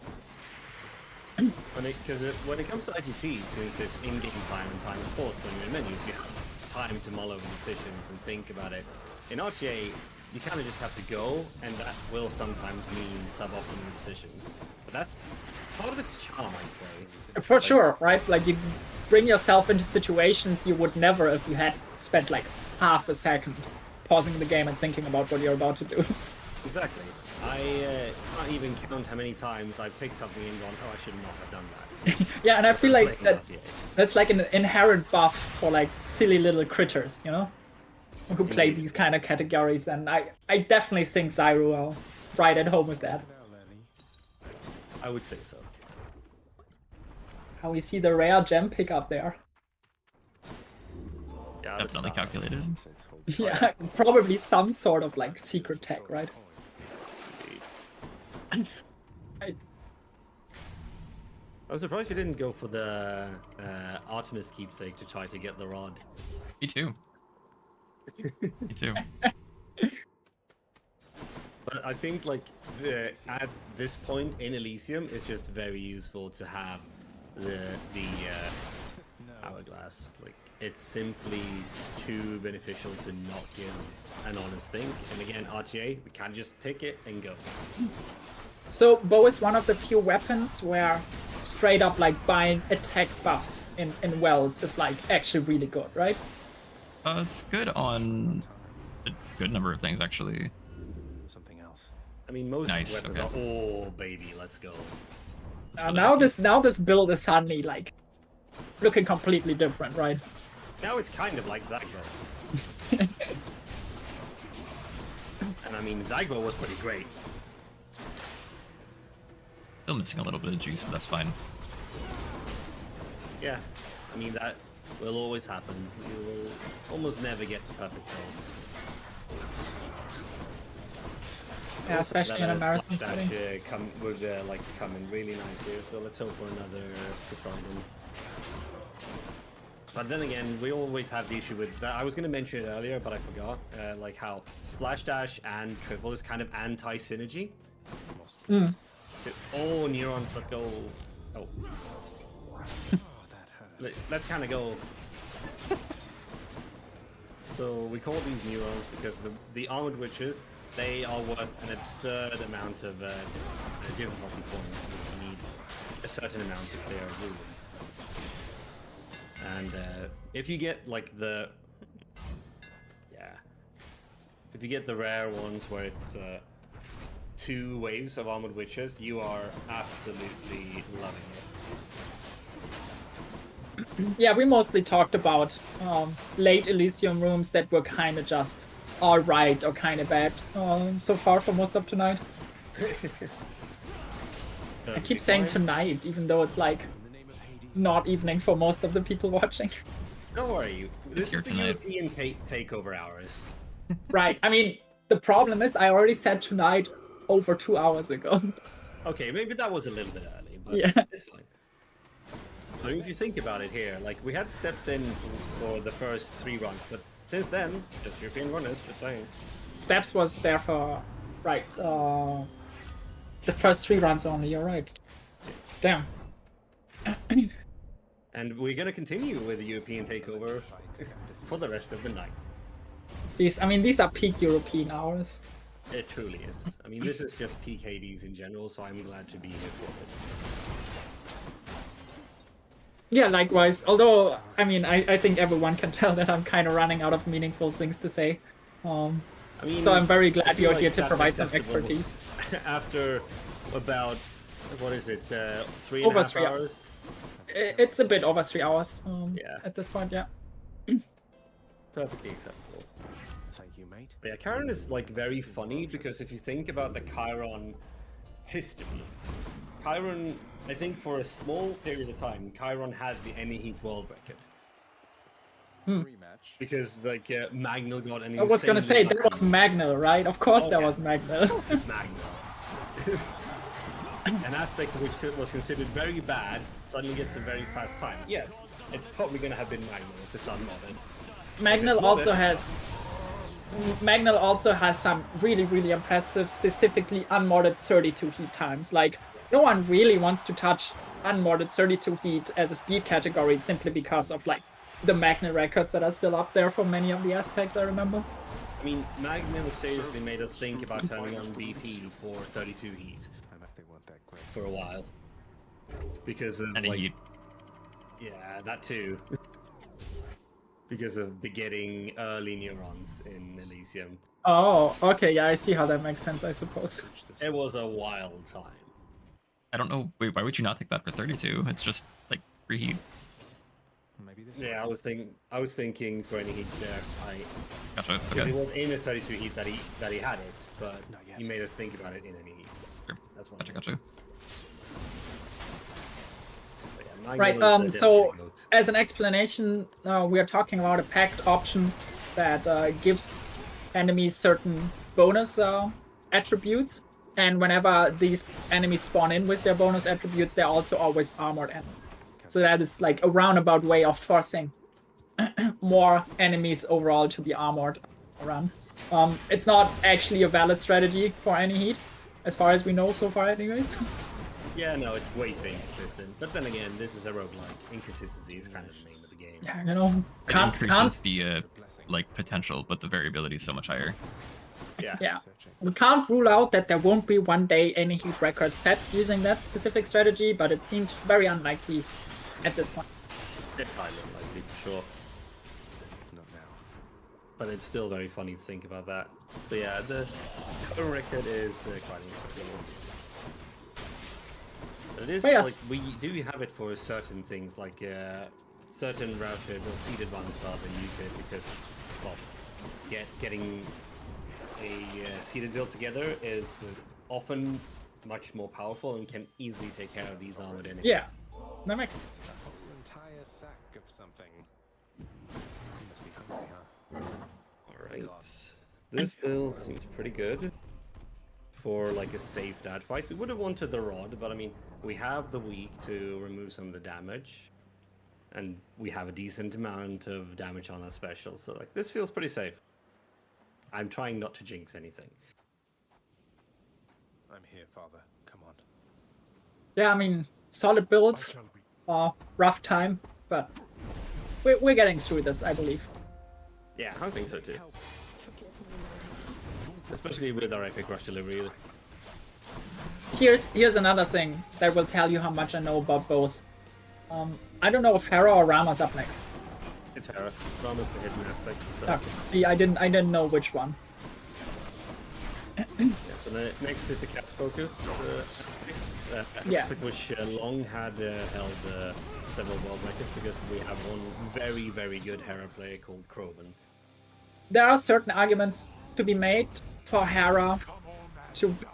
Speaker 7: Because when it comes to IGT, since it's in-game time and time is paused when you're in menus, you have time to mull over decisions and think about it. In RTA, you kind of just have to go, and that will sometimes mean suboptimal decisions. But that's part of its charm, I'd say.
Speaker 5: For sure, right? Like you bring yourself into situations you would never if you had spent like half a second pausing the game and thinking about what you're about to do.
Speaker 7: Exactly. I can't even count how many times I've picked something and gone, oh, I should not have done that.
Speaker 5: Yeah, and I feel like
Speaker 7: Playing
Speaker 5: that
Speaker 7: RTA.
Speaker 5: that's like an inherent buff for like silly little critters, you know? Who play
Speaker 7: Indeed.
Speaker 5: these kind of categories, and I definitely think Zyru are right at home with that.
Speaker 4: Now, Lenny.
Speaker 7: I would say so.
Speaker 5: How we see the rare gem pick up there.
Speaker 7: Yeah,
Speaker 1: Definitely calculated.
Speaker 4: Six hold.
Speaker 5: Yeah, probably some sort of like secret tech, right? I,
Speaker 7: I'm surprised you didn't go for the Artemis keepsake to try to get the rod.
Speaker 1: Me too. Me too.
Speaker 7: But I think like at this point in Elysium, it's just very useful to have the hourglass. Like it's simply too beneficial to not give an honest think. And again, RTA, we can't just pick it and go.
Speaker 5: so bow is one of the few weapons where straight up like buying attack buffs in wells is like actually really good, right?
Speaker 1: It's good on a good number of things, actually.
Speaker 4: Something else.
Speaker 7: I mean, most
Speaker 1: Nice,
Speaker 7: weapons
Speaker 1: okay.
Speaker 7: are, oh baby, let's go.
Speaker 5: Now this build is suddenly like looking completely different, right?
Speaker 7: Now it's kind of like Zagro. And I mean, Zagro was pretty great.
Speaker 1: Still missing a little bit of juice, but that's fine.
Speaker 7: Yeah, I mean, that will always happen. You will almost never get the perfect roll.
Speaker 5: Yeah, especially in a marathon
Speaker 7: That
Speaker 5: setting.
Speaker 7: would like come in really nice here. So let's hope for another Poseidon. But then again, we always have the issue with that. I was going to mention it earlier, but I forgot. Like how Splash Dash and Triple is kind of anti-synergy.
Speaker 4: Lost place.
Speaker 7: Oh, neurons, let's go. Oh,
Speaker 4: Oh, that hurt.
Speaker 7: let's kind of go. So we call these neurons because the armored witches, they are worth an absurd amount of difficulty points, which you need a certain amount if they are ruined. And if you get like if you get the rare ones where it's 2 waves of armored witches, you are absolutely loving it.
Speaker 5: Yeah, we mostly talked about late Elysium rooms that were kind of just alright or kind of bad so far for most of tonight. I keep saying tonight, even though it's like
Speaker 4: In the name of Hades.
Speaker 5: not evening for most of the people watching.
Speaker 7: Don't worry, this
Speaker 1: here
Speaker 7: is the
Speaker 1: tonight.
Speaker 7: European takeover hours.
Speaker 5: Right, I mean, the problem is I already said tonight over 2 hours ago.
Speaker 7: Okay, maybe that was a little bit early, but
Speaker 5: Yeah.
Speaker 7: it's fine. I mean, if you think about it here, like we had steps in for the first 3 runs, but since then, just European runners, just saying.
Speaker 5: Steps was there for, right, the first 3 runs only, you're right. Damn.
Speaker 7: And we're gonna continue with the European takeover
Speaker 4: I accept this
Speaker 7: for the rest of the night.
Speaker 5: These are peak European hours.
Speaker 7: It truly is. I mean, this is just peak Hades in general, so I'm glad to be here for it.
Speaker 5: Yeah, likewise. Although, I mean, I think everyone can tell that I'm kind of running out of meaningful things to say.
Speaker 7: I mean,
Speaker 5: So I'm very
Speaker 7: I
Speaker 5: glad
Speaker 7: feel
Speaker 5: you're
Speaker 7: like
Speaker 5: here to
Speaker 7: that's
Speaker 5: provide some
Speaker 7: acceptable
Speaker 5: expertise.
Speaker 7: After about, what is it, 3.5
Speaker 5: Over 3
Speaker 7: hours?
Speaker 5: It's a bit over 3 hours
Speaker 7: Yeah.
Speaker 5: at this point, yeah.
Speaker 7: Perfectly acceptable.
Speaker 4: Thank you, mate.
Speaker 7: But yeah, Chiron is like very funny because if you think about the Chiron history, Chiron, I think for a small period of time, Chiron had the any heat world record.
Speaker 4: Rematch.
Speaker 7: Because like Magnell got an
Speaker 5: I was gonna say,
Speaker 7: insanely
Speaker 5: that was Magnell, right? Of course
Speaker 7: Oh,
Speaker 5: that
Speaker 7: yeah.
Speaker 5: was Magnell.
Speaker 7: It's Magnell. An aspect which was considered very bad suddenly gets a very fast time. Yes, it's probably gonna have been Magnell if it's unmodded.
Speaker 5: Magnell also has some really, really impressive, specifically unmodded 32 heat times. Like, no one really wants to touch unmodded 32 heat as a speed category simply because of like the Magnell records that are still up there for many of the aspects I remember.
Speaker 7: I mean, Magnell seriously made us think about turning on BP for 32 heat
Speaker 4: I bet they weren't that great.
Speaker 7: for a while. Because of
Speaker 1: Any
Speaker 7: like,
Speaker 1: heat.
Speaker 7: yeah, that too. Because of begetting early neurons in Elysium.
Speaker 5: Oh, okay, yeah, I see how that makes sense, I suppose.
Speaker 7: It was a wild time.
Speaker 1: I don't know. Wait, why would you not take that for 32? It's just like reheat.
Speaker 4: Maybe this
Speaker 7: Yeah, I was thinking for any heat there.
Speaker 1: Gotcha.
Speaker 7: Because
Speaker 1: Okay.
Speaker 7: it was in a 32 heat that he had it, but
Speaker 4: Not yet.
Speaker 7: he made us think about it in any heat.
Speaker 1: Sure.
Speaker 7: That's one.
Speaker 1: Gotcha. Gotcha.
Speaker 7: But yeah, Magnell
Speaker 5: Right,
Speaker 7: is a
Speaker 5: so
Speaker 7: definite goat.
Speaker 5: as an explanation, we are talking about a packed option that gives enemies certain bonus attributes, and whenever these enemies spawn in with their bonus attributes, they're also always armored enemies. So that is like a roundabout way of forcing more enemies overall to be armored around. It's not actually a valid strategy for any heat, as far as we know so far anyways.
Speaker 7: Yeah, no, it's way too inconsistent. But then again, this is a roguelike. Inconsistency is kind of the name of the game.
Speaker 5: Yeah, you know,
Speaker 1: It increases the like potential, but the variability is so much higher.
Speaker 5: yeah. We can't rule out that there won't be one day any heat record set using that specific strategy, but it seems very unlikely at this point.
Speaker 7: It's highly unlikely for sure.
Speaker 4: Not now.
Speaker 7: But it's still very funny to think about that. So yeah, the current record is quite interesting. But it is
Speaker 5: But yes.
Speaker 7: like we do have it for certain things, like certain routed or seeded ones rather use it because, well, getting a seeded build together is often much more powerful and can easily take care of these armored enemies.
Speaker 5: Yeah, that makes sense.
Speaker 4: A whole entire sack of something. You must be hungry, huh?
Speaker 7: Alright. This build seems pretty good for like a safe dad fight. We would have wanted the rod, but I mean, we have the weak to remove some of the damage. And we have a decent amount of damage on our special, so like this feels pretty safe. I'm trying not to jinx anything.
Speaker 4: I'm here, Father. Come on.
Speaker 5: Yeah, I mean, solid
Speaker 6: I
Speaker 5: build.
Speaker 6: shall be.
Speaker 5: Rough time, but we're getting through this, I believe.
Speaker 7: Yeah, I think so too. Especially with our epic rush delivery.
Speaker 5: Here's another thing that will tell you how much I know about both. I don't know if Hera or Rama's up next.
Speaker 7: It's Hera. Rama's the hidden aspect. So,
Speaker 5: Okay. See, I didn't know which one.
Speaker 7: yeah, so next is the cast focus
Speaker 5: Yeah.
Speaker 7: aspect, which long had held several world records because we have one very, very good Hera player called Kroven.
Speaker 5: There are certain arguments to be made for Hera
Speaker 6: Come on and
Speaker 5: to
Speaker 6: die.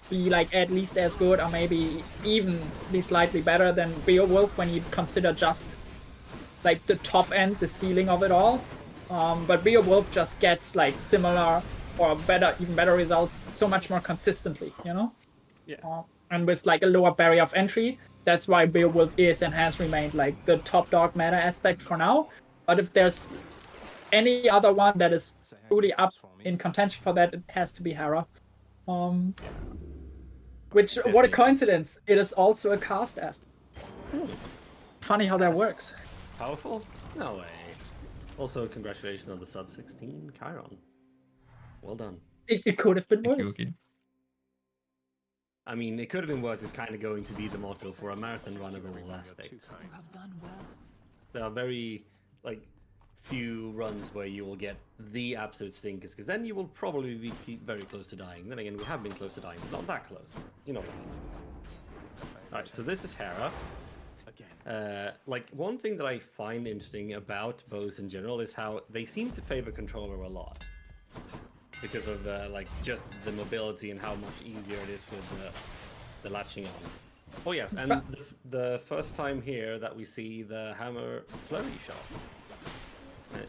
Speaker 5: be like at least as good or maybe even be slightly better than Beowulf when you consider just like the top end, the ceiling of it all. But Beowulf just gets like similar or better, even better results so much more consistently, you know?
Speaker 7: Yeah.
Speaker 5: And with like a lower barrier of entry, that's why Beowulf is and has remained like the top dog meta aspect for now. But if there's any other one that is truly up in contention for that, it has to be Hera. Which, what a coincidence! It is also a cast aspect. Funny how that works.
Speaker 7: Powerful? No way. Also, congratulations on the sub 16, Chiron. Well done.
Speaker 5: It could have been
Speaker 1: Thank you,
Speaker 5: worse.
Speaker 1: Wookie.
Speaker 7: I mean, it could have been worse. It's kind of going to be the motto for a marathon run of all aspects.
Speaker 4: You have done well.
Speaker 7: There are very, like, few runs where you will get the absolute stinkers, because then you will probably be very close to dying. Then again, we have been close to dying, but not that close. You know what I mean. Alright, so this is Hera.
Speaker 4: Again.
Speaker 7: Like, one thing that I find interesting about both in general is how they seem to favor controller a lot. Because of, like, just the mobility and how much easier it is with the latching on. Oh yes, and the first time here that we see the hammer flurry shot.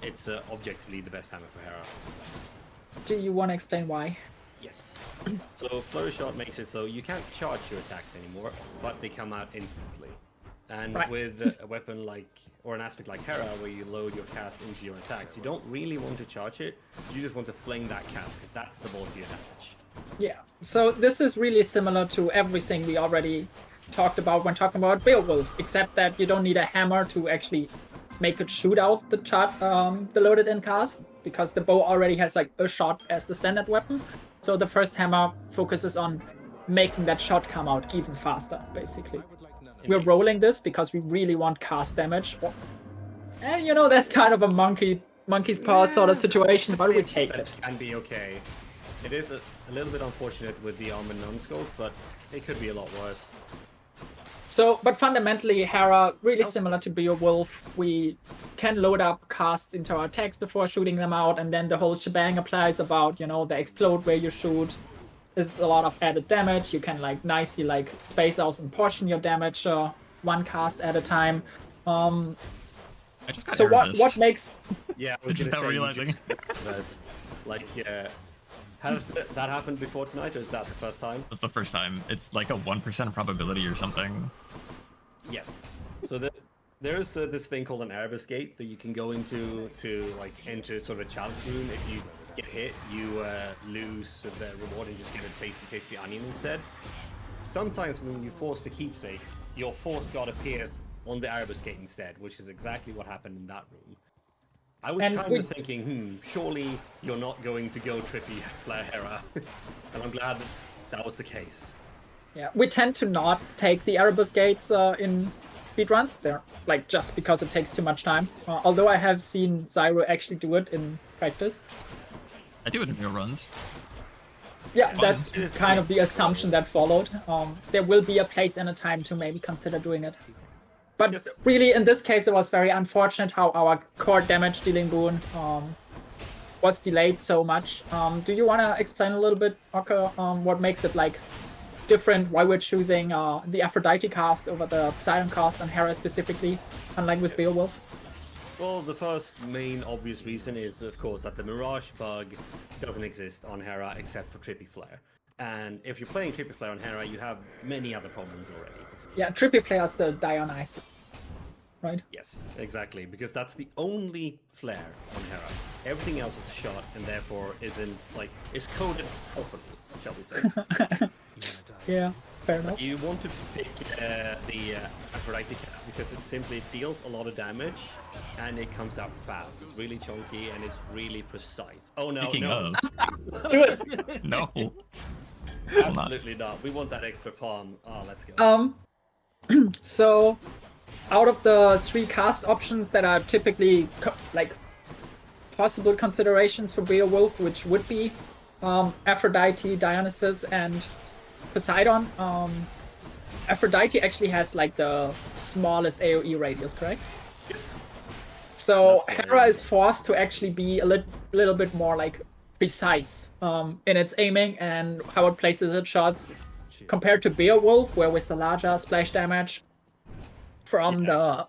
Speaker 7: It's objectively the best hammer for Hera.
Speaker 5: Do you want to explain why?
Speaker 7: Yes. So flurry shot makes it so you can't charge your attacks anymore, but they come out instantly. And
Speaker 5: Right.
Speaker 7: with a weapon like, or an aspect like Hera, where you load your cast into your attacks, you don't really want to charge it, you just want to fling that cast, because that's the bulk of your damage.
Speaker 5: Yeah, so this is really similar to everything we already talked about when talking about Beowulf, except that you don't need a hammer to actually make it shoot out the loaded in cast, because the bow already has like a shot as the standard weapon. So the first hammer focuses on making that shot come out even faster, basically. We're rolling this because we really want cast damage. And you know, that's kind of a monkey's paw sort of situation, but we take
Speaker 7: That
Speaker 5: it.
Speaker 7: can be okay. It is a little bit unfortunate with the armor numbskulls, but it could be a lot worse.
Speaker 5: So, but fundamentally, Hera, really similar to Beowulf, we can load up casts into our attacks before shooting them out, and then the whole shebang applies about, you know, they explode where you shoot. It's a lot of added damage. You can like nicely like space out and portion your damage one cast at a time.
Speaker 1: I just got
Speaker 5: So
Speaker 1: nervous.
Speaker 5: what makes
Speaker 7: Yeah, I was
Speaker 1: Just
Speaker 7: gonna
Speaker 1: now
Speaker 7: say you
Speaker 1: realizing.
Speaker 7: just best. Like, yeah. Has that happened before tonight, or is that the first time?
Speaker 1: That's the first time. It's like a 1% probability or something.
Speaker 7: Yes. So there's this thing called an Erebus gate that you can go into to like enter sort of a challenge room. If you get hit, you lose the reward and just get a tasty onion instead. Sometimes when you're forced to keepsake, your force god appears on the Erebus gate instead, which is exactly what happened in that room. I was
Speaker 5: And
Speaker 7: kind
Speaker 5: we-
Speaker 7: of thinking, surely you're not going to go trippy Flare Hera. And I'm glad that was the case.
Speaker 5: Yeah, we tend to not take the Erebus gates in speedruns. They're like just because it takes too much time. Although I have seen Zyro actually do it in practice.
Speaker 1: I do it in real runs.
Speaker 5: Yeah, that's
Speaker 7: It is
Speaker 5: kind of the
Speaker 7: pretty
Speaker 5: assumption that followed. There will be a place and a time to maybe consider doing it. But
Speaker 7: Yes.
Speaker 5: really, in this case, it was very unfortunate how our core damage dealing boon was delayed so much. Do you want to explain a little bit, Oka, what makes it like different? Why we're choosing the Aphrodite cast over the Poseidon cast and Hera specifically, unlike with Beowulf?
Speaker 7: Well, the first main obvious reason is, of course, that the Mirage bug doesn't exist on Hera except for Trippy Flare. And if you're playing Trippy Flare on Hera, you have many other problems already.
Speaker 5: Yeah, Trippy Flare still die on ice, right?
Speaker 7: Yes, exactly, because that's the only flare on Hera. Everything else is a shot, and therefore isn't, like, is coded properly, shall we say.
Speaker 5: Yeah. Fair enough.
Speaker 7: You want to pick the Aphrodite cast because it simply deals a lot of damage and it comes out fast. It's really chunky and it's really precise. Oh no,
Speaker 1: Speaking
Speaker 7: no.
Speaker 1: of,
Speaker 5: Do it.
Speaker 1: no.
Speaker 7: Absolutely not. We want that extra palm. Oh, let's go.
Speaker 5: So, out of the 3 cast options that are typically like possible considerations for Beowulf, which would be Aphrodite, Dionysus, and Poseidon. Aphrodite actually has like the smallest AoE radius, correct?
Speaker 7: Yes.
Speaker 5: So
Speaker 7: That's
Speaker 5: Hera is forced to actually be a little bit more like precise in its aiming and how it places its shots compared to Beowulf, where with the larger splash damage from the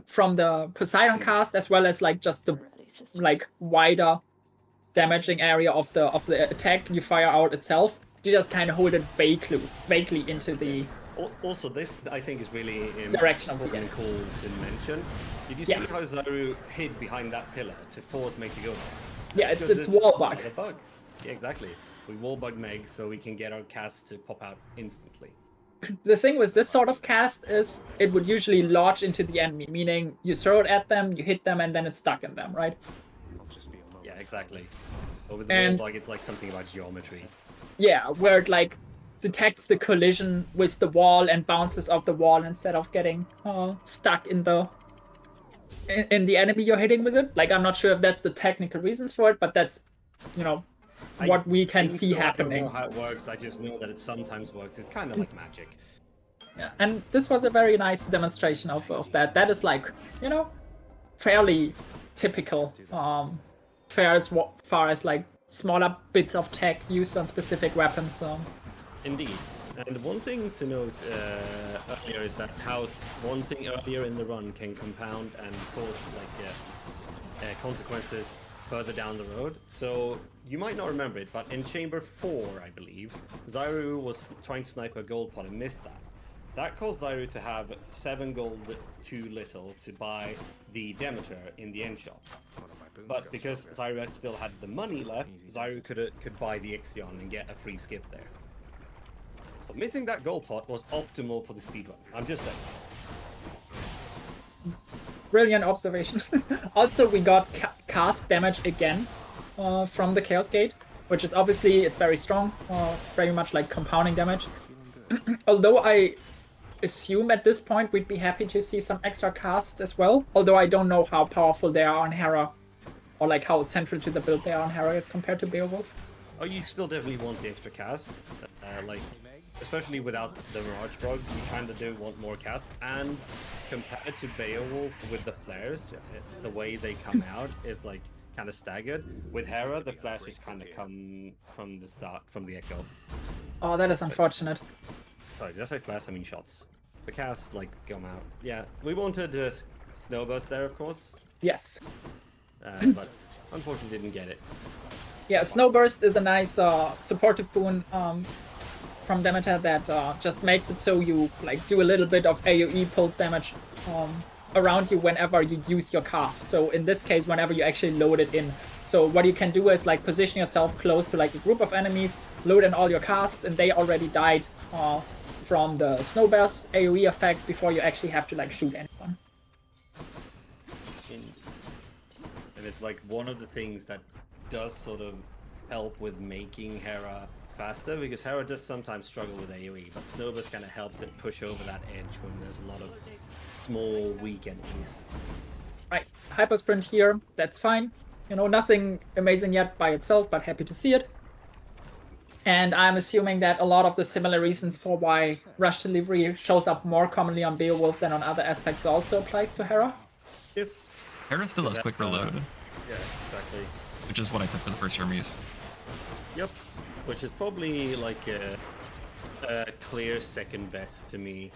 Speaker 5: from the Poseidon cast, as well as like just the like wider damaging area of the attack you fire out itself, you just kind of hold it vaguely into the
Speaker 7: Also, this I think is really
Speaker 5: direction of the
Speaker 7: important and cool to mention. Did you see
Speaker 5: Yeah.
Speaker 7: how Zyru hid behind that pillar to force Meg to go there?
Speaker 5: Yeah,
Speaker 7: That's
Speaker 5: it's
Speaker 7: because this
Speaker 5: wall bug.
Speaker 7: is a bug. Yeah, exactly. We wall bug Meg so we can get our cast to pop out instantly.
Speaker 5: The thing with this sort of cast is it would usually lodge into the enemy, meaning you throw it at them, you hit them, and then it's stuck in them, right?
Speaker 4: I'll just be a moment.
Speaker 7: Yeah, exactly. But with the
Speaker 5: And-
Speaker 7: wall bug, it's like something about geometry.
Speaker 5: Yeah, where it like detects the collision with the wall and bounces off the wall instead of getting stuck in the enemy you're hitting with it. Like, I'm not sure if that's the technical reasons for it, but that's, you know, what we can
Speaker 7: think
Speaker 5: see
Speaker 7: so.
Speaker 5: happening.
Speaker 7: I don't know how it works. I just know that it sometimes works. It's kind of like magic.
Speaker 5: Yeah, and this was a very nice demonstration of that. That is like, you know, fairly typical. As far as like smaller bits of tech used on specific weapons.
Speaker 7: Indeed. And one thing to note earlier is that how one thing earlier in the run can compound and cause like consequences further down the road. So you might not remember it, but in Chamber 4, I believe, Zyru was trying to snipe a gold pot and missed that. That caused Zyru to have 7 gold too little to buy the Demeter in the end shop.
Speaker 4: One of my boons
Speaker 7: But
Speaker 4: got
Speaker 7: because
Speaker 4: stronger.
Speaker 7: Zyru still had the money left,
Speaker 4: Easy
Speaker 7: Zyru could buy the Ixion and get a free skip there. So missing that gold pot was optimal for the speedrun. I'm just saying.
Speaker 5: Brilliant observation. Also, we got cast damage again from the Chaos Gate, which is obviously, it's very strong, very much like compounding damage. Although I assume at this point we'd be happy to see some extra casts as well, although I don't know how powerful they are on Hera, or like how central to the build they are on Hera as compared to Beowulf.
Speaker 7: Oh, you still definitely want the extra cast. Like, especially without the Mirage Frog, you kind of do want more cast. And compared to Beowulf with the flares, the way they come out is like kind of staggered. With Hera, the flares just kind of come from the start, from the echo.
Speaker 5: Oh, that is unfortunate.
Speaker 7: Sorry, did I say flares? I mean shots. The cast like come out. Yeah, we wanted Snowburst there, of course,
Speaker 5: Yes.
Speaker 7: but unfortunately didn't get it.
Speaker 5: Yeah, Snowburst is a nice supportive boon from Demeter that just makes it so you like do a little bit of AoE pulse damage around you whenever you use your cast. So in this case, whenever you actually load it in. So what you can do is like position yourself close to like a group of enemies, load in all your casts, and they already died from the Snowburst AoE effect before you actually have to like shoot anyone.
Speaker 7: And it's like one of the things that does sort of help with making Hera faster, because Hera does sometimes struggle with AoE, but Snowburst kind of helps it push over that edge when there's a lot of small, weak enemies.
Speaker 5: Right, hyper sprint here, that's fine. You know, nothing amazing yet by itself, but happy to see it. And I'm assuming that a lot of the similar reasons for why rush delivery shows up more commonly on Beowulf than on other aspects also applies to Hera.
Speaker 7: Yes.
Speaker 1: Hera still has quick reload,
Speaker 7: Yeah, exactly.
Speaker 1: which is what I took for the first Hermes.
Speaker 7: Yep. Which is probably like a clear second best to me,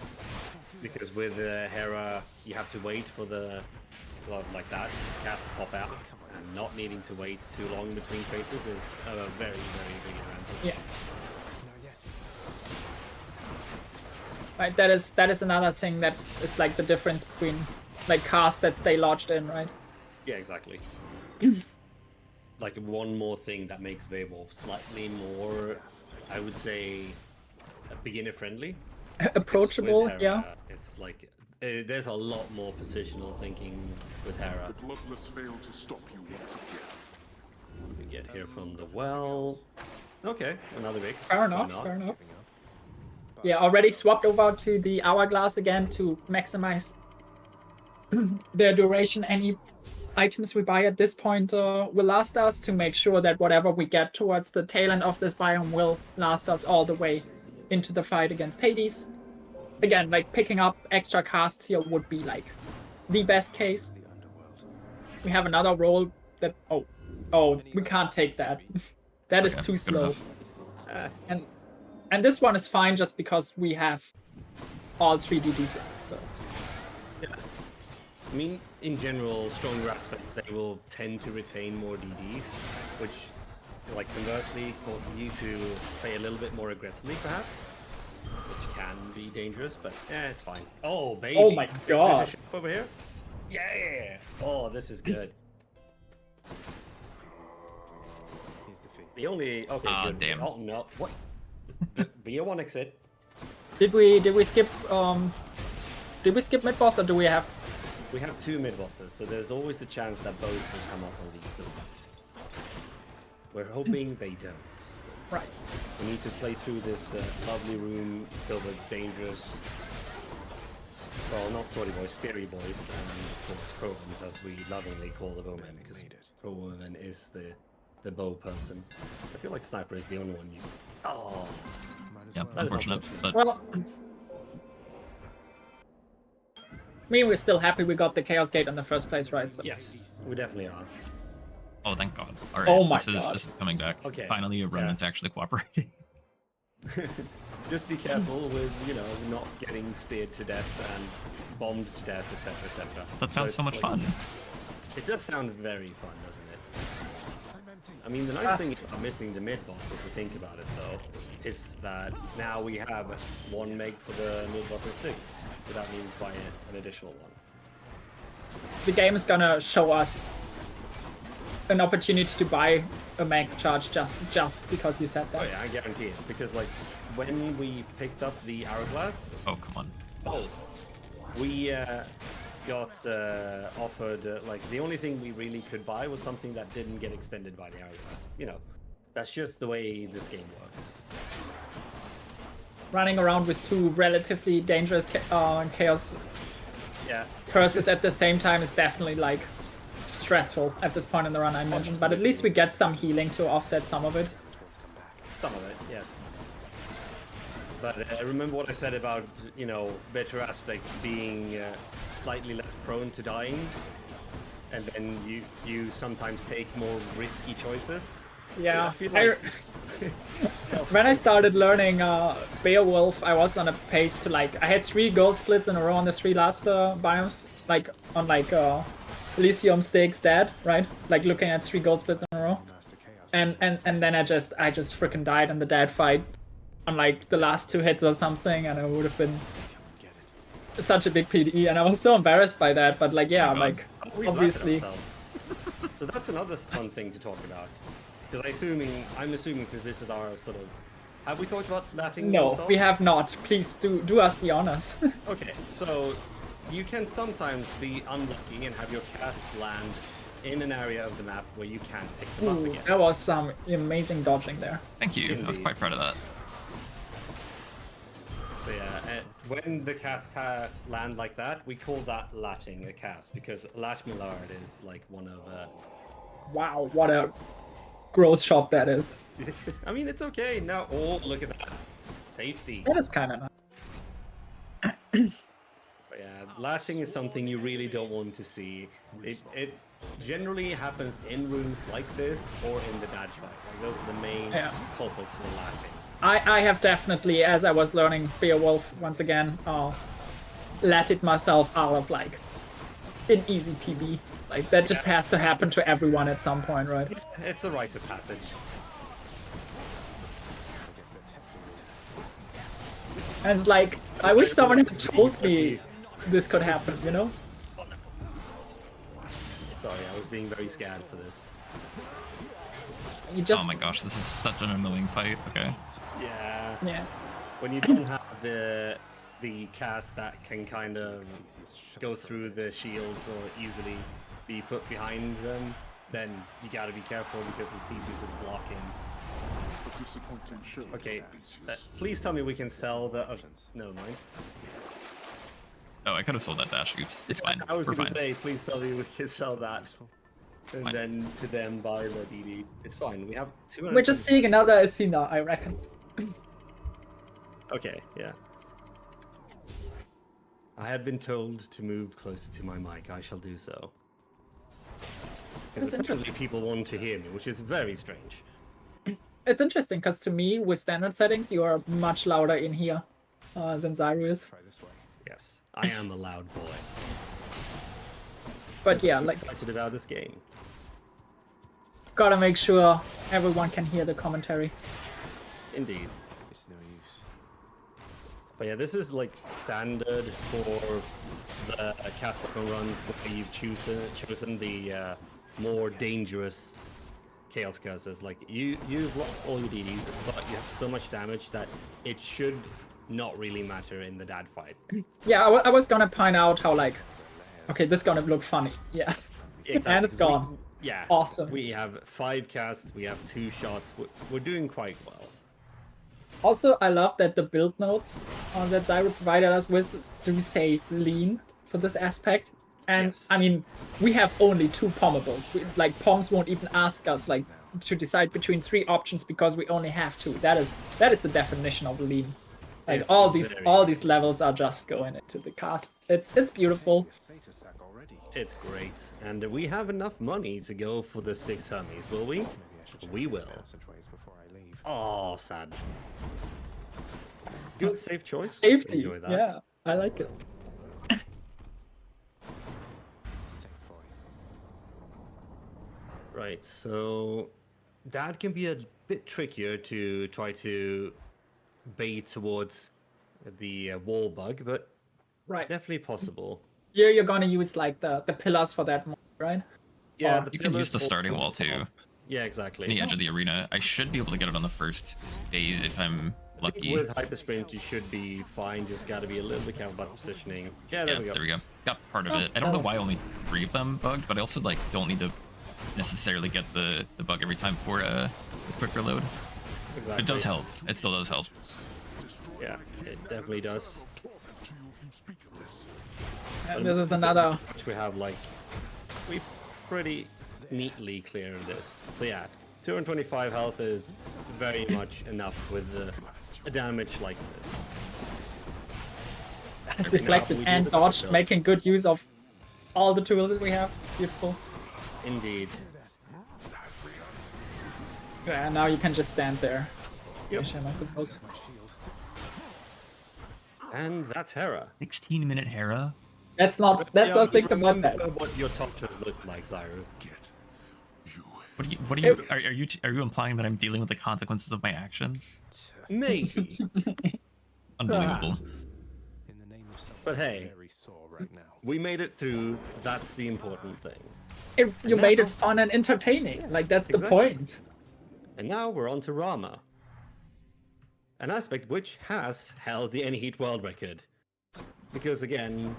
Speaker 7: because with Hera you have to wait for the like that cast to pop out, and not needing to wait too long between phases is a very, very big advantage.
Speaker 5: Yeah.
Speaker 4: Not yet.
Speaker 5: Right, that is another thing that is like the difference between like casts that stay lodged in, right?
Speaker 7: Yeah, exactly. Like one more thing that makes Beowulf slightly more, I would say, beginner friendly.
Speaker 5: Approachable,
Speaker 7: With Hera,
Speaker 5: yeah.
Speaker 7: It's like there's a lot more positional thinking with Hera.
Speaker 6: The bloodless failed to stop you once again.
Speaker 7: We get here from the well. Okay, another Vix.
Speaker 5: Fair
Speaker 7: why
Speaker 5: enough,
Speaker 7: not?
Speaker 5: fair enough.
Speaker 4: Giving up.
Speaker 5: Yeah, already swapped over to the hourglass again to maximize their duration. Any items we buy at this point will last us, to make sure that whatever we get towards the tail end of this biome will last us all the way into the fight against Hades. Again, like picking up extra casts here would be like the best case.
Speaker 4: The underworld.
Speaker 5: We have another roll that we can't take that. That is
Speaker 1: Okay,
Speaker 5: too
Speaker 1: good
Speaker 5: slow.
Speaker 1: enough.
Speaker 5: And this one is fine just because we have all 3 DDs left. So.
Speaker 7: I mean, in general, stronger aspects, they will tend to retain more DDs, which, like, conversely causes you to play a little bit more aggressively, perhaps, which can be dangerous, but it's fine. Oh, baby!
Speaker 5: Oh my
Speaker 7: Is this
Speaker 5: God.
Speaker 7: a ship over here? Yeah! Oh, this is good.
Speaker 4: Here's the fee.
Speaker 7: The only... Okay,
Speaker 1: Ah,
Speaker 7: good.
Speaker 1: damn.
Speaker 7: Oh, no. What? Be a 1 exit.
Speaker 5: Did we skip mid boss, or do we have?
Speaker 7: We have 2 mid-bosses, so there's always the chance that both will come up on these doors. We're hoping they don't.
Speaker 5: Right.
Speaker 7: We need to play through this lovely room filled with dangerous, well, not sorty boys, scary boys, and of course Crowens, as we lovingly call the bowman, because
Speaker 4: made it.
Speaker 7: Crowman is the bow person. I feel like Sniper is the only one you... Oh,
Speaker 4: Might as
Speaker 1: Yep,
Speaker 4: well.
Speaker 7: That is
Speaker 1: unfortunate,
Speaker 7: unfortunate.
Speaker 1: but
Speaker 5: Well, I mean, we're still happy we got the Chaos Gate in the first place, right? So.
Speaker 7: yes, we definitely are.
Speaker 1: oh, thank God. All right,
Speaker 5: Oh my
Speaker 1: this is
Speaker 5: God.
Speaker 1: coming back.
Speaker 7: Okay,
Speaker 1: Finally, a remnant's actually cooperating.
Speaker 7: Just be careful with, not getting speared to death and bombed to death, etc., etc.
Speaker 1: That sounds so much
Speaker 7: it's
Speaker 1: fun.
Speaker 7: It does sound very fun, doesn't it?
Speaker 4: I'm empty.
Speaker 7: I mean, the nice thing about missing the mid-boss, if you think about it, though, is that now we have 1 meg for the mid-boss and sticks, without needing to buy an additional one.
Speaker 5: The game is gonna show us an opportunity to buy a mag charge just because you said that.
Speaker 7: Oh yeah, I guarantee it, because like, when we picked up the hourglass,
Speaker 1: Oh, come on.
Speaker 7: we got offered, like, the only thing we really could buy was something that didn't get extended by the hourglass. That's just the way this game works.
Speaker 5: Running around with 2 relatively dangerous chaos
Speaker 7: Yeah.
Speaker 5: curses at the same time is definitely like stressful at this point in the run, I imagine. But at least we get some healing to offset some of it.
Speaker 4: Let's come back.
Speaker 7: Some of it, yes. But remember what I said about, better aspects being slightly less prone to dying, and then you sometimes take more risky choices.
Speaker 5: Yeah,
Speaker 7: I feel like
Speaker 5: when I started learning Beowulf, I was on a pace to I had 3 gold splits in a row on the 3 last biomes, on Elysium Stakes Dead, right? Like looking at 3 gold splits in a row,
Speaker 4: Master Chaos.
Speaker 5: and then I just freaking died in the dead fight on the last 2 hits or something, and I would have been
Speaker 4: Come and get it.
Speaker 5: such a big PDE, and I was so embarrassed by that. But yeah,
Speaker 1: God.
Speaker 7: we
Speaker 5: obviously.
Speaker 7: blasted ourselves. So that's another fun thing to talk about. Because I'm assuming since this is our sort of... Have we talked about latting
Speaker 5: No,
Speaker 7: ourselves?
Speaker 5: we have not. Please do us the honors.
Speaker 7: Okay, so you can sometimes be unlucky and have your cast land in an area of the map where you can't pick them up
Speaker 5: Ooh,
Speaker 7: again.
Speaker 5: that was some amazing dodging there.
Speaker 1: Thank you. I was
Speaker 7: Indeed.
Speaker 1: quite proud of that.
Speaker 7: So yeah, when the casts land like that, we call that latting a cast, because Lat Millard is like one of...
Speaker 5: Wow, what a gross shot that is.
Speaker 7: I mean, it's okay. Now, oh, look at that. Safety.
Speaker 5: That is kind of nice.
Speaker 7: But yeah, latching is something you really don't want to see. It generally happens in rooms like this or in the dodge fight. Like, those are the main culprits for latching.
Speaker 5: I have definitely, as I was learning Beowulf once again, latted myself out of an easy PB. That just has to happen to everyone at some point, right?
Speaker 7: It's a rite of passage.
Speaker 4: I guess they're testing me.
Speaker 5: And it's I wish someone had told me this could happen, you know?
Speaker 7: Sorry, I was being very scared for this.
Speaker 5: You just...
Speaker 1: Oh my gosh, this is such an annoying fight. Okay.
Speaker 7: Yeah.
Speaker 5: Yeah.
Speaker 7: when you don't have the cast that can kind of go through the shields or easily be put behind them, then you gotta be careful because if Theseus is blocking.
Speaker 6: A disappointing show.
Speaker 7: Okay, please tell me we can sell the. Never mind.
Speaker 1: Oh, I could have sold that dash. Oops. It's fine.
Speaker 7: I was
Speaker 1: We're
Speaker 7: gonna
Speaker 1: fine.
Speaker 7: say, please tell me we can sell that, and
Speaker 1: Fine.
Speaker 7: then to them buy the DD. It's fine. We have 200.
Speaker 5: We're just seeing another Athena, I reckon.
Speaker 7: Okay, yeah. I had been told to move closer to my mic. I shall do so. Because
Speaker 5: That's interesting.
Speaker 7: people want to hear me, which is very strange.
Speaker 5: It's interesting because to me, with standard settings, you are much louder in here than Zyru is.
Speaker 4: Try this way.
Speaker 7: Yes, I am a loud boy.
Speaker 5: But yeah,
Speaker 7: I'm
Speaker 5: like,
Speaker 7: excited about this game.
Speaker 5: gotta make sure everyone can hear the commentary.
Speaker 7: Indeed.
Speaker 4: It's no use.
Speaker 7: But yeah, this is like standard for the Casper runs where you've chosen the more dangerous Chaos Curses. Like you've lost all your DDs, but you have so much damage that it should not really matter in the dad fight.
Speaker 5: Yeah, I was gonna point out how like, okay, this is gonna look funny. Yeah, and it's gone.
Speaker 7: Yeah.
Speaker 5: Awesome.
Speaker 7: We have 5 casts, we have 2 shots. We're doing quite well.
Speaker 5: Also, I love that the build notes that Zyru provided us with do say lean for this aspect. And
Speaker 7: Yes.
Speaker 5: I mean, we have only 2 pommables. Like Poms won't even ask us like to decide between 3 options because we only have 2. That is the definition of lean. Like
Speaker 7: It's
Speaker 5: all
Speaker 7: very
Speaker 5: these levels are just going into the cast. It's beautiful.
Speaker 4: A status sack already.
Speaker 7: It's great. And we have enough money to go for the Styx Hermes, will we?
Speaker 4: Maybe I should check
Speaker 7: We
Speaker 4: the
Speaker 7: will.
Speaker 4: passageways before I leave.
Speaker 7: Oh, sad. Good, safe choice.
Speaker 5: Safety.
Speaker 7: Enjoy that.
Speaker 5: Yeah, I like it.
Speaker 4: Thanks, boy.
Speaker 7: Right, so that can be a bit trickier to try to bait towards the wall bug, but
Speaker 5: Right.
Speaker 7: definitely possible.
Speaker 5: You're gonna use like the pillars for that more, right?
Speaker 7: Yeah,
Speaker 5: Or
Speaker 7: the
Speaker 1: You can use
Speaker 7: pillars
Speaker 1: the
Speaker 7: will-
Speaker 1: starting wall too,
Speaker 7: Yeah, exactly.
Speaker 1: in the edge of the arena. I should be able to get it on the first phase if I'm
Speaker 7: I think
Speaker 1: lucky.
Speaker 7: with hyper sprint, you should be fine. Just got to be a little bit careful about positioning. Yeah, there
Speaker 1: Yeah,
Speaker 7: we go.
Speaker 1: there we go. Got part of
Speaker 5: Oh,
Speaker 1: it. I don't know
Speaker 5: that
Speaker 1: why
Speaker 5: was-
Speaker 1: only 3 of them bugged, but I also like don't need to necessarily get the bug every time for a quick reload.
Speaker 7: Exactly.
Speaker 1: It does help. It still does help.
Speaker 7: Yeah, it definitely does.
Speaker 6: Talk to you if you speak of this.
Speaker 5: And this is another.
Speaker 7: Which we have like, we pretty neatly cleared this. So yeah, 225 health is very much enough with a damage like this.
Speaker 5: Deflected
Speaker 7: we do
Speaker 5: and
Speaker 7: the
Speaker 5: dodged,
Speaker 7: build.
Speaker 5: making good use of all the tools that we have. Beautiful.
Speaker 7: Indeed.
Speaker 5: Yeah, and now you can just stand there.
Speaker 7: Yep.
Speaker 5: I suppose.
Speaker 4: My shield.
Speaker 7: And that's Hera.
Speaker 1: 16-minute Hera.
Speaker 5: Let's not think about that.
Speaker 7: Remember what your touches look like, Zyru.
Speaker 6: Get you.
Speaker 1: What are you are you implying that I'm dealing with the consequences of my actions?
Speaker 7: Maybe.
Speaker 1: Unbelievable.
Speaker 4: In the name of something
Speaker 7: But hey.
Speaker 4: very sore right now.
Speaker 7: We made it through. That's the important thing.
Speaker 5: You made it fun and entertaining. Like that's the
Speaker 7: Exactly.
Speaker 5: point.
Speaker 7: And now we're on to Rama. An aspect which has held the Any Heat world record. Because again,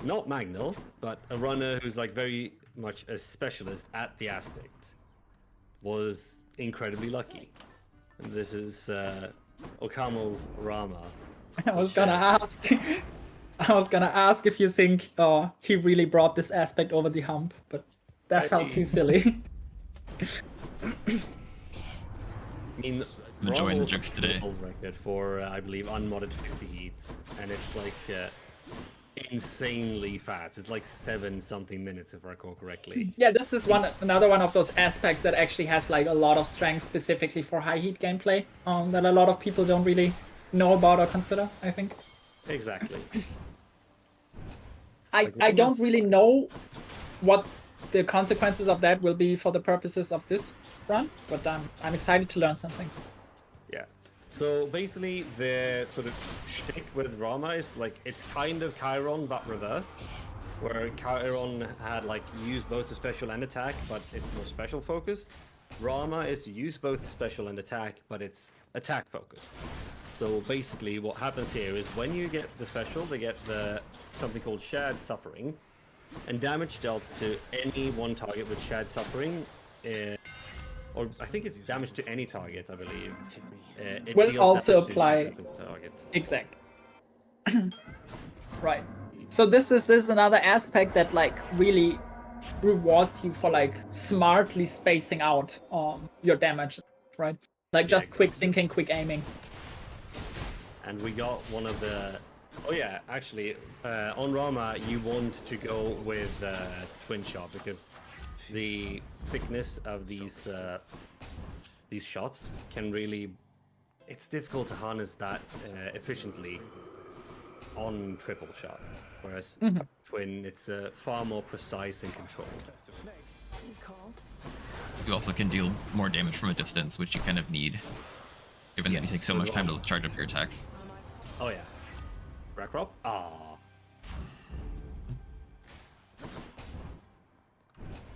Speaker 7: not Magnal, but a runner who's like very much a specialist at the aspect, was incredibly lucky. And this is Okamel's Rama.
Speaker 5: I was gonna ask if you think he really brought this aspect over the hump, but that felt too silly.
Speaker 7: I mean,
Speaker 1: I'm enjoying the
Speaker 7: Ramal's
Speaker 1: jokes today.
Speaker 7: world record for I believe unmodded 50 heats, and it's like insanely fast. It's like 7-something minutes if I recall correctly.
Speaker 5: Yeah, this is another one of those aspects that actually has like a lot of strength specifically for high heat gameplay that a lot of people don't really know about or consider, I think.
Speaker 7: Exactly.
Speaker 5: I don't really know what the consequences of that will be for the purposes of this run, but I'm excited to learn something.
Speaker 7: Yeah. So basically, the sort of shtick with Rama is like it's kind of Chiron but reversed, where Chiron had like used both the special and attack, but it's more special focused. Rama is to use both special and attack, but it's attack focused. So basically, what happens here is when you get the special, they get something called Shared Suffering, and damage dealt to any one target with Shared Suffering, or I think it's damage to any target, I believe. It
Speaker 5: Will
Speaker 7: deals
Speaker 5: also
Speaker 7: damage to
Speaker 5: apply-
Speaker 7: Shared Suffering target.
Speaker 5: Exact. Right. So this is another aspect that like really rewards you for like smartly spacing out your damage, right? Like just quick thinking, quick aiming.
Speaker 7: And we got one of the... Oh yeah, actually, on Rama, you want to go with Twin Shot because the thickness of these shots can really... It's difficult to harness that efficiently on Triple Shot, whereas Twin, it's far more precise and controlled.
Speaker 1: You also can deal more damage from a distance, which you kind of need, given that you take so much time to charge up your attacks.
Speaker 7: Oh yeah. Brackrop? Ah.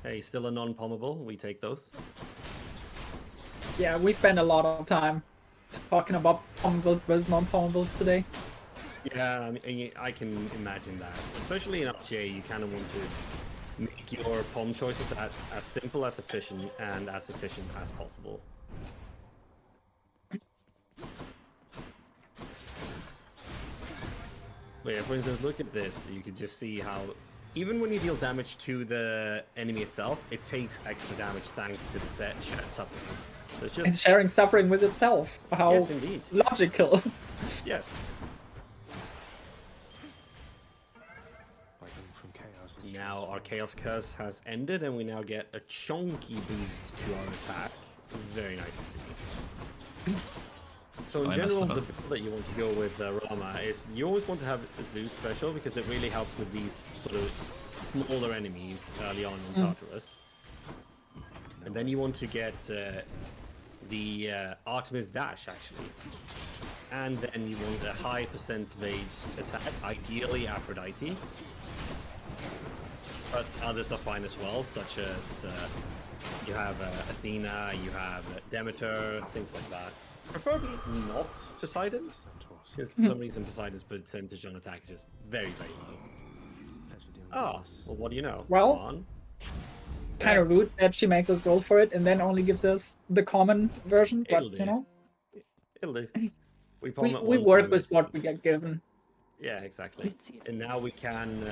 Speaker 7: Hey, still a non-pommable. We take those.
Speaker 5: Yeah, we spend a lot of time talking about pommables versus non-pommables today.
Speaker 7: Yeah, I can imagine that. Especially in RTA, you kind of want to make your pom choices as simple as efficient and as efficient as possible. But yeah, for instance, look at this. You can just see how, even when you deal damage to the enemy itself, it takes extra damage thanks to the set Shared Suffering. So it's just...
Speaker 5: It's sharing suffering with itself. How
Speaker 7: Yes, indeed.
Speaker 5: logical.
Speaker 7: Yes.
Speaker 4: Fighting from chaos is
Speaker 7: Now our Chaos Curse has ended and we now get a chunky boost to our attack. Very nice to see. So in
Speaker 1: I messed
Speaker 7: general,
Speaker 1: it
Speaker 7: the
Speaker 1: up.
Speaker 7: build that you want to go with Rama is you always want to have a Zeus special because it really helps with these sort of smaller enemies early on in Tartarus. And then you want to get the Artemis Dash actually. And then you want a high percentage attack, ideally Aphrodite. But others are fine as well, such as you have Athena, you have Demeter, things like that. Preferably not Poseidon, because for some reason Poseidon's percentage on attack is just very, very low.
Speaker 4: pleasure dealing
Speaker 7: Ah,
Speaker 4: business.
Speaker 7: well, what do you know?
Speaker 5: Well-
Speaker 7: Come on.
Speaker 5: Kind of rude that she makes us roll for it and then only gives us the common version, but
Speaker 7: It'll do.
Speaker 5: you know,
Speaker 7: It'll do. We,
Speaker 5: we work with what we get given.
Speaker 7: Yeah, exactly. And now we can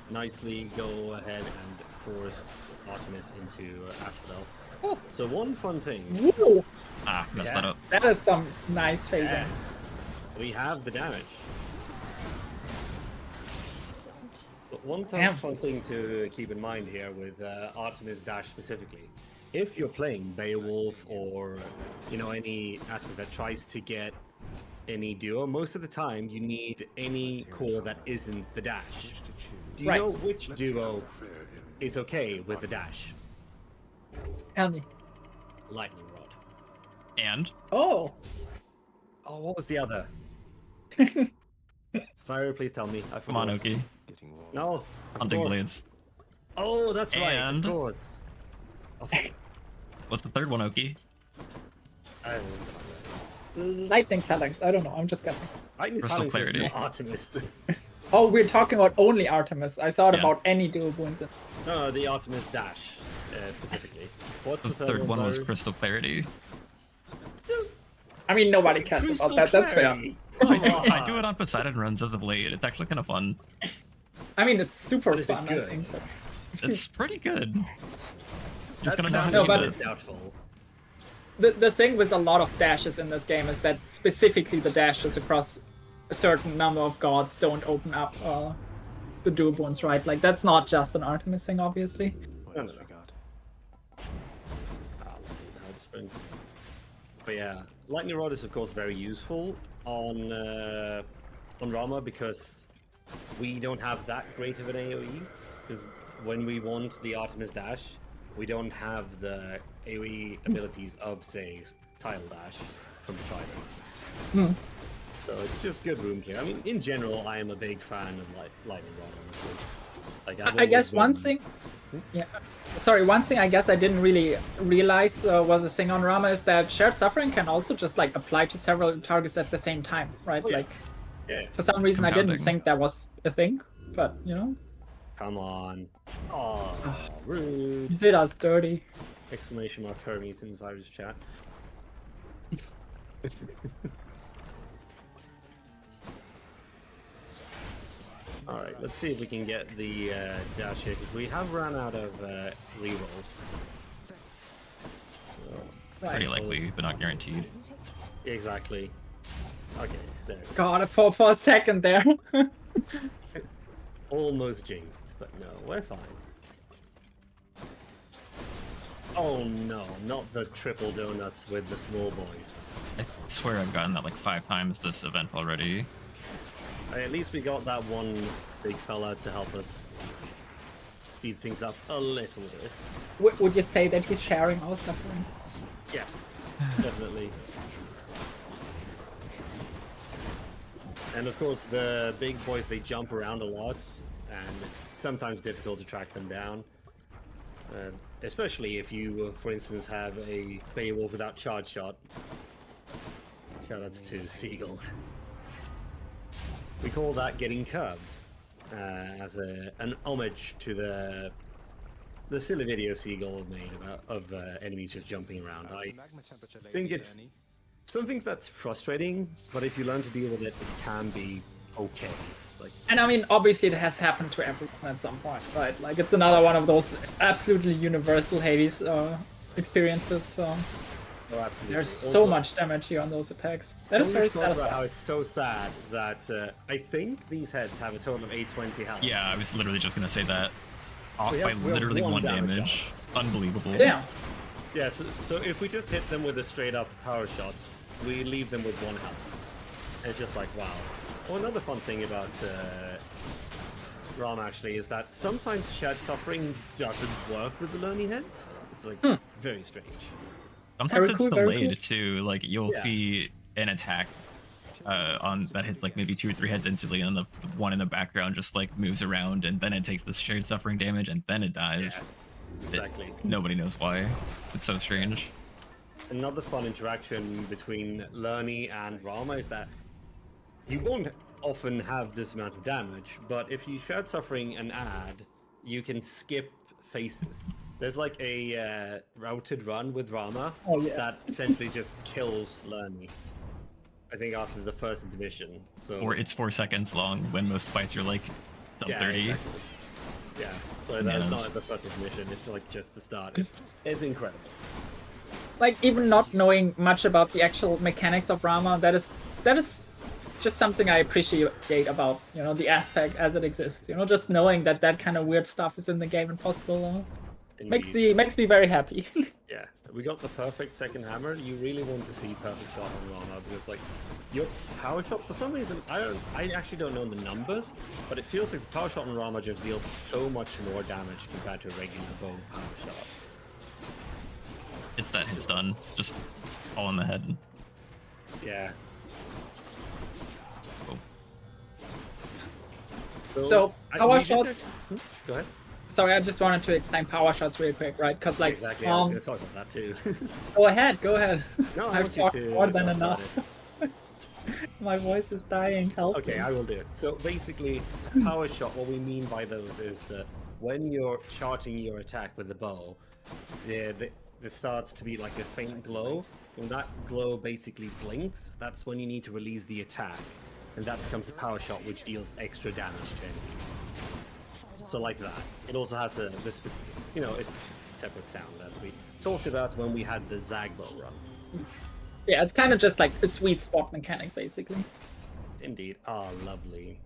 Speaker 7: nicely go ahead and force Artemis into Asphodel.
Speaker 5: Oh.
Speaker 7: So one fun thing,
Speaker 5: Woo!
Speaker 1: Ah, messed
Speaker 7: Yeah.
Speaker 1: that up.
Speaker 5: That is some nice phasing.
Speaker 7: yeah, we have the damage. So one fun thing to keep in mind here with Artemis Dash specifically, if you're playing Beowulf or any aspect that tries to get any duo, most of the time you need any core that isn't the dash.
Speaker 4: Wish to choose.
Speaker 7: Do you
Speaker 5: Right.
Speaker 7: know which
Speaker 6: Let's see how
Speaker 7: duo
Speaker 6: we'll fare in
Speaker 7: is okay with the dash?
Speaker 5: Tell me.
Speaker 7: Lightning Rod.
Speaker 1: And
Speaker 5: Oh,
Speaker 7: Oh, what was the other? Sorry, please tell me. I
Speaker 1: come on,
Speaker 7: forgot.
Speaker 1: Oki.
Speaker 4: Getting warm.
Speaker 7: No. I
Speaker 1: Hunting
Speaker 7: forgot.
Speaker 1: blades.
Speaker 7: Oh, that's right.
Speaker 1: And-
Speaker 7: Of course. Oh,
Speaker 1: What's the third one, Oki?
Speaker 7: I-
Speaker 5: lightning phalanx. I don't know. I'm just guessing.
Speaker 7: Lightning
Speaker 1: Crystal
Speaker 7: Phalanx is
Speaker 1: Clarity.
Speaker 7: not Artemis.
Speaker 5: Oh, we're talking about only Artemis. I thought
Speaker 1: Yeah.
Speaker 5: about any dual wounds.
Speaker 7: No, the Artemis Dash specifically. What's
Speaker 1: The
Speaker 7: the
Speaker 1: third one was
Speaker 7: sorry?
Speaker 1: Crystal Clarity.
Speaker 5: I mean, nobody cares
Speaker 7: Crystal
Speaker 5: about that. That's fair.
Speaker 7: Clarity.
Speaker 1: I do it on Poseidon runs as of late. It's actually kind of fun.
Speaker 5: I mean, it's super
Speaker 7: But is it
Speaker 5: fun. I
Speaker 7: good?
Speaker 5: think. But...
Speaker 1: It's pretty good. Just
Speaker 7: That
Speaker 1: gonna know how
Speaker 7: sounds
Speaker 1: to
Speaker 5: No,
Speaker 1: use
Speaker 5: but-
Speaker 1: it.
Speaker 7: doubtful.
Speaker 5: The thing with a lot of dashes in this game is that specifically the dashes across a certain number of gods don't open up the dual wounds, right? Like that's not just an Artemis thing, obviously.
Speaker 4: What else we got?
Speaker 7: Hard sprint. But yeah, Lightning Rod is of course very useful on Rama because we don't have that great of an AoE. Because when we want the Artemis Dash, we don't have the AoE abilities of, say, Tidal Dash from Poseidon. So it's just good room clear. I mean, in general, I am a big fan of Lightning Rod, honestly. Like, I've
Speaker 5: I guess
Speaker 7: always
Speaker 5: one
Speaker 7: been-
Speaker 5: thing Yeah. Sorry, one thing I guess I didn't really realize was a thing on Rama is that shared suffering can also just like apply to several targets at the same time, right?
Speaker 7: Oh, yeah.
Speaker 5: Like
Speaker 7: Yeah.
Speaker 5: for some reason I didn't
Speaker 1: compounding.
Speaker 5: think that was a thing, but you know,
Speaker 7: Come on. Oh, rude.
Speaker 5: you did us dirty.
Speaker 7: Exclamation mark Hermes in Zyru's chat. Alright, let's see if we can get the dash here, because we have run out of rerolls. So,
Speaker 1: Pretty
Speaker 5: Right.
Speaker 1: likely, but not guaranteed.
Speaker 7: exactly. Okay, there it is.
Speaker 5: God, for a second there.
Speaker 7: Almost jinxed, but no, we're fine. Oh no, not the triple donuts with the small boys.
Speaker 1: I swear I've gotten that like 5 times this event already.
Speaker 7: At least we got that one big fella to help us speed things up a little bit.
Speaker 5: Would you say that he's sharing our suffering?
Speaker 7: Yes, definitely. And of course, the big boys, they jump around a lot, and it's sometimes difficult to track them down. Especially if you, for instance, have a Beowulf without charge shot. Shoutouts to Seagull. We call that getting curbed, as an homage to the silly video Seagull made of enemies just jumping around. I think it's something that's frustrating, but if you learn to deal with it, it can be okay. Like,
Speaker 5: And I mean, obviously it has happened to everyone at some point, right? Like it's another one of those absolutely universal Hades experiences. So
Speaker 7: oh, absolutely.
Speaker 5: there's so
Speaker 7: Also,
Speaker 5: much damage here on those attacks. That is
Speaker 7: can we
Speaker 5: very
Speaker 7: just talk about
Speaker 5: satisfying.
Speaker 7: how it's so sad that I think these heads have a total of 820 health.
Speaker 1: Yeah, I was literally just gonna say that. Off
Speaker 7: We
Speaker 1: by
Speaker 7: have
Speaker 1: literally
Speaker 7: one
Speaker 1: one
Speaker 7: damage
Speaker 1: damage. Unbelievable.
Speaker 5: Yeah.
Speaker 7: Yeah, so if we just hit them with a straight up power shots, we leave them with 1 health. And it's just like, wow. Well, another fun thing about ROM actually is that sometimes shared suffering doesn't work with the learning heads. It's like very strange.
Speaker 1: Sometimes
Speaker 5: Very
Speaker 1: it's
Speaker 5: cool, very
Speaker 1: delayed too. Like you'll
Speaker 7: Yeah.
Speaker 1: see an attack on that hits like maybe 2 or 3 heads instantly, and the one in the background just like moves around, and then it takes this shared suffering damage, and then it dies.
Speaker 7: Yeah, exactly.
Speaker 1: Nobody knows why. It's so strange.
Speaker 7: Another fun interaction between Lerny and Rama is that you won't often have this amount of damage, but if you shared suffering an ad, you can skip phases. There's like a routed run with Rama
Speaker 5: Oh, yeah.
Speaker 7: that essentially just kills Lerny. I think after the first intermission. So
Speaker 1: Or it's 4 seconds long when most fights are like sub 30.
Speaker 7: exactly. Yeah, so that's
Speaker 1: Bananas.
Speaker 7: not at the first intermission. It's like just the start. It's incredible.
Speaker 5: Like even not knowing much about the actual mechanics of Rama, that is just something I appreciate about, you know, the aspect as it exists. You know, just knowing that that kind of weird stuff is in the game and possible makes me very happy.
Speaker 7: Yeah, we got the perfect second hammer. You really want to see perfect shot on Rama because, like, your power shot for some reason I actually don't know the numbers, but it feels like the power shot on Rama just deals so much more damage compared to a regular bow power shot.
Speaker 1: It's that hit stun. Just all in the head.
Speaker 7: Yeah.
Speaker 1: Oh.
Speaker 5: So, power
Speaker 7: we did
Speaker 5: shot-
Speaker 7: Go ahead.
Speaker 5: Sorry, I just wanted to explain power shots real quick, right? Because like,
Speaker 7: Exactly, I was going to talk about that too.
Speaker 5: go ahead.
Speaker 7: No, I
Speaker 5: I've
Speaker 7: want you
Speaker 5: talked
Speaker 7: to
Speaker 5: more than
Speaker 7: talk about
Speaker 5: enough. My voice is dying. Help
Speaker 7: Okay,
Speaker 5: me.
Speaker 7: I will do it. So basically, power shot, what we mean by those is when you're charging your attack with the bow, there starts to be like a faint glow. When that glow basically blinks, that's when you need to release the attack. And that becomes a power shot, which deals extra damage to enemies. So like that. It also has this specific, you know, it's separate sound, as we talked about when we had the Zagbo run.
Speaker 5: Yeah, it's kind of just like a sweet spot mechanic, basically.
Speaker 7: Indeed. Ah, lovely.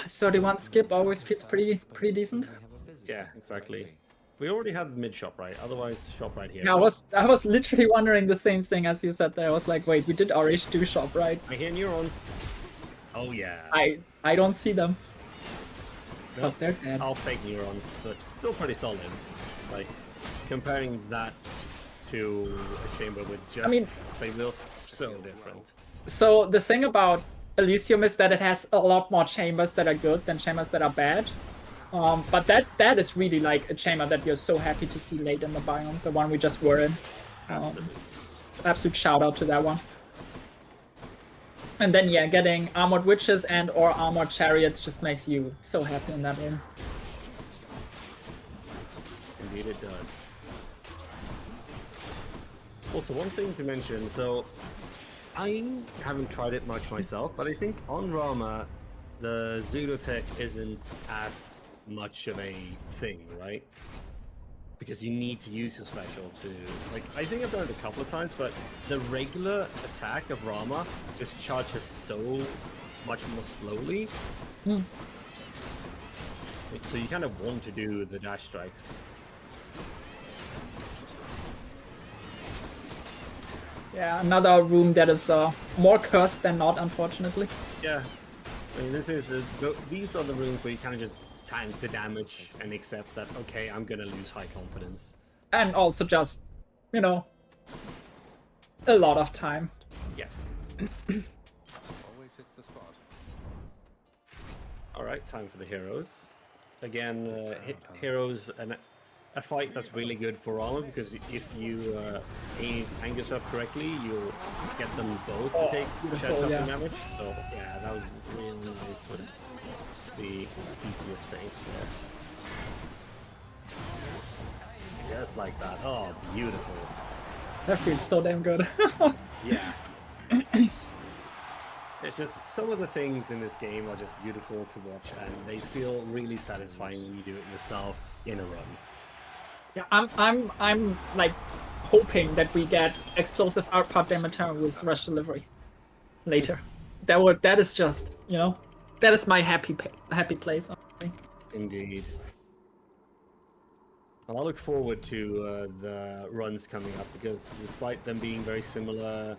Speaker 5: 31 skip always feels pretty decent.
Speaker 7: Yeah, exactly. We already had the mid shop right, otherwise shop right here.
Speaker 5: Yeah, I was literally wondering the same thing as you said there. I was like, wait, we did already do shop, right?
Speaker 7: I hear neurons. Oh yeah.
Speaker 5: I don't see them.
Speaker 7: No,
Speaker 5: Because they're dead.
Speaker 7: I'll fake neurons, but still pretty solid. Like, comparing that to a chamber with just flame wheels, so different.
Speaker 5: So the thing about Elysium is that it has a lot more chambers that are good than chambers that are bad. But that is really like a chamber that we're so happy to see late in the biome, the one we just were in. Absolute shout out to that one. And then yeah, getting armored witches and or armored chariots just makes you so happy in that room.
Speaker 7: Indeed it does. Also, one thing to mention, so I haven't tried it much myself, but I think on Rama, the Zulu tech isn't as much of a thing, right? Because you need to use your special to, like, I think I've done it a couple of times, but the regular attack of Rama just charges so much more slowly. So you kind of want to do the dash strikes.
Speaker 5: Yeah, another room that is more cursed than not, unfortunately.
Speaker 7: Yeah, I mean, these are the rooms where you kind of just tank the damage and accept that, okay, I'm gonna lose high confidence.
Speaker 5: And also just, you know, a lot of time.
Speaker 7: Yes.
Speaker 4: Always hits the spot.
Speaker 7: All right, time for the heroes. Again, heroes, a fight that's really good for armor, because if you aim yourself correctly, you'll get them both to take shed something damage. So yeah, that was really nice with the Theseus face there. Just like that. Oh, beautiful.
Speaker 5: That feels so damn good.
Speaker 7: Yeah. It's just some of the things in this game are just beautiful to watch, and they feel really satisfying when you do it yourself in a run.
Speaker 5: Yeah, I'm like hoping that we get explosive art part Demeter with rush delivery later. That is just, you know, that is my happy place. Honestly.
Speaker 7: Indeed. Well, I look forward to the runs coming up, because despite them being very similar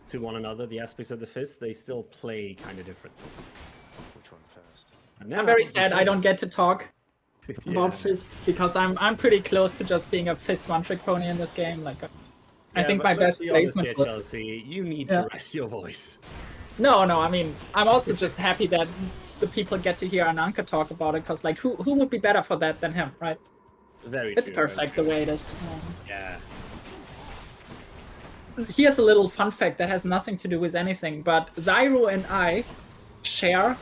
Speaker 7: to one another, the aspects of the fist, they still play kind of different.
Speaker 4: Which one first?
Speaker 7: And now
Speaker 5: I'm very
Speaker 7: the
Speaker 5: sad I don't get to talk
Speaker 7: Yeah.
Speaker 5: about fists, because I'm pretty close to just being a fist one-trick pony in this game. Like, I think my best placement was...
Speaker 7: Chelsea, you need
Speaker 5: Yeah.
Speaker 7: to rest your voice.
Speaker 5: No, I mean, I'm also just happy that the people get to hear Ananka talk about it, because like, who would be better for that than him, right?
Speaker 7: Very
Speaker 5: It's
Speaker 7: true, very
Speaker 5: perfect
Speaker 7: true.
Speaker 5: the way it is.
Speaker 7: Yeah.
Speaker 5: Here's a little fun fact that has nothing to do with anything, but Zyru and I share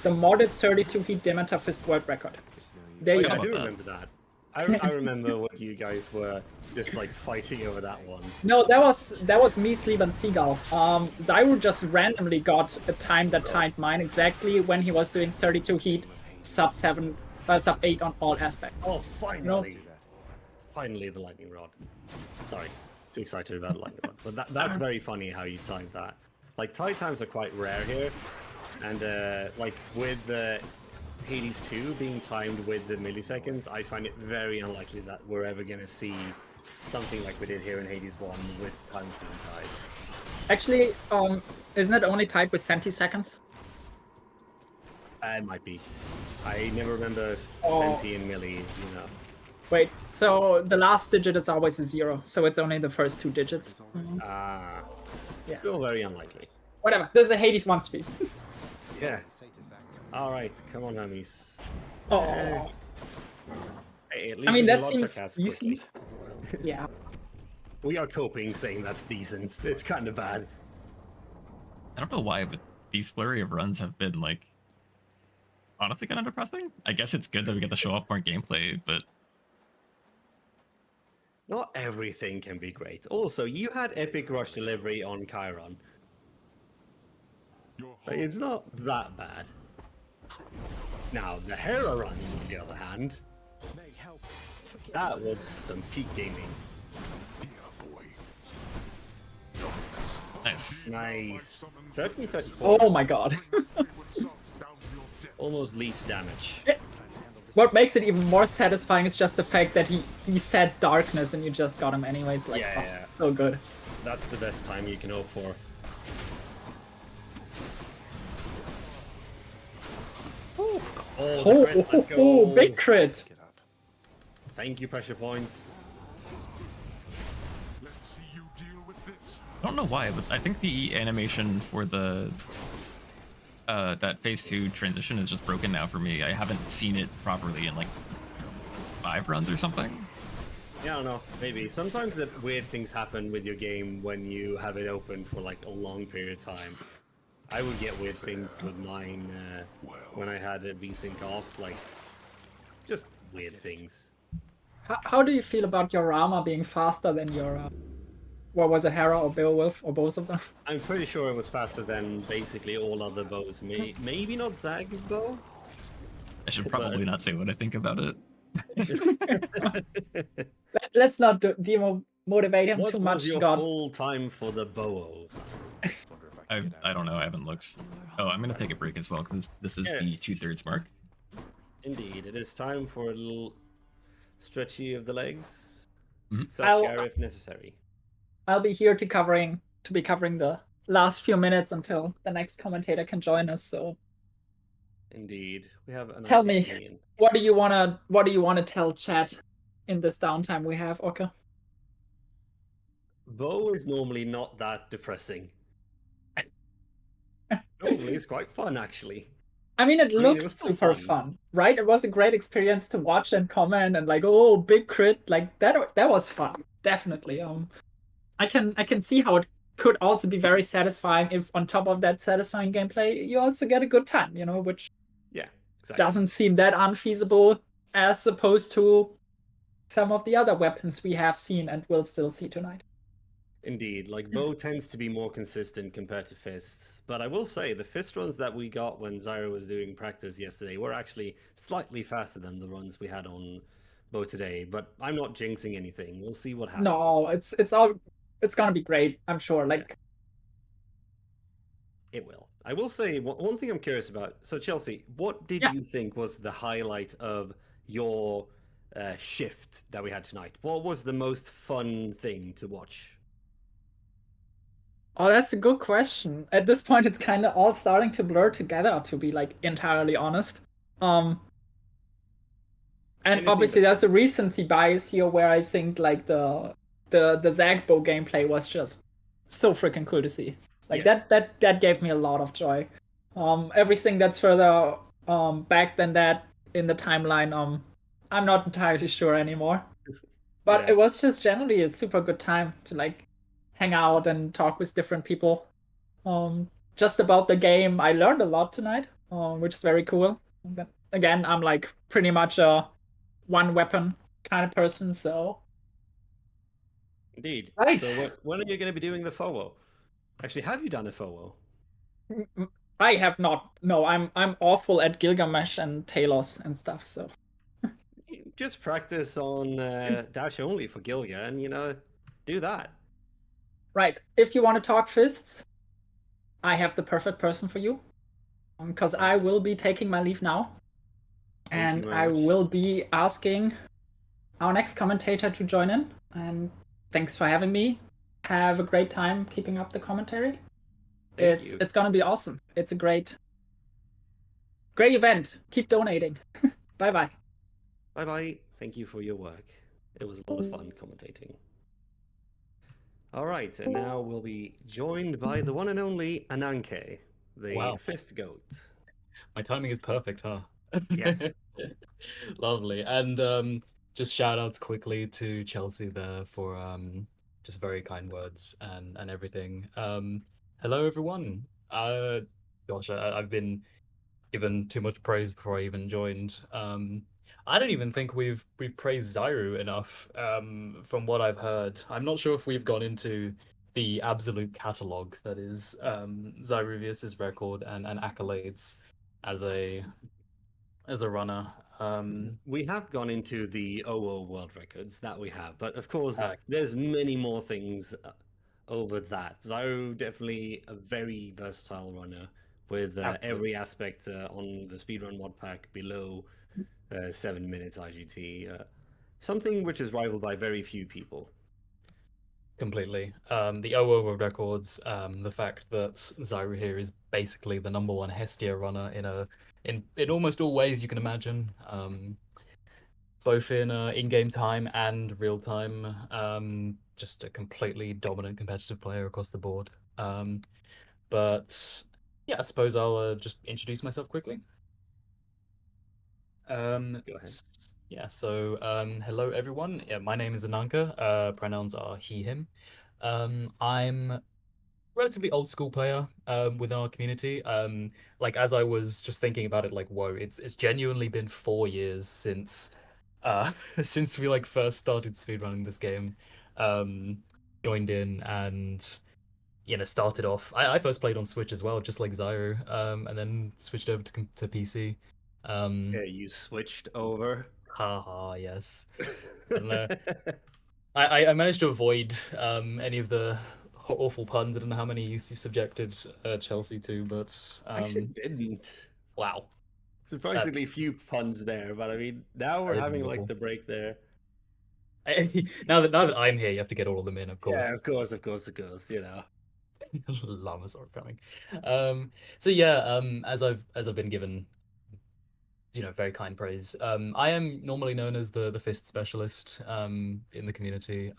Speaker 5: the modded 32 heat Demeter fist world record. There you
Speaker 7: I
Speaker 5: go.
Speaker 7: do remember that. I remember when you guys were just like fighting over that one.
Speaker 5: No, that was me, Sleep, and Seagull. Zyru just randomly got a time that timed mine exactly when he was doing 32 heat, sub 8 on all aspects.
Speaker 7: Oh, finally!
Speaker 5: No.
Speaker 7: Finally, the lightning rod. Sorry, too excited about the lightning rod. But that's very funny how you timed that. Like, tie times are quite rare here, and like with the Hades 2 being timed with the milliseconds, I find it very unlikely that we're ever gonna see something like we did here in Hades 1 with times being tied.
Speaker 5: Actually, isn't it only tied with centiseconds?
Speaker 7: It might be. I never remember
Speaker 5: Oh.
Speaker 7: centi and milli, you know.
Speaker 5: Wait, so the last digit is always a 0, so it's only the first 2 digits.
Speaker 7: Ah,
Speaker 5: Yeah.
Speaker 7: still very unlikely.
Speaker 5: Whatever, there's a Hades 1 speed.
Speaker 7: Yeah. All right, come on, homies.
Speaker 5: Oh,
Speaker 7: Hey, at
Speaker 5: I
Speaker 7: least
Speaker 5: mean,
Speaker 7: we
Speaker 5: that
Speaker 7: can log
Speaker 5: seems
Speaker 7: check us
Speaker 5: decent.
Speaker 7: quickly.
Speaker 5: Yeah.
Speaker 7: We are coping saying that's decent. It's kind of bad.
Speaker 1: I don't know why, but these flurry of runs have been like honestly kind of depressing. I guess it's good that we get to show off more gameplay, but
Speaker 7: Not everything can be great. Also, you had epic rush delivery on Chiron.
Speaker 6: Your
Speaker 7: Like, it's not that bad. Now, the Hera run, on the other hand,
Speaker 4: May help.
Speaker 7: that was some peak gaming.
Speaker 6: here, boy.
Speaker 1: nice.
Speaker 7: Nice. 1334.
Speaker 5: Oh my god.
Speaker 7: Almost leads damage.
Speaker 5: What makes it even more satisfying is just the fact that he said darkness and you just got him anyways. Like,
Speaker 7: Yeah,
Speaker 5: oh,
Speaker 7: yeah.
Speaker 5: so good.
Speaker 7: That's the best time you can hope for. Oh, the
Speaker 5: Oh,
Speaker 7: crit, let's go.
Speaker 5: big crit.
Speaker 4: Get up.
Speaker 7: Thank you, pressure points.
Speaker 6: Let's see you deal with this.
Speaker 1: I don't know why, but I think the animation for the that phase 2 transition is just broken now for me. I haven't seen it properly in like 5 runs or something.
Speaker 7: Yeah, I don't know. Maybe sometimes weird things happen with your game when you have it open for like a long period of time. I would get weird things with mine when I had a VSync off, like just weird things.
Speaker 5: How do you feel about your Rama being faster than your what was it, Hera or Beowulf or both of them?
Speaker 7: I'm pretty sure it was faster than basically all other bows. Maybe not Zag's bow.
Speaker 1: I should probably not say what I think about it.
Speaker 5: Let's not demotivate him
Speaker 7: What
Speaker 5: too much.
Speaker 7: was your
Speaker 5: God.
Speaker 7: full time for the bow?
Speaker 1: I don't know. I haven't looked. Oh, I'm gonna take a break as well because this is the 2/3 mark.
Speaker 7: Indeed, it is time for a little stretchy of the legs.
Speaker 1: Mhm.
Speaker 7: Self-care if necessary.
Speaker 5: I'll be here to be covering the last few minutes until the next commentator can join us. So
Speaker 7: Indeed, we have.
Speaker 5: tell me, what do you wanna tell chat in this downtime we have, Oka?
Speaker 7: Bow is normally not that depressing. Normally, it's quite fun, actually.
Speaker 5: I mean, it looked
Speaker 7: was still
Speaker 5: super fun, right? It was a great experience to watch and comment and like, oh, big crit, like that. That was fun, definitely. I can see how it could also be very satisfying if, on top of that satisfying gameplay, you also get a good time, which
Speaker 7: Exactly.
Speaker 5: doesn't seem that unfeasible as opposed to some of the other weapons we have seen and will still see tonight.
Speaker 7: Indeed, like bow tends to be more consistent compared to fists, but I will say the fist runs that we got when Zyro was doing practice yesterday were actually slightly faster than the runs we had on bow today. But I'm not jinxing anything. We'll see what happens.
Speaker 5: No, it's gonna be great, I'm sure. Like,
Speaker 7: it will. I will say one thing I'm curious about. So Chelsea, what did you think was the highlight of your shift that we had tonight? What was the most fun thing to watch?
Speaker 5: Oh, that's a good question. At this point, it's kind of all starting to blur together, to be like entirely honest. And
Speaker 7: Anything
Speaker 5: obviously,
Speaker 7: but-
Speaker 5: there's a recency bias here, where I think like the Zagbo gameplay was just so freaking cool to see. Like
Speaker 7: Yes.
Speaker 5: that gave me a lot of joy. Everything that's further back than that in the timeline, I'm not entirely sure anymore. But
Speaker 7: Yeah.
Speaker 5: it was just generally a super good time to like hang out and talk with different people. Just about the game, I learned a lot tonight, which is very cool. But again, I'm like pretty much a one weapon kind of person, so
Speaker 7: Indeed.
Speaker 5: Right.
Speaker 7: So when are you going to be doing the FOWO? Actually, have you done a FOWO?
Speaker 5: I have not. No, I'm awful at Gilgamesh and Talos and stuff. So
Speaker 7: Just practice on dash only for Gilga, and do that.
Speaker 5: right, if you want to talk fists, I have the perfect person for you, because I will be taking my leave now,
Speaker 7: Thank you
Speaker 5: and
Speaker 7: very
Speaker 5: I
Speaker 7: much.
Speaker 5: will be asking our next commentator to join in. And thanks for having me. Have a great time keeping up the commentary.
Speaker 7: Thank you.
Speaker 5: It's gonna be awesome. It's a great event. Keep donating. Bye bye.
Speaker 7: Bye bye. Thank you for your work. It was a lot of fun commentating. All right, and now we'll be joined by the one and only Ananke, the
Speaker 8: Wow.
Speaker 7: fist goat.
Speaker 8: My timing is perfect, huh?
Speaker 7: Yes.
Speaker 8: Lovely. And just shout outs quickly to Chelsea there for just very kind words and everything. Hello everyone. Gosh, I've been given too much praise before I even joined. I don't even think we've praised Zyru enough, from what I've heard. I'm not sure if we've gone into the absolute catalog that is Zyruvias' record and accolades as a runner.
Speaker 7: We have gone into the OO world records, that we have, but of course,
Speaker 8: Uh,
Speaker 7: there's many more things over that. Zyro definitely a very versatile runner with every aspect on the speedrun mod pack below 7 minutes IGT. Something which is rivaled by very few people.
Speaker 8: Completely. The OO world records, the fact that Zyru here is basically the #1 Hestia runner in almost all ways you can imagine. Both in in-game time and real time. Just a completely dominant competitive player across the board. But Yeah, I suppose I'll just introduce myself quickly.
Speaker 7: Go ahead.
Speaker 8: Yeah, so hello everyone. Yeah, my name is Ananka. Pronouns are he, him. I'm relatively old school player within our community. Like as I was just thinking about it, like whoa, it's genuinely been 4 years since since we like first started speedrunning this game. Um, Joined in and started off. I first played on Switch as well, just like Zyro, and then switched over to PC.
Speaker 7: Yeah, you switched over.
Speaker 8: Haha, yes. And I managed to avoid any of the awful puns. I don't know how many you subjected Chelsea to, but
Speaker 7: Actually, didn't.
Speaker 8: wow, that
Speaker 7: Surprisingly few puns there, but I mean, now we're
Speaker 8: that is
Speaker 7: having like
Speaker 8: wonderful.
Speaker 7: the break there.
Speaker 8: Now that I'm here, you have to get all of them in, of
Speaker 7: Yeah,
Speaker 8: course.
Speaker 7: of course, of course, of course. You know.
Speaker 8: Llamas are coming. So yeah, as I've been given very kind praise. I am normally known as the fist specialist in the community,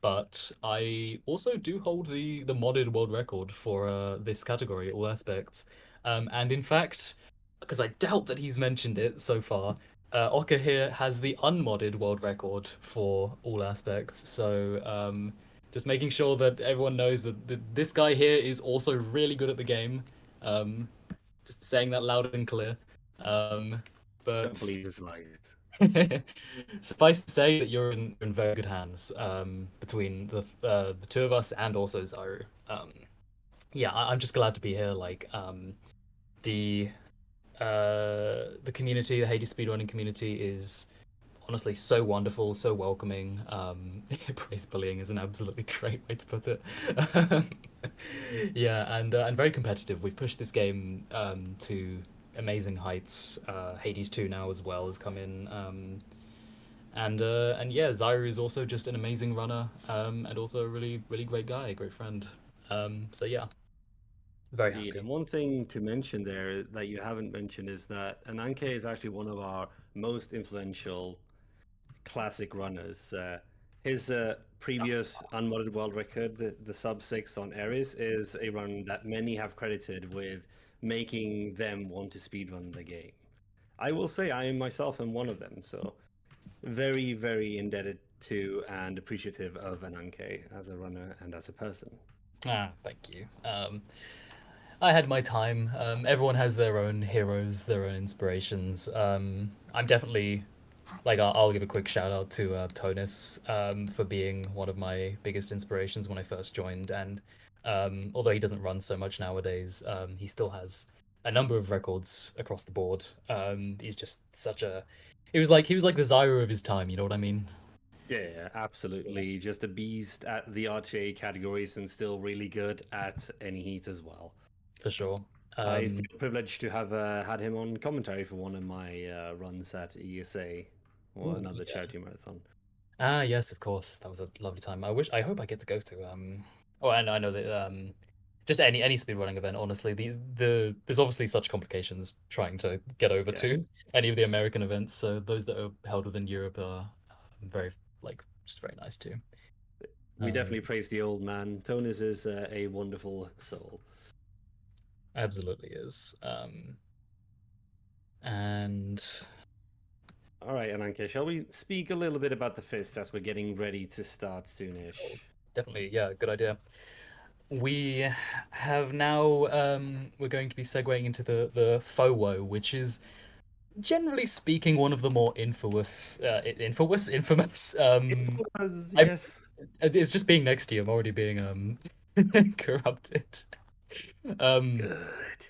Speaker 8: but I also do hold the modded world record for this category, all aspects. And in fact, because I doubt that he's mentioned it so far, Oka here has the unmodded world record for all aspects. So just making sure that everyone knows that this guy here is also really good at the game. Um, just saying that loud and clear. Um,
Speaker 7: Don't
Speaker 8: but
Speaker 7: believe his lies.
Speaker 8: suffice to say that you're in very good hands between the two of us and also Zaru. Yeah, I'm just glad to be here. Like the the community, the Hades speedrunning community, is honestly so wonderful, so welcoming. Praise bullying is an absolutely great way to put it. Yeah, and very competitive. We've pushed this game to amazing heights. Hades 2 now as well has come in. And yeah, Zyru is also just an amazing runner, and also a really really great guy, great friend. So yeah, very
Speaker 7: Indeed.
Speaker 8: happy.
Speaker 7: And one thing to mention there that you haven't mentioned is that Ananke is actually one of our most influential classic runners. His previous unmodded world record, the sub 6 on Ares, is a run that many have credited with making them want to speedrun the game. I will say I myself am one of them, so very, very indebted to and appreciative of Ananke as a runner and as a person.
Speaker 8: Thank you. I had my time. Everyone has their own heroes, their own inspirations. I'm definitely like I'll give a quick shout out to Tonus for being one of my biggest inspirations when I first joined. And although he doesn't run so much nowadays, he still has a number of records across the board. He's just such a he was like the Zyro of his time. You know what I mean?
Speaker 7: Yeah, absolutely. Just a beast at the RTA categories and still really good at any heat as well.
Speaker 8: For sure.
Speaker 7: I feel privileged to have had him on commentary for one of my runs at ESA or
Speaker 8: Ooh,
Speaker 7: another
Speaker 8: yeah.
Speaker 7: charity marathon.
Speaker 8: Yes, of course. That was a lovely time. I hope I get to go to oh, and I know that just any speedrunning event, honestly. There's obviously such complications trying to get over
Speaker 7: Yeah,
Speaker 8: to any of the American events, so those that are held within Europe are very just very nice too.
Speaker 7: we
Speaker 8: Um
Speaker 7: definitely praise the old man. Tonus is a wonderful soul.
Speaker 8: Absolutely is. And
Speaker 7: All right, Ananke, shall we speak a little bit about the fist as we're getting ready to start soonish?
Speaker 8: definitely, yeah, good idea. We have now we're going to be segueing into the FOWO, which is generally speaking, one of the more infamous. I,
Speaker 7: Yes.
Speaker 8: it's just being next to you. I'm already being corrupted. Um,
Speaker 7: Good.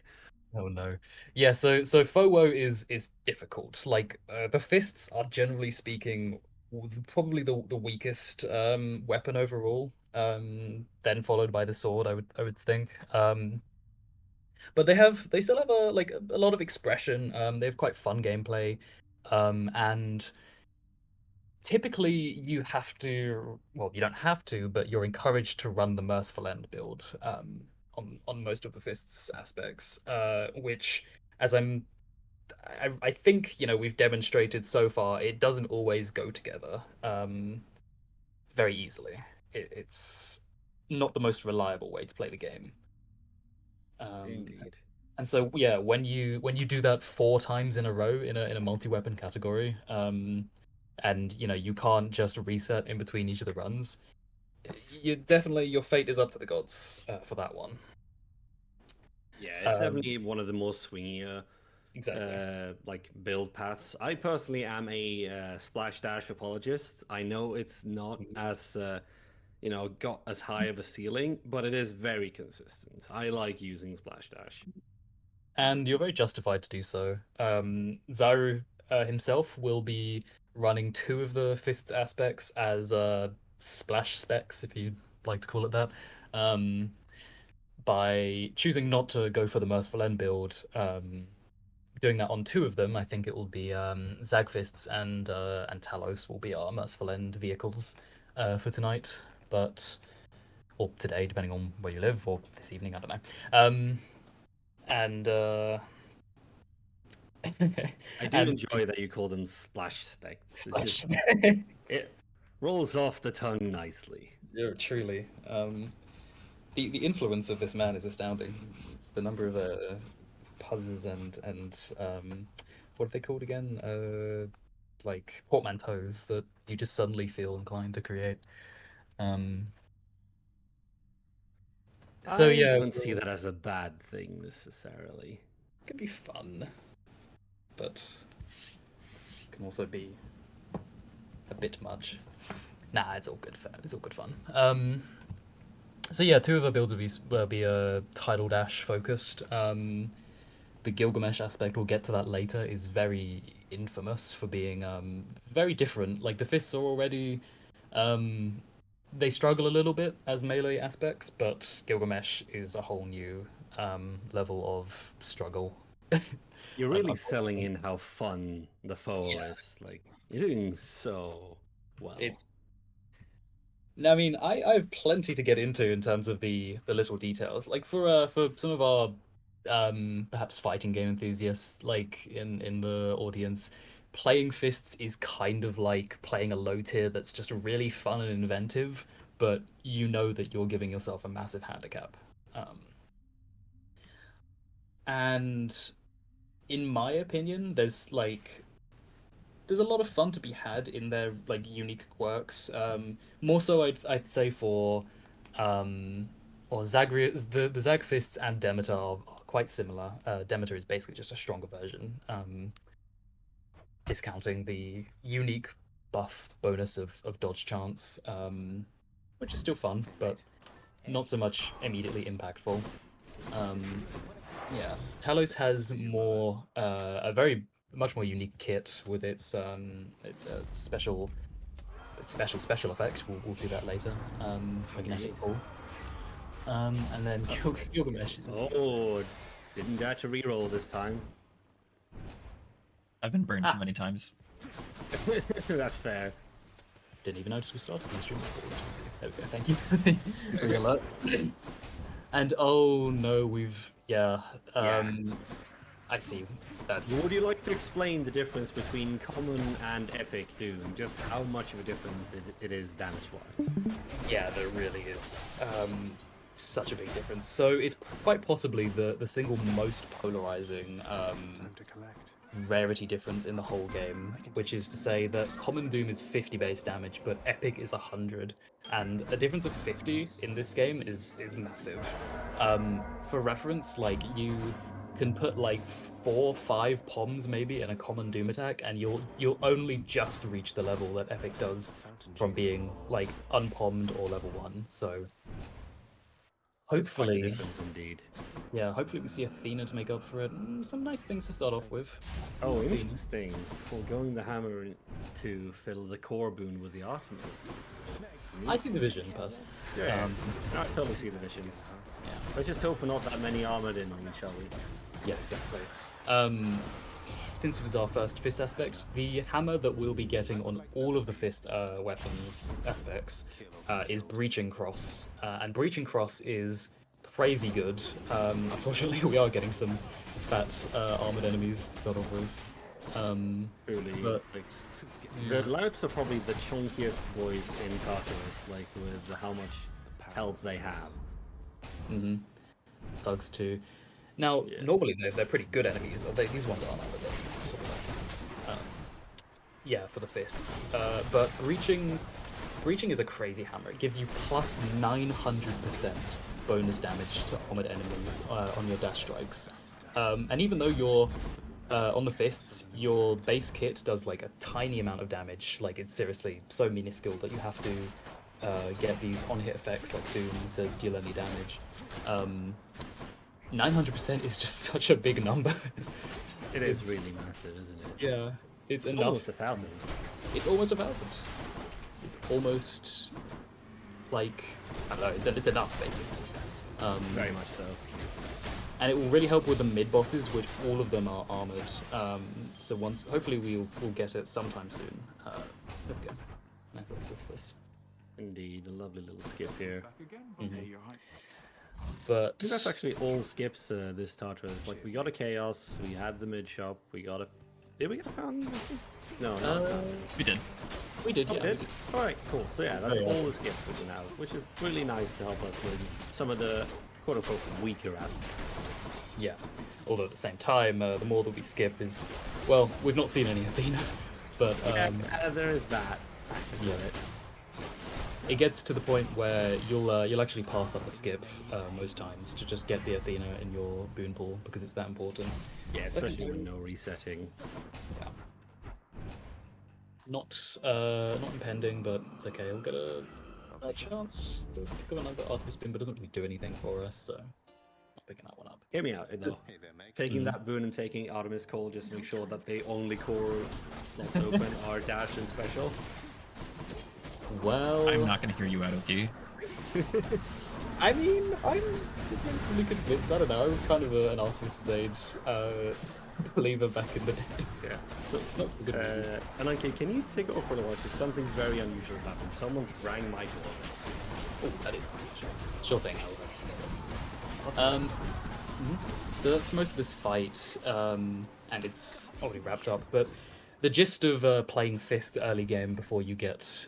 Speaker 8: oh no, yeah. So FOWO is difficult. Like the fists are generally speaking probably the weakest weapon overall. Then followed by the sword, I would think. But they still have a lot of expression. They have quite fun gameplay. And typically you have to, well, you don't have to, but you're encouraged to run the merciful end build on most of the fists aspects, which as I think we've demonstrated so far it doesn't always go together very easily. It's not the most reliable way to play the game.
Speaker 4: Indeed.
Speaker 8: And so yeah, when you do that 4 times in a row in a multi-weapon category, and you can't just reset in between each of the runs, your fate is up to the gods for that one.
Speaker 7: Yeah, it's
Speaker 8: Um,
Speaker 7: definitely one of the more swingier
Speaker 8: Exactly.
Speaker 7: like build paths. I personally am a splash dash apologist. I know it's not as got as high of a ceiling, but it is very consistent. I like using splash dash.
Speaker 8: And you're very justified to do so. Zyru himself will be running 2 of the Fist's aspects as splash specs, if you'd like to call it that, by choosing not to go for the Merciful End build. Doing that on 2 of them, I think it will be Zagfists and Talos will be our Merciful End vehicles for tonight, or today, depending on where you live, or this evening, I don't know. And
Speaker 7: I do enjoy that you call them splash specs. It's just, it rolls off the tongue nicely.
Speaker 8: Yeah, truly. The influence of this man is astounding. It's the number of puns and what are they called again? Like portmanteaus that you just suddenly feel inclined to create. So
Speaker 7: I
Speaker 8: yeah,
Speaker 7: don't see that as a bad thing necessarily.
Speaker 8: it can be fun, but can also be a bit much. Nah, it's all good fun. It's all good fun. So yeah, 2 of our builds will be tidal dash focused. The Gilgamesh aspect, we'll get to that later, is very infamous for being very different. Like the fists are already, they struggle a little bit as melee aspects, but Gilgamesh is a whole new level of struggle.
Speaker 7: You're really
Speaker 8: Unfortunately.
Speaker 7: selling in how fun the foe
Speaker 8: Yeah.
Speaker 7: is. Like you're doing so well.
Speaker 8: I mean, I have plenty to get into in terms of the little details. Like for some of our perhaps fighting game enthusiasts like in the audience, playing fists is kind of like playing a low tier that's just really fun and inventive, but you know that you're giving yourself a massive handicap. And in my opinion, there's a lot of fun to be had in their like unique quirks. More so, I'd say for or Zagreus, the Zagfists and Demeter are quite similar. Demeter is basically just a stronger version, discounting the unique buff bonus of dodge chance, which is still fun, but not so much immediately impactful. Yeah, Talos has more a very much more unique kit with its special effect. We'll see that later. Magnetic pull. And then Gilgamesh is
Speaker 7: Oh, didn't get to reroll this time.
Speaker 1: I've been burned too many times.
Speaker 7: That's fair.
Speaker 8: didn't even notice we started the stream. There we go. Thank you for the alert. And oh no, I see. That's
Speaker 7: Would you like to explain the difference between common and epic Doom? Just how much of a difference it is damage-wise?
Speaker 8: yeah, there really is such a big difference. So it's quite possibly the single most polarizing
Speaker 4: Time to collect.
Speaker 8: rarity difference in the whole game, which is to say that common Doom is 50 base damage, but epic is 100, and a difference of 50 in this game is massive. For reference, like you can put like 4 or 5 poms maybe in a common Doom attack, and you'll only just reach the level that epic does from being like unpommed or level 1. So
Speaker 7: It's quite a
Speaker 8: hopefully,
Speaker 7: difference indeed.
Speaker 8: yeah, hopefully we see Athena to make up for it. Some nice things to start off with.
Speaker 7: Oh,
Speaker 8: Athena.
Speaker 7: interesting. Foregoing the hammer to fill the core boon with the Artemis.
Speaker 8: I see the vision, personally.
Speaker 7: Yeah, I totally see the vision.
Speaker 8: Yeah.
Speaker 7: Let's just hope we're not that many armored in, shall we?
Speaker 8: Yeah, exactly. Since it was our first fist aspect, the hammer that we'll be getting on all of the fist weapons aspects is Breaching Cross, and Breaching Cross is crazy good. Unfortunately, we are getting some fat armored enemies to start off with.
Speaker 7: Truly.
Speaker 8: But-
Speaker 7: The louts are probably the chunkiest boys in Tartarus, like with how much health they have.
Speaker 8: hmm thugs too. Now, normally they're pretty good enemies. These ones aren't, but that's what we like to see. Yeah, for the fists. But breaching is a crazy hammer. It gives you plus 900% bonus damage to armored enemies on your dash strikes. And even though you're on the fists, your base kit does like a tiny amount of damage. Like it's seriously so minuscule that you have to get these on-hit effects like Doom to deal any damage. 900% is just such a big number.
Speaker 7: It is really massive, isn't it?
Speaker 8: Yeah, it's enough.
Speaker 7: Almost 1,000.
Speaker 8: It's almost 1,000. It's almost like I don't know. It's enough basically.
Speaker 7: Very much so.
Speaker 8: And it will really help with the mid bosses, which all of them are armored. So hopefully we'll get it sometime soon. There we go. Nice little Sisyphus.
Speaker 7: Indeed, a lovely little skip here.
Speaker 8: But
Speaker 7: I think that's actually all skips this Tartarus. Like we got a Chaos, we had the mid shop, we got a. Did we get a Fountain? No, no.
Speaker 1: We did.
Speaker 8: We did, yeah.
Speaker 7: Did? All right, cool. So yeah, that's all the skips we can now, which is really nice to help us with some of the quote-unquote weaker aspects.
Speaker 8: Yeah. Although at the same time, the more that we skip is, well, we've not seen any Athena, but
Speaker 7: there is that aspect of it.
Speaker 8: It gets to the point where you'll actually pass up a skip most times to just get the Athena in your boon pool because it's that important.
Speaker 7: Yeah, especially with no resetting.
Speaker 8: Yeah. Not impending, but it's okay. We'll get a chance to pick up another Arthur spin, but it doesn't really do anything for us, so not picking that one up.
Speaker 7: Hear me out, though. Taking that boon and taking Artemis Call, just make sure that the only core slots open are dash and special.
Speaker 8: Well,
Speaker 1: I'm not going to hear you out, okay?
Speaker 8: I mean, I'm relatively convinced. I don't know. I was kind of an Artemis' age believer back in the day.
Speaker 7: Yeah. So, Ananke, can you take it over for a while? Because something very unusual has happened. Someone's rang my door.
Speaker 8: Oh, that is unusual. Sure thing. So for most of this fight, and it's already wrapped up, but the gist of playing Fist early game before you get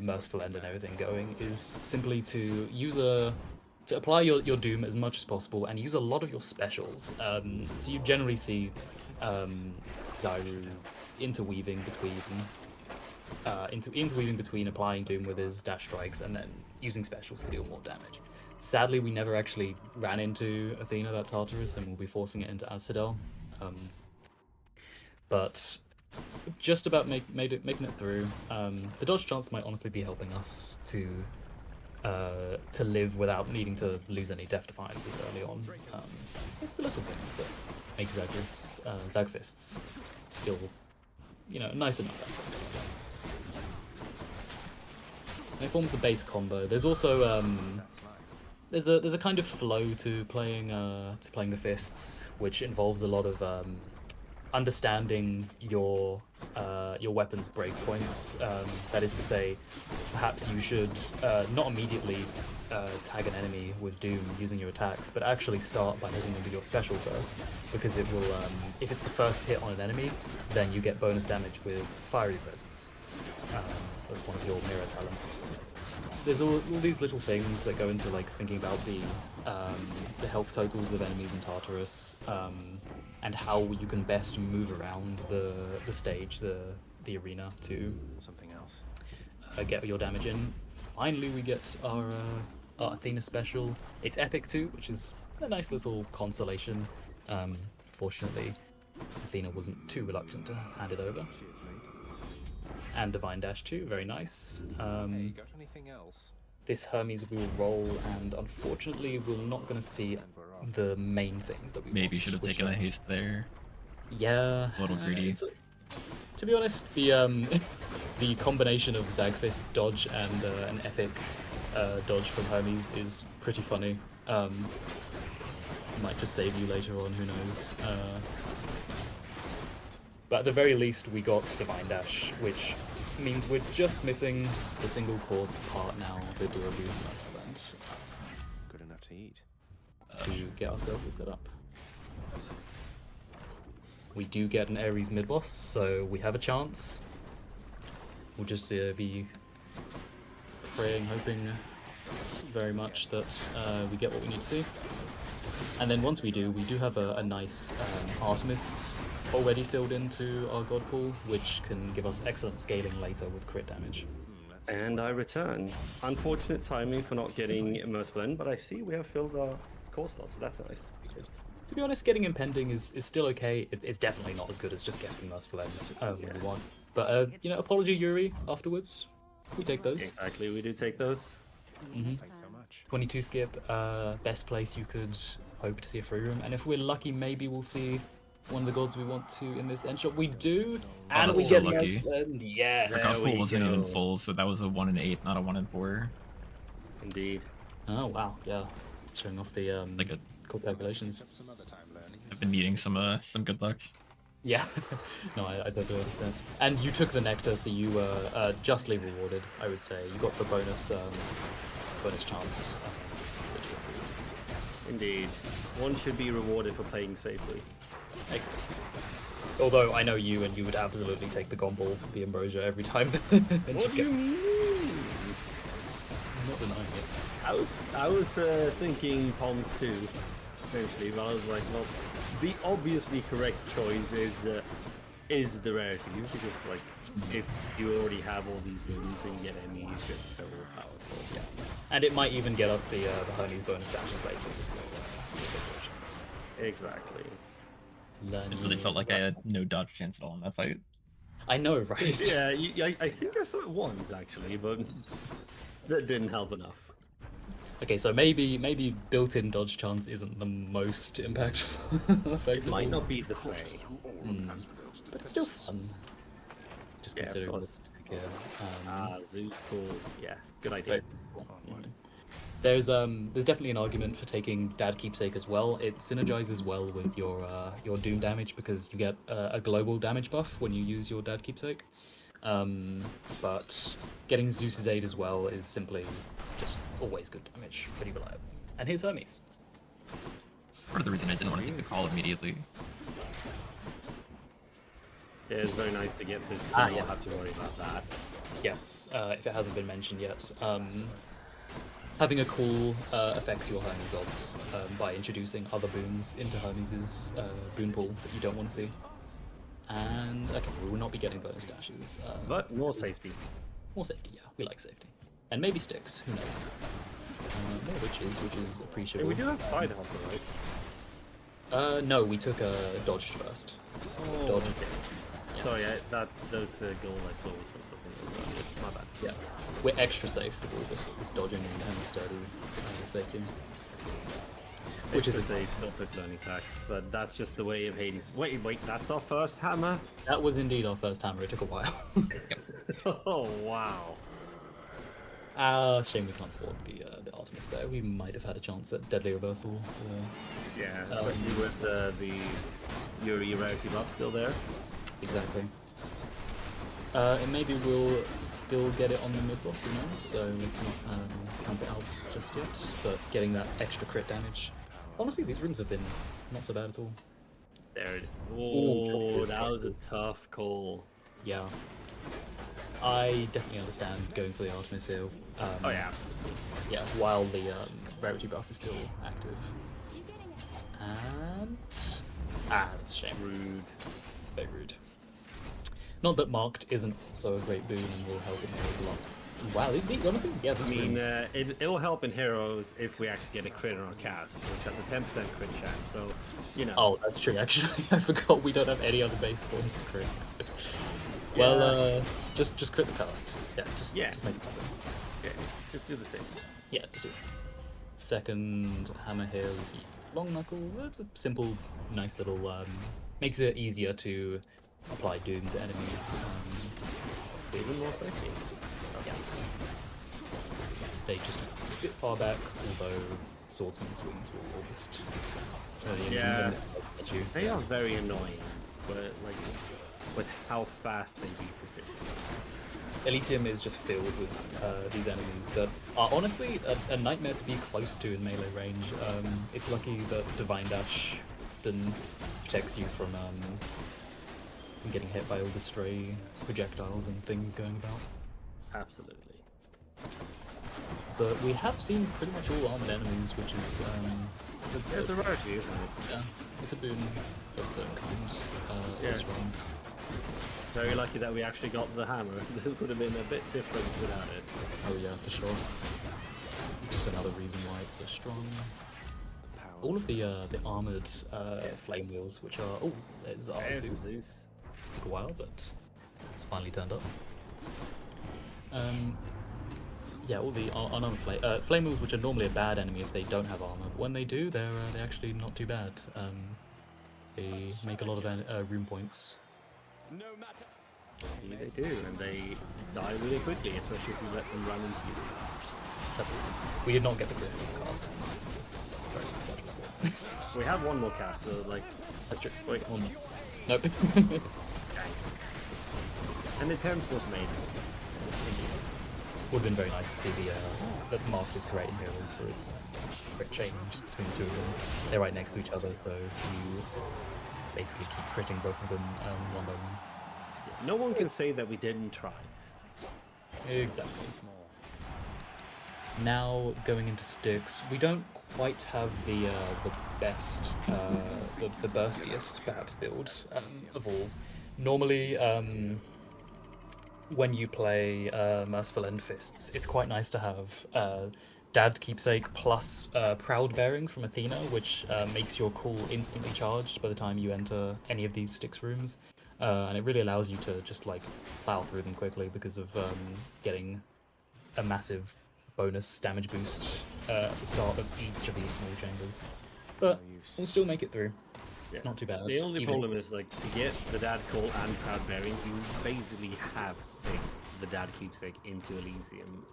Speaker 8: Merciful End and everything going is simply to to apply your Doom as much as possible and use a lot of your specials. So you generally see Zyru interweaving between applying Doom with his dash strikes and then using specials to deal more damage. Sadly, we never actually ran into Athena, that Tartarus, and we'll be forcing it into Asphodel. But just about making it through. The dodge chance might honestly be helping us to live without needing to lose any Death Defiances early on. It's the little things that make Zagfists still, nice enough aspect. And it forms the base combo. There's also there's a kind of flow to playing the fists, which involves a lot of understanding your weapon's breakpoints. That is to say, perhaps you should not immediately tag an enemy with Doom using your attacks, but actually start by hitting them with your special first, because it will, if it's the first hit on an enemy, then you get bonus damage with Fiery Presence. That's one of your mirror talents. There's all these little things that go into like thinking about the health totals of enemies in Tartarus, and how you can best move around the stage, the arena to
Speaker 4: Something else.
Speaker 8: get your damage in. Finally, we get our Athena special. It's epic too, which is a nice little consolation. Fortunately, Athena wasn't too reluctant to hand it over.
Speaker 4: Cheers, mate.
Speaker 8: And Divine Dash too, very nice.
Speaker 4: Hey, got anything else?
Speaker 8: This Hermes we will roll, and unfortunately we're not going to see the main things that we
Speaker 1: Maybe
Speaker 8: want,
Speaker 1: should have
Speaker 8: which
Speaker 1: taken a
Speaker 8: are-
Speaker 1: haste there.
Speaker 8: Yeah.
Speaker 1: A little greedy.
Speaker 8: To be honest, the the combination of Zagfist's dodge and an epic dodge from Hermes is pretty funny. Might just save you later on, who knows. But at the very least, we got Divine Dash, which means we're just missing the single core part now, the Duraboo Merciful End,
Speaker 4: Good enough to eat.
Speaker 8: to get ourselves all set up. We do get an Ares mid-boss, so we have a chance. We'll just be praying, hoping very much that we get what we need to see. And then once we do have a nice Artemis already filled into our god pool, which can give us excellent scaling later with crit damage.
Speaker 7: And I return. Unfortunate timing for not getting Merciful End, but I see we have filled our core slot, so that's nice.
Speaker 8: To be honest, getting Impending is still okay. It's definitely not as good as just getting Merciful End when we want. But, you know, Apology Yuri afterwards, we take those.
Speaker 7: Exactly, we do take those.
Speaker 4: Thanks so much.
Speaker 8: 22 skip, best place you could hope to see a free room. And if we're lucky, maybe we'll see one of the gods we want to in this end shot. We do, and
Speaker 1: that's
Speaker 8: we
Speaker 1: so
Speaker 8: get
Speaker 1: lucky.
Speaker 8: Merciful End. Yes!
Speaker 1: Our god
Speaker 7: we
Speaker 1: pool wasn't even
Speaker 7: go.
Speaker 1: full, so that was a 1 in 8, not a 1 in 4.
Speaker 7: Indeed.
Speaker 8: Oh, wow, yeah. Showing off the
Speaker 1: Like a,
Speaker 8: cool calculations.
Speaker 4: Some other time learning.
Speaker 1: I've been needing some good luck.
Speaker 8: Yeah, no, I totally understand. And you took the nectar, so you were justly rewarded, I would say. You got the bonus chance. Which you
Speaker 7: Indeed. One should be rewarded for playing safely.
Speaker 8: agree. Although I know you, and you would absolutely take the Gomble, the Ambrosia every time. And
Speaker 7: What
Speaker 8: just
Speaker 7: do
Speaker 8: get
Speaker 7: you mean?
Speaker 8: not denying it.
Speaker 7: I was thinking Palms too, eventually, but I was like, well, the obviously correct choice is the rarity, because like if you already have all these moves and you get enemies, it's just so powerful.
Speaker 8: Yeah. And it might even get us the Hermes bonus dashes later.
Speaker 7: Exactly.
Speaker 1: It really felt like I had no dodge chance at all in that fight.
Speaker 8: I know, right?
Speaker 7: Yeah, I think I saw it once actually, but that didn't help enough.
Speaker 8: Okay, so maybe built-in dodge chance isn't the most impactful.
Speaker 7: It might not be the play.
Speaker 8: But it's still fun. Just
Speaker 7: Yeah, of
Speaker 8: considering
Speaker 7: course.
Speaker 8: yeah.
Speaker 7: Zeus, cool. Yeah, good idea.
Speaker 8: There's definitely an argument for taking Dad Keepsake as well. It synergizes well with your Doom damage because you get a global damage buff when you use your Dad Keepsake. But getting Zeus's aid as well is simply just always good damage, pretty reliable. And here's Hermes.
Speaker 1: Part of the reason I didn't want to take the call immediately.
Speaker 7: Yeah, it's very nice to get this, so
Speaker 8: Ah,
Speaker 7: you
Speaker 8: yeah.
Speaker 7: don't have to worry about that.
Speaker 8: Yes, if it hasn't been mentioned yet. Having a call affects your Hermes odds by introducing other boons into Hermes' boon pool that you don't want to see. And okay, we will not be getting bonus dashes.
Speaker 7: But more safety.
Speaker 8: More safety, yeah. We like safety. And maybe sticks, who knows. More witches, which is
Speaker 7: Hey,
Speaker 8: appreciable.
Speaker 7: we do have side hustle, right?
Speaker 8: No, we took dodged first. So dodge.
Speaker 7: okay. Sorry, those goals I saw was from something else. My bad.
Speaker 8: Yeah, we're extra safe with all this dodging and sturdy safety. Which is
Speaker 7: Extra safe, still took learning tax, but that's just the way of Hades. Wait, that's our first hammer?
Speaker 8: That was indeed our first hammer. It took a while.
Speaker 7: Oh, wow.
Speaker 8: Shame we can't afford the Artemis there. We might have had a chance at Deadly Reversal.
Speaker 7: Yeah, especially with the Yuri rarity buff still there.
Speaker 8: Exactly. And maybe we'll still get it on the mid boss, who knows? So let's not count it out just yet. But getting that extra crit damage. Honestly, these rooms have been not so bad at all.
Speaker 7: There it is.
Speaker 8: Ooh,
Speaker 7: Oh, that was a tough call.
Speaker 8: Yeah. I definitely understand going for the Artemis here.
Speaker 7: Oh, yeah.
Speaker 8: Yeah, while the rarity buff is still active. And... that's a shame.
Speaker 7: Rude.
Speaker 8: Very rude. Not that Marked isn't also a great boon and will help in heroes a lot. Wow, honestly, yeah, this
Speaker 7: I mean,
Speaker 8: room's-
Speaker 7: it'll help in heroes if we actually get a crit on our cast, which has a 10% crit chance, so, you know.
Speaker 8: Oh, that's true, actually. I forgot we don't have any other base forms of crit. Well, just crit the cast. Yeah, just make it happen.
Speaker 7: Okay, just do the thing.
Speaker 8: Yeah, just do it. Second hammer here with the long knuckle. That's a simple, nice little, makes it easier to apply doom to enemies.
Speaker 7: Even more safety.
Speaker 8: Yeah. Stay just a bit far back, although swordsman's wings will almost
Speaker 7: Yeah.
Speaker 8: at you.
Speaker 7: They are very annoying, but like with how fast they beat precision.
Speaker 8: Elysium is just filled with these enemies that are honestly a nightmare to be close to in melee range. It's lucky that Divine Dash often protects you from getting hit by all the stray projectiles and things going about.
Speaker 7: Absolutely.
Speaker 8: but we have seen pretty much all armored enemies, which is
Speaker 7: It's a rarity, isn't it?
Speaker 8: yeah, it's a boon of its own kind.
Speaker 7: Yeah.
Speaker 8: It's wrong.
Speaker 7: Very lucky that we actually got the hammer. This would have been a bit different without it.
Speaker 8: Oh yeah, for sure. Just another reason why it's so strong.
Speaker 4: The power
Speaker 8: All of the armored flame wheels, which are there's our
Speaker 7: There's the
Speaker 8: Zeus.
Speaker 7: Zeus.
Speaker 8: Took a while, but it's finally turned up. Yeah, all the unarmored flame wheels, which are normally a bad enemy if they don't have armor, but when they do, they're actually not too bad. They make a lot of rune points.
Speaker 4: No matter.
Speaker 7: Yeah, they do, and they die really quickly, especially if you let them run into you.
Speaker 8: We did not get the crits in the cast. It's very acceptable.
Speaker 7: We have one more cast, so like,
Speaker 8: That's true.
Speaker 7: Wait.
Speaker 8: Or not. Nope.
Speaker 7: an attempt was made.
Speaker 8: Would have been very nice to see the mark is great in heroes for its crit chain just between the two of them. They're right next to each other, so you basically keep critting both of them one by one.
Speaker 7: No one can say that we didn't try.
Speaker 8: Exactly. Now going into sticks, we don't quite have the best, the burstiest perhaps build of all. Normally, when you play Merciful End Fists, it's quite nice to have Dad Keepsake plus Proud Bearing from Athena, which makes your call instantly charged by the time you enter any of these sticks rooms. And it really allows you to just like plow through them quickly because of getting a massive bonus damage boost at the start of each of these small chambers. But we'll still make it through. It's not too bad.
Speaker 7: The only
Speaker 8: even-
Speaker 7: problem is like to get the Dad Call and Proud Bearing, you basically have to take the Dad Keepsake into Elysium.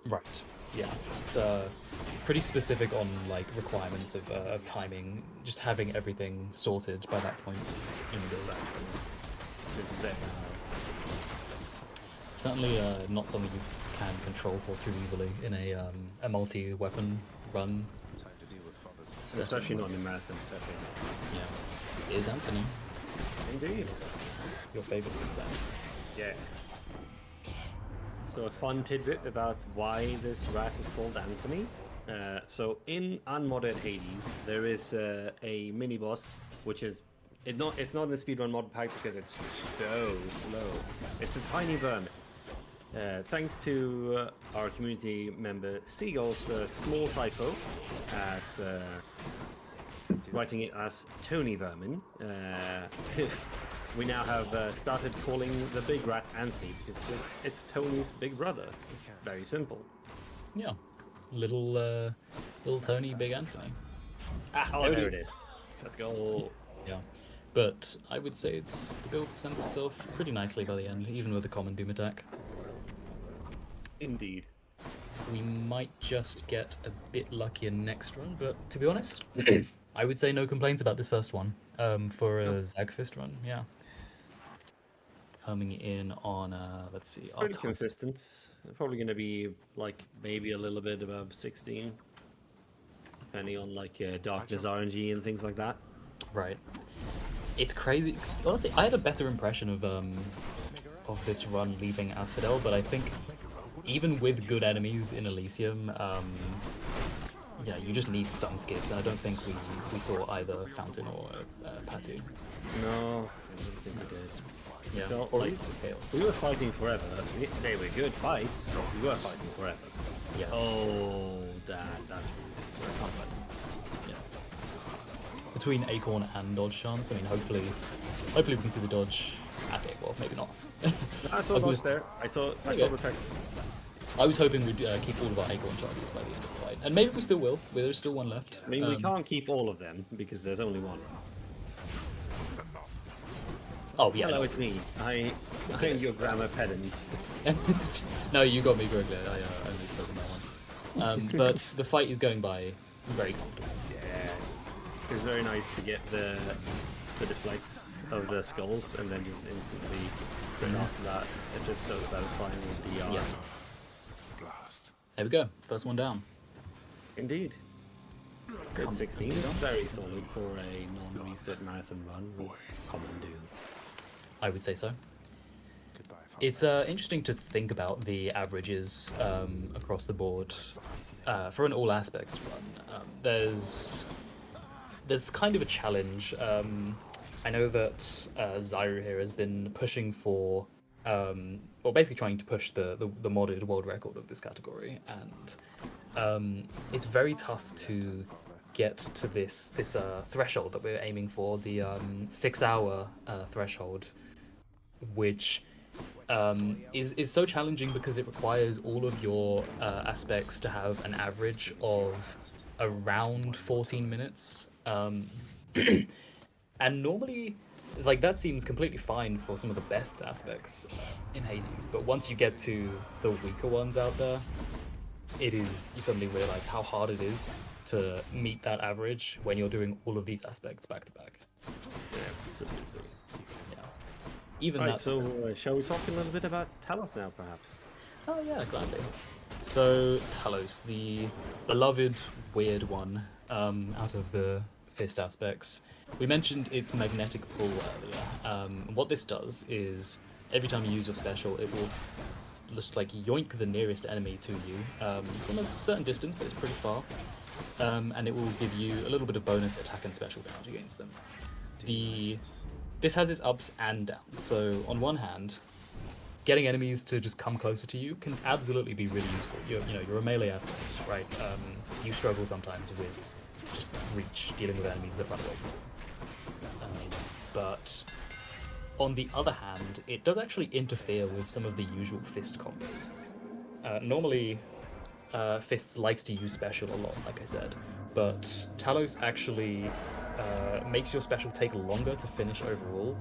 Speaker 8: Right. Yeah. It's pretty specific on like requirements of timing. Just having everything sorted by that point in the build. It's certainly not something you can control for too easily in a multi-weapon run.
Speaker 4: Time to deal with father's
Speaker 7: Especially not in marathon setting.
Speaker 8: Yeah. Is Anthony
Speaker 7: Indeed.
Speaker 8: your favorite with that?
Speaker 7: Yeah. So a fun tidbit about why this rat is called Anthony. So in unmodded Hades, there is a mini boss which is it's not in the speedrun mod pack because it's so slow. It's a tiny vermin. Thanks to our community member Seagull's small typo, as writing it as Tony Vermin, we now have started calling the big rat Anthony because it's Tony's big brother. It's very simple.
Speaker 8: Yeah. Little Tony, Big Anthony.
Speaker 7: Oh, there it is. Let's go.
Speaker 8: Yeah. But I would say the build assembled itself pretty nicely by the end, even with a common boom attack.
Speaker 7: Indeed.
Speaker 8: We might just get a bit luckier next run, but to be honest, I would say no complaints about this first one for a Zagfist run. Yeah. Coming in on, let's see, our
Speaker 7: Pretty consistent. Probably going to be like maybe a little bit above 16, depending on like Darkness RNG and things like that.
Speaker 8: Right. It's crazy. Honestly, I had a better impression of this run leaving Asphodel, but I think even with good enemies in Elysium, yeah, you just need some skips, and I don't think we saw either Fountain or Patu.
Speaker 7: No, I don't think we did.
Speaker 8: Yeah,
Speaker 7: Felt
Speaker 8: or
Speaker 7: like
Speaker 8: even Chaos.
Speaker 7: we were fighting forever. They were good fights, but we were fighting forever.
Speaker 8: Yeah.
Speaker 7: Oh, that's
Speaker 8: Not bad. Yeah. Between Acorn and Dodge chance, I mean, hopefully we can see the Dodge at it. Well, maybe not.
Speaker 7: I saw
Speaker 8: was
Speaker 7: Dodge there. I saw the text.
Speaker 8: I was hoping we'd keep all of our Acorn charges by the end of the fight, and maybe we still will. There's still one left.
Speaker 7: I mean, we can't keep all of them because there's only one left.
Speaker 8: Oh yeah.
Speaker 7: Hello,
Speaker 8: No.
Speaker 7: it's me. I am your grammar pedant.
Speaker 8: No, you got me correctly. I misspoke on that one. But the fight is going by very comfortably.
Speaker 7: Yeah, it's very nice to get the deflects of the skulls and then just instantly crit after that. It's just so satisfying with the
Speaker 8: Yeah.
Speaker 6: Blast.
Speaker 8: There we go. First one down.
Speaker 7: Indeed. Good 16 is very solid for a non-reset marathon run.
Speaker 6: Boy.
Speaker 7: Common do.
Speaker 8: I would say so.
Speaker 6: Goodbye,
Speaker 8: It's interesting to think about the averages across the board for an all aspects run. There's kind of a challenge. I know that Zyru here has been pushing for, well, basically trying to push the modded world record of this category, and it's very tough to get to this threshold that we're aiming for, the 6-hour threshold, which is so challenging because it requires all of your aspects to have an average of around 14 minutes. And normally, like, that seems completely fine for some of the best aspects in Hades, but once you get to the weaker ones out there, you suddenly realize how hard it is to meet that average when you're doing all of these aspects back to back.
Speaker 7: Yeah, absolutely.
Speaker 8: Yeah. Even
Speaker 7: Right,
Speaker 8: that.
Speaker 7: so shall we talk a little bit about Talos now, perhaps?
Speaker 8: Oh yeah, gladly. So Talos, the beloved weird one out of the fist aspects. We mentioned its magnetic pull earlier. What this does is every time you use your special, it will just like yoink the nearest enemy to you from a certain distance, but it's pretty far. And it will give you a little bit of bonus attack and special damage against them. This has its ups and downs. So on one hand, getting enemies to just come closer to you can absolutely be really useful. You're a melee aspect, right? You struggle sometimes with just reach, dealing with enemies that run away from you. But on the other hand, it does actually interfere with some of the usual fist combos. Normally, Fists likes to use special a lot, like I said, but Talos actually makes your special take longer to finish overall,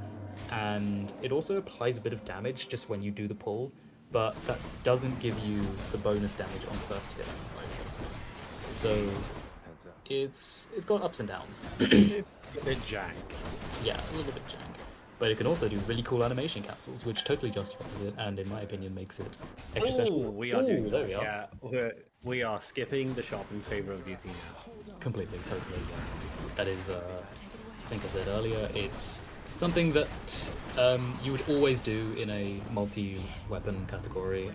Speaker 8: and it also applies a bit of damage just when you do the pull, but that doesn't give you the bonus damage on first hit, for instance. So it's got ups and downs.
Speaker 7: A bit jank.
Speaker 8: Yeah, a little bit jank. But it can also do really cool animation cancels, which totally justifies it, and in my opinion makes it extra special.
Speaker 7: We are doing
Speaker 8: there
Speaker 7: that.
Speaker 8: we are.
Speaker 7: Yeah, we are skipping the shop in favor of duty now.
Speaker 8: Completely, totally. Yeah. That is, I think I said earlier, it's something that you would always do in a multi-weapon category.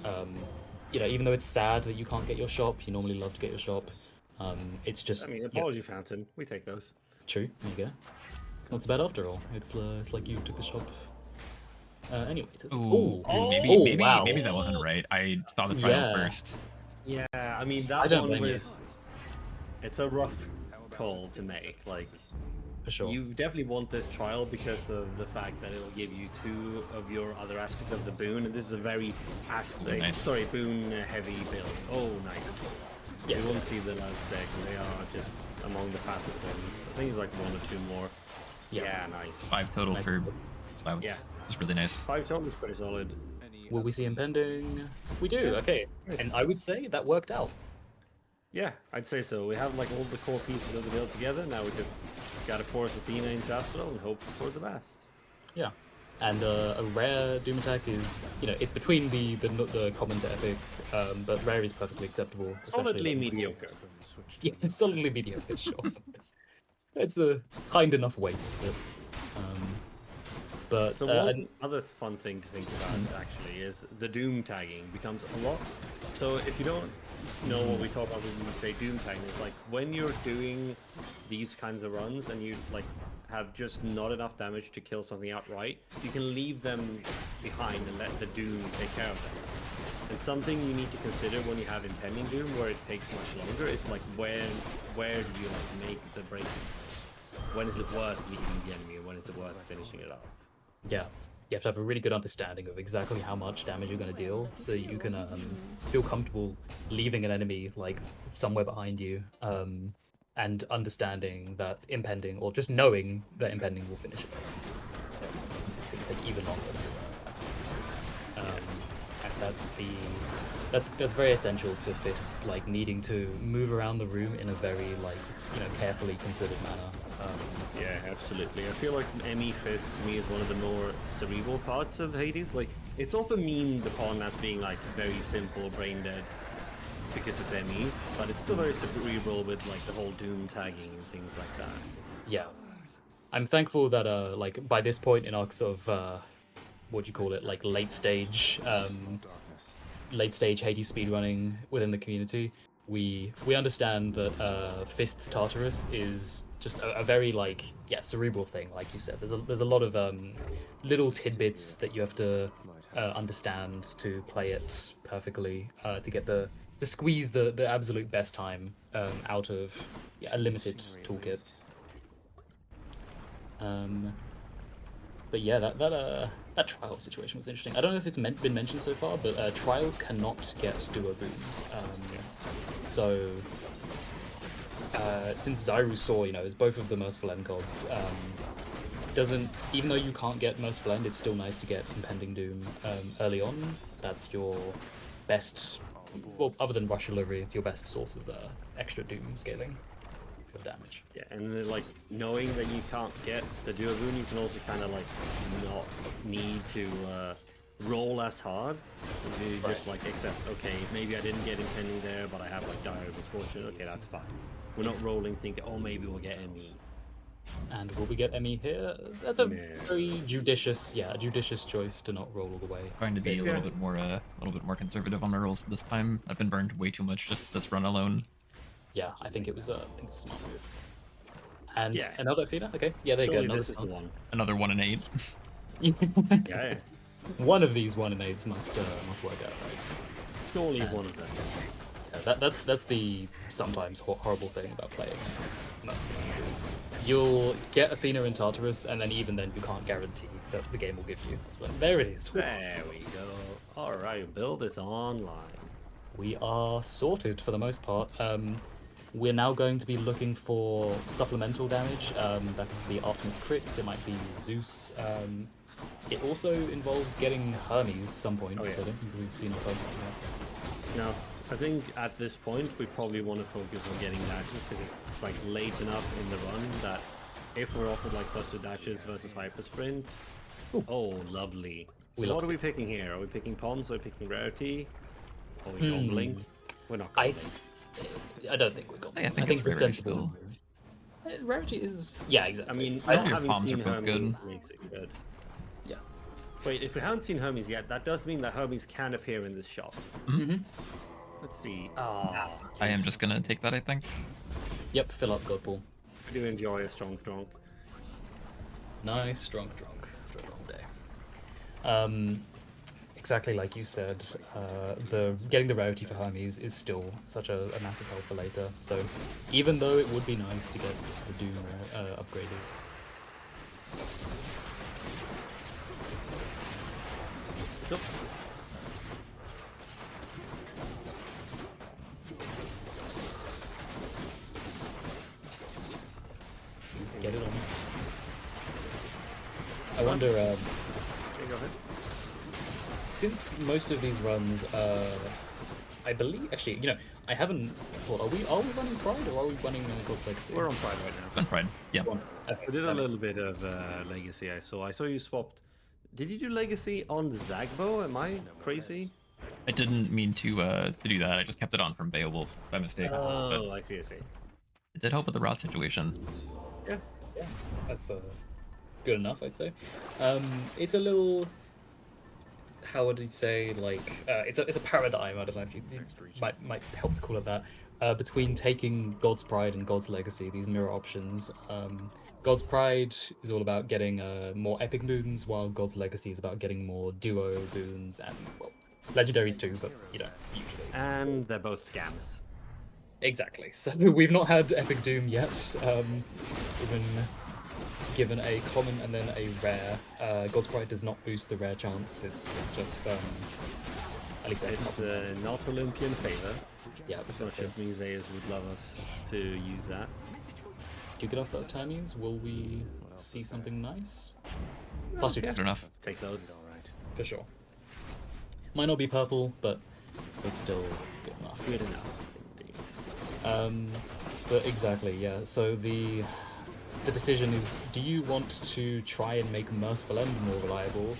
Speaker 8: Even though it's sad that you can't get your shop, you normally love to get your shop. It's just.
Speaker 7: I mean, apology fountain. We take those.
Speaker 8: True. There you go. Not so bad after all. It's like you took the shop. Anyway.
Speaker 1: Maybe that wasn't right. I saw the trial first.
Speaker 7: Yeah, I mean
Speaker 8: I
Speaker 7: that
Speaker 8: don't
Speaker 7: one
Speaker 8: blame
Speaker 7: was. It's a rough call to make. Like,
Speaker 8: For sure.
Speaker 7: you definitely want this trial because of the fact that it'll give you 2 of your other aspects of the boon, and this is a very boon heavy build. Oh, nice.
Speaker 8: Yeah.
Speaker 7: You won't see the loud stack, and they are just among the fastest ones. I think it's like 1 or 2 more. Yeah, nice.
Speaker 1: 5 total
Speaker 8: Nice.
Speaker 1: for clouds.
Speaker 7: Yeah.
Speaker 1: It's really nice.
Speaker 7: 5 total is pretty solid.
Speaker 8: Will we see impending? We do. Okay. And I would say that worked out.
Speaker 7: Yeah, I'd say so. We have like all the core pieces of the build together. Now we just gotta force Athena into Asphodel and hope for the best.
Speaker 8: Yeah. And a rare Doom attack is, it's between the common to epic, but rare is perfectly acceptable.
Speaker 7: Solidly
Speaker 8: especially-
Speaker 7: mediocre.
Speaker 8: Yeah, it's solidly mediocre, sure. It's a kind enough weight. But
Speaker 7: So one other fun thing to think about actually is the Doom tagging becomes a lot. So if you don't know what we talk about when we say Doom tagging, is like when you're doing these kinds of runs and you like have just not enough damage to kill something outright, you can leave them behind and let the Doom take care of them. And something you need to consider when you have impending Doom, where it takes much longer, is like where do you like make the break? When is it worth leaving the enemy, and when is it worth finishing it off?
Speaker 8: yeah, you have to have a really good understanding of exactly how much damage you're going to deal, so you can feel comfortable leaving an enemy like somewhere behind you, and understanding that impending, or just knowing that impending will finish it off. Yes, it's going to take even longer to. And that's very essential to fists, like needing to move around the room in a very carefully considered manner.
Speaker 7: Yeah, absolutely. I feel like ME Fist to me is one of the more cerebral parts of Hades. Like, it's often memed upon as being like very simple, brain dead, because it's ME, but it's still very cerebral with like the whole Doom tagging and things like that.
Speaker 8: Yeah, I'm thankful that by this point in our sort of what do you call it, like late stage
Speaker 6: Darkness.
Speaker 8: Hades speedrunning within the community, we understand that Fists Tartarus is just a very like cerebral thing, like you said. There's a lot of little tidbits that you have to understand to play it perfectly to get to squeeze the absolute best time out of a limited toolkit. But yeah, that trial situation was interesting. I don't know if it's been mentioned so far, but trials cannot get duo boons. So since Zyru saw, is both of the Merciful End gods, doesn't, even though you can't get Merciful End, it's still nice to get Impending Doom early on. That's your best, well, other than Rush Delivery, it's your best source of extra Doom scaling of damage.
Speaker 7: Yeah, and like knowing that you can't get the duo boon, you can also kind of like not need to roll as hard. You just like accept, okay, maybe I didn't get impending there, but I have like dire misfortune. Okay, that's fine. We're not rolling thinking, oh, maybe we'll get Emmy.
Speaker 8: And will we get Emmy here? That's a very judicious choice to not roll all the way.
Speaker 1: Trying to be a little bit more conservative on my rolls this time. I've been burned way too much just this run alone.
Speaker 8: Yeah, I think it was a smart move. And another feeder? Okay, yeah, there you go.
Speaker 7: This is the one.
Speaker 1: Another 1 and 8.
Speaker 7: Yeah.
Speaker 8: One of these 1 and 8s must work out, right?
Speaker 7: Surely one of them.
Speaker 8: Yeah, that's the sometimes horrible thing about playing Merciful End is you'll get Athena in Tartarus, and then even then you can't guarantee that the game will give you. So there it is.
Speaker 7: There we go. All right, build this online.
Speaker 8: We are sorted for the most part. We're now going to be looking for supplemental damage. That could be Artemis crits, it might be Zeus. It also involves getting Hermes some point, so I don't think we've seen our first one yet.
Speaker 7: No, I think at this point we probably want to focus on getting dashes because it's like late enough in the run that if we're offered like cluster dashes versus hyper sprint, oh lovely. So what are we picking here? Are we picking Palms? Are we picking Rarity? Are we gobbling? We're not gobbling.
Speaker 8: I don't think we're gobbling.
Speaker 1: I think
Speaker 8: the
Speaker 1: Rarity
Speaker 8: sensible Rarity is exactly.
Speaker 7: I mean,
Speaker 1: I
Speaker 7: not
Speaker 1: think
Speaker 7: having
Speaker 1: Palms
Speaker 7: seen
Speaker 1: are both
Speaker 7: Hermes
Speaker 1: good.
Speaker 7: makes it good.
Speaker 8: Yeah.
Speaker 7: Wait, if we haven't seen Hermes yet, that does mean that Hermes can appear in this shop.
Speaker 8: Mm-hmm.
Speaker 7: Let's see. Ah,
Speaker 1: I am just gonna take that, I think.
Speaker 8: Yep, fill up God Pool.
Speaker 7: I do enjoy a strong drunk.
Speaker 8: Nice, strong after a long day. Exactly like you said, getting the Rarity for Hermes is still such a massive help for later. So even though it would be nice to get the Doom upgraded.
Speaker 7: So,
Speaker 8: get it on. I wonder,
Speaker 7: go ahead.
Speaker 8: since most of these runs, I believe, actually, I haven't thought, are we running Pride or are we running God's Legacy?
Speaker 7: We're on Pride right now.
Speaker 1: It's on Pride. Yeah.
Speaker 8: Okay,
Speaker 7: We did a little bit of Legacy. I saw you swapped. Did you do Legacy on Zagbo? Am I crazy?
Speaker 1: I didn't mean to do that. I just kept it on from Beowulf by mistake. But
Speaker 7: Oh, I see.
Speaker 1: it did help with the rot situation.
Speaker 8: yeah, that's good enough, I'd say. It's a little, how would you say, like, it's a paradigm, I don't know if you might help to call it that, between taking God's Pride and God's Legacy, these mirror options. God's Pride is all about getting more epic boons, while God's Legacy is about getting more duo boons and, well, legendaries too, but, usually.
Speaker 7: And they're both scams.
Speaker 8: Exactly. So we've not had Epic Doom yet. We've been given a common and then a rare. God's Pride does not boost the rare chance. It's just at least
Speaker 7: It's not Olympian favor.
Speaker 8: yeah.
Speaker 7: As much as museums would love us to use that.
Speaker 8: Do you get our first Hermes? Will we see something nice? Plus two
Speaker 1: Good enough.
Speaker 7: Take those.
Speaker 8: for sure. Might not be purple, but it's still good enough.
Speaker 7: Good
Speaker 8: Yes.
Speaker 7: enough. Indeed.
Speaker 8: But exactly, yeah. So the decision is: do you want to try and make Merciful End more reliable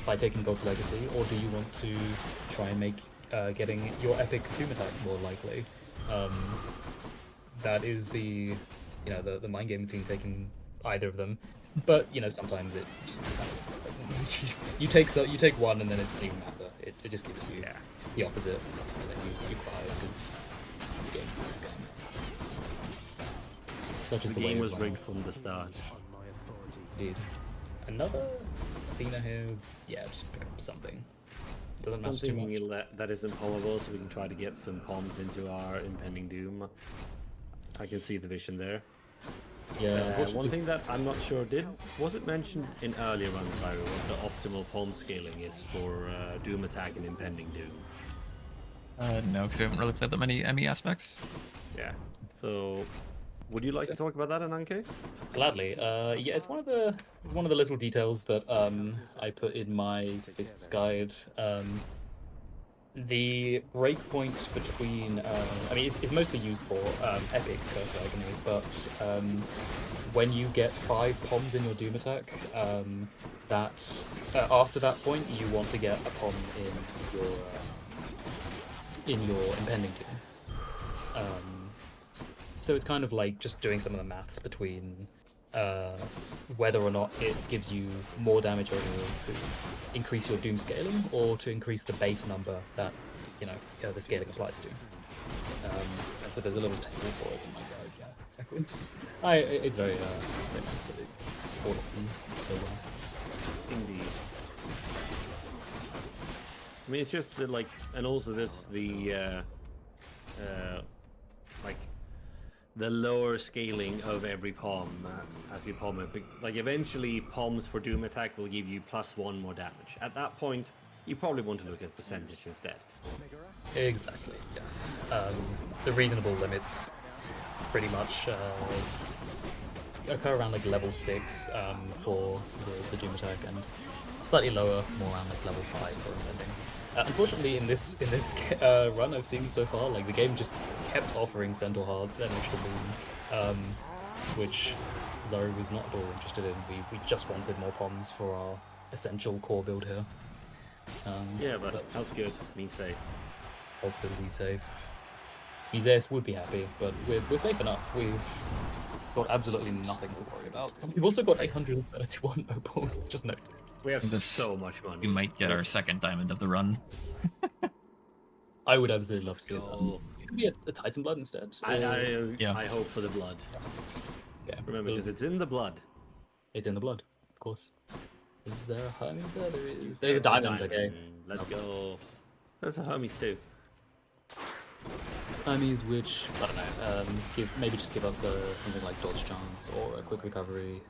Speaker 8: by taking God's Legacy, or do you want to try and make getting your epic Doom attack more likely? That is the mind game between taking either of them. But sometimes it just you take one and then it doesn't even matter. It just gives you the opposite, and then you cry because the game's in this game. Such as
Speaker 7: The
Speaker 8: the way
Speaker 7: game
Speaker 8: of
Speaker 7: was rigged from the start.
Speaker 8: Indeed. Another Athena here. Yeah, just pick up something. Doesn't matter too much.
Speaker 7: Something that isn't pommable, so we can try to get some poms into our impending doom. I can see the vision there.
Speaker 8: Yeah.
Speaker 7: One thing that I'm not sure was it mentioned in earlier runs, Zyru, what the optimal pom scaling is for doom attack and impending doom?
Speaker 1: No, because we haven't really played that many ME aspects.
Speaker 7: Yeah. So, would you like to talk about that, Ananke?
Speaker 8: Gladly. Yeah, it's one of the little details that I put in my Fists guide. The breakpoint between I mean, it's mostly used for epic curse of agony, but when you get 5 poms in your doom attack, that after that point you want to get a pom in your impending doom. So it's kind of like just doing some of the maths between whether or not it gives you more damage overall to increase your doom scaling or to increase the base number that the scaling applies to. And so there's a little table for it in my guide. Yeah, exactly. It's very nice that it all so well.
Speaker 7: Indeed. I mean, it's just that, like, and also the lower scaling of every pom as you pom it. Like, eventually, poms for doom attack will give you +1 more damage. At that point, you probably want to look at percentage instead.
Speaker 8: Exactly. Yes. The reasonable limits pretty much occur around like level 6 for the doom attack, and slightly lower, more around like level 5 for impending. Unfortunately, in this run I've seen so far, like the game just kept offering Centaur Hearts and extra moons, which Zyru was not at all interested in. We just wanted more poms for our essential core build here.
Speaker 7: Yeah, but that's good. Means safe.
Speaker 8: Hopefully we safe. This would be happy, but we're safe enough. We've got absolutely nothing to worry about. We've also got 831 opals. Just noticed.
Speaker 7: We have
Speaker 1: This-
Speaker 7: so much money.
Speaker 1: We might get our second diamond of the run.
Speaker 8: I would absolutely love to see
Speaker 7: go.
Speaker 8: that. It could be a Titan Blood instead.
Speaker 1: Yeah.
Speaker 7: I hope for the blood.
Speaker 8: Yeah,
Speaker 7: Remember, because it's in the blood.
Speaker 8: it's in the blood, of course. Is there a Hermes there? There is. There's a diamond, okay.
Speaker 7: Let's go. There's a Hermes too.
Speaker 8: Hermes, which I don't know. Maybe just give us something like dodge chance or a quick recovery.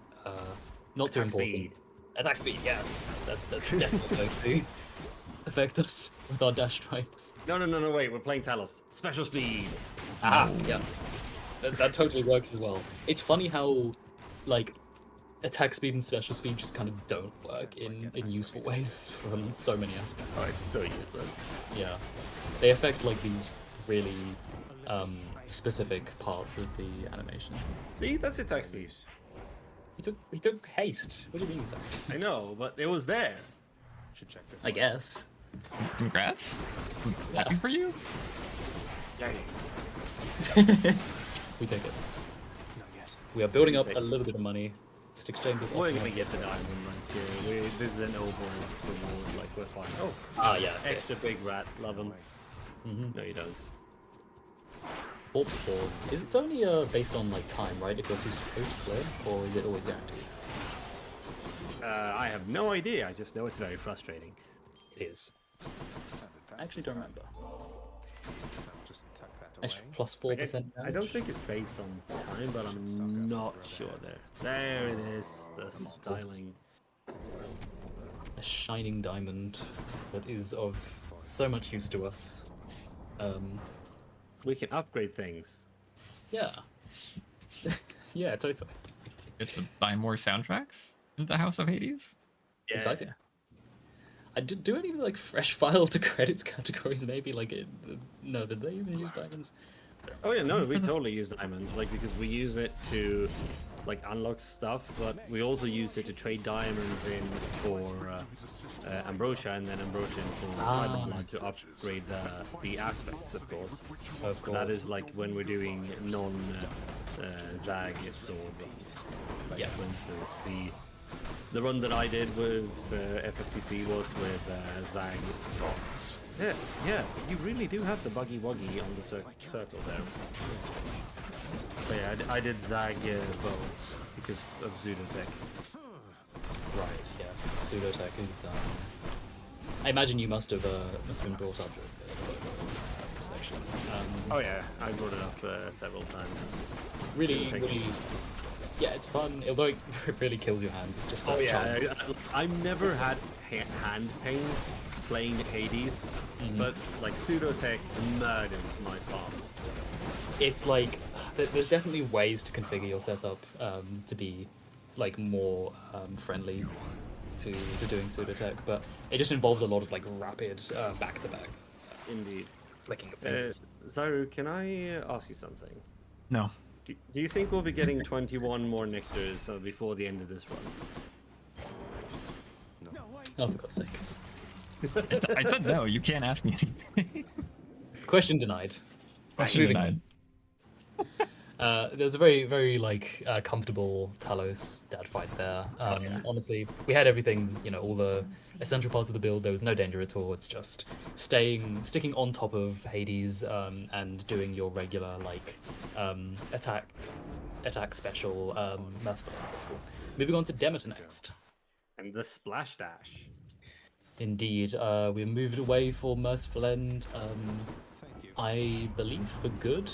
Speaker 8: Not too
Speaker 7: Attack
Speaker 8: important.
Speaker 7: speed.
Speaker 8: Attack speed, yes. That's definitely going to affect us with our dash strikes.
Speaker 7: No, wait. We're playing Talos. Special speed.
Speaker 8: Ah, yeah. That totally works as well. It's funny how, like, attack speed and special speed just kind of don't work in useful ways from so many aspects.
Speaker 7: Oh, it's so useless.
Speaker 8: Yeah. They affect, like, these really specific parts of the animation.
Speaker 7: See, that's attack speed.
Speaker 8: He took haste. What do you mean attack speed?
Speaker 7: I know, but it was there.
Speaker 4: Should check this.
Speaker 8: I guess.
Speaker 1: Congrats.
Speaker 8: Yeah.
Speaker 1: Happy for you.
Speaker 8: We take it.
Speaker 4: Not yet.
Speaker 8: We are building up a little bit of money. Stick chambers.
Speaker 7: We're
Speaker 8: off-
Speaker 7: gonna get the diamond. Like, this is an overall reward. Like, we're fine. Oh,
Speaker 8: Ah, yeah. Okay.
Speaker 7: extra big rat. Love him.
Speaker 8: Mm-hmm.
Speaker 7: No, you don't.
Speaker 8: Corpse Ball. Is it only based on like time, right? If you're too slow to play, or is it always guaranteed?
Speaker 7: I have no idea. I just know it's very frustrating.
Speaker 8: It is. I actually don't remember.
Speaker 4: Just tuck that away.
Speaker 8: Extra plus 4%
Speaker 7: I don't think it's based on time, but I'm not sure there. There it is. The styling.
Speaker 8: A shining diamond that is of so much use to us.
Speaker 7: We can upgrade things.
Speaker 8: Yeah. Yeah, totally.
Speaker 1: Get to buy more soundtracks in the House of Hades.
Speaker 7: Yeah.
Speaker 8: Exciting. I do any like fresh file to credits categories maybe no, did they even use diamonds?
Speaker 7: Oh yeah, no, we totally use diamonds, like, because we use it to like unlock stuff, but we also use it to trade diamonds in for ambrosia, and then ambrosia for fiber blood to upgrade the aspects, of course.
Speaker 8: Of course.
Speaker 7: That is like when we're doing non Zag sword runs. Like,
Speaker 8: Yeah.
Speaker 7: for instance, the the run that I did with FFTC was with Zag. Yeah, you really do have the buggy wuggy on the circle there. But yeah, I did Zag bow because of Pseudotech.
Speaker 8: Right. Yes. Pseudotech is. I imagine you must have been brought up with this section.
Speaker 7: Oh yeah, I brought it up several times.
Speaker 8: Really,
Speaker 7: Pseudotech
Speaker 8: really. Yeah, it's fun. Although it really kills your hands. It's just.
Speaker 7: Oh
Speaker 8: a
Speaker 7: yeah,
Speaker 8: challenge.
Speaker 7: I've never had hand pain playing Hades, but like Pseudotech murders my palm.
Speaker 8: It's like there's definitely ways to configure your setup to be like more friendly to doing pseudotech, but it just involves a lot of like rapid back-to-back
Speaker 7: Indeed.
Speaker 8: flicking of fingers.
Speaker 7: Zaru, can I ask you something?
Speaker 1: No.
Speaker 7: Do you think we'll be getting 21 more Nectars before the end of this run?
Speaker 8: Oh, for God's sake!
Speaker 1: I said no. You can't ask me anything.
Speaker 8: Question denied.
Speaker 1: Question
Speaker 8: Moving
Speaker 1: denied.
Speaker 8: There's a very, very like comfortable Talos dad fight there. Honestly, we had everything, all the essential parts of the build. There was no danger at all. It's just sticking on top of Hades and doing your regular like attack special merciful cycle. Moving on to Demeter next.
Speaker 7: And the splash dash.
Speaker 8: Indeed, we moved away for Merciful End. I believe for good.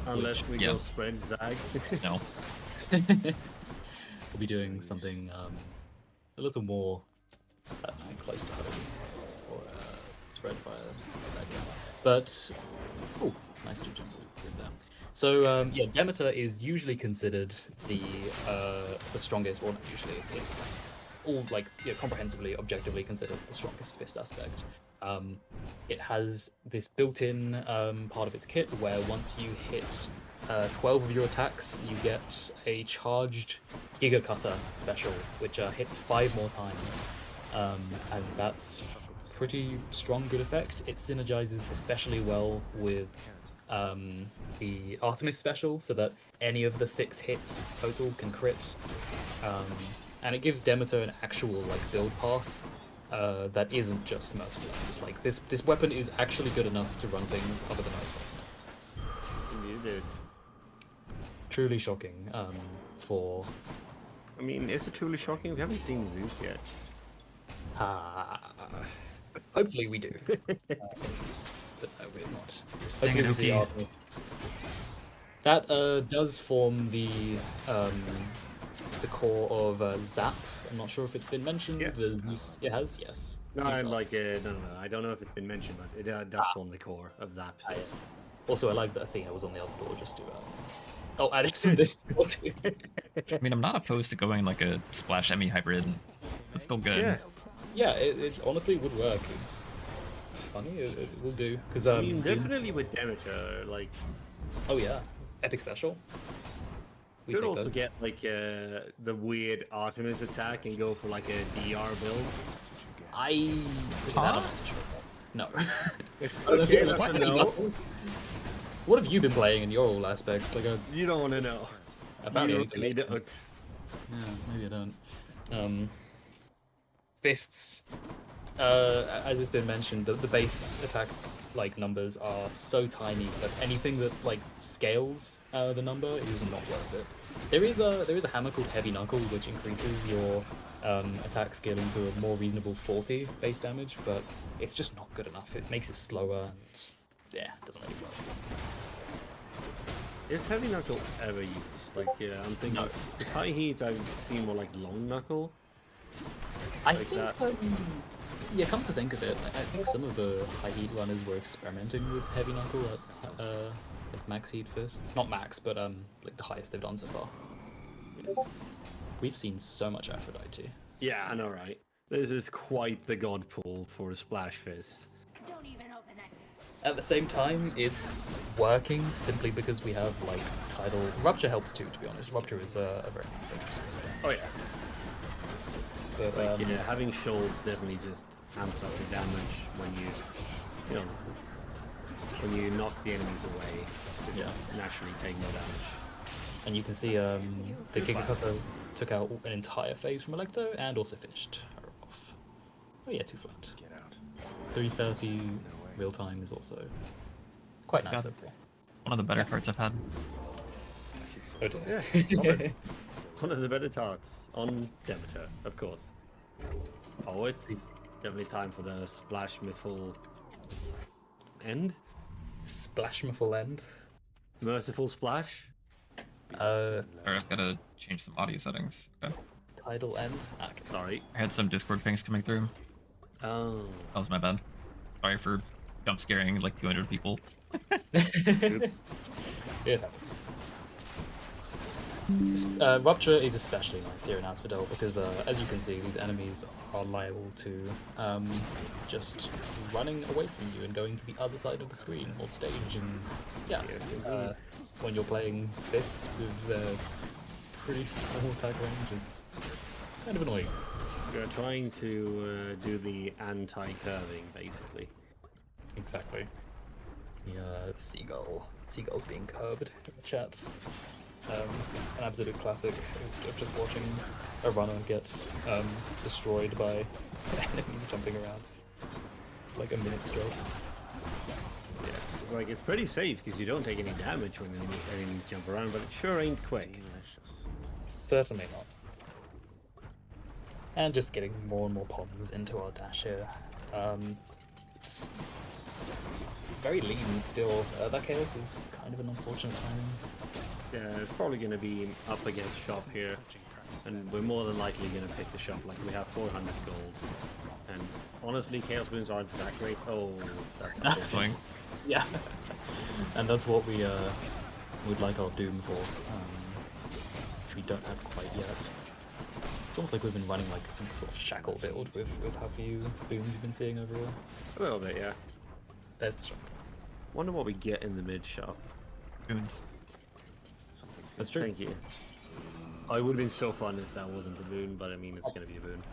Speaker 7: Unless we go spread Zag.
Speaker 1: No.
Speaker 8: We'll be doing something a little more close to home, or spread fire. But oh, nice to jump there. So yeah, Demeter is usually considered the strongest, or not usually. It's all like comprehensively, objectively considered the strongest fist aspect. It has this built-in part of its kit where once you hit 12 of your attacks, you get a charged Giga Cutter special, which hits 5 more times, and that's pretty strong, good effect. It synergizes especially well with the Artemis special, so that any of the 6 hits total can crit, and it gives Demeter an actual like build path. That isn't just Merciful End. Like this weapon is actually good enough to run things other than Merciful End.
Speaker 7: Indeed it is.
Speaker 8: Truly shocking. For
Speaker 7: I mean, is it truly shocking? We haven't seen Zeus yet.
Speaker 8: hopefully we do, but no, we're not. Hopefully we see Artemis. That does form the core of Zap. I'm not sure if it's been mentioned.
Speaker 7: Yeah.
Speaker 8: The Zeus, it has, yes.
Speaker 7: No,
Speaker 8: Zeus
Speaker 7: I'm
Speaker 8: Arc.
Speaker 7: like, no. I don't know if it's been mentioned, but it does form the core of Zap.
Speaker 8: Yes. Also, I like that Athena was on the other door just to. Oh, adding some of this too.
Speaker 1: I mean, I'm not opposed to going like a Splash Emmy hybrid. It's still good.
Speaker 7: Yeah.
Speaker 8: Yeah, it honestly would work. It's funny. It will do because
Speaker 7: I mean, definitely with Demeter, like.
Speaker 8: Oh yeah, epic special. We
Speaker 7: Could
Speaker 8: take
Speaker 7: also
Speaker 8: those.
Speaker 7: get like the weird Artemis attack and go for like a DR build.
Speaker 8: I.
Speaker 1: Huh?
Speaker 8: That I'm not so sure about. No.
Speaker 7: Okay, that's a no.
Speaker 8: What have you been playing in your all aspects? Like
Speaker 7: You don't want to know.
Speaker 8: apparently I
Speaker 7: You
Speaker 8: need to
Speaker 7: really
Speaker 8: look.
Speaker 7: don't.
Speaker 8: Yeah, maybe I don't. Fists. As it's been mentioned, the base attack like numbers are so tiny that anything that like scales the number is not worth it. There is a hammer called Heavy Knuckle which increases your attack scaling to a more reasonable 40 base damage, but it's just not good enough. It makes it slower and yeah, it doesn't really work.
Speaker 7: Is Heavy Knuckle ever used? Like, I'm thinking.
Speaker 8: No.
Speaker 7: It's high heat. I've seen more like Long Knuckle.
Speaker 8: I
Speaker 7: Like
Speaker 8: think,
Speaker 7: that.
Speaker 8: yeah, come to think of it, I think some of the high heat runners were experimenting with Heavy Knuckle at max heat fists. Not max, but like the highest they've done so far. We've seen so much Aphrodite.
Speaker 7: Yeah, I know, right? This is quite the god pool for a Splash Fist.
Speaker 9: Don't even open that.
Speaker 8: At the same time, it's working simply because we have like tidal. Rupture helps too, to be honest. Rupture is a very nice exercise.
Speaker 7: Oh yeah.
Speaker 8: But
Speaker 7: Like, yeah, having shoals definitely just amps up the damage when when you knock the enemies away. They just naturally take more damage.
Speaker 8: and you can see the Giga Cutter took out an entire phase from Electo and also finished her off. Oh yeah, 2 flat.
Speaker 6: Get out.
Speaker 8: 330 real time is also quite nice
Speaker 1: Yeah.
Speaker 8: overall.
Speaker 1: One of the better cards I've had.
Speaker 8: Oh dear.
Speaker 7: Yeah, solid. One of the better tarts on Demeter, of course. Oh, it's definitely time for the Splash Miffle end.
Speaker 8: Splashmiful end.
Speaker 7: Merciful Splash.
Speaker 1: Sorry, I've got to change some audio settings. Okay.
Speaker 8: Tidal end. Okay.
Speaker 7: Sorry.
Speaker 1: I had some Discord pings coming through.
Speaker 7: Oh.
Speaker 1: That was my bad. Sorry for jump scaring like 200 people.
Speaker 7: Oops.
Speaker 8: It happens. Rupture is especially nice here in Asphodel because, as you can see, these enemies are liable to just running away from you and going to the other side of the screen or stage. And yeah, when you're playing fists with pretty small attack range, it's kind of annoying.
Speaker 7: You're trying to do the anti-curving, basically.
Speaker 8: Exactly. The seagulls being curbed in the chat. An absolute classic of just watching a runner get destroyed by enemies jumping around like a minute stroke.
Speaker 7: Yeah, it's like it's pretty safe because you don't take any damage when enemies jump around, but it sure ain't quick.
Speaker 6: Delicious.
Speaker 8: Certainly not. And just getting more and more problems into our dash here. It's very lean still. That chaos is kind of an unfortunate timing.
Speaker 7: Yeah, it's probably going to be up against shop here, and we're more than likely going to pick the shop. Like we have 400 gold, and honestly, chaos wounds aren't that great. Oh, that's
Speaker 1: Swing.
Speaker 8: Yeah, and that's what we would like our Doom for, which we don't have quite yet. It's almost like we've been running like some sort of shackle build with how few booms we've been seeing overall.
Speaker 7: a little bit, yeah.
Speaker 8: There's the shop.
Speaker 7: Wonder what we get in the mid shop.
Speaker 1: Goons.
Speaker 8: That's true.
Speaker 7: Thank you. Oh, it would have been so fun if that wasn't a boon, but I mean, it's going to be a boon.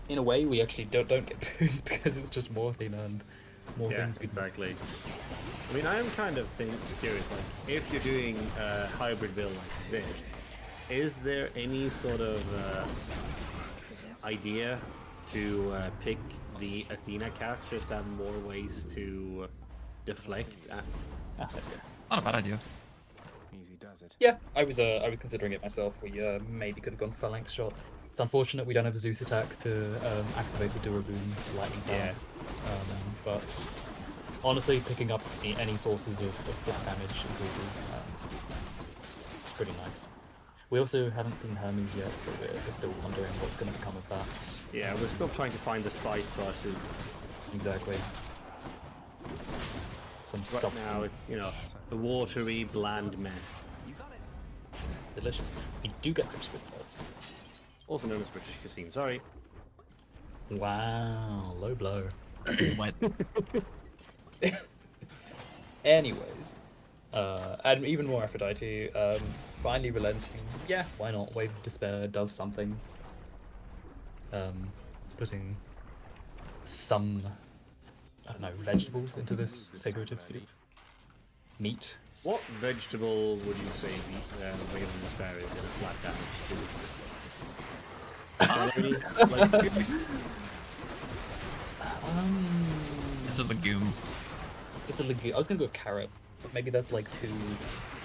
Speaker 8: In a way, we actually don't get boons because it's just more Athena and more
Speaker 7: Yeah,
Speaker 8: things we
Speaker 7: exactly. I mean, I am kind of curious, like, if you're doing a hybrid build like this, is there any sort of idea to pick the Athena cast just to have more ways to deflect?
Speaker 8: There we go.
Speaker 1: Not a bad idea.
Speaker 6: Easy does it.
Speaker 8: Yeah, I was considering it myself. We maybe could have gone phalanx shot. It's unfortunate we don't have a Zeus attack to activate the Duraboon lightning power.
Speaker 7: Yeah.
Speaker 8: But honestly, picking up any sources of foot damage increases, it's pretty nice. We also haven't seen Hermes yet, so we're still wondering what's going to become of that.
Speaker 7: Yeah, we're still trying to find the spice to our soup.
Speaker 8: Exactly. Some
Speaker 7: Right
Speaker 8: substance.
Speaker 7: now, it's, you know, the watery, bland mess.
Speaker 8: Delicious. We do get Hypspin first.
Speaker 7: Also known as British cuisine, sorry.
Speaker 8: Wow, low blow.
Speaker 1: Wet.
Speaker 8: Anyways, and even more Aphrodite, finally relenting. Yeah, why not? Wave of Despair does something. It's putting some, I don't know, vegetables into this figurative soup. Meat.
Speaker 7: What vegetable would you say the Wave of Despair is in a flat damage soup? Celery? Like,
Speaker 1: It's a legume.
Speaker 8: It's a legume. I was gonna go with carrot, but maybe that's like too.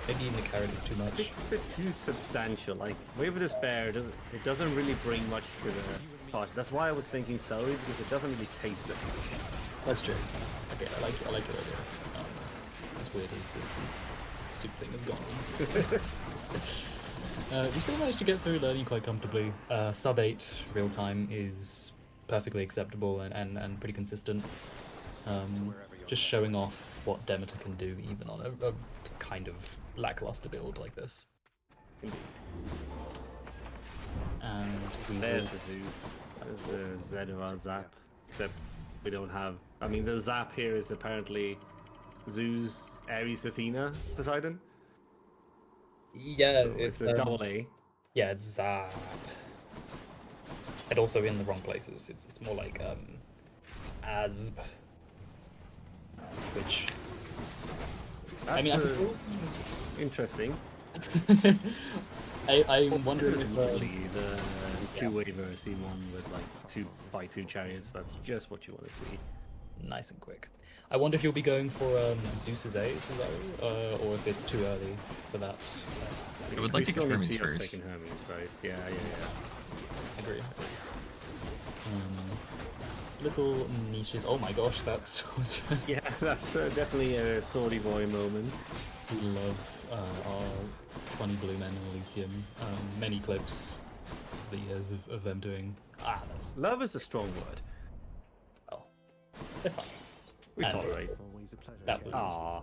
Speaker 8: Maybe even the carrot is too much.
Speaker 7: it's a bit too substantial. Like Wave of Despair doesn't really bring much to the party. That's why I was thinking celery, because it doesn't really taste it much.
Speaker 8: That's true. Okay, I like your idea. As weird as this soup thing has gone. We still managed to get through learning quite comfortably. Sub 8 real time is perfectly acceptable and pretty consistent. Just showing off what Demeter can do even on a kind of lackluster build like this.
Speaker 7: Indeed.
Speaker 8: And we
Speaker 7: There's
Speaker 8: will...
Speaker 7: the Zeus. There's the Zyruvias Zap. Except we don't have. I mean, the Zap here is apparently Zeus, Ares, Athena, Poseidon.
Speaker 8: Yeah,
Speaker 7: So it's a double A.
Speaker 8: Yeah, it's Zap. And also in the wrong places. It's more like Asb. Which
Speaker 7: That's
Speaker 8: I mean, I suppose
Speaker 7: interesting.
Speaker 8: I'm
Speaker 7: This
Speaker 8: wondering
Speaker 7: is
Speaker 8: if
Speaker 7: literally the two-way verse one with like 2x2 chariots. That's just what you want to see.
Speaker 8: nice and quick. I wonder if you'll be going for Zeus's aid, or if it's too early for that.
Speaker 1: I would like
Speaker 7: We
Speaker 1: to
Speaker 7: still
Speaker 1: get
Speaker 7: need to
Speaker 1: Hermes
Speaker 7: see our
Speaker 1: first.
Speaker 7: second Hermes, right? Yeah.
Speaker 8: Agree. Little niches. Oh my gosh, that's
Speaker 7: Yeah, that's definitely a Swordy Boy moment.
Speaker 8: we love our funny blue men in Elysium. Many clips of the years of them doing. That's
Speaker 7: Love is a strong word.
Speaker 8: well, they're funny.
Speaker 7: We
Speaker 8: And
Speaker 7: tolerate.
Speaker 6: Always a pleasure.
Speaker 8: that was.
Speaker 7: Aw.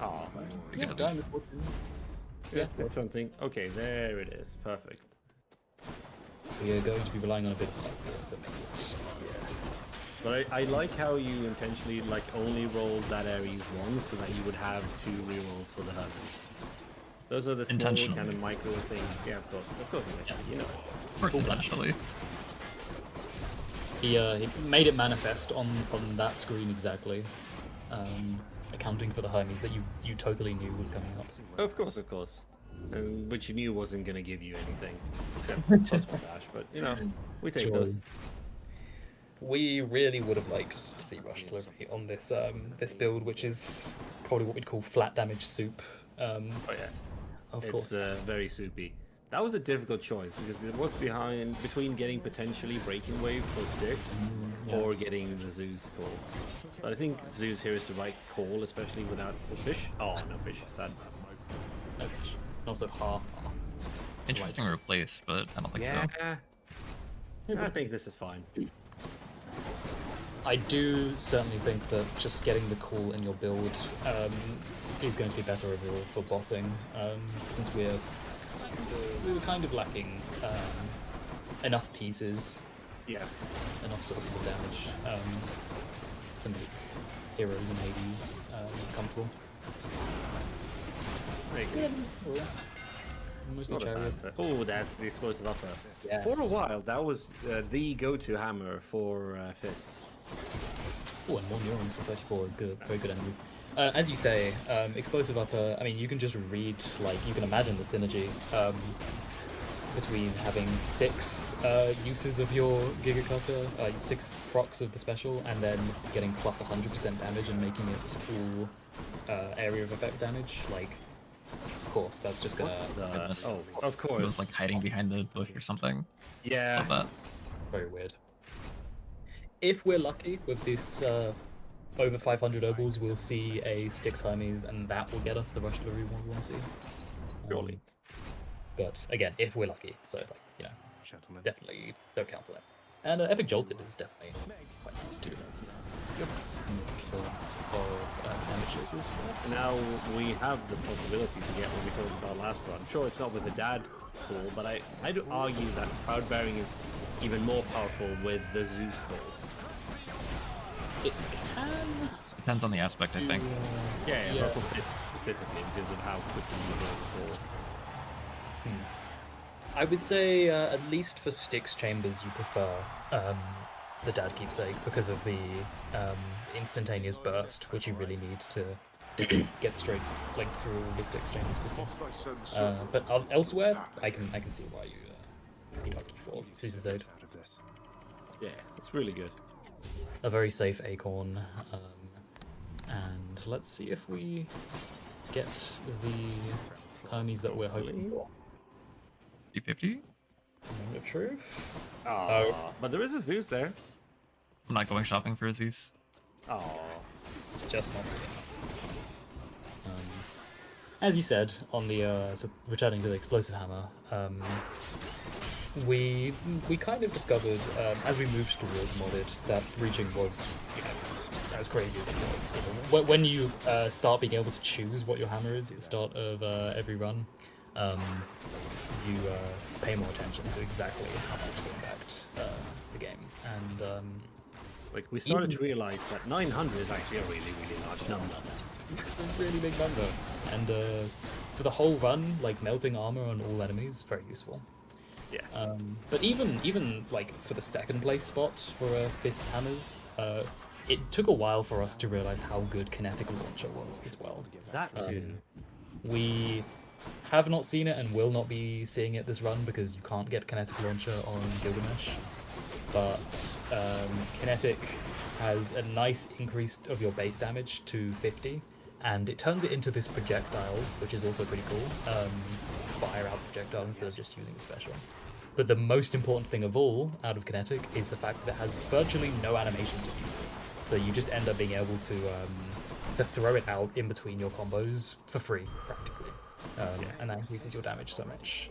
Speaker 7: Aw.
Speaker 8: Yeah,
Speaker 1: Good.
Speaker 8: diamond.
Speaker 7: Yeah, it's something. Okay, there it is. Perfect.
Speaker 8: We are going to be relying on a bit of luck to make it.
Speaker 7: But I like how you intentionally like only rolled that Ares once so that you would have 2 rerolls for the Hermes. Those are the small
Speaker 1: Intentionally.
Speaker 7: kind of micro things. Yeah, of course, you know.
Speaker 1: Of course, intentionally.
Speaker 8: He made it manifest on that screen exactly, accounting for the Hermes that you totally knew was coming up.
Speaker 7: Of course. Which you knew wasn't going to give you anything except plus one dash, but you know, we take
Speaker 8: Sure.
Speaker 7: those.
Speaker 8: We really would have liked to see rush delivery on this this build, which is probably what we'd call flat damage soup.
Speaker 7: Oh yeah,
Speaker 8: Of
Speaker 7: it's
Speaker 8: course.
Speaker 7: very soupy. That was a difficult choice because it was between getting potentially breaking wave for Styx or getting the Zeus call. But I think Zeus here is the right call, especially without the fish. Oh, no fish, sad.
Speaker 8: No fish. Also, ha.
Speaker 1: Interesting replace, but I don't think so.
Speaker 7: Yeah, I think this is fine.
Speaker 8: I do certainly think that just getting the call in your build is going to be better overall for bossing, since we were kind of lacking enough pieces,
Speaker 7: Yeah.
Speaker 8: enough sources of damage to make heroes in Hades comfortable.
Speaker 7: Very good.
Speaker 8: Mostly
Speaker 7: Not a bad
Speaker 8: chariots.
Speaker 7: set. Oh, that's the explosive upper.
Speaker 8: Yes.
Speaker 7: For a while, that was the go-to hammer for fists.
Speaker 8: Oh, and more neurons for 34 is good. Very good enemy. As you say, explosive upper. I mean, you can just read, like, you can imagine the synergy between having 6 uses of your Giga Cutter, 6 procs of the special, and then getting plus 100% damage and making it all area of effect damage. Like, of course, that's just gonna.
Speaker 7: Oh, of
Speaker 1: It
Speaker 7: course.
Speaker 1: was like hiding behind the bush or something.
Speaker 7: Yeah.
Speaker 1: Love that.
Speaker 8: Very weird. If we're lucky with this over 500 obols, we'll see a Styx Hermes, and that will get us the rush delivery we want to see.
Speaker 7: Surely.
Speaker 8: But again, if we're lucky, so like, you know,
Speaker 6: Gentlemen.
Speaker 8: definitely don't count on it. And Epic Jolted is definitely quite nice too. For damage choices for us.
Speaker 7: Now we have the possibility to get what we talked about last run. Sure, it's not with the dad call, but I'd argue that Proud Bearing is even more powerful with the Zeus call.
Speaker 8: It can.
Speaker 1: Depends on the aspect, I think.
Speaker 7: Yeah. Ruffle Fist specifically because of how quickly you roll the call.
Speaker 8: I would say at least for Styx chambers, you prefer the dad keepsake because of the instantaneous burst, which you really need to get straight like through all the Styx chambers quickly. But elsewhere, I can see why you'd argue for Caesar's Aid.
Speaker 6: Out of this.
Speaker 7: Yeah, it's really good.
Speaker 8: A very safe acorn, and let's see if we get the Hermes that we're hoping for.
Speaker 1: 50-50?
Speaker 8: Moment of truth.
Speaker 7: Oh, but there is a Zeus there.
Speaker 1: I'm not going shopping for a Zeus.
Speaker 7: Oh,
Speaker 8: It's just not good enough. As you said, on the so returning to the explosive hammer, we kind of discovered as we moved towards modded that reaching was, you know, as crazy as it was. So when you start being able to choose what your hammer is at the start of every run, you pay more attention to exactly how much to impact the game. And
Speaker 7: like we started to realize that 900 is actually a really, really large number.
Speaker 8: it's a really big number. And for the whole run, like melting armor on all enemies, very useful.
Speaker 7: Yeah.
Speaker 8: But even like for the second place spot for Fist Hammers, it took a while for us to realize how good Kinetic Launcher was as well.
Speaker 7: That too.
Speaker 8: We have not seen it and will not be seeing it this run because you can't get Kinetic Launcher on Gilgamesh. But Kinetic has a nice increase of your base damage to 50, and it turns it into this projectile, which is also pretty cool. Fire out projectile instead of just using a special. But the most important thing of all out of Kinetic is the fact that it has virtually no animation to use it. So you just end up being able to throw it out in between your combos for free, practically. And that increases your damage so much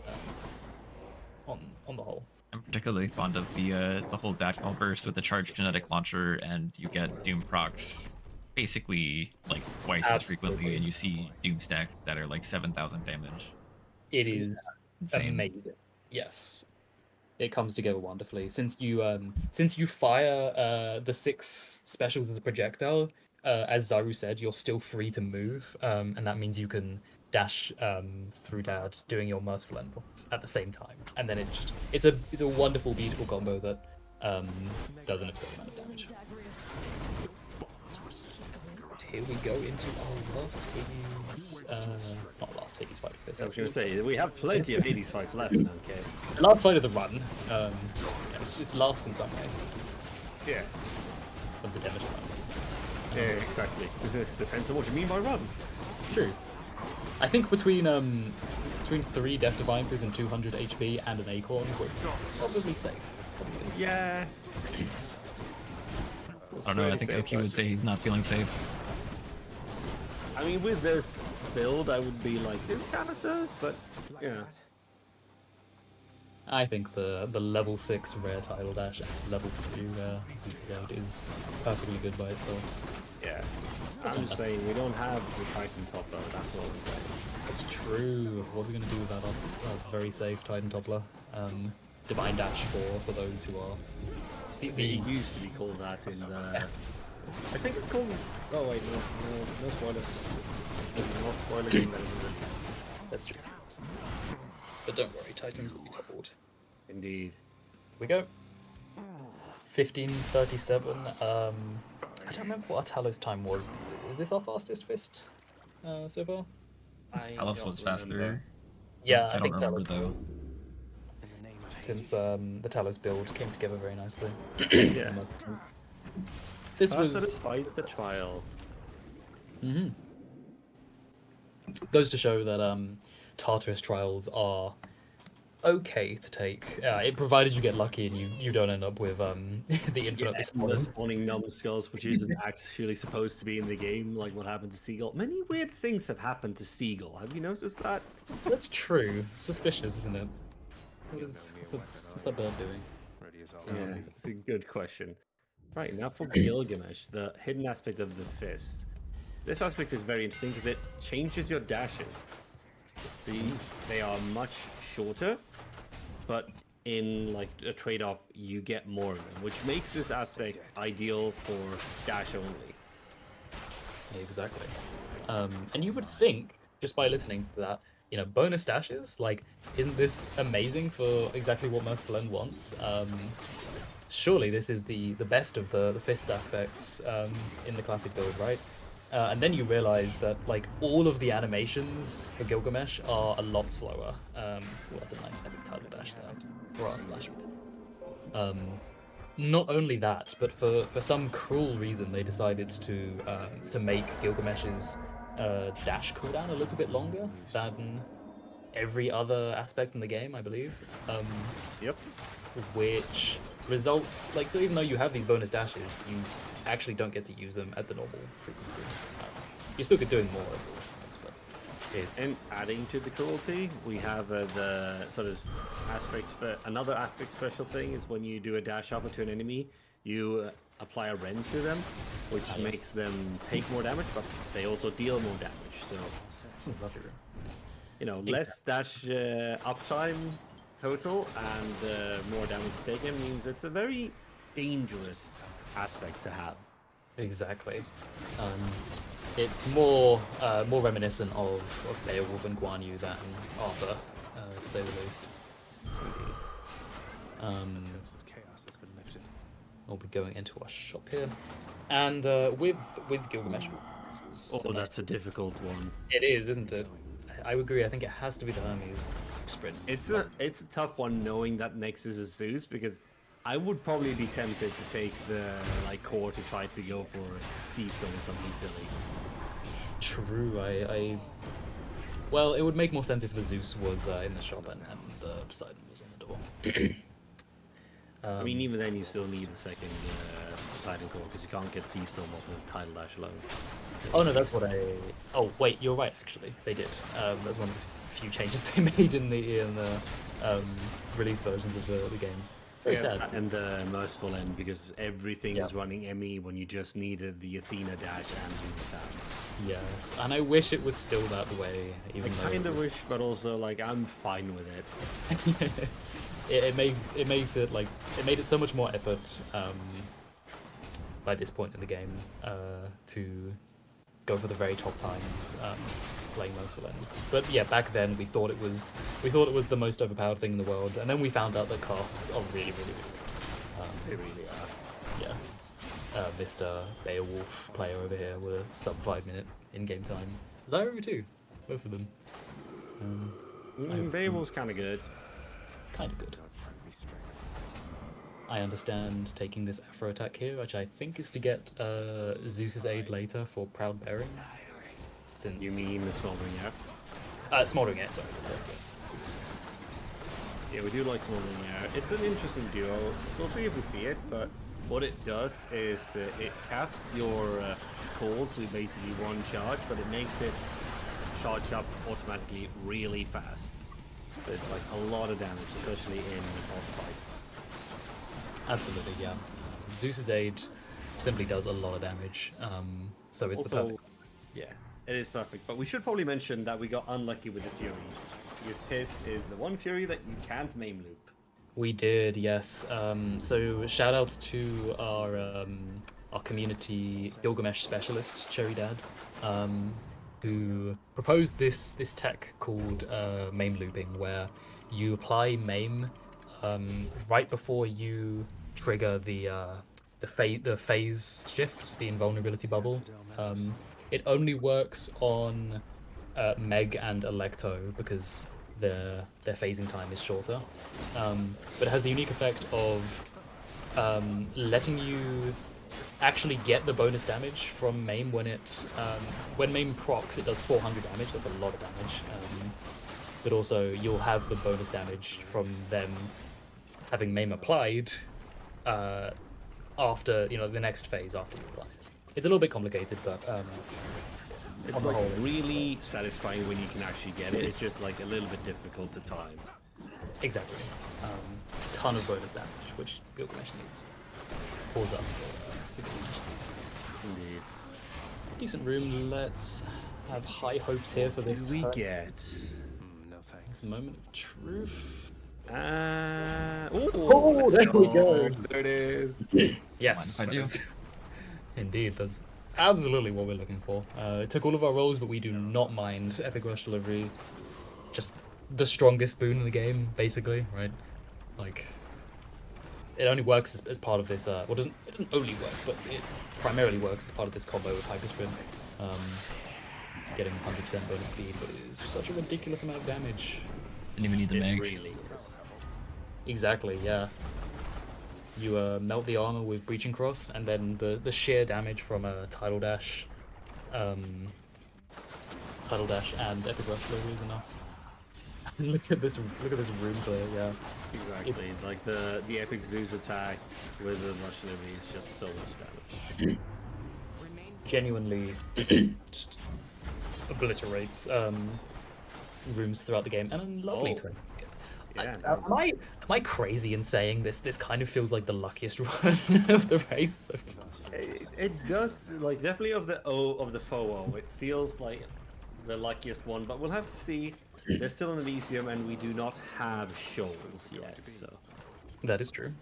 Speaker 8: on the whole.
Speaker 1: I'm particularly fond of the whole dash call burst with the charged genetic launcher, and you get Doom procs basically like twice as frequently, and you see Doom stacks that are like 7,000 damage.
Speaker 8: It is
Speaker 1: insane.
Speaker 8: amazing. Yes, it comes together wonderfully. Since you fire the 6 specials as a projectile, as Zaru said, you're still free to move, and that means you can dash through Dad doing your merciful endpoints at the same time, and then it's a wonderful, beautiful combo that does an absurd amount of damage. Here we go into our last Hades, not last Hades fight.
Speaker 7: I was going to say, we have plenty of Hades fights left, okay?
Speaker 8: The last fight of the run, it's last in some way.
Speaker 7: Yeah.
Speaker 8: Of the damage run.
Speaker 7: Yeah, exactly. Depends on what you mean by run.
Speaker 8: True. I think between 3 Death Defiances and 200 HP and an Acorn, we're probably safe.
Speaker 7: Yeah.
Speaker 1: I don't know, I think Oki would say he's not feeling safe.
Speaker 7: I mean, with this build, I would be like, this kind of says, but, yeah.
Speaker 8: I think the level 6 rare title dash and level 3 rare Zeus out is perfectly good by itself.
Speaker 7: Yeah. I'm just saying, we don't have the Titan top though, that's all I'm saying.
Speaker 8: That's true. What are we going to do without us? A very safe Titan toppler. Divine dash for those who are...
Speaker 7: It used to be called that in the... I think it's called... Oh wait, no spoilers. There's no spoiler game that isn't it?
Speaker 8: That's true. But don't worry, Titans will be toppled.
Speaker 7: Indeed.
Speaker 8: Here we go. 15:37. I don't remember what our Talos time was. Is this our fastest fist so far?
Speaker 1: Talos was faster.
Speaker 8: Yeah,
Speaker 1: I
Speaker 8: think
Speaker 1: don't remember
Speaker 8: Talos
Speaker 1: though.
Speaker 8: Since the Talos build came together very nicely.
Speaker 7: Yeah.
Speaker 8: This was
Speaker 7: despite the trial.
Speaker 8: Goes to show that Tartarus trials are okay to take, provided you get lucky and you don't end up with the infinite
Speaker 7: spawning numbskulls, which isn't actually supposed to be in the game, like what happened to Seagull. Many weird things have happened to Seagull. Have you noticed that?
Speaker 8: That's true. It's suspicious, isn't it? What's that bird doing?
Speaker 7: Yeah, it's a good question. Right, now for Gilgamesh, the hidden aspect of the fist. This aspect is very interesting because it changes your dashes. See, they are much shorter, but in like a trade-off, you get more of them, which makes this aspect ideal for dash only.
Speaker 8: Exactly. And you would think, just by listening to that, bonus dashes, like, isn't this amazing for exactly what Merciful End wants? Surely this is the best of the fist aspects in the classic build, right? And then you realize that like all of the animations for Gilgamesh are a lot slower. Well, that's a nice epic title dash there. Or splash. Not only that, but for some cruel reason, they decided to make Gilgamesh's dash cooldown a little bit longer than every other aspect in the game, I believe.
Speaker 7: Yep.
Speaker 8: Which results, like, so even though you have these bonus dashes, you actually don't get to use them at the normal frequency. You still get doing more, of course, but it's...
Speaker 7: And adding to the cruelty, we have the sort of aspect, another aspect special thing is when you do a dash up to an enemy, you apply a rend to them, which makes them take more damage, but they also deal more damage, so... less dash uptime total and more damage taken means it's a very dangerous aspect to have.
Speaker 8: Exactly. It's more reminiscent of Beowulf and Guan Yu than Arthur, to say the least. We'll be going into our shop here, and with Gilgamesh.
Speaker 7: Oh, that's a difficult one.
Speaker 8: It is, isn't it? I would agree. I think it has to be the Hermes sprint.
Speaker 7: It's a tough one knowing that Nexus is Zeus, because I would probably be tempted to take the like core to try to go for Sea Stone or something silly.
Speaker 8: True. Well, it would make more sense if the Zeus was in the shop and the Poseidon was on the door.
Speaker 7: I mean, even then you still need the second Poseidon core because you can't get Sea Storm off of Tidal Dash alone.
Speaker 8: Oh no, that's what I. Oh wait, you're right. Actually, they did. That's one of the few changes they made in the release versions of the game. Very sad.
Speaker 7: And the Merciful End, because everything is running ME when you just needed the Athena dash and the attack.
Speaker 8: Yes, and I wish it was still that way. Even
Speaker 7: I
Speaker 8: though
Speaker 7: kind of wish, but also like I'm fine with it.
Speaker 8: it makes it like it made it so much more effort by this point in the game to go for the very top times playing Merciful End. But yeah, back then we thought it was the most overpowered thing in the world, and then we found out that casts are really big.
Speaker 7: They really are.
Speaker 8: Yeah. Mr. Beowulf player over here with a sub 5 minute in-game time. Zyru too, both of them.
Speaker 7: Beowulf's kind of good.
Speaker 8: Kind of good. I understand taking this Afro attack here, which I think is to get Zeus's aid later for Proud Bearing. Since
Speaker 7: You mean the Smoldering Air?
Speaker 8: Smoldering Air, sorry. Yes. Oops.
Speaker 7: Yeah, we do like Smoldering Air. It's an interesting duo. We'll see if we see it, but what it does is it caps your cold, so basically one charge, but it makes it charge up automatically really fast. So it's like a lot of damage, especially in boss fights.
Speaker 8: Absolutely, yeah. Zeus's aid simply does a lot of damage, so it's the perfect.
Speaker 7: Yeah, it is perfect. But we should probably mention that we got unlucky with the Fury, because Tis is the one Fury that you can't maim loop.
Speaker 8: We did, yes. So shout out to our community Gilgamesh specialist, Cherry Dad, who proposed this tech called maim looping, where you apply maim right before you trigger the phase shift, the invulnerability bubble. It only works on Meg and Electo because their phasing time is shorter, but it has the unique effect of letting you actually get the bonus damage from maim when maim procs. It does 400 damage. That's a lot of damage, but also you'll have the bonus damage from them having maim applied after the next phase after you apply it. It's a little bit complicated, but
Speaker 7: it's
Speaker 8: on the
Speaker 7: like
Speaker 8: whole,
Speaker 7: really satisfying when you can actually get it. It's just like a little bit difficult to time.
Speaker 8: exactly. Ton of bonus damage, which Gilgamesh needs. Pause up.
Speaker 7: Indeed.
Speaker 8: Decent room. Let's have high hopes here for this.
Speaker 7: What do we get?
Speaker 6: No thanks.
Speaker 8: Moment of truth.
Speaker 7: Oh,
Speaker 8: there we go.
Speaker 6: There it is.
Speaker 8: Yes.
Speaker 1: Mind if I do?
Speaker 8: Indeed, that's absolutely what we're looking for. It took all of our rolls, but we do not mind Epic Rush Delivery. Just the strongest boon in the game, basically, right? Like, it only works as part of this. Well, it doesn't only work, but it primarily works as part of this combo with Hyper Sprint. Getting 100% bonus speed, but it's such a ridiculous amount of damage.
Speaker 1: Didn't even need the
Speaker 7: it
Speaker 1: mag.
Speaker 7: really is.
Speaker 8: Exactly, yeah. You melt the armor with Breaching Cross, and then the sheer damage from a Tidal Dash and Epic Rush Delivery is enough. Look at this room clear, yeah.
Speaker 7: Exactly. Like the Epic Zeus attack with the Rush Delivery is just so much damage.
Speaker 8: Genuinely just obliterates rooms throughout the game, and a lovely twin.
Speaker 7: Yeah.
Speaker 8: Am I crazy in saying this? This kind of feels like the luckiest run of the race.
Speaker 7: It does, like, definitely of the FOO, it feels like the luckiest one, but we'll have to see. They're still in Elysium, and we do not have shoals yet, so.
Speaker 8: That is true.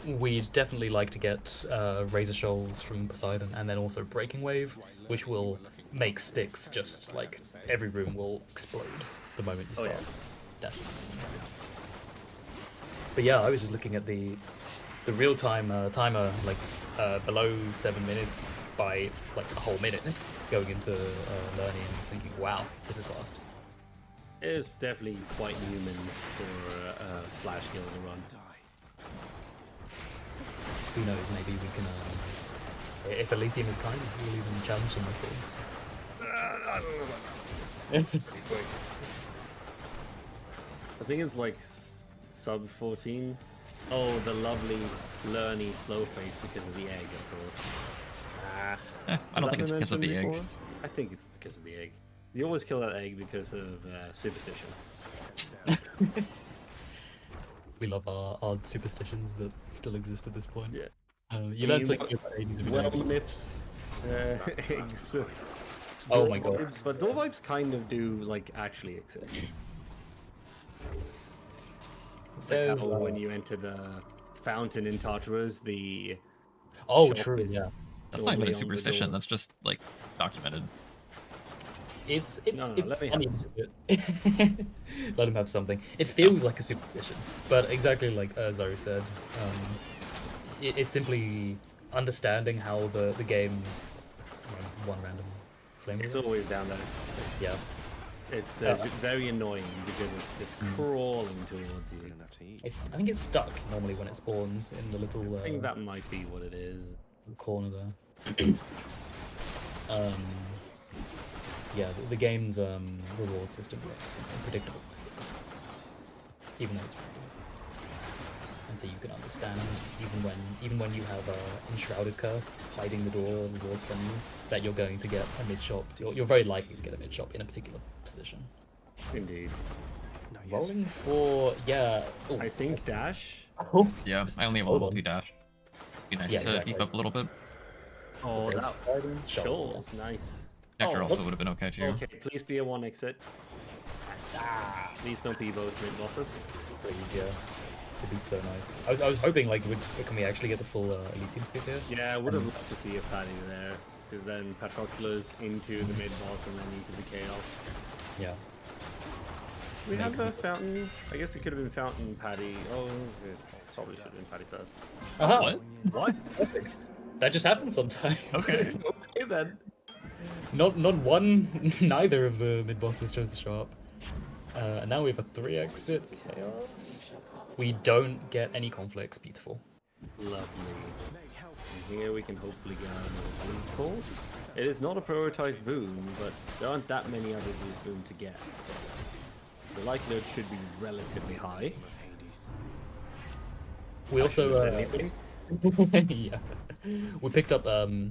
Speaker 8: We'd definitely like to get Razor Shoals from Poseidon, and then also Breaking Wave, which will make sticks just like every room will explode the moment you start. Definitely. But yeah, I was just looking at the real time timer, like below 7 minutes. by like a whole minute going into learning and just thinking, wow, this is fast.
Speaker 7: It is definitely quite human for Splash Guild to run.
Speaker 8: Who knows, maybe we can, if Elysium is kind, we'll even challenge them with things.
Speaker 7: I think it's like sub 14. Oh, the lovely Lerny slow face because of the egg, of course.
Speaker 1: I don't think it's because of the egg.
Speaker 7: I think it's because of the egg. You always kill that egg because of superstition.
Speaker 8: We love our odd superstitions that still exist at this point.
Speaker 7: Yeah.
Speaker 8: You learn something about 80s every
Speaker 7: Well,
Speaker 8: day.
Speaker 7: nips, eggs.
Speaker 8: Oh
Speaker 7: Door
Speaker 8: my god.
Speaker 7: vibes, but door vibes kind of do like actually exist. Like
Speaker 8: There's,
Speaker 7: how when you enter the fountain in Tartarus, the
Speaker 8: Oh,
Speaker 7: shop
Speaker 8: true,
Speaker 7: is
Speaker 8: yeah.
Speaker 1: That's not even
Speaker 7: normally
Speaker 1: a
Speaker 7: on the
Speaker 1: superstition.
Speaker 7: door.
Speaker 1: That's just like documented.
Speaker 8: It's
Speaker 7: No,
Speaker 8: it's
Speaker 7: let me
Speaker 8: funny.
Speaker 7: have
Speaker 8: Let him have something. It feels like a superstition, but exactly like Zaru said, it's simply understanding how the game. One random flame.
Speaker 7: It's always down there.
Speaker 8: Yeah.
Speaker 7: It's very annoying because it's just crawling towards you.
Speaker 4: Good enough to eat.
Speaker 8: I think it's stuck normally when it spawns in the little
Speaker 7: I think that might be what it is.
Speaker 8: corner there. Yeah, the game's reward system works in unpredictable ways sometimes, even though it's random. And so you can understand, even when you have a enshrouded curse hiding the door rewards from you, that you're going to get a mid shop. You're very likely to get a mid shop in a particular position.
Speaker 7: Indeed.
Speaker 4: Not yet.
Speaker 8: Rolling for ooh.
Speaker 7: I think dash.
Speaker 8: Oh,
Speaker 1: Yeah, I only have a
Speaker 8: Hold
Speaker 1: level
Speaker 8: on.
Speaker 1: 2 dash. Be nice
Speaker 8: Yeah,
Speaker 1: to
Speaker 8: exactly.
Speaker 1: beef up a little bit.
Speaker 7: Oh,
Speaker 8: Okay.
Speaker 7: that
Speaker 8: Shoals,
Speaker 7: shoals, nice.
Speaker 1: Nectar
Speaker 7: Oh,
Speaker 1: also
Speaker 7: look-
Speaker 1: would have been okay too.
Speaker 7: Okay, please be a one exit. Please don't be both mid bosses.
Speaker 8: please, yeah. It'd be so nice. I was hoping like, can we actually get the full Elysium skip here?
Speaker 7: Yeah, I would have loved to see a Paddy there, because then Patroclus into the mid boss and then into the chaos.
Speaker 8: Yeah.
Speaker 7: We have a fountain. I guess it could have been fountain Paddy. Oh, it probably should have been Paddy first.
Speaker 8: Aha!
Speaker 1: What?
Speaker 7: What?
Speaker 8: Perfect. That just happens sometimes.
Speaker 1: Okay.
Speaker 7: Okay then.
Speaker 8: Not one, neither of the mid bosses chose to show up. And now we have a 3 exit chaos. We don't get any conflicts. Beautiful.
Speaker 7: Lovely. And here we can hopefully get out of this call. It is not a prioritized boon, but there aren't that many others whose boon to get. So the likelihood should be relatively high.
Speaker 4: Hades.
Speaker 8: We also
Speaker 7: Said anything?
Speaker 8: yeah. We picked up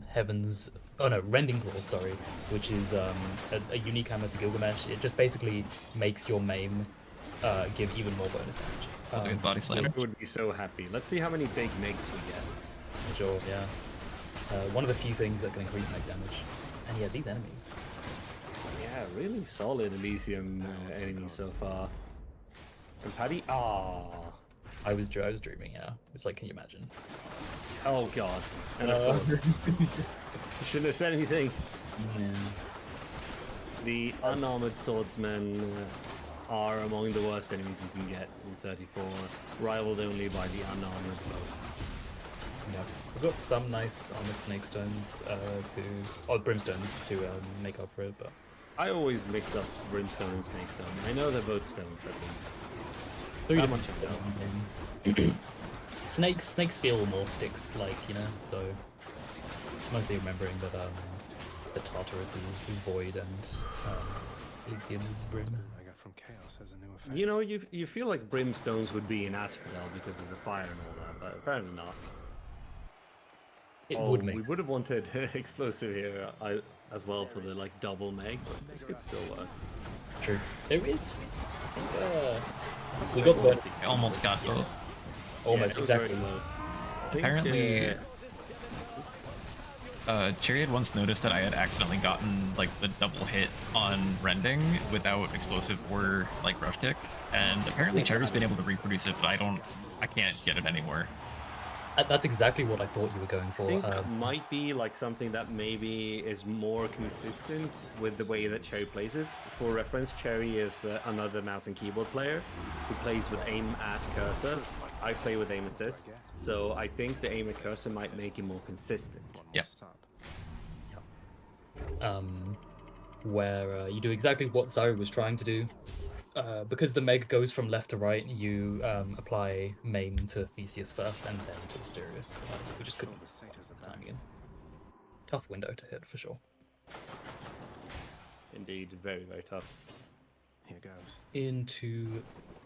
Speaker 8: Heaven's Rending Claws, sorry, which is a unique hammer to Gilgamesh. It just basically makes your maim give even more bonus damage.
Speaker 1: That's a good body slam.
Speaker 7: I would be so happy. Let's see how many big makes we get.
Speaker 8: Sure, yeah. One of the few things that can increase mag damage. And yeah, these enemies.
Speaker 7: Yeah, really solid Elysium enemies so far. And Paddy,
Speaker 8: I was dreaming, yeah. It's like, can you imagine?
Speaker 7: oh god. And of course, you shouldn't have said anything.
Speaker 8: Yeah.
Speaker 7: The unarmored swordsmen are among the worst enemies you can get in 34, rivaled only by the unarmored foe.
Speaker 8: Yeah. We've got some nice armored snake stones brimstones to make up for it, but
Speaker 7: I always mix up brimstone and snakestone. I know they're both stones at least.
Speaker 8: three
Speaker 7: How
Speaker 8: different
Speaker 7: much
Speaker 8: stones. Snakes feel more sticks like, so it's mostly remembering that the Tartarus is void and Elysium is brim.
Speaker 4: I got from chaos has a new effect.
Speaker 7: You know, you feel like brimstones would be in Asphodel because of the fire and all that, but apparently not.
Speaker 8: It
Speaker 7: Oh,
Speaker 8: would make
Speaker 7: we would have wanted explosive here as well for the like double meg, but this could still work.
Speaker 8: true. There is we got the
Speaker 1: I almost got both.
Speaker 8: almost
Speaker 7: Yeah, it was very
Speaker 8: exactly.
Speaker 7: close. I think,
Speaker 1: Apparently, Cherry had once noticed that I had accidentally gotten like the double hit on rending without explosive or like rush kick, and apparently Cherry's been able to reproduce it, but I can't get it anymore.
Speaker 8: That's exactly what I thought you were going
Speaker 7: I
Speaker 8: for.
Speaker 7: think that might be like something that maybe is more consistent with the way that Cherry plays it. For reference, Cherry is another mouse and keyboard player who plays with aim at cursor. I play with aim assist, so I think the aim at cursor might make it more consistent.
Speaker 1: Yep.
Speaker 4: Stop.
Speaker 8: where you do exactly what Zyru was trying to do. Because the Meg goes from left to right, you apply Maim to Theseus first and then to Mysterious. We just couldn't
Speaker 4: The satyrs are
Speaker 8: time
Speaker 4: back.
Speaker 8: again. Tough window to hit for sure.
Speaker 7: Indeed, very, very tough.
Speaker 4: Here goes.
Speaker 8: Into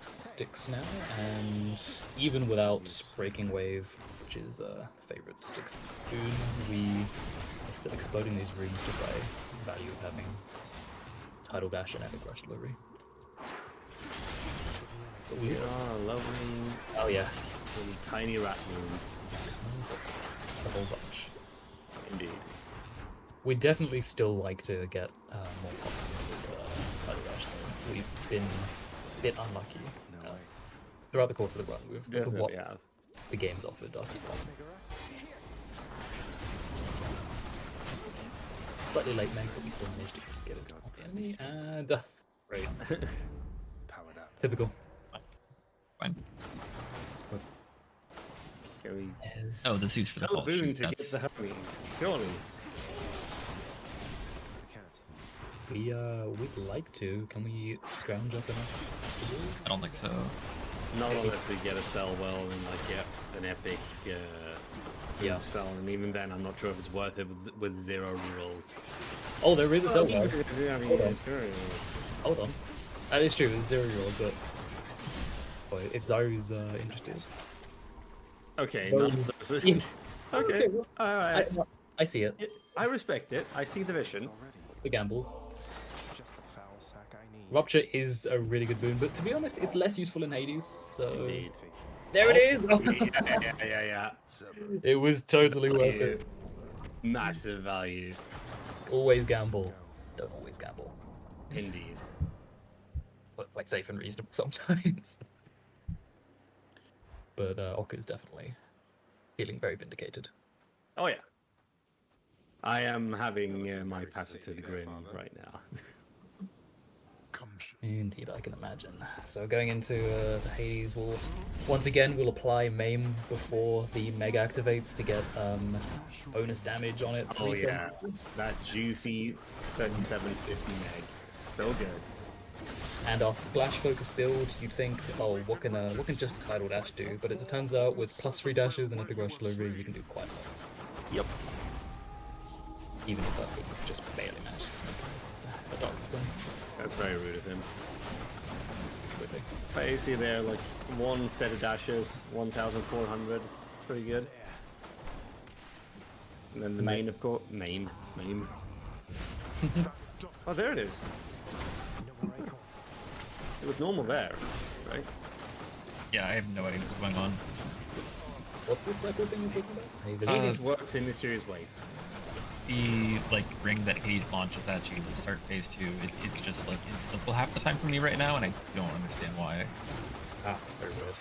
Speaker 8: Styx now, and even without Breaking Wave, which is favorite Styx boon, we are still exploding these rings just by value of having Tidal Dash and Epic Rush Delivery. But we
Speaker 7: are lovely
Speaker 8: Oh yeah,
Speaker 7: little tiny rat rooms.
Speaker 8: a whole bunch.
Speaker 7: Indeed.
Speaker 8: We definitely still like to get more pots into this Tidal Dash though. We've been a bit unlucky
Speaker 4: No way.
Speaker 8: throughout the course of the run with what
Speaker 7: Definitely have.
Speaker 8: the game's offered us. Slightly late Meg, but we still managed to get it
Speaker 4: God's
Speaker 8: off the enemy,
Speaker 4: grace.
Speaker 8: and great.
Speaker 4: Powered up.
Speaker 8: Typical.
Speaker 1: Fine.
Speaker 7: Can we
Speaker 8: Yes.
Speaker 1: Oh, the suit's for the
Speaker 7: sell a
Speaker 1: whole
Speaker 7: boon
Speaker 1: shoot.
Speaker 7: to get
Speaker 1: That's,
Speaker 7: the Hermes? Surely.
Speaker 4: We can't.
Speaker 8: We'd like to. Can we scrounge up enough?
Speaker 1: I don't think so.
Speaker 7: Not unless we get a sell well and like get an epic
Speaker 8: Yeah.
Speaker 7: sell, and even then I'm not sure if it's worth it with 0 rerolls.
Speaker 8: Oh, there is a sell
Speaker 7: Yeah,
Speaker 8: bar.
Speaker 7: I mean,
Speaker 8: Hold on.
Speaker 7: sure.
Speaker 8: Hold on. That is true. It's 0 euros, but boy, if Zyru's interested,
Speaker 7: Okay,
Speaker 8: Well,
Speaker 7: none of those.
Speaker 8: yeah.
Speaker 7: Okay,
Speaker 8: well,
Speaker 7: alright.
Speaker 8: I see it.
Speaker 7: I respect it. I see the
Speaker 4: It's
Speaker 7: vision.
Speaker 4: already
Speaker 8: It's the gamble.
Speaker 4: just the foul sack I need.
Speaker 8: Rupture is a really good boon, but to be honest, it's less useful in Hades. So
Speaker 7: Indeed.
Speaker 8: there it is.
Speaker 7: Yeah.
Speaker 8: It was totally worth it.
Speaker 7: Massive value.
Speaker 8: Always gamble. Don't always gamble.
Speaker 7: Indeed.
Speaker 8: But like safe and reasonable sometimes. But Oka's definitely feeling very vindicated.
Speaker 7: Oh yeah. I am having my passive to the grin right now.
Speaker 8: Indeed, I can imagine. So going into to Hades, we'll apply Maim before the Meg activates to get bonus damage on it.
Speaker 7: Oh
Speaker 8: 3
Speaker 7: yeah, that juicy 3750 meg. So good.
Speaker 8: And our splash focus build, you'd think, oh, what can just a Tidal Dash do? But as it turns out, with +3 dashes and Epic Rush Delivery, you can do quite a lot.
Speaker 7: Yep.
Speaker 8: Even if that Hades just barely managed to sneak a darkness in.
Speaker 7: That's very rude of him.
Speaker 8: It's quickly.
Speaker 7: But you see there, like one set of dashes, 1,400. It's pretty good. And then the main, of course, main. Oh, there it is. It was normal there, right?
Speaker 1: Yeah, I have no idea what's going on.
Speaker 8: What's this circle thing you're talking about? Hey,
Speaker 7: Hades works in mysterious ways.
Speaker 1: The like ring that Hades launches at you to start phase 2, it's just like invisible half the time for me right now, and I don't understand why.
Speaker 8: Very weird.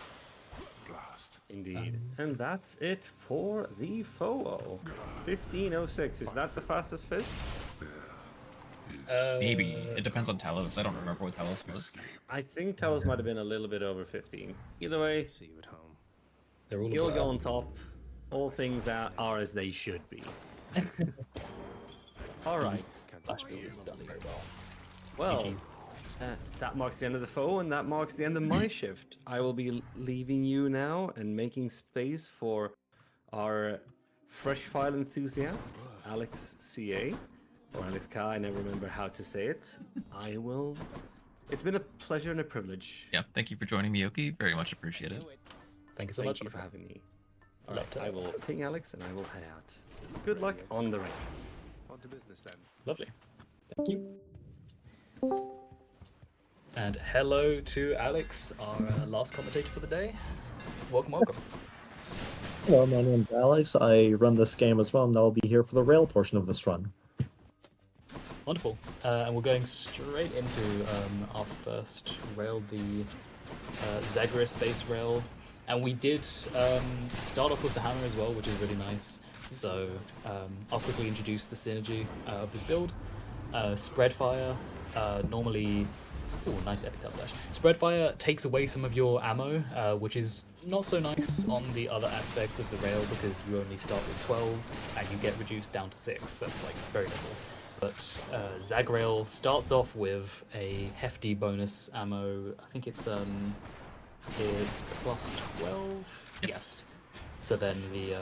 Speaker 7: Indeed. And that's it for the FOO. 1506. Is that the fastest fist?
Speaker 1: Maybe. It depends on Talos. I don't remember what Talos was.
Speaker 7: I think Talos might have been a little bit over 15. Either way,
Speaker 4: See you at home.
Speaker 8: They're all
Speaker 7: Gilgal
Speaker 8: about-
Speaker 7: on top. All things are as they should be. Alright.
Speaker 8: Flash build is done very well.
Speaker 7: Well,
Speaker 8: GG.
Speaker 7: that marks the end of the FOO, and that marks the end of my shift. I will be leaving you now and making space for our fresh file enthusiast, Alex CA. Or Alex K, I never remember how to say it. I will. It's been a pleasure and a privilege.
Speaker 1: Yeah, thank you for joining me, Yoki. Very much appreciated.
Speaker 8: Thank you so
Speaker 7: Thank
Speaker 8: much.
Speaker 7: you for having me.
Speaker 8: Love
Speaker 7: Alright,
Speaker 8: to.
Speaker 7: I will ping Alex and I will head out. Good luck on the race.
Speaker 4: On to business then.
Speaker 8: Lovely. Thank you. And hello to Alex, our last commentator for the day. Welcome.
Speaker 9: Hello, my name's Alex. I run this game as well, and I'll be here for the rail portion of this run.
Speaker 8: Wonderful. And we're going straight into our first rail, the Zagreus base rail. And we did start off with the hammer as well, which is really nice. So I'll quickly introduce the synergy of this build. Spread fire, normally... Ooh, nice epitaph dash. Spread fire takes away some of your ammo, which is not so nice on the other aspects of the rail because you only start with 12 and you get reduced down to 6. That's like very little. But Zagrael starts off with a hefty bonus ammo. I think it's plus 12. Yes. So then the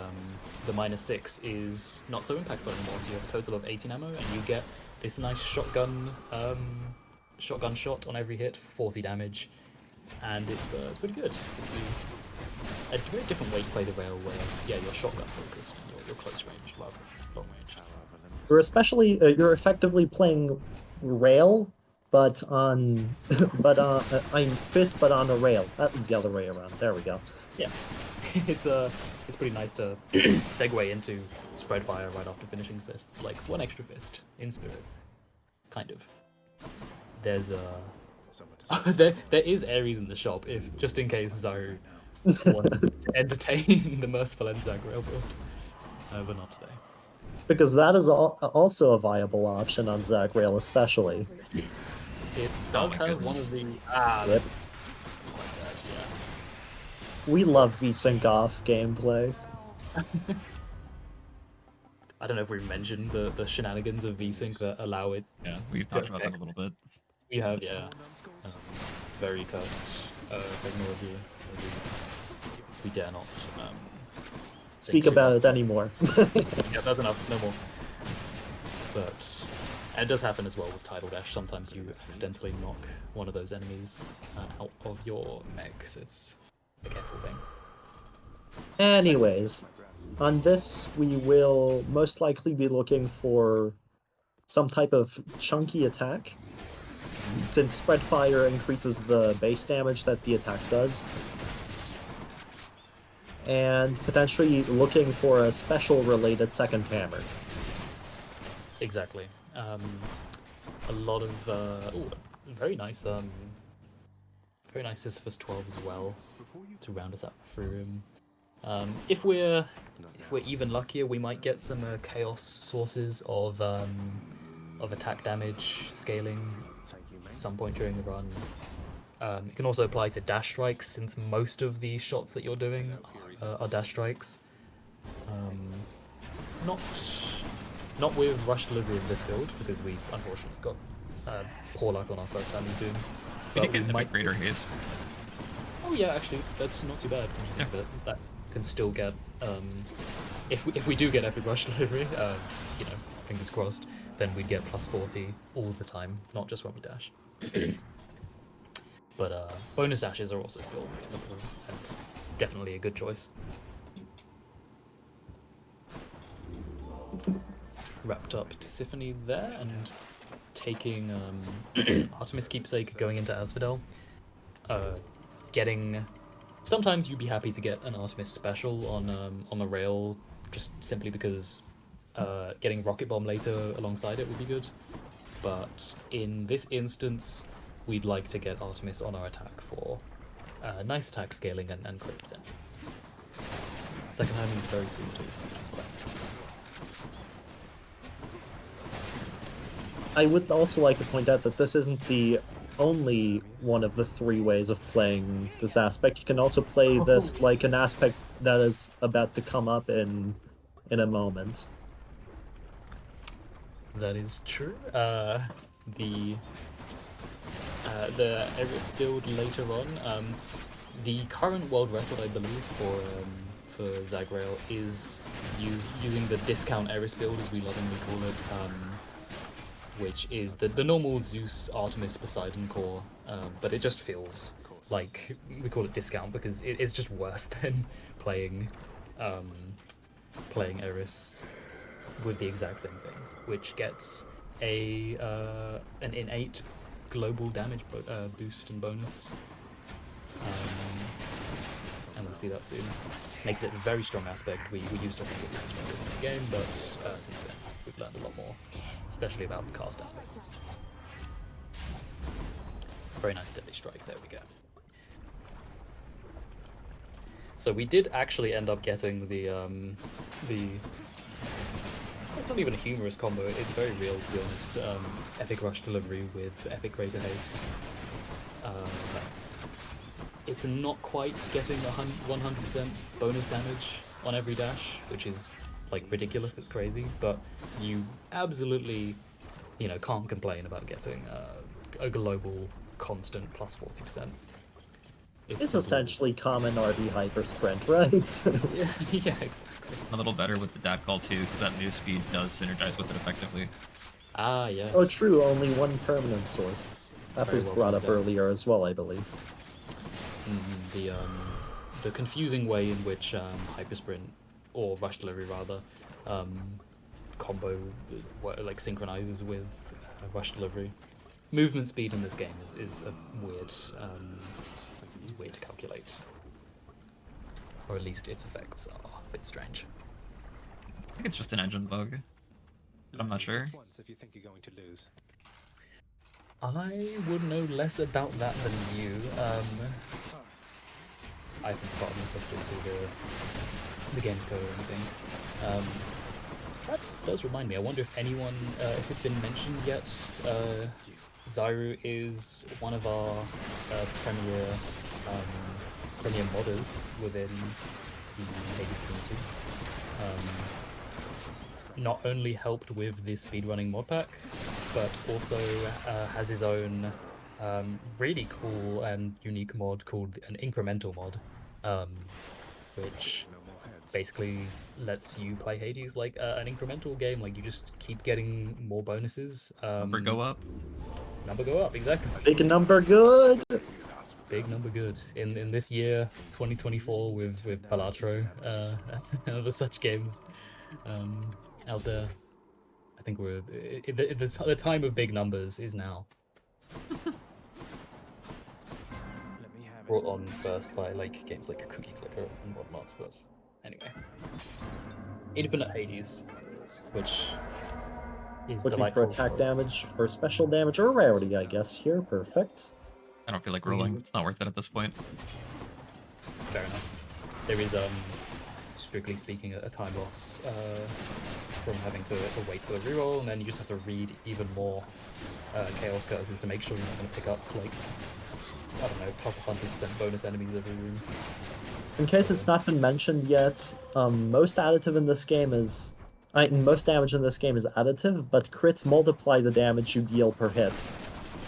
Speaker 8: -6 is not so impactful anymore. So you have a total of 18 ammo, and you get this nice shotgun shot on every hit for 40 damage, and it's pretty good. It's a very different way to play the rail, where you're shotgun focused and you're close range rather than long range.
Speaker 9: You're effectively playing rail, but on fist, but on a rail. The other way around. There we go.
Speaker 8: Yeah, it's pretty nice to segue into spread fire right after finishing fist. It's like one extra fist in spirit, kind of. There's there is Ares in the shop, if just in case Zaru wanted to entertain the merciful end Zagrael build, but not today.
Speaker 9: Because that is also a viable option on Zagrael, especially.
Speaker 8: It does have one of the that's quite sad. Yeah.
Speaker 9: We love VSync off gameplay.
Speaker 8: I don't know if we mentioned the shenanigans of VSync that allow it.
Speaker 1: Yeah, we've talked about that a little bit.
Speaker 8: We have, yeah. Very cursed technology. We dare not
Speaker 9: speak about it anymore.
Speaker 8: Yeah, that's enough. No more. But and it does happen as well with Tidal Dash. Sometimes you accidentally knock one of those enemies out of your mech. So it's a careful thing.
Speaker 9: Anyways, on this we will most likely be looking for some type of chunky attack, since spread fire increases the base damage that the attack does. And potentially looking for a special related second hammer.
Speaker 8: Exactly. A lot of very nice Sisyphus 12 as well to round us up through. If we're even luckier, we might get some chaos sources of attack damage scaling at some point during the run. It can also apply to dash strikes, since most of the shots that you're doing are dash strikes. Not with rush delivery in this build, because we unfortunately got poor luck on our first time in Doom.
Speaker 1: We did get the might greater haste.
Speaker 8: Oh yeah, actually, that's not too bad.
Speaker 1: Yeah.
Speaker 8: That can still get if we do get epic rush delivery, fingers crossed, then we'd get plus 40 all the time, not just when we dash. But bonus dashes are also still available, and definitely a good choice. Wrapped up Tisiphone there, and taking Artemis Keepsake going into Asphodel. Sometimes you'd be happy to get an Artemis special on the rail, just simply because getting Rocket Bomb later alongside it would be good. But in this instance, we'd like to get Artemis on our attack for nice attack scaling and crit damage. Second hand is very soon too, which is quite nice.
Speaker 9: I would also like to point out that this isn't the only one of the three ways of playing this aspect. You can also play this like an aspect that is about to come up in a moment.
Speaker 8: That is true. The Eris build later on. The current world record, I believe, for Zagrael is using the discount Eris build, as we lovingly call it, which is the normal Zeus, Artemis, Poseidon core, but it just feels like we call it discount because it's just worse than playing Eris with the exact same thing, which gets an innate global damage boost and bonus, and we'll see that soon. Makes it a very strong aspect. We used to think it was the strongest in the game, but since then we've learned a lot more, especially about the cast aspects. Very nice deadly strike, there we go. So we did actually end up getting the it's not even a humorous combo, it's very real to be honest. Epic Rush Delivery with Epic Razor Haste. It's not quite getting 100% bonus damage on every dash, which is like ridiculous, it's crazy, but you absolutely you know, can't complain about getting a global constant plus 40%.
Speaker 9: It's
Speaker 8: simple.
Speaker 9: essentially common RB hyper sprint, right?
Speaker 8: Yeah, exactly.
Speaker 1: A little better with the dat call too, because that move speed does synergize with it effectively.
Speaker 8: Ah, yes.
Speaker 9: Oh, true. Only one permanent source. That
Speaker 8: Very
Speaker 9: was
Speaker 8: well
Speaker 9: brought
Speaker 8: put
Speaker 9: up
Speaker 8: down.
Speaker 9: earlier as well, I believe.
Speaker 8: The confusing way in which hypersprint or rush delivery rather combo like synchronizes with rush delivery. Movement speed in this game is a weird it's weird to calculate, or at least its effects are a bit strange.
Speaker 1: I think it's just an engine bug. I'm not sure.
Speaker 4: Once if you think you're going to lose.
Speaker 8: I would know less about that than you. I haven't gotten myself into the game's code or anything. That does remind me. I wonder if anyone, if it's been mentioned yet. Zyru is one of our premier modders within the Hades community. Not only helped with the speedrunning mod pack, but also has his own really cool and unique mod called an incremental mod, which basically lets you play Hades like an incremental game. Like you just keep getting more bonuses.
Speaker 1: Number go up.
Speaker 8: Number go up, exactly.
Speaker 9: Big number good.
Speaker 8: Big number good. In this year, 2024, with Palatro and other such games out there. I think we're the time of big numbers is now. Brought on first by like games like Cookie Clicker and whatnot, but anyway. Infinite Hades, which is
Speaker 9: Looking
Speaker 8: delightful.
Speaker 9: for attack damage or special damage or rarity, I guess. Here, perfect.
Speaker 1: I don't feel like rolling. It's not worth it at this point.
Speaker 8: Fair enough. There is strictly speaking a time loss from having to wait for the reroll, and then you just have to read even more chaos curses to make sure you're not going to pick up like, I don't know, plus 100% bonus enemies every room.
Speaker 9: In case it's not been mentioned yet, most additive in this game is... most damage in this game is additive, but crits multiply the damage you deal per hit.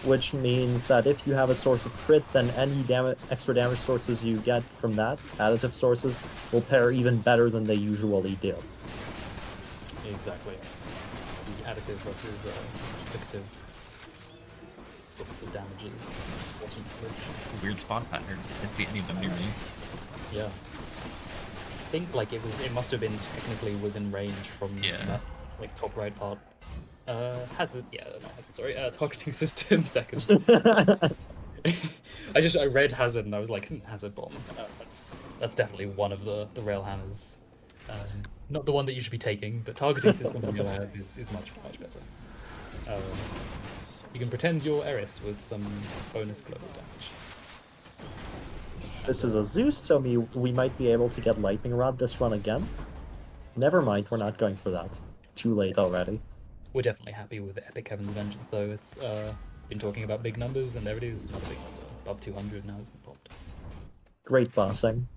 Speaker 9: Which means that if you have a source of crit, then any extra damage sources you get from that, additive sources, will pair even better than they usually do.
Speaker 8: Exactly. The additive versus duplicative sorts of damages.
Speaker 1: Weird spot pattern. Didn't see any of them near me.
Speaker 8: Yeah. I think like it must have been technically within range from that, like top right part. Hazard, sorry, targeting system second. I read hazard and I was like, hazard bomb. That's definitely one of the rail hammers. Not the one that you should be taking, but targeting system on your head is much better. You can pretend you're Eris with some bonus global damage.
Speaker 9: This is a Zeus, so we might be able to get Lightning Rod this run again. Never mind, we're not going for that. Too late already.
Speaker 8: We're definitely happy with the Epic Heaven's Vengeance, though. It's been talking about big numbers, and there it is, another big number. Above 200 now, it's been popped.
Speaker 9: Great bossing.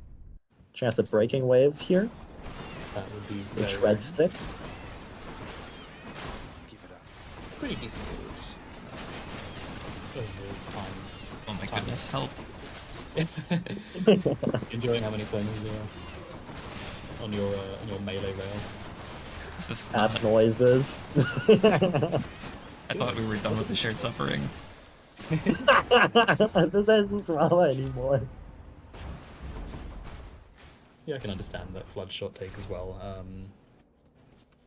Speaker 9: Chance at Breaking Wave here.
Speaker 8: That would be
Speaker 9: The Shred Sticks.
Speaker 8: pretty decent loot. Times.
Speaker 1: Oh my goodness, help.
Speaker 8: Enjoying how many flamers there are on your melee rail.
Speaker 1: This is
Speaker 9: App
Speaker 1: not...
Speaker 9: noises.
Speaker 1: I thought we were done with the shared suffering.
Speaker 9: This isn't drama anymore.
Speaker 8: Yeah, I can understand that flood shot take as well.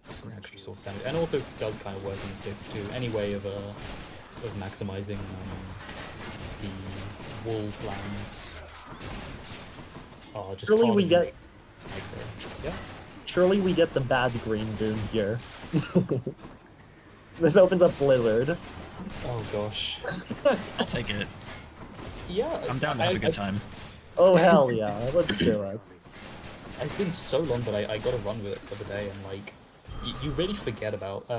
Speaker 8: Just an extra source of damage, and also does kind of work in sticks too. Any way of maximizing the wolves lands. Just
Speaker 9: Surely we get.
Speaker 8: Yeah.
Speaker 9: Surely we get the bad green boon here. This opens up Blizzard.
Speaker 8: Oh gosh.
Speaker 1: I'll take it.
Speaker 8: Yeah.
Speaker 1: I'm down to have a good time.
Speaker 9: Oh hell yeah, let's do it.
Speaker 8: It's been so long that I got to run with it for the day, and like, you really forget about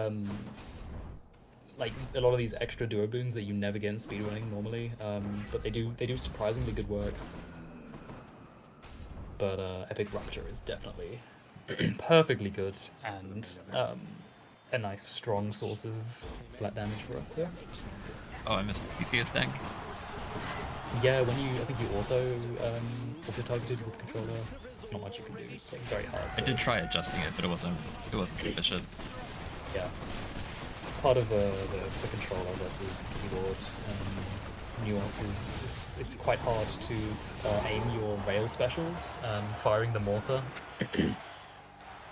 Speaker 8: like a lot of these extra duo boons that you never get in speedrunning normally. But they do surprisingly good work. But Epic Rupture is definitely perfectly good, and a nice strong source of flat damage for us here.
Speaker 1: Oh, I missed PCS tank.
Speaker 8: Yeah, when I think you auto targeted with controller, it's not much you can do. It's like very hard.
Speaker 1: I did try adjusting it, but it wasn't sufficient.
Speaker 8: Yeah. Part of the controller versus keyboard nuance is it's quite hard to aim your rail specials, firing the mortar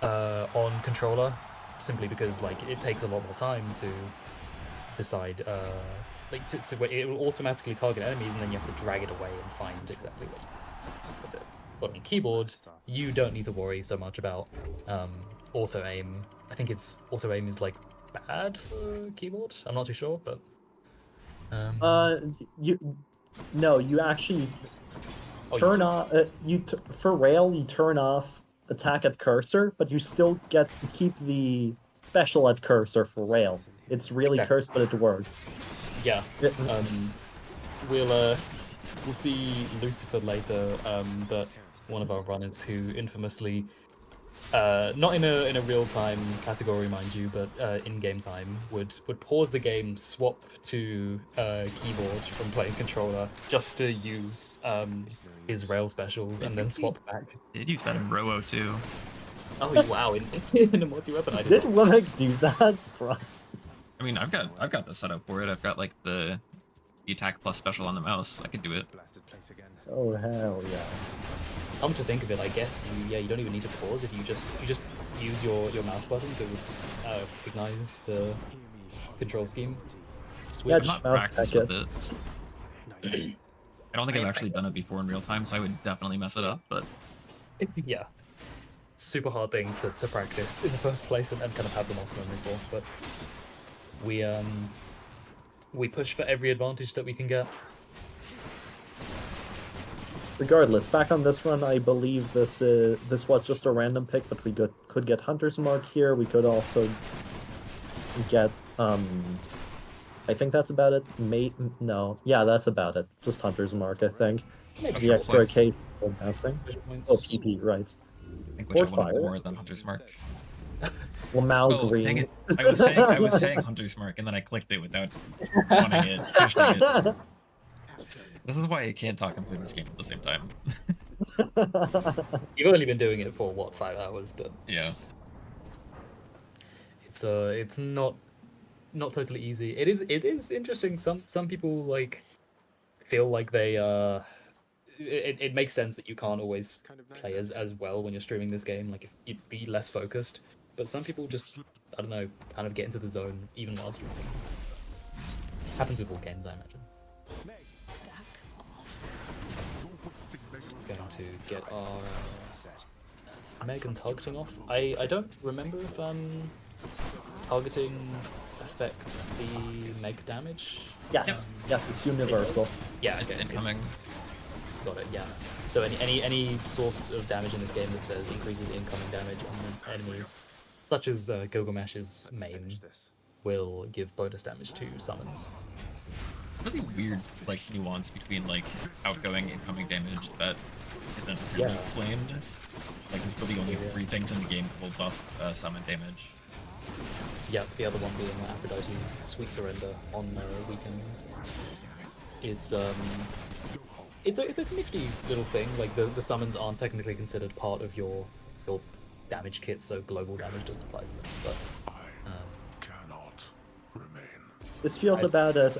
Speaker 8: on controller, simply because like it takes a lot more time to decide it will automatically target enemies, and then you have to drag it away and find exactly what's it. But on keyboard, you don't need to worry so much about auto aim. I think auto aim is like bad for keyboard. I'm not too sure, but
Speaker 9: you actually turn off for rail. You turn off attack at cursor, but you still keep the special at cursor for rail. It's really cursed, but it works.
Speaker 8: Yeah. We'll see Lucifer later, but one of our runners who infamously, not in a real time category, mind you, but in game time, would pause the game, swap to keyboard from playing controller just to use his rail specials, and then swap back.
Speaker 1: Did use that in Rowo too.
Speaker 8: Oh wow! In a multi-weapon, I
Speaker 9: did Womack do that, bro?
Speaker 1: I mean, I've got the setup for it. I've got like the attack plus special on the mouse. I could do it.
Speaker 9: Oh hell yeah!
Speaker 8: Come to think of it, I guess you don't even need to pause if you just use your mouse buttons. It would recognize the control scheme.
Speaker 9: Yeah, just mouse tech it.
Speaker 1: I don't think I've actually done it before in real time, so I would definitely mess it up. But
Speaker 8: yeah, super hard thing to practice in the first place and kind of have the muscle memory for. But we push for every advantage that we can get.
Speaker 9: Regardless, back on this run, I believe this was just a random pick, but we could get Hunter's Mark here. We could also get I think that's about it. Yeah, that's about it. Just Hunter's Mark, I think.
Speaker 8: Maybe
Speaker 9: the extra occasional bouncing. Oh, PP, right.
Speaker 1: I think which one is more than Hunter's Mark.
Speaker 9: Well, Mal
Speaker 1: Oh,
Speaker 9: Green.
Speaker 1: dang it. I was saying Hunter's Mark, and then I clicked it without wanting it. Pushing it. This is why I can't talk and play this game at the same time.
Speaker 8: You've only been doing it for what, 5 hours, but
Speaker 1: yeah,
Speaker 8: it's not totally easy. It is interesting. Some people like feel like they it makes sense that you can't always play as well when you're streaming this game. Like if you'd be less focused, but some people just, I don't know, kind of get into the zone even while streaming. Happens with all games, I imagine. Going to get our Meg and targeting off. I don't remember if targeting affects the Meg damage.
Speaker 9: Yes, yes, it's universal.
Speaker 8: Yeah,
Speaker 1: it's
Speaker 8: okay.
Speaker 1: incoming.
Speaker 8: Got it. Yeah. So any source of damage in this game that says increases incoming damage on an enemy, such as Gilgamesh's main, will give bonus damage to summons.
Speaker 1: Really weird like nuance between like outgoing and incoming damage that isn't really explained. Like there's really only 3 things in the game that will buff summon damage.
Speaker 8: Yeah, the other one being Aphrodite's Sweet Surrender on weekends. It's a nifty little thing. Like the summons aren't technically considered part of your damage kit, so global damage doesn't apply to them. But
Speaker 9: this feels about as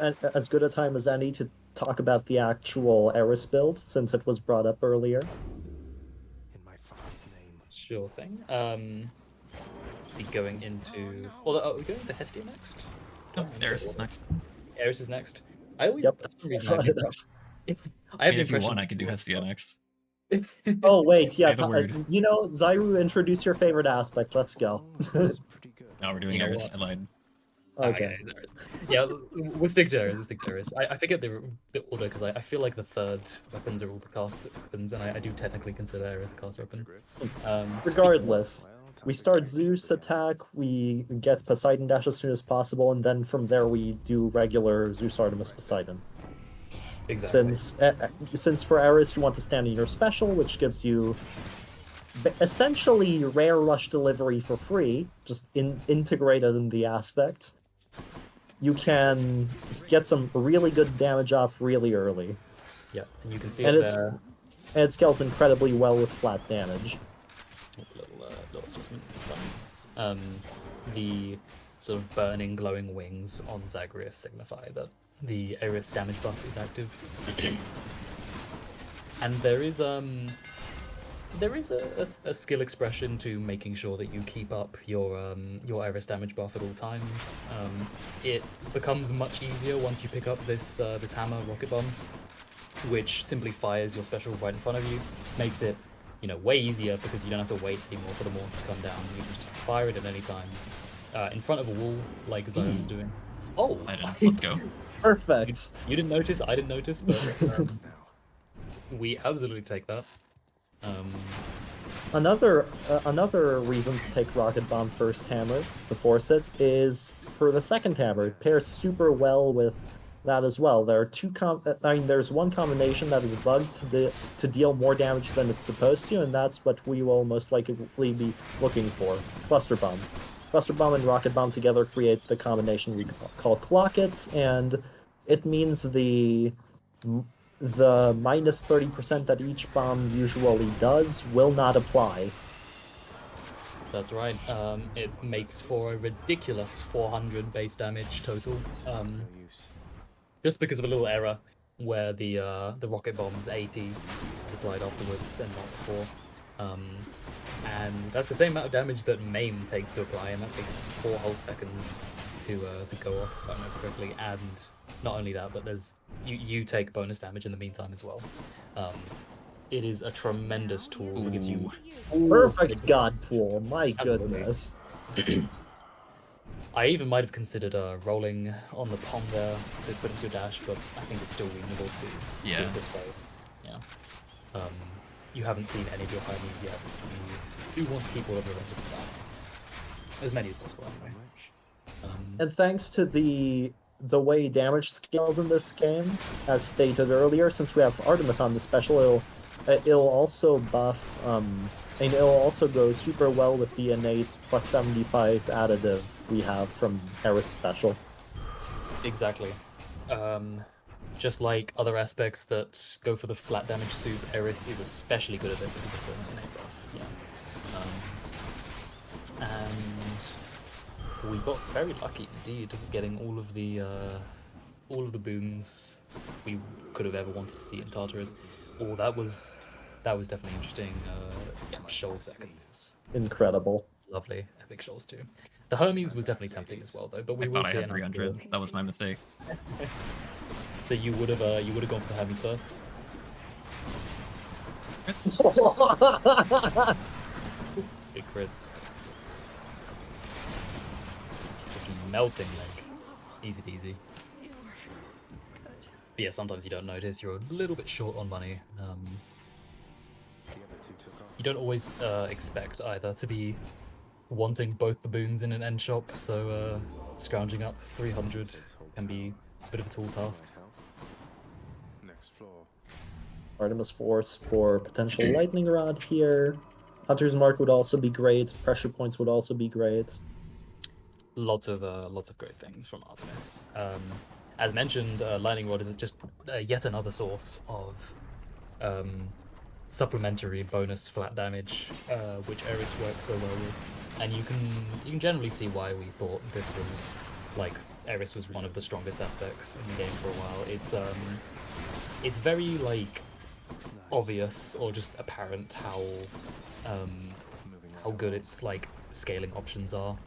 Speaker 9: good a time as any to talk about the actual Eris build, since it was brought up earlier.
Speaker 4: In my father's name.
Speaker 8: Sure thing. Be going into. Well, are we going to Hestia next?
Speaker 1: No, Eris is next.
Speaker 8: Eris is next. I always.
Speaker 9: Yep.
Speaker 8: For some reason, I have the
Speaker 1: If you
Speaker 8: impression.
Speaker 1: want, I could do Hestia next.
Speaker 9: Oh wait, yeah.
Speaker 1: Say the word.
Speaker 9: Zyru, introduce your favorite aspect. Let's go.
Speaker 4: Pretty good.
Speaker 1: No, we're doing
Speaker 8: You know
Speaker 1: Eris.
Speaker 8: what?
Speaker 1: I lied.
Speaker 9: Okay.
Speaker 8: Yeah, we'll stick to Eris. I forget the order because I feel like the third weapons are all the cast weapons, and I do technically consider Eris a cast weapon.
Speaker 9: Regardless, we start Zeus attack, we get Poseidon Dash as soon as possible, and then from there we do regular Zeus Artemis Poseidon.
Speaker 8: Exactly.
Speaker 9: Since for Eris you want to stand in your special, which gives you essentially rare rush delivery for free, just integrated in the aspect. You can get some really good damage off really early.
Speaker 8: Yeah, and you can see
Speaker 9: And
Speaker 8: it
Speaker 9: it's
Speaker 8: there.
Speaker 9: and it scales incredibly well with flat damage.
Speaker 8: Little adjustment. It's fine. The sort of burning, glowing wings on Zagreus signify that the Eris damage buff is active. And there is a skill expression to making sure that you keep up your Eris damage buff at all times. It becomes much easier once you pick up this this hammer rocket bomb, which simply fires your special right in front of you, makes it, you know, way easier because you don't have to wait anymore for the mortar to come down. You can just fire it at any time, in front of a wall, like Zyro was doing. Oh,
Speaker 1: I didn't. Let's go.
Speaker 9: Perfect.
Speaker 8: You didn't notice, I didn't notice, but we absolutely take that.
Speaker 9: Another reason to take Rocket Bomb first hammer to force it is for the second hammer. It pairs super well with that as well. There are there's one combination that is bugged to deal more damage than it's supposed to, and that's what we will most likely be looking for. Cluster Bomb. Cluster Bomb and Rocket Bomb together create the combination we call Clockets, and it means the minus 30% that each bomb usually does will not apply.
Speaker 8: That's right. It makes for a ridiculous 400 base damage total. Just because of a little error where the rocket bomb's AP is applied afterwards and not before. And that's the same amount of damage that Maim takes to apply, and that takes 4 whole seconds to go off, if I remember correctly. And not only that, but there's you take bonus damage in the meantime as well. It is a tremendous tool that gives you
Speaker 9: Perfect God Pool, my
Speaker 8: Absolutely.
Speaker 9: goodness.
Speaker 8: I even might have considered rolling on the pond there to put into a dash, but I think it's still reasonable to do it this way. Yeah. You haven't seen any of your homies yet. You do want to keep all of your ranges for that. As many as possible, anyway.
Speaker 9: And thanks to the way damage scales in this game, as stated earlier, since we have Artemis on the special, it'll also buff, and it'll also go super well with the innate plus 75 additive we have from Eris special.
Speaker 8: Exactly. Just like other aspects that go for the flat damage soup, Eris is especially good at it because of the innate buff. Yeah. And we got very lucky indeed getting all of the boons we could have ever wanted to see in Tartarus. Oh, that was definitely interesting. Shoal second is
Speaker 9: Incredible.
Speaker 8: lovely. Epic shoals too. The Hermes was definitely tempting as well though, but we
Speaker 1: I
Speaker 8: will
Speaker 1: thought I
Speaker 8: see
Speaker 1: had
Speaker 8: it.
Speaker 1: 300. That was my mistake.
Speaker 8: So you would have gone for the Hermes first. Big crits. Just melting like easy peasy. But yeah, sometimes you don't notice. You're a little bit short on money. You don't always expect either to be wanting both the boons in an end shop, so scrounging up 300 can be a bit of a tall task.
Speaker 4: Next floor.
Speaker 9: Artemis Force for potential Lightning Rod here. Hunter's Mark would also be great. Pressure Points would also be great.
Speaker 8: Lots of great things from Artemis. As mentioned, Lightning Rod is just yet another source of supplementary bonus flat damage, which Eris works so well with. And you can generally see why we thought this was like Eris was one of the strongest aspects in the game for a while. It's very like obvious or just apparent how good its like scaling options are.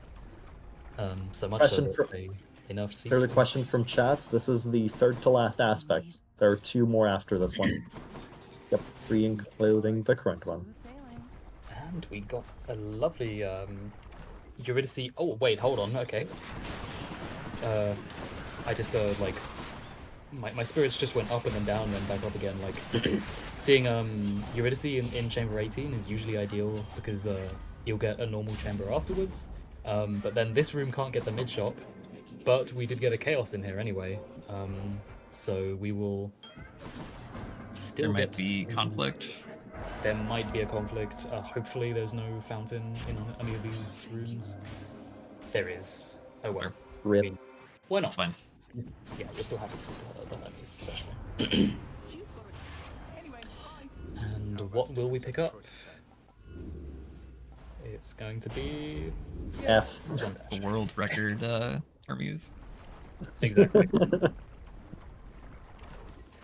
Speaker 8: So much so that they nerfed CC.
Speaker 9: There's a question from chat. This is the third to last aspect. There are 2 more after this one. Yep, 3 including the current one.
Speaker 8: And we got a lovely Eurydice. Oh wait, hold on. Okay. I just like my spirits just went up and then down, then back up again. Like seeing Eurydice in chamber 18 is usually ideal because you'll get a normal chamber afterwards. But then this room can't get the mid shop, but we did get a chaos in here anyway. So we will still
Speaker 1: There might
Speaker 8: get
Speaker 1: be conflict.
Speaker 8: there might be a conflict. Hopefully there's no fountain in any of these rooms. There is. Oh well. I
Speaker 9: Rip.
Speaker 8: mean, why not?
Speaker 1: That's fine.
Speaker 8: Yeah, we're still happy to see the Hermes, especially. And what will we pick up? It's going to be
Speaker 9: F.
Speaker 8: One
Speaker 1: The
Speaker 8: dash.
Speaker 1: world record Hermes.
Speaker 8: Exactly.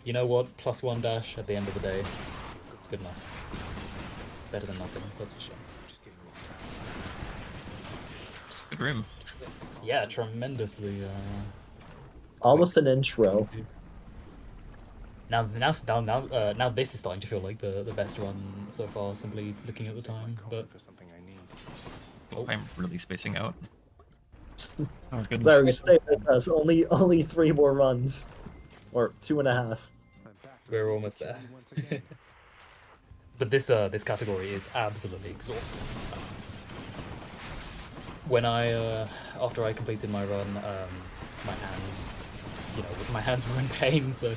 Speaker 8: You know what? +1 dash at the end of the day. It's good enough. It's better than nothing, that's for sure.
Speaker 4: Just getting
Speaker 1: Just good room.
Speaker 8: Yeah, tremendously.
Speaker 9: Almost an intro.
Speaker 8: Now this is starting to feel like the best run so far. Simply looking at the time, but
Speaker 4: for something I need.
Speaker 8: oh,
Speaker 1: I'm really spacing out. Oh goodness.
Speaker 9: Sorry, stay with us. Only 3 more runs. Or 2.5.
Speaker 4: I'm back
Speaker 8: we're
Speaker 4: ready to
Speaker 8: almost
Speaker 4: kill
Speaker 8: there.
Speaker 4: you once again.
Speaker 8: But this category is absolutely exhausting. When after I completed my run, my hands, my hands were in pain. So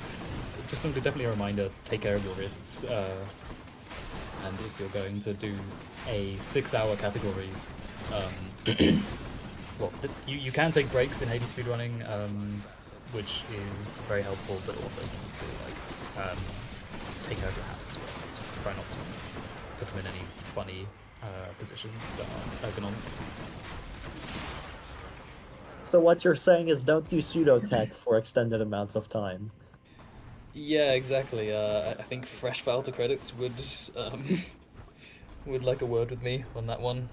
Speaker 8: just definitely a reminder: take care of your wrists. And if you're going to do a 6-hour category, well, you can take breaks in Hades speedrunning, which is very helpful, but also you need to take care of your hands as well. Try not to put them in any funny positions that are ergonomic.
Speaker 9: So what you're saying is don't do pseudo tech for extended amounts of time.
Speaker 8: Yeah, exactly. I think Fresh File to Credits would like a word with me on that one.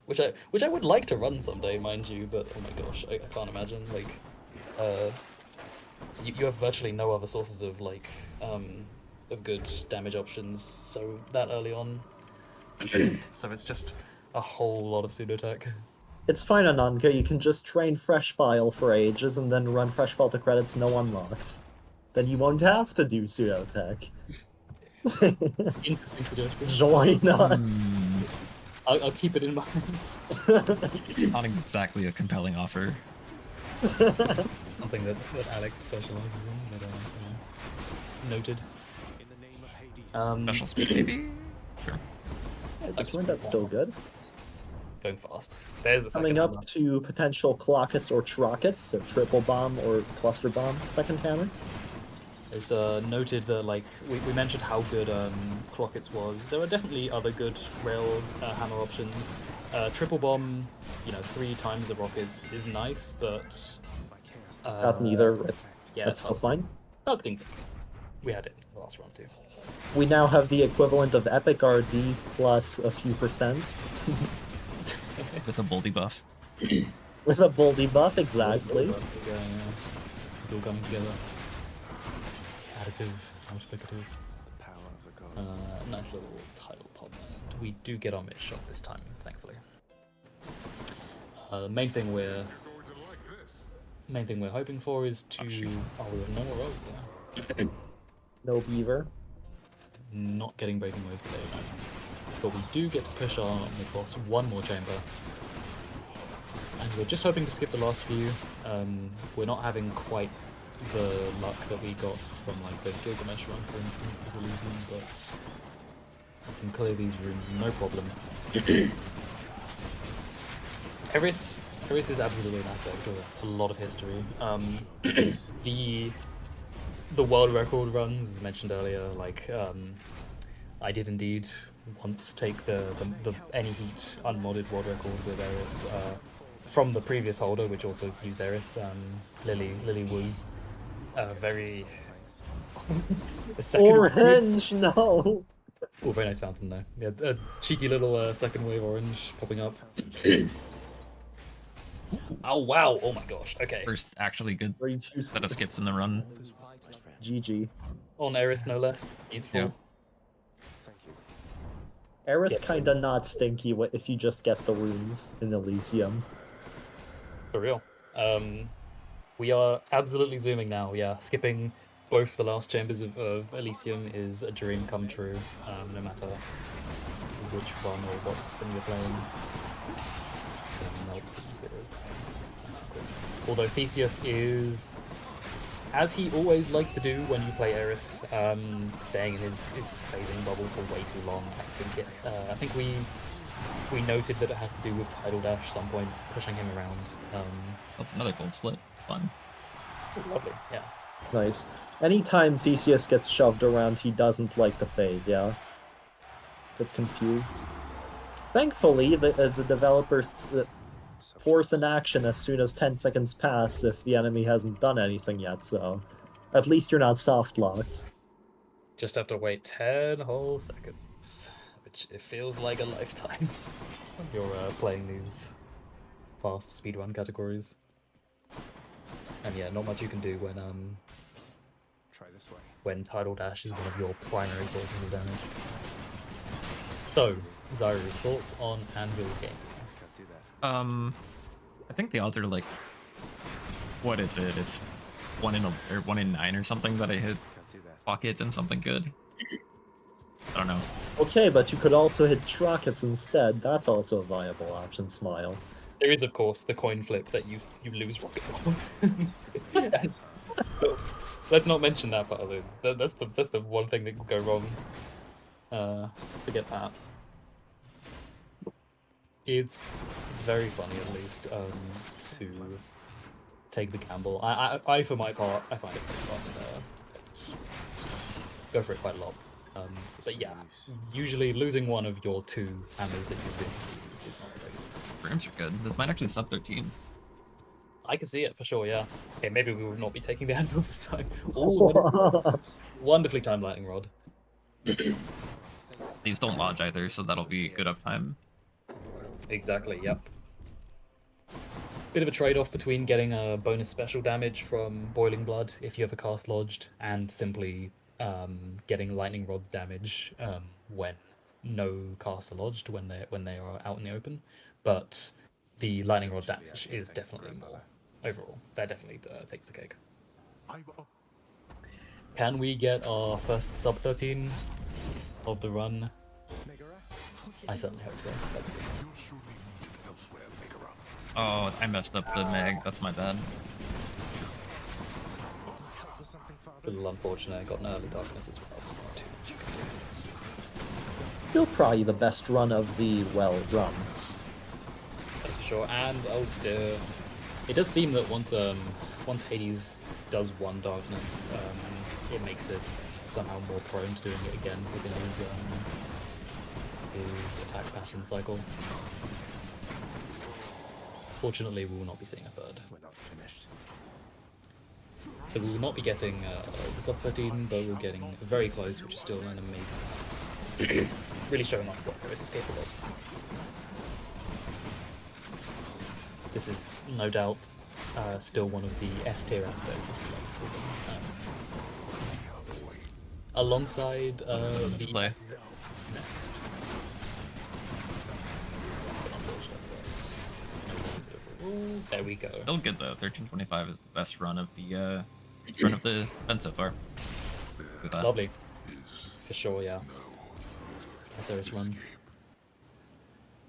Speaker 8: Which I would like to run someday, mind you, but oh my gosh, I can't imagine. Like, you have virtually no other sources of of good damage options so that early on. So it's just a whole lot of pseudo tech.
Speaker 9: It's fine, Ananka, you can just train Fresh File for ages and then run Fresh File to credits no unlocks. Then you won't have to do pseudo tech.
Speaker 8: Interesting suggestion.
Speaker 9: Join us!
Speaker 8: I'll keep it in mind.
Speaker 1: Not exactly a compelling offer.
Speaker 8: Something that Alex specializes in, but noted.
Speaker 4: In the name of Hades.
Speaker 1: Special speed, maybe? Sure.
Speaker 9: That's still good.
Speaker 8: Going fast. There's the
Speaker 9: Coming
Speaker 8: second
Speaker 9: up
Speaker 8: hammer.
Speaker 9: to potential clockets or trockets, so triple bomb or cluster bomb, second hammer.
Speaker 8: It's noted that we mentioned how good Clockets was. There are definitely other good rail hammer options. Triple bomb, 3 times the rockets is nice, but
Speaker 9: Got neither.
Speaker 8: yeah,
Speaker 9: That's still fine.
Speaker 8: Targeting. We had it in the last round too.
Speaker 9: We now have the equivalent of Epic RD plus a few percent.
Speaker 1: With a boldy buff.
Speaker 9: With a boldy buff, exactly.
Speaker 8: Yeah. It's all coming together. Additive, multiplicative.
Speaker 4: The power of the gods.
Speaker 8: Nice little title pop. And we do get our mid shot this time, thankfully. The main thing we're hoping for is to we got no more rolls, yeah.
Speaker 9: No beaver.
Speaker 8: Not getting breaking wave today, no. But we do get to push our mid boss one more chamber. And we're just hoping to skip the last few. We're not having quite the luck that we got from the Gilgamesh run, for instance, this Elysium, but we can clear these rooms no problem. Eris is absolutely an aspect of a lot of history. The world record runs, as mentioned earlier, I did indeed once take the any heat unmodded world record with Eris from the previous holder, which also used Eris. Lily was very
Speaker 9: Orange, no!
Speaker 8: Oh, very nice fountain though. Yeah, a cheeky little second wave orange popping up. Oh wow! Oh my gosh. Okay.
Speaker 1: First actually good
Speaker 9: 32
Speaker 1: set of skips in the run.
Speaker 9: GG.
Speaker 8: On Eris, no less. Needs full.
Speaker 1: Yeah.
Speaker 4: Thank you.
Speaker 9: Eris kinda not stinky if you just get the runes in Elysium.
Speaker 8: For real. We are absolutely zooming now. Yeah, skipping both the last chambers of Elysium is a dream come true. No matter which one or what thing you're playing. Nope, there is that's good. Although Theseus is as he always likes to do when you play Eris, staying in his phasing bubble for way too long. I think we noted that it has to do with Tidal Dash some point, pushing him around.
Speaker 1: That's another gold split. Fun.
Speaker 8: Lovely, yeah.
Speaker 9: Nice. Anytime Theseus gets shoved around, he doesn't like the phase, yeah? Gets confused. Thankfully, the developers force an action as soon as 10 seconds pass if the enemy hasn't done anything yet, so at least you're not soft-locked.
Speaker 8: Just have to wait 10 whole seconds, which it feels like a lifetime when you're playing these fast speedrun categories. And yeah, not much you can do when
Speaker 4: Try this way.
Speaker 8: when Tidal Dash is one of your primary sources of damage. So, Zyru, thoughts on Anvil Game?
Speaker 4: Can't do that.
Speaker 1: I think the odds are like, what is it? It's 1 in 9 or something that I hit
Speaker 4: Can't do that.
Speaker 1: pockets and something good. I don't know.
Speaker 9: Okay, but you could also hit Trockets instead. That's also a viable option, Smile.
Speaker 8: There is, of course, the coin flip that you lose Rocket Ball. But let's not mention that part of it. That's the one thing that could go wrong. Forget that. It's very funny, at least, to take the gamble. I for my part, I find it pretty fun. Go for it quite a lot. But yeah, usually losing one of your 2 hammers that you've been is not very good.
Speaker 1: Frames are good. This might actually sub 13.
Speaker 8: I can see it for sure, yeah. Okay, maybe we will not be taking the anvil this time. Oh, wonderfully timed lightning rod.
Speaker 1: These don't lodge either, so that'll be good uptime.
Speaker 8: Exactly, yep. Bit of a trade-off between getting a bonus special damage from Boiling Blood if you have a cast lodged, and simply getting lightning rod damage when no casts are lodged, when they are out in the open. But the lightning rod damage is definitely more overall. That definitely takes the cake. Can we get our first sub 13 of the run? I certainly hope so. Let's see.
Speaker 1: Oh, I messed up the mag. That's my bad.
Speaker 8: It's a little unfortunate. I got an early darkness as well. Not too much you can do.
Speaker 9: Still probably the best run of the, well, run.
Speaker 8: That's for sure. And oh dear, it does seem that once Hades does one darkness, it makes it somehow more prone to doing it again within his attack pattern cycle. Fortunately, we will not be seeing a third.
Speaker 4: We're not finished.
Speaker 8: So we will not be getting the sub 13, but we're getting very close, which is still an amazing. Really showing off what Eris is capable of. This is no doubt still one of the S tier aspects, as we like to call them. Alongside the
Speaker 1: play.
Speaker 8: Nest. There we go.
Speaker 1: Still good though. 1325 is the best run of the event so far. With that.
Speaker 8: Lovely. For sure, yeah. Osiris run.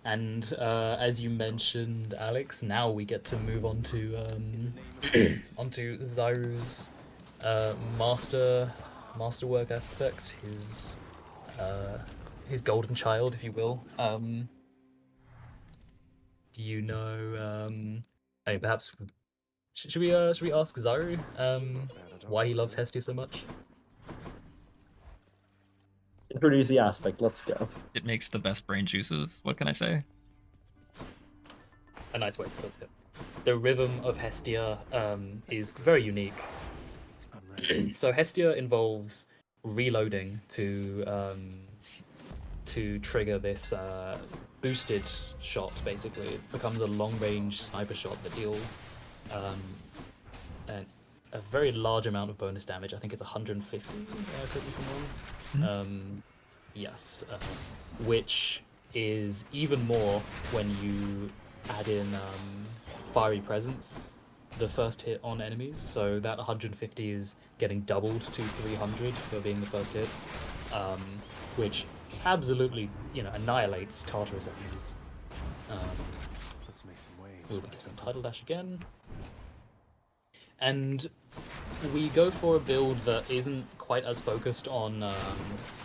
Speaker 8: And as you mentioned, Alex, now we get to move on to onto Zyru's masterwork aspect, his golden child, if you will. Do you know? I mean, perhaps should we ask Zyru why he loves Hestia so much?
Speaker 9: Introduce the aspect, let's go.
Speaker 1: It makes the best brain juices. What can I say?
Speaker 8: A nice way to put it. The rhythm of Hestia is very unique. So Hestia involves reloading to trigger this boosted shot. Basically, it becomes a long-range sniper shot that deals a very large amount of bonus damage. I think it's 150. Correct me if I'm wrong. Yes, which is even more when you add in Fiery Presence, the first hit on enemies. So that 150 is getting doubled to 300 for being the first hit, which absolutely, annihilates Tartarus enemies.
Speaker 4: Let's make some waves.
Speaker 8: We'll be getting Tidal Dash again. And we go for a build that isn't quite as focused on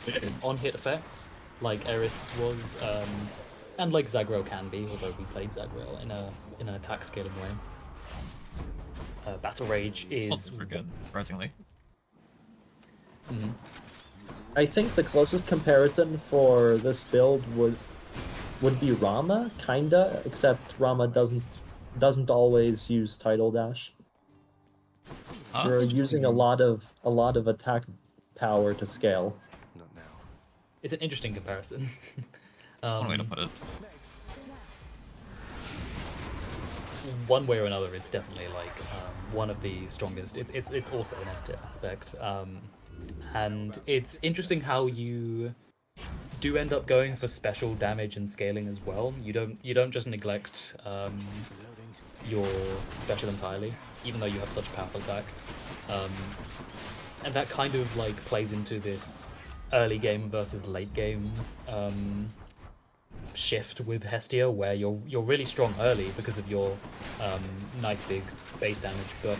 Speaker 8: hit effects like Eris was, and like Zagreal can be, although we played Zagreal in an attack scaling way. Battle Rage is
Speaker 1: super good, surprisingly.
Speaker 8: Mhm.
Speaker 9: I think the closest comparison for this build would be Rama, kinda, except Rama doesn't always use Tidal Dash. You're using a lot of attack power to scale.
Speaker 4: Not now.
Speaker 8: It's an interesting comparison.
Speaker 1: One way to put it.
Speaker 8: One way or another, it's definitely like one of the strongest. It's also an S tier aspect, and it's interesting how you do end up going for special damage and scaling as well. You don't just neglect your special entirely, even though you have such a powerful attack, and that kind of like plays into this early game versus late game shift with Hestia, where you're really strong early because of your nice big base damage, but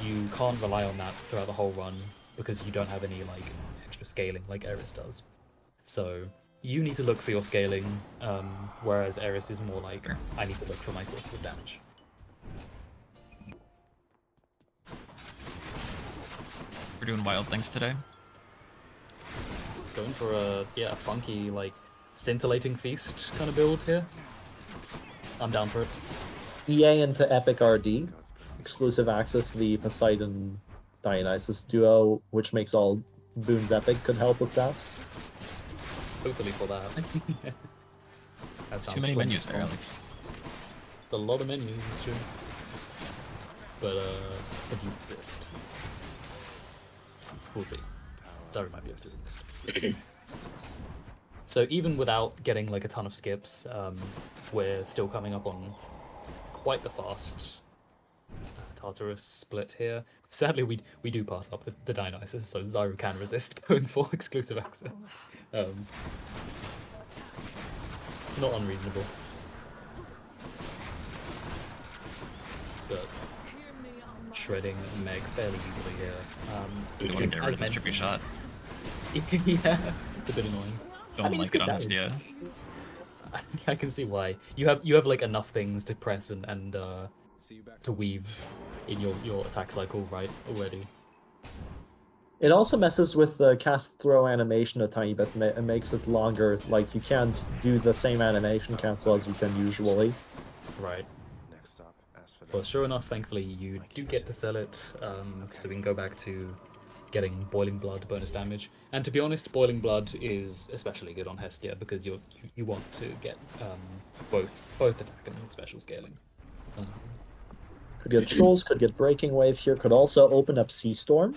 Speaker 8: you can't rely on that throughout the whole run because you don't have any like extra scaling like Eris does. So you need to look for your scaling, whereas Eris is more like, I need to look for my sources of damage.
Speaker 1: We're doing wild things today.
Speaker 8: Going for a funky, like, scintillating feast kind of build here. I'm down for it.
Speaker 9: EA into Epic RD, exclusive access to the Poseidon Dionysus duo, which makes all boons epic, could help with that.
Speaker 8: Hopefully for that. That
Speaker 1: Too many menus there,
Speaker 8: fun.
Speaker 1: Alex.
Speaker 8: It's a lot of menus, it's true. But could you resist? We'll see. Sorry, might be able to resist. So even without getting like a ton of skips, we're still coming up on quite the fast Tartarus split here. Sadly, we do pass up the Dionysus, so Zyru can resist going for exclusive access. Not unreasonable. But shredding Meg fairly easily here.
Speaker 1: I want to get rid of this trippy shot.
Speaker 8: Yeah, it's a bit annoying.
Speaker 1: Don't
Speaker 8: mean,
Speaker 1: like
Speaker 8: it's
Speaker 1: it
Speaker 8: good
Speaker 1: on Hestia.
Speaker 8: I can see why. You have like enough things to press and to weave in your attack cycle right already.
Speaker 9: It also messes with the cast throw animation a tiny bit. It makes it longer. Like, you can't do the same animation cancel as you can usually.
Speaker 8: Right.
Speaker 4: Next stop, ask for
Speaker 8: Well, sure enough, thankfully you do get to sell it, so we can go back to getting Boiling Blood bonus damage. And to be honest, Boiling Blood is especially good on Hestia because you want to get both attack and special scaling.
Speaker 9: Could get Trolls, could get Breaking Wave here, could also open up Sea Storm.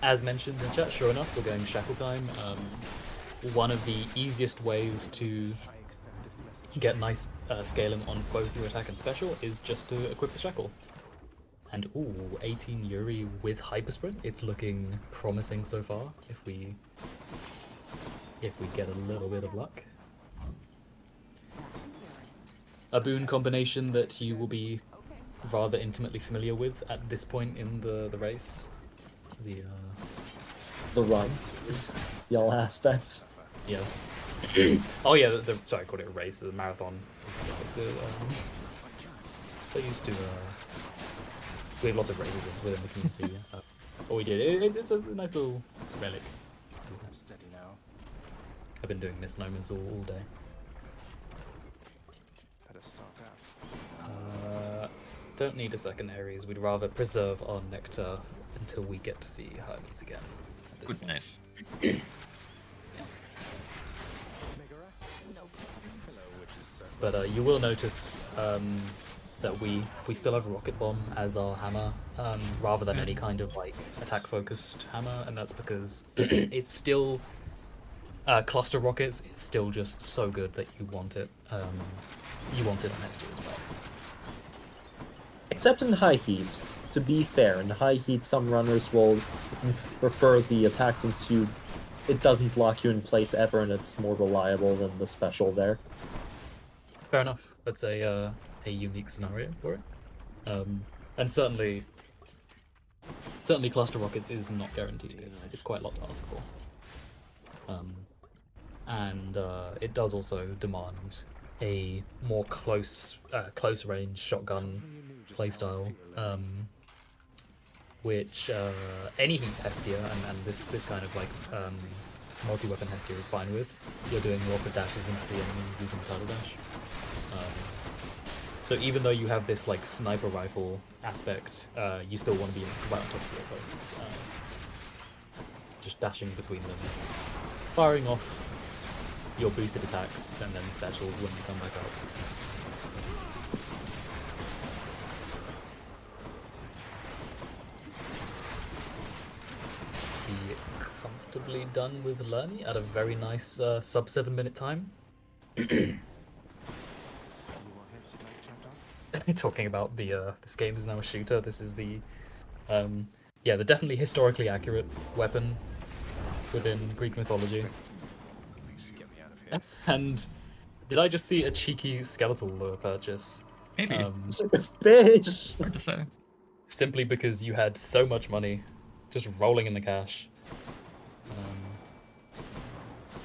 Speaker 8: As mentioned in chat, sure enough, we're going Shackle Time. One of the easiest ways to get nice scaling on both your attack and special is just to equip the Shackle. And ooh, 18 Yuri with Hyper Sprint. It's looking promising so far if we get a little bit of luck. A boon combination that you will be rather intimately familiar with at this point in the race.
Speaker 9: The run. The all aspects.
Speaker 8: Yes. Oh yeah, sorry, I called it a race, a marathon. So used to we have lots of races within the community. What we did, it's a nice little relic. Isn't it?
Speaker 4: Steady now.
Speaker 8: I've been doing misnomers all day.
Speaker 4: Better stock up.
Speaker 8: Don't need a second Ares. We'd rather preserve our nectar until we get to see Hermes again. At this point.
Speaker 1: Nice.
Speaker 8: But you will notice that we still have Rocket Bomb as our hammer, rather than any kind of like attack-focused hammer, and that's because it's still cluster rockets. It's still just so good that you want it. You want it on Hestia as well.
Speaker 9: Except in high heat. To be fair, in high heat, some runners will prefer the attack since it doesn't lock you in place ever, and it's more reliable than the special there.
Speaker 8: Fair enough. That's a unique scenario for it. And certainly cluster rockets is not guaranteed. It's quite a lot to ask for. And it does also demand a more close range shotgun playstyle, which any heat Hestia and this kind of like multi-weapon Hestia is fine with. You're doing lots of dashes into the enemy using the title dash. So even though you have this like sniper rifle aspect, you still want to be right on top of your opponents, just dashing between them, firing off your boosted attacks and then specials when you come back up. Be comfortably done with Lerny at a very nice sub 7-minute time. Talking about this game is now a shooter. This is the the definitely historically accurate weapon within Greek mythology.
Speaker 4: Get me out of here.
Speaker 8: And did I just see a cheeky skeletal lure purchase?
Speaker 1: Maybe.
Speaker 9: Fish!
Speaker 1: Hard to say.
Speaker 8: Simply because you had so much money just rolling in the cash.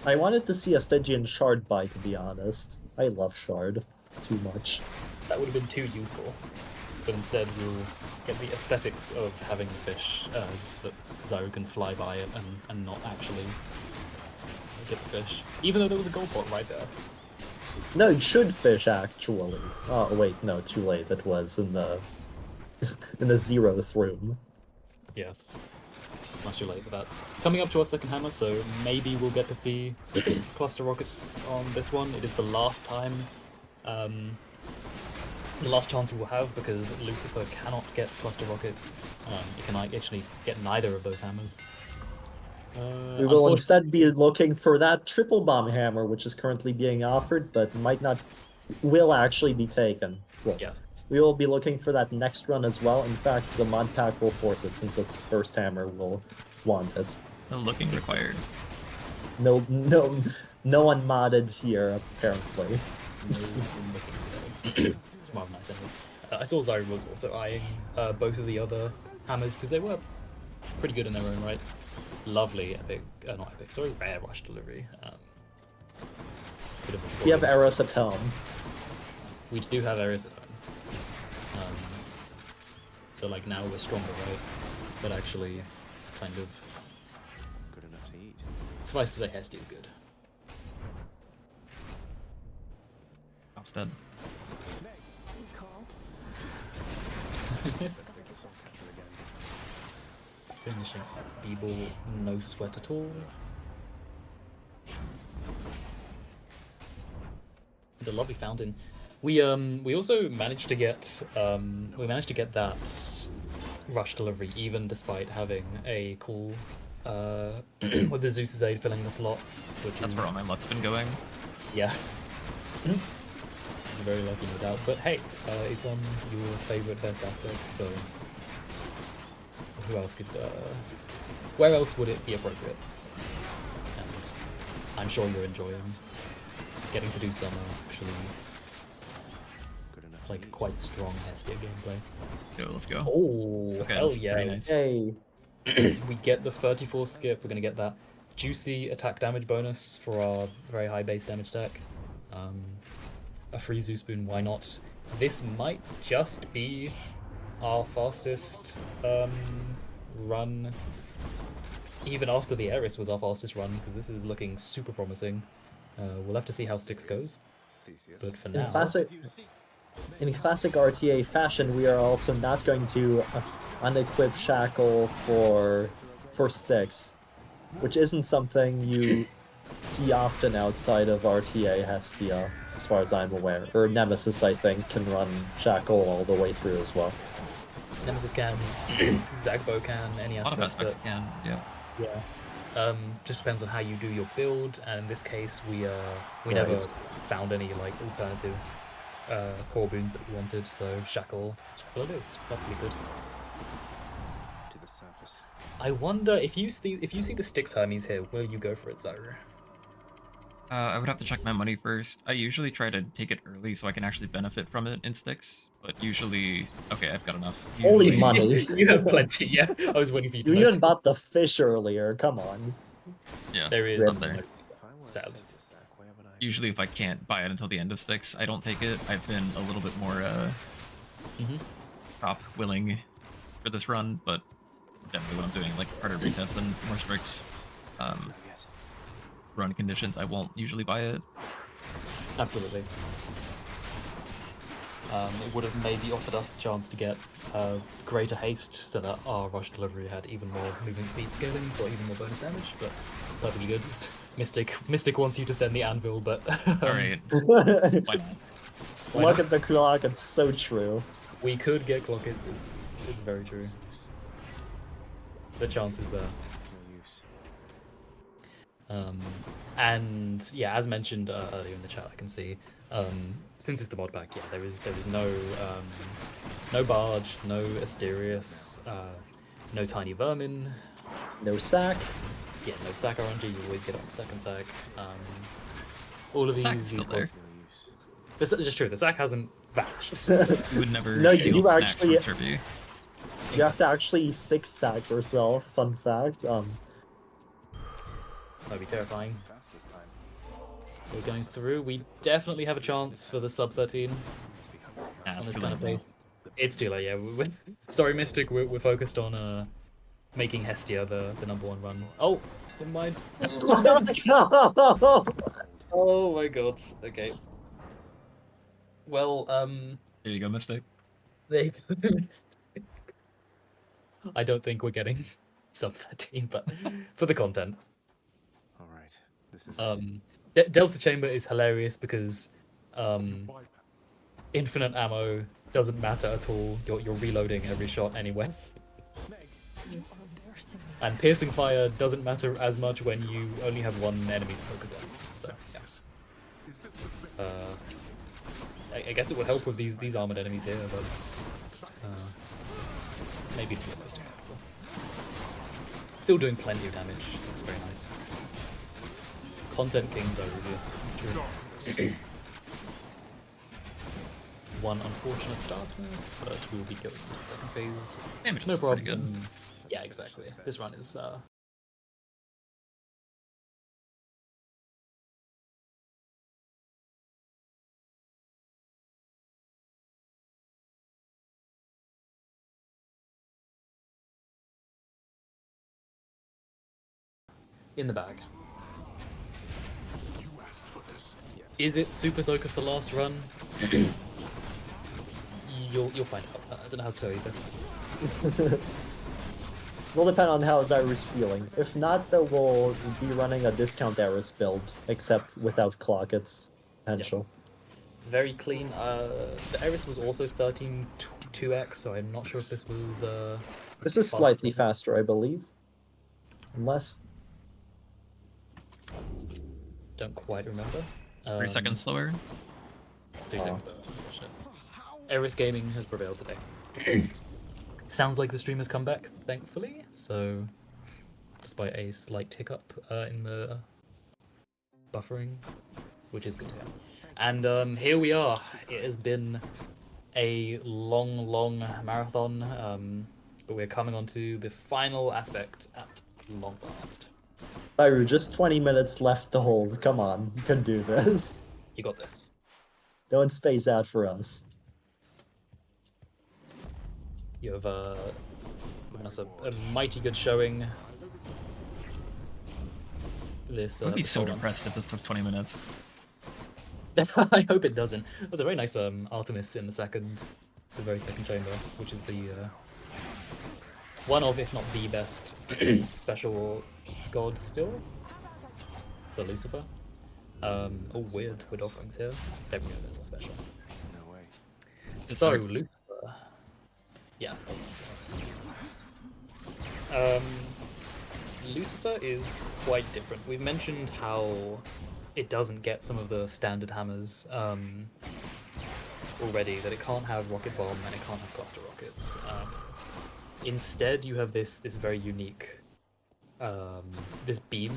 Speaker 9: I wanted to see a Stygian Shard buy, to be honest. I love Shard too much.
Speaker 8: That would have been too useful. But instead you'll get the aesthetics of having the fish, just that Zyru can fly by it and not actually get the fish. Even though there was a gold pot right there.
Speaker 9: No, you should fish, actually. Oh, wait, no, too late. It was in the... in the 0th room.
Speaker 8: Yes. Much too late for that. Coming up to our second hammer, so maybe we'll get to see cluster rockets on this one. It is the last time, the last chance we will have, because Lucifer cannot get cluster rockets. You can actually get neither of those hammers.
Speaker 9: We will instead be looking for that triple bomb hammer, which is currently being offered, but will actually be taken. Well,
Speaker 8: yes.
Speaker 9: We will be looking for that next run as well. In fact, the mod pack will force it, since its first hammer will want it.
Speaker 1: No looking required.
Speaker 9: No unmodded here, apparently.
Speaker 8: It's more nice anyways. I saw Zyru was also eyeing both of the other hammers, because they were pretty good in their own right. Lovely epic, not epic, sorry, rare rush delivery. Bit of a
Speaker 9: We have Eros at home.
Speaker 8: We do have areas at home. So like now we're stronger, right? But actually, kind of.
Speaker 4: Good enough to eat.
Speaker 8: Suffice to say, Hestia is good.
Speaker 1: Off's dead.
Speaker 4: Big soul catcher again.
Speaker 8: Finishing Beeble, no sweat at all. And a lovely fountain. We also managed to get that rush delivery even despite having a cool with the Zeus's Aid filling the slot, which
Speaker 1: That's
Speaker 8: is
Speaker 1: where all my luck's been going.
Speaker 8: yeah. It's very lucky, no doubt. But hey, it's on your favorite best aspect, so who else could where else would it be appropriate? And I'm sure you're enjoying getting to do some actually
Speaker 4: Good enough to
Speaker 8: like
Speaker 4: eat.
Speaker 8: quite strong Hestia gameplay.
Speaker 1: Go, let's go.
Speaker 8: Oh,
Speaker 1: Okay,
Speaker 8: hell
Speaker 1: that's
Speaker 8: yeah.
Speaker 1: pretty nice.
Speaker 9: Hey,
Speaker 8: We get the 34 skip, we're gonna get that juicy attack damage bonus for our very high base damage deck. A free Zeus Boon, why not? This might just be our fastest run, even after the Eris was our fastest run, because this is looking super promising. We'll have to see how Styx goes,
Speaker 4: Theseus.
Speaker 8: but for
Speaker 9: in
Speaker 8: now,
Speaker 9: classic RTA fashion, we are also not going to unequip Shackle for Styx, which isn't something you see often outside of RTA Hestia, as far as I'm aware. Or Nemesis, I think, can run Shackle all the way through as well.
Speaker 8: Nemesis can, Zagbo can, any
Speaker 1: A lot of
Speaker 8: aspect
Speaker 1: aspects
Speaker 8: that,
Speaker 1: can, yeah.
Speaker 8: yeah. Just depends on how you do your build, and in this case, we never
Speaker 9: Right.
Speaker 8: found any like alternative core boons that we wanted, so Shackle it is perfectly good.
Speaker 4: To the surface.
Speaker 8: I wonder if you see the Styx Hermes here, will you go for it, Zyru?
Speaker 1: I would have to check my money first. I usually try to take it early so I can actually benefit from it in Styx, but usually, okay, I've got enough.
Speaker 9: Holy
Speaker 1: Usually-
Speaker 9: money.
Speaker 8: You have plenty, yeah. I was waiting for you to
Speaker 9: You even
Speaker 8: notice.
Speaker 9: bought the fish earlier. Come on.
Speaker 1: Yeah,
Speaker 8: There is
Speaker 9: Rip.
Speaker 1: up there.
Speaker 8: no-
Speaker 4: If I were
Speaker 8: Sad.
Speaker 4: sent to Sac, where would I
Speaker 1: Usually, if I can't buy it until the end of Styx, I don't take it. I've been a little bit more
Speaker 8: Mhm.
Speaker 1: top willing for this run, but definitely when I'm doing like harder resets and more strict
Speaker 4: get?
Speaker 1: run conditions, I won't usually buy it.
Speaker 8: Absolutely. It would have maybe offered us the chance to get greater haste so that our rush delivery had even more movement speed scaling for even more bonus damage, but perfectly good. Mystic wants you to send the anvil, but
Speaker 1: All right, why not?
Speaker 8: Why
Speaker 9: Look
Speaker 8: not?
Speaker 9: at the clock. It's so true.
Speaker 8: We could get clock hits. It's very true. The chance is there.
Speaker 4: No use.
Speaker 8: And yeah, as mentioned earlier in the chat, I can see since it's the mod pack, yeah, there is no barge, no Asterius, no tiny vermin,
Speaker 9: No sack.
Speaker 8: yeah, no sack RNG. You always get on the second sack. All of these,
Speaker 1: Sack's still there.
Speaker 4: No use.
Speaker 8: This is just true. The sack hasn't vanished.
Speaker 1: You would never
Speaker 9: No, you
Speaker 1: steal
Speaker 9: do
Speaker 1: snacks
Speaker 9: actually-
Speaker 1: from Serbia.
Speaker 9: You have to actually 6-sack yourself. Fun fact.
Speaker 8: That'd be terrifying.
Speaker 4: Fast this time.
Speaker 8: We're going through. We definitely have a chance for the sub 13
Speaker 4: Must be hungry, huh?
Speaker 1: Nah,
Speaker 8: on
Speaker 1: it's
Speaker 8: this
Speaker 1: too
Speaker 8: kind of
Speaker 1: late
Speaker 8: place. It's too late, yeah. Sorry, Mystic. We're focused on making Hestia the #1 run. Oh, never mind. Oh my god. Okay. Well,
Speaker 1: There you go, Mystic.
Speaker 8: they. I don't think we're getting sub 13, but for the content.
Speaker 4: All right. This is it.
Speaker 8: Delta Chamber is hilarious because infinite ammo doesn't matter at all. You're reloading every shot anyway. And piercing fire doesn't matter as much when you only have one enemy to focus on. So yeah. I guess it would help with these armored enemies here, but maybe not the most impactful. Still doing plenty of damage. It's very nice. Content king zyruvias. It's true. One unfortunate darkness, but we'll be going into the second phase.
Speaker 1: Damage
Speaker 8: No
Speaker 1: is pretty
Speaker 8: problem.
Speaker 1: good.
Speaker 8: Yeah, exactly. This run is in the bag. Is it Super Soaker for last run? You'll find out. I don't know how to tell you this.
Speaker 9: Will depend on how Zyru's feeling. If not, then we'll be running a discount Eris build, except without clock. It's potential.
Speaker 8: Very clean. The Eris was also 13.2x, so I'm not sure if this was.
Speaker 9: This is slightly faster, I believe. Unless.
Speaker 8: Don't quite remember.
Speaker 1: 3 seconds slower.
Speaker 8: 3 seconds though. Unfortunate. Eris Gaming has prevailed today. Sounds like the stream has come back, thankfully. So, despite a slight hiccup in the buffering, which is good to hear. And here we are. It has been a long marathon, but we're coming on to the final aspect at long last.
Speaker 9: Zyru, just 20 minutes left to hold. Come on, you can do this.
Speaker 8: You got this.
Speaker 9: Don't space out for us.
Speaker 8: You have given us a mighty good showing. This
Speaker 1: I'd be so
Speaker 8: before-
Speaker 1: depressed if this took 20 minutes.
Speaker 8: I hope it doesn't. There's a very nice Artemis in the very second chamber, which is the one of, if not the best, special god still for Lucifer. Oh, weird offerings here. There we go. There's a special.
Speaker 4: No way.
Speaker 8: So
Speaker 1: hard.
Speaker 8: Lucifer. Yeah. Lucifer is quite different. We've mentioned how it doesn't get some of the standard hammers already, that it can't have rocket bomb and it can't have cluster rockets. Instead, you have this very unique this beam,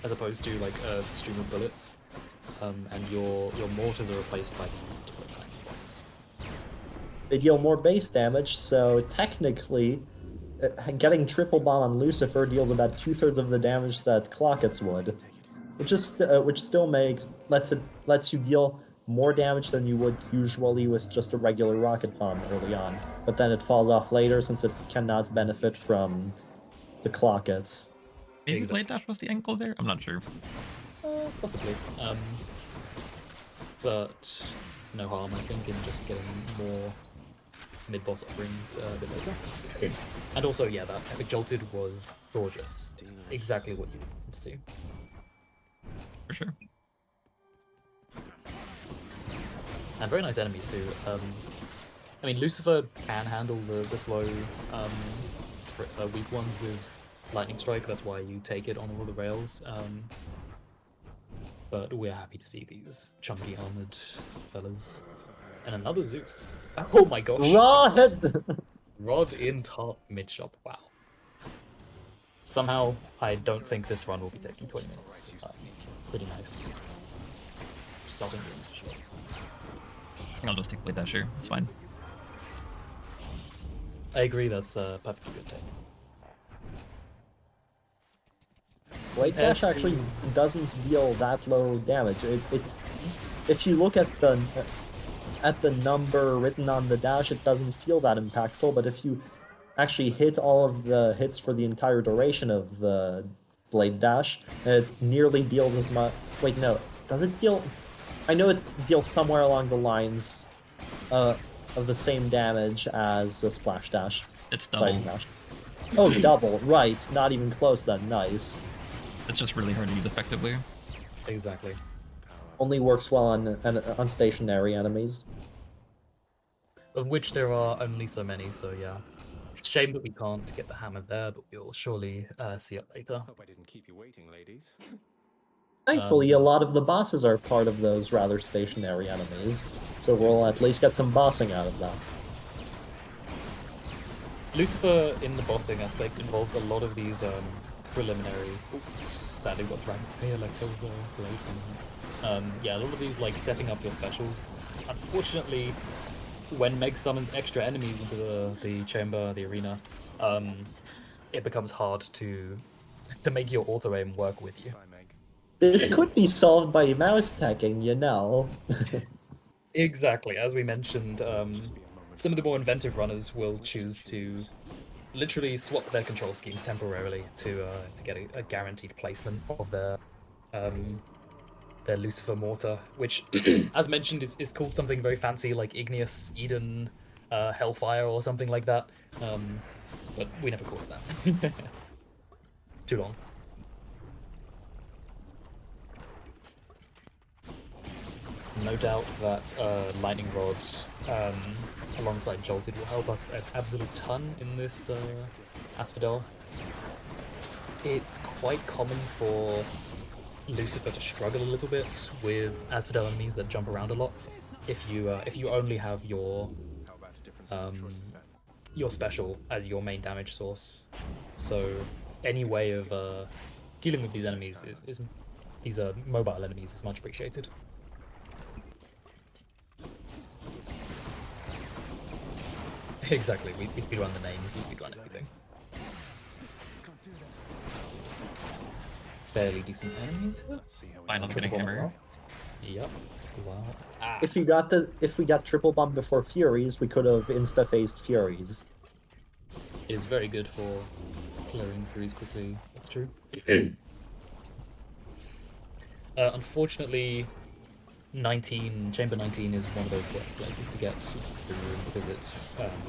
Speaker 8: as opposed to like a stream of bullets, and your mortars are replaced by these different kinds of bombs.
Speaker 9: they deal more base damage, so technically, getting triple bomb on Lucifer deals about 2/3 of the damage that Clockets would, which still lets you deal more damage than you would usually with just a regular rocket bomb early on. But then it falls off later since it cannot benefit from the Clockets.
Speaker 1: Maybe
Speaker 8: Exactly.
Speaker 1: Blade Dash was the angle there? I'm not sure.
Speaker 8: Possibly. But no harm, I think, in just getting more mid-boss offerings a bit later. And also, yeah, that Epic Jolted was gorgeous. Exactly what you wanted to see.
Speaker 1: For sure.
Speaker 8: And very nice enemies too. I mean, Lucifer can handle the slow, weak ones with Lightning Strike. That's why you take it on all the rails. But we're happy to see these chunky armored fellas. And another Zeus. Oh my gosh.
Speaker 9: Rod!
Speaker 8: Rod in top mid shop. Wow. Somehow, I don't think this run will be taking 20 minutes. Pretty nice. Starting runes for sure.
Speaker 1: I think I'll just take Blade Dash here. It's fine.
Speaker 8: I agree, that's a perfectly good take.
Speaker 9: Blade Dash actually doesn't deal that low damage. If you look at the number written on the dash, it doesn't feel that impactful. But if you actually hit all of the hits for the entire duration of the Blade Dash, it nearly deals as much. Wait, no, does it deal? I know it deals somewhere along the lines of the same damage as a Splash Dash.
Speaker 1: It's double.
Speaker 9: Sliding Dash. Oh, double, right? Not even close then. Nice.
Speaker 1: It's just really hard to use effectively.
Speaker 8: Exactly.
Speaker 9: Only works well on stationary enemies.
Speaker 8: Of which there are only so many, so yeah. Shame that we can't get the hammer there, but we'll surely see it later.
Speaker 4: Hope I didn't keep you waiting, ladies.
Speaker 9: Thankfully, a lot of the bosses are part of those rather stationary enemies, so we'll at least get some bossing out of that.
Speaker 8: Lucifer in the bossing aspect involves a lot of these preliminary. Oops, sadly, got dragged here like there was a blade from him. Yeah, a lot of these like setting up your specials. Unfortunately, when Meg summons extra enemies into the chamber, the arena, it becomes hard to make your auto aim work with you.
Speaker 4: Bye, Meg.
Speaker 9: This could be solved by mouse teching, you know.
Speaker 8: Exactly, as we mentioned,
Speaker 4: Just be a moment
Speaker 8: some of the more inventive runners will choose to literally swap their control schemes temporarily to get a guaranteed placement of their Lucifer mortar, which, as mentioned, is called something very fancy like Igneous, Eden, Hellfire, or something like that. But we never call it that. It's too long. No doubt that Lightning Rod alongside Jolted will help us an absolute ton in this Asphodel. It's quite common for Lucifer to struggle a little bit with Asphodel enemies that jump around a lot. If you only have your
Speaker 4: How about a different set of choices then?
Speaker 8: your special as your main damage source, so any way of dealing with these enemies is these mobile enemies is much appreciated. Exactly, we speedrun the names, we speedrun everything. Fairly decent enemies here.
Speaker 4: Let's see how we
Speaker 1: Final
Speaker 4: do.
Speaker 1: Training Hammer.
Speaker 8: Yep. Wow. Ah.
Speaker 9: If we got triple bomb before Furies, we could have insta-phased Furies.
Speaker 8: It is very good for clearing Furies quickly. That's true. Unfortunately, Chamber 19 is one of those worst places to get through because it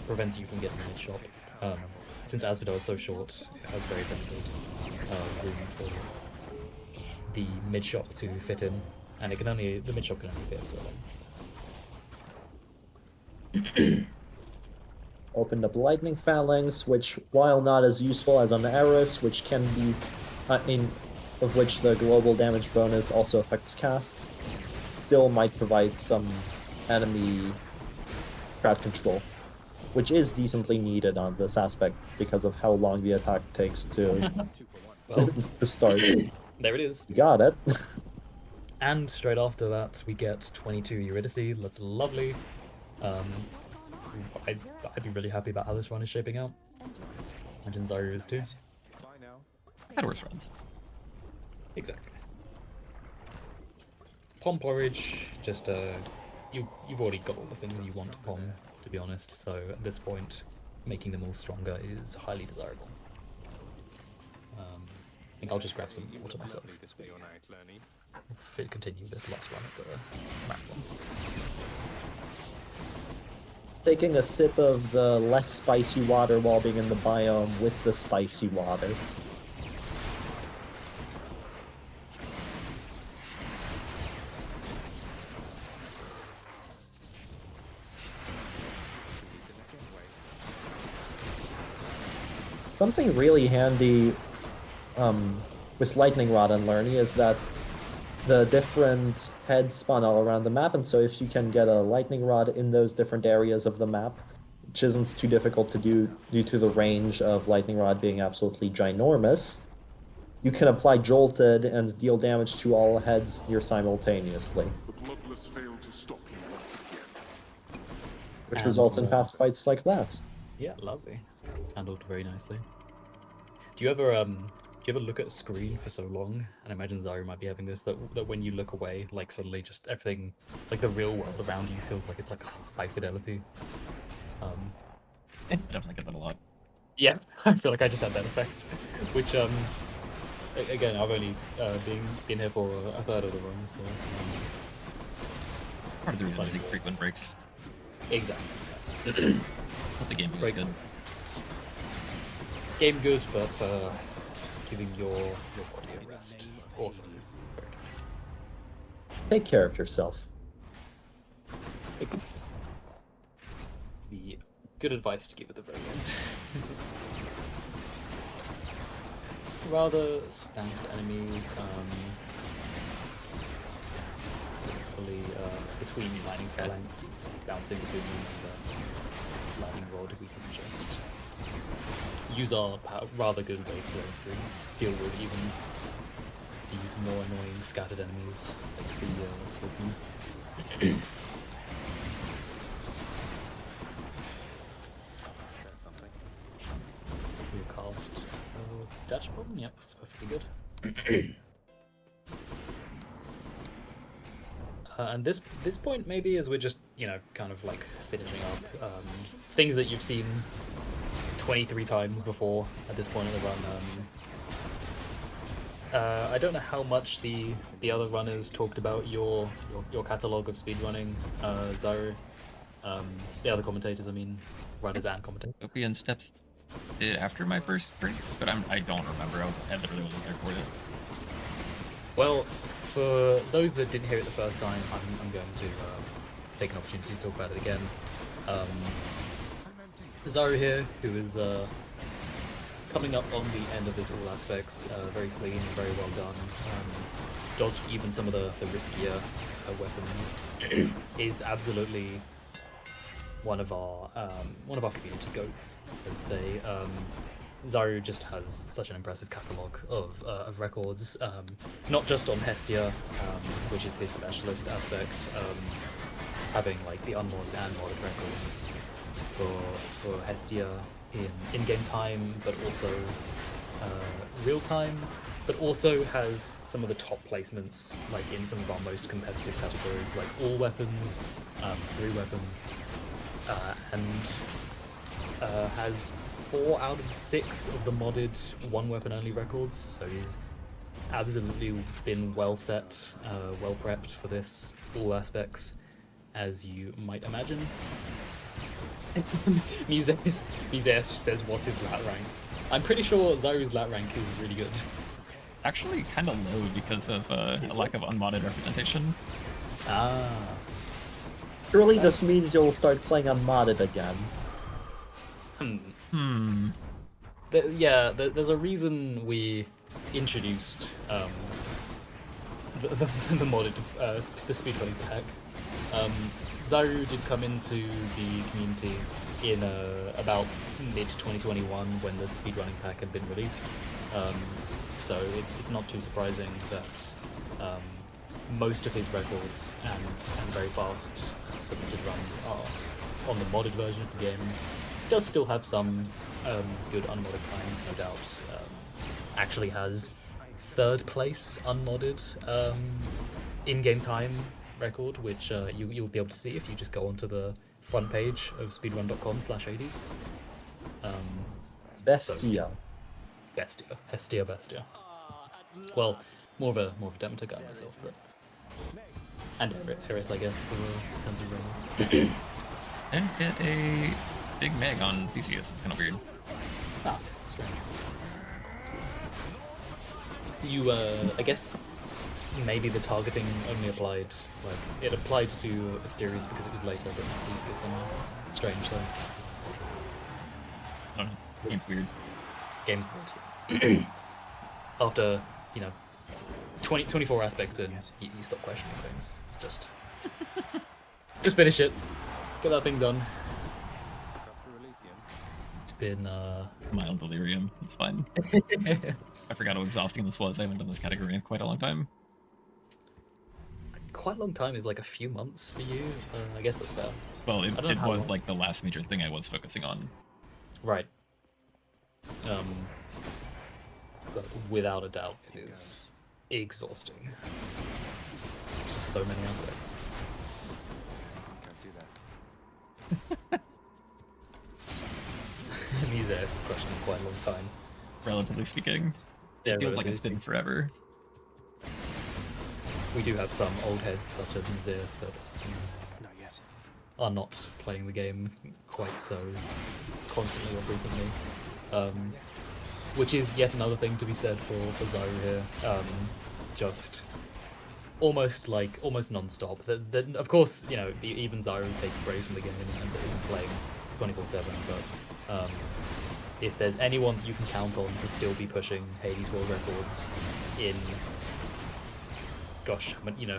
Speaker 8: prevents you from getting mid shop. Since Asphodel is so short, it has very limited room for the mid shop to fit in, and the mid shop can only be up so long.
Speaker 9: Opened up Lightning Phalanx, which, while not as useful as an Eris, which can be of which the global damage bonus also affects casts, still might provide some enemy crowd control, which is decently needed on this aspect because of how long the attack takes to
Speaker 8: Well,
Speaker 9: to start.
Speaker 8: there it is.
Speaker 9: Got it.
Speaker 8: And straight after that, we get 22 Eurydice. That's lovely. I'd be really happy about how this run is shaping out. Imagine Zyru is too.
Speaker 4: Bye now.
Speaker 1: Had worse runs.
Speaker 8: Exactly. Pom porridge, just you've already got all the things you want to pom, to be honest. So at this point, making them all stronger is highly desirable. I think I'll just grab some water myself.
Speaker 4: Lovely this be your night, Lerny.
Speaker 8: Continue this last run at the marathon.
Speaker 9: Taking a sip of the less spicy water while being in the biome with the spicy water. Something really handy with Lightning Rod and Lerny is that the different heads spawn all around the map, and so if you can get a Lightning Rod in those different areas of the map, which isn't too difficult to do due to the range of Lightning Rod being absolutely ginormous, you can apply Jolted and deal damage to all heads near simultaneously.
Speaker 10: The Bloodless failed to stop you once again.
Speaker 9: Which results in fast fights like that.
Speaker 8: Yeah, lovely. Handled very nicely. Do you ever look at a screen for so long, and I imagine Zyru might be having this, that when you look away, like suddenly just everything, like the real world around you feels like it's like high fidelity?
Speaker 1: I definitely get that a lot.
Speaker 8: Yeah, I feel like I just had that effect. Which, again, I've only been here for a third of the run, so...
Speaker 1: Part of the reason using frequent breaks.
Speaker 8: Exactly, yes.
Speaker 1: But the game is good.
Speaker 8: Game good, but giving your body a rest. Awesome. Very good.
Speaker 9: Take care of yourself.
Speaker 8: Exactly. The good advice to give at the very end. Rather standard enemies, hopefully between lightning phalanx, bouncing between them and lightning rod, we can just use our rather good wave flow to deal with even these more annoying scattered enemies like the swordsman.
Speaker 4: That's something.
Speaker 8: We'll cast dash bomb. Yep, it's perfectly good. And this point maybe as we're just kind of like finishing up things that you've seen 23 times before at this point in the run. I don't know how much the other runners talked about your catalogue of speedrunning, Zyru. The other commentators, I mean, runners and commentators.
Speaker 1: Opie and Steps did after my first break, but I don't remember. I literally wasn't there for it.
Speaker 8: Well, for those that didn't hear it the first time, I'm going to take an opportunity to talk about it again. Zyru here, who is coming up on the end of his all aspects, very clean and very well done. Dodged even some of the riskier weapons. Is absolutely one of our community goats, I'd say. Zyru just has such an impressive catalogue of records, not just on Hestia, which is his specialist aspect, having like the unmodded and modded records for Hestia in in-game time, but also real time, but also has some of the top placements, like in some of our most competitive categories, like all weapons, 3 weapons, and has 4 out of 6 of the modded 1 weapon only records, so he's absolutely been well set, well prepped for this, all aspects, as you might imagine. Museus says, what's his lat rank? I'm pretty sure Zyru's lat rank is really good.
Speaker 1: Actually, kind of low because of a lack of unmodded representation.
Speaker 8: Ah.
Speaker 9: Surely this means you'll start playing unmodded again.
Speaker 8: There's a reason we introduced the modded the speedrunning pack. Zyru did come into the community in about mid-2021 when the speedrunning pack had been released, so it's not too surprising that most of his records and very fast submitted runs are on the modded version of the game. It does still have some good unmodded times, no doubt. Actually has third place unmodded in-game time record, which you'll be able to see if you just go onto the front page of speedrun.com/80s.
Speaker 9: Bestia.
Speaker 8: Bestia. Well, more of a Demeter guy myself, but and Eris, I guess, for in terms of runs.
Speaker 1: And get a big Meg on Theseus. Kind of weird.
Speaker 8: Ah, strange. You, I guess, maybe the targeting only applied, like, it applied to Asterius because it was later, but not Theseus somehow. Strange, though.
Speaker 1: I don't know. Game's weird.
Speaker 8: Game's weird. After, 24 aspects in, you stop questioning things. It's just... just finish it. Get that thing done. It's been,
Speaker 1: Mild delirium. It's fine. I forgot how exhausting this was. I haven't done this category in quite a long time.
Speaker 8: Quite a long time is like a few months for you. I guess that's fair.
Speaker 1: Well, it
Speaker 8: know how
Speaker 1: was
Speaker 8: long.
Speaker 1: like the last major thing I was focusing on.
Speaker 8: Right. But without a doubt, it is exhausting. It's just so many aspects.
Speaker 4: Can't do that.
Speaker 8: These asked this question in quite a long time.
Speaker 1: Relatively speaking.
Speaker 8: Yeah,
Speaker 1: It feels like
Speaker 8: relatively
Speaker 1: it's been
Speaker 8: speaking.
Speaker 1: forever.
Speaker 8: We do have some old heads such as Museus that
Speaker 4: Not yet.
Speaker 8: are not playing the game quite so constantly or frequently. Which is yet another thing to be said for Zyru here. Just almost non-stop. Of course, even Zyru takes praise from the game and isn't playing 24/7, but if there's anyone that you can count on to still be pushing Hades world records in, gosh,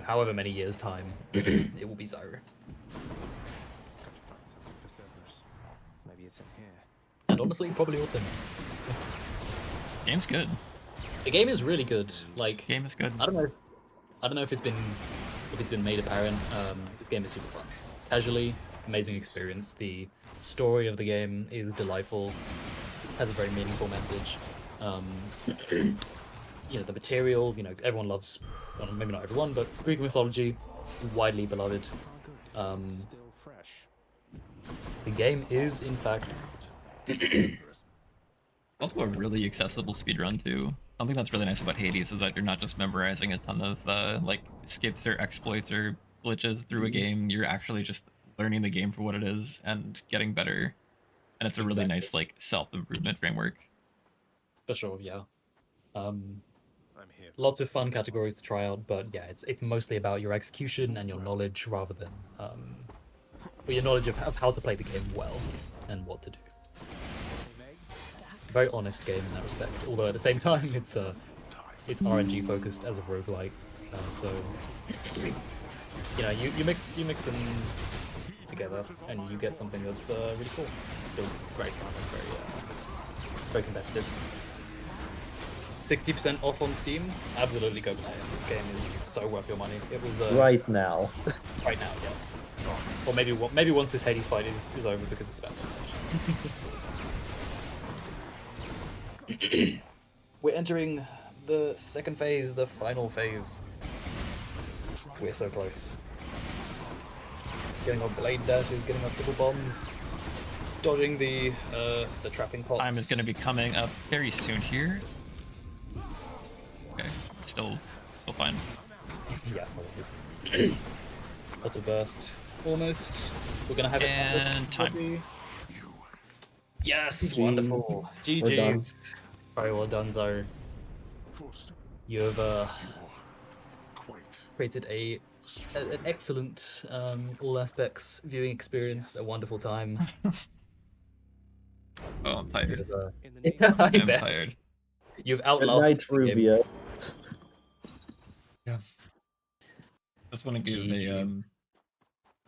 Speaker 8: however many years' time, it will be Zyru.
Speaker 4: Got to find something for Cerberus. Maybe it's in here.
Speaker 8: And honestly, probably also me.
Speaker 1: Game's good.
Speaker 8: The game is really good. Like,
Speaker 1: Game is good.
Speaker 8: I don't know if it's been made apparent. This game is super fun. Casually, amazing experience. The story of the game is delightful. Has a very meaningful message. The material. Everyone loves. Well, maybe not everyone, but Greek mythology is widely beloved.
Speaker 4: Oh, good. It's still fresh.
Speaker 8: The game is, in fact,
Speaker 1: Also a really accessible speedrun too. Something that's really nice about Hades is that you're not just memorizing a ton of like skips or exploits or glitches through a game. You're actually just learning the game for what it is and getting better. And it's a really
Speaker 8: Exactly.
Speaker 1: nice like self-improvement framework.
Speaker 8: for sure, yeah.
Speaker 4: I'm here.
Speaker 8: Lots of fun categories to try out, but yeah, it's mostly about your execution and your knowledge rather than your knowledge of how to play the game well and what to do. Very honest game in that respect. Although at the same time, it's RNG focused as a roguelike, so you mix them together and you get something that's really cool. Still great fun and very competitive. 60% off on Steam. Absolutely go play it. This game is so worth your money. It was
Speaker 9: Right now.
Speaker 8: right now, yes. Or maybe once this Hades fight is over because it's about to finish. We're entering the second phase, the final phase. We're so close. Getting our blade dashes, getting our triple bombs, dodging the trapping pots.
Speaker 1: Time is going to be coming up very soon here. Okay, still fine.
Speaker 8: Yeah, lots of burst. Almost. We're gonna have it.
Speaker 1: And time.
Speaker 8: Yes,
Speaker 9: GG.
Speaker 8: wonderful.
Speaker 9: We're done.
Speaker 8: GG. Very well done, Zyru.
Speaker 10: Forster,
Speaker 8: You've
Speaker 10: you are quite
Speaker 8: created an excellent all aspects viewing experience, a wonderful time.
Speaker 1: Oh, I'm tired.
Speaker 8: You've,
Speaker 4: In the name
Speaker 8: I
Speaker 1: I'm
Speaker 8: bet.
Speaker 1: tired.
Speaker 8: You've
Speaker 9: Good
Speaker 8: outlasted
Speaker 9: night,
Speaker 8: the game.
Speaker 9: Ruvia.
Speaker 1: Just want to give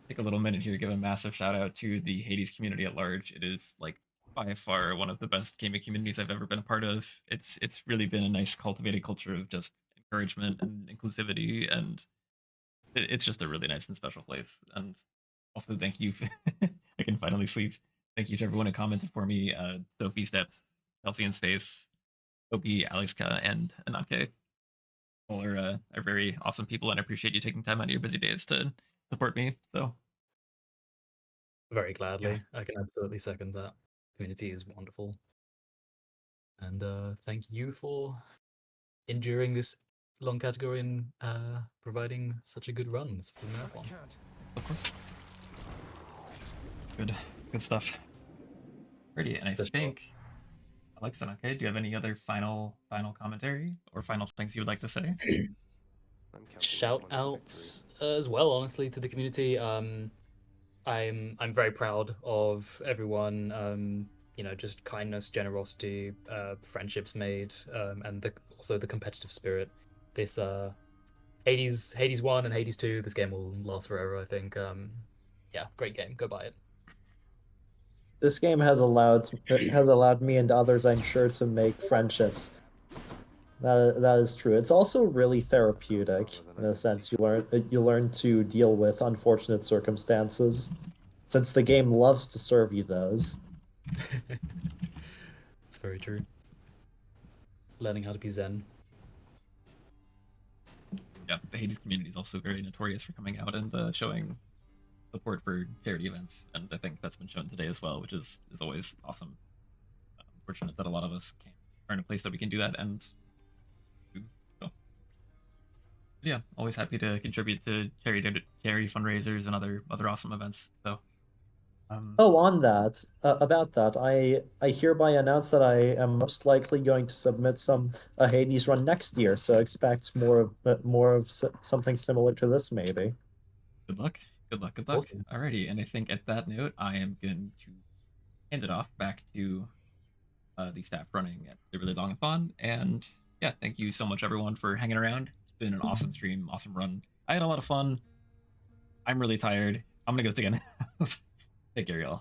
Speaker 1: take a little minute here, give a massive shout out to the Hades community at large. It is like by far one of the best gaming communities I've ever been a part of. It's really been a nice cultivated culture of just encouragement and inclusivity, and it's just a really nice and special place. And also thank you I can finally sleep. Thank you to everyone who commented for me. Sophie Steps, Chelsea in Space, Opie, Alexka, and Anake. All are very awesome people, and I appreciate you taking time out of your busy days to support me. So
Speaker 8: Very gladly. I can absolutely second that. Community is wonderful. And thank you for enduring this long category and providing such a good run for the marathon.
Speaker 1: of course, good stuff. Alrighty, and I
Speaker 8: For sure.
Speaker 1: think Alexa, okay, do you have any other final commentary or final things you would like to say?
Speaker 8: Shout outs as well, honestly, to the community. I'm very proud of everyone. You know, just kindness, generosity, friendships made, and also the competitive spirit. This Hades 1 and Hades 2. This game will last forever, I think. Yeah, great game. Go buy it.
Speaker 9: This game has allowed me and others, I'm sure, to make friendships. That is true. It's also really therapeutic in a sense. You learn to deal with unfortunate circumstances, since the game loves to serve you those.
Speaker 8: It's very true. Learning how to be zen.
Speaker 1: Yeah, the Hades community is also very notorious for coming out and showing support for charity events, and I think that's been shown today as well, which is always awesome. Fortunate that a lot of us are in a place that we can do that, and so yeah, always happy to contribute to charity fundraisers and other awesome events. So
Speaker 9: Oh, on that, about that, I hereby announce that I am most likely going to submit a Hades run next year. So expect more of something similar to this, maybe.
Speaker 1: good luck.
Speaker 8: Awesome.
Speaker 1: Alrighty, and I think at that note, I am going to hand it off back to the staff running at the Really Long-a-thon. And yeah, thank you so much, everyone, for hanging around. It's been an awesome stream, awesome run. I had a lot of fun. I'm really tired. I'm gonna go again. Take care, y'all.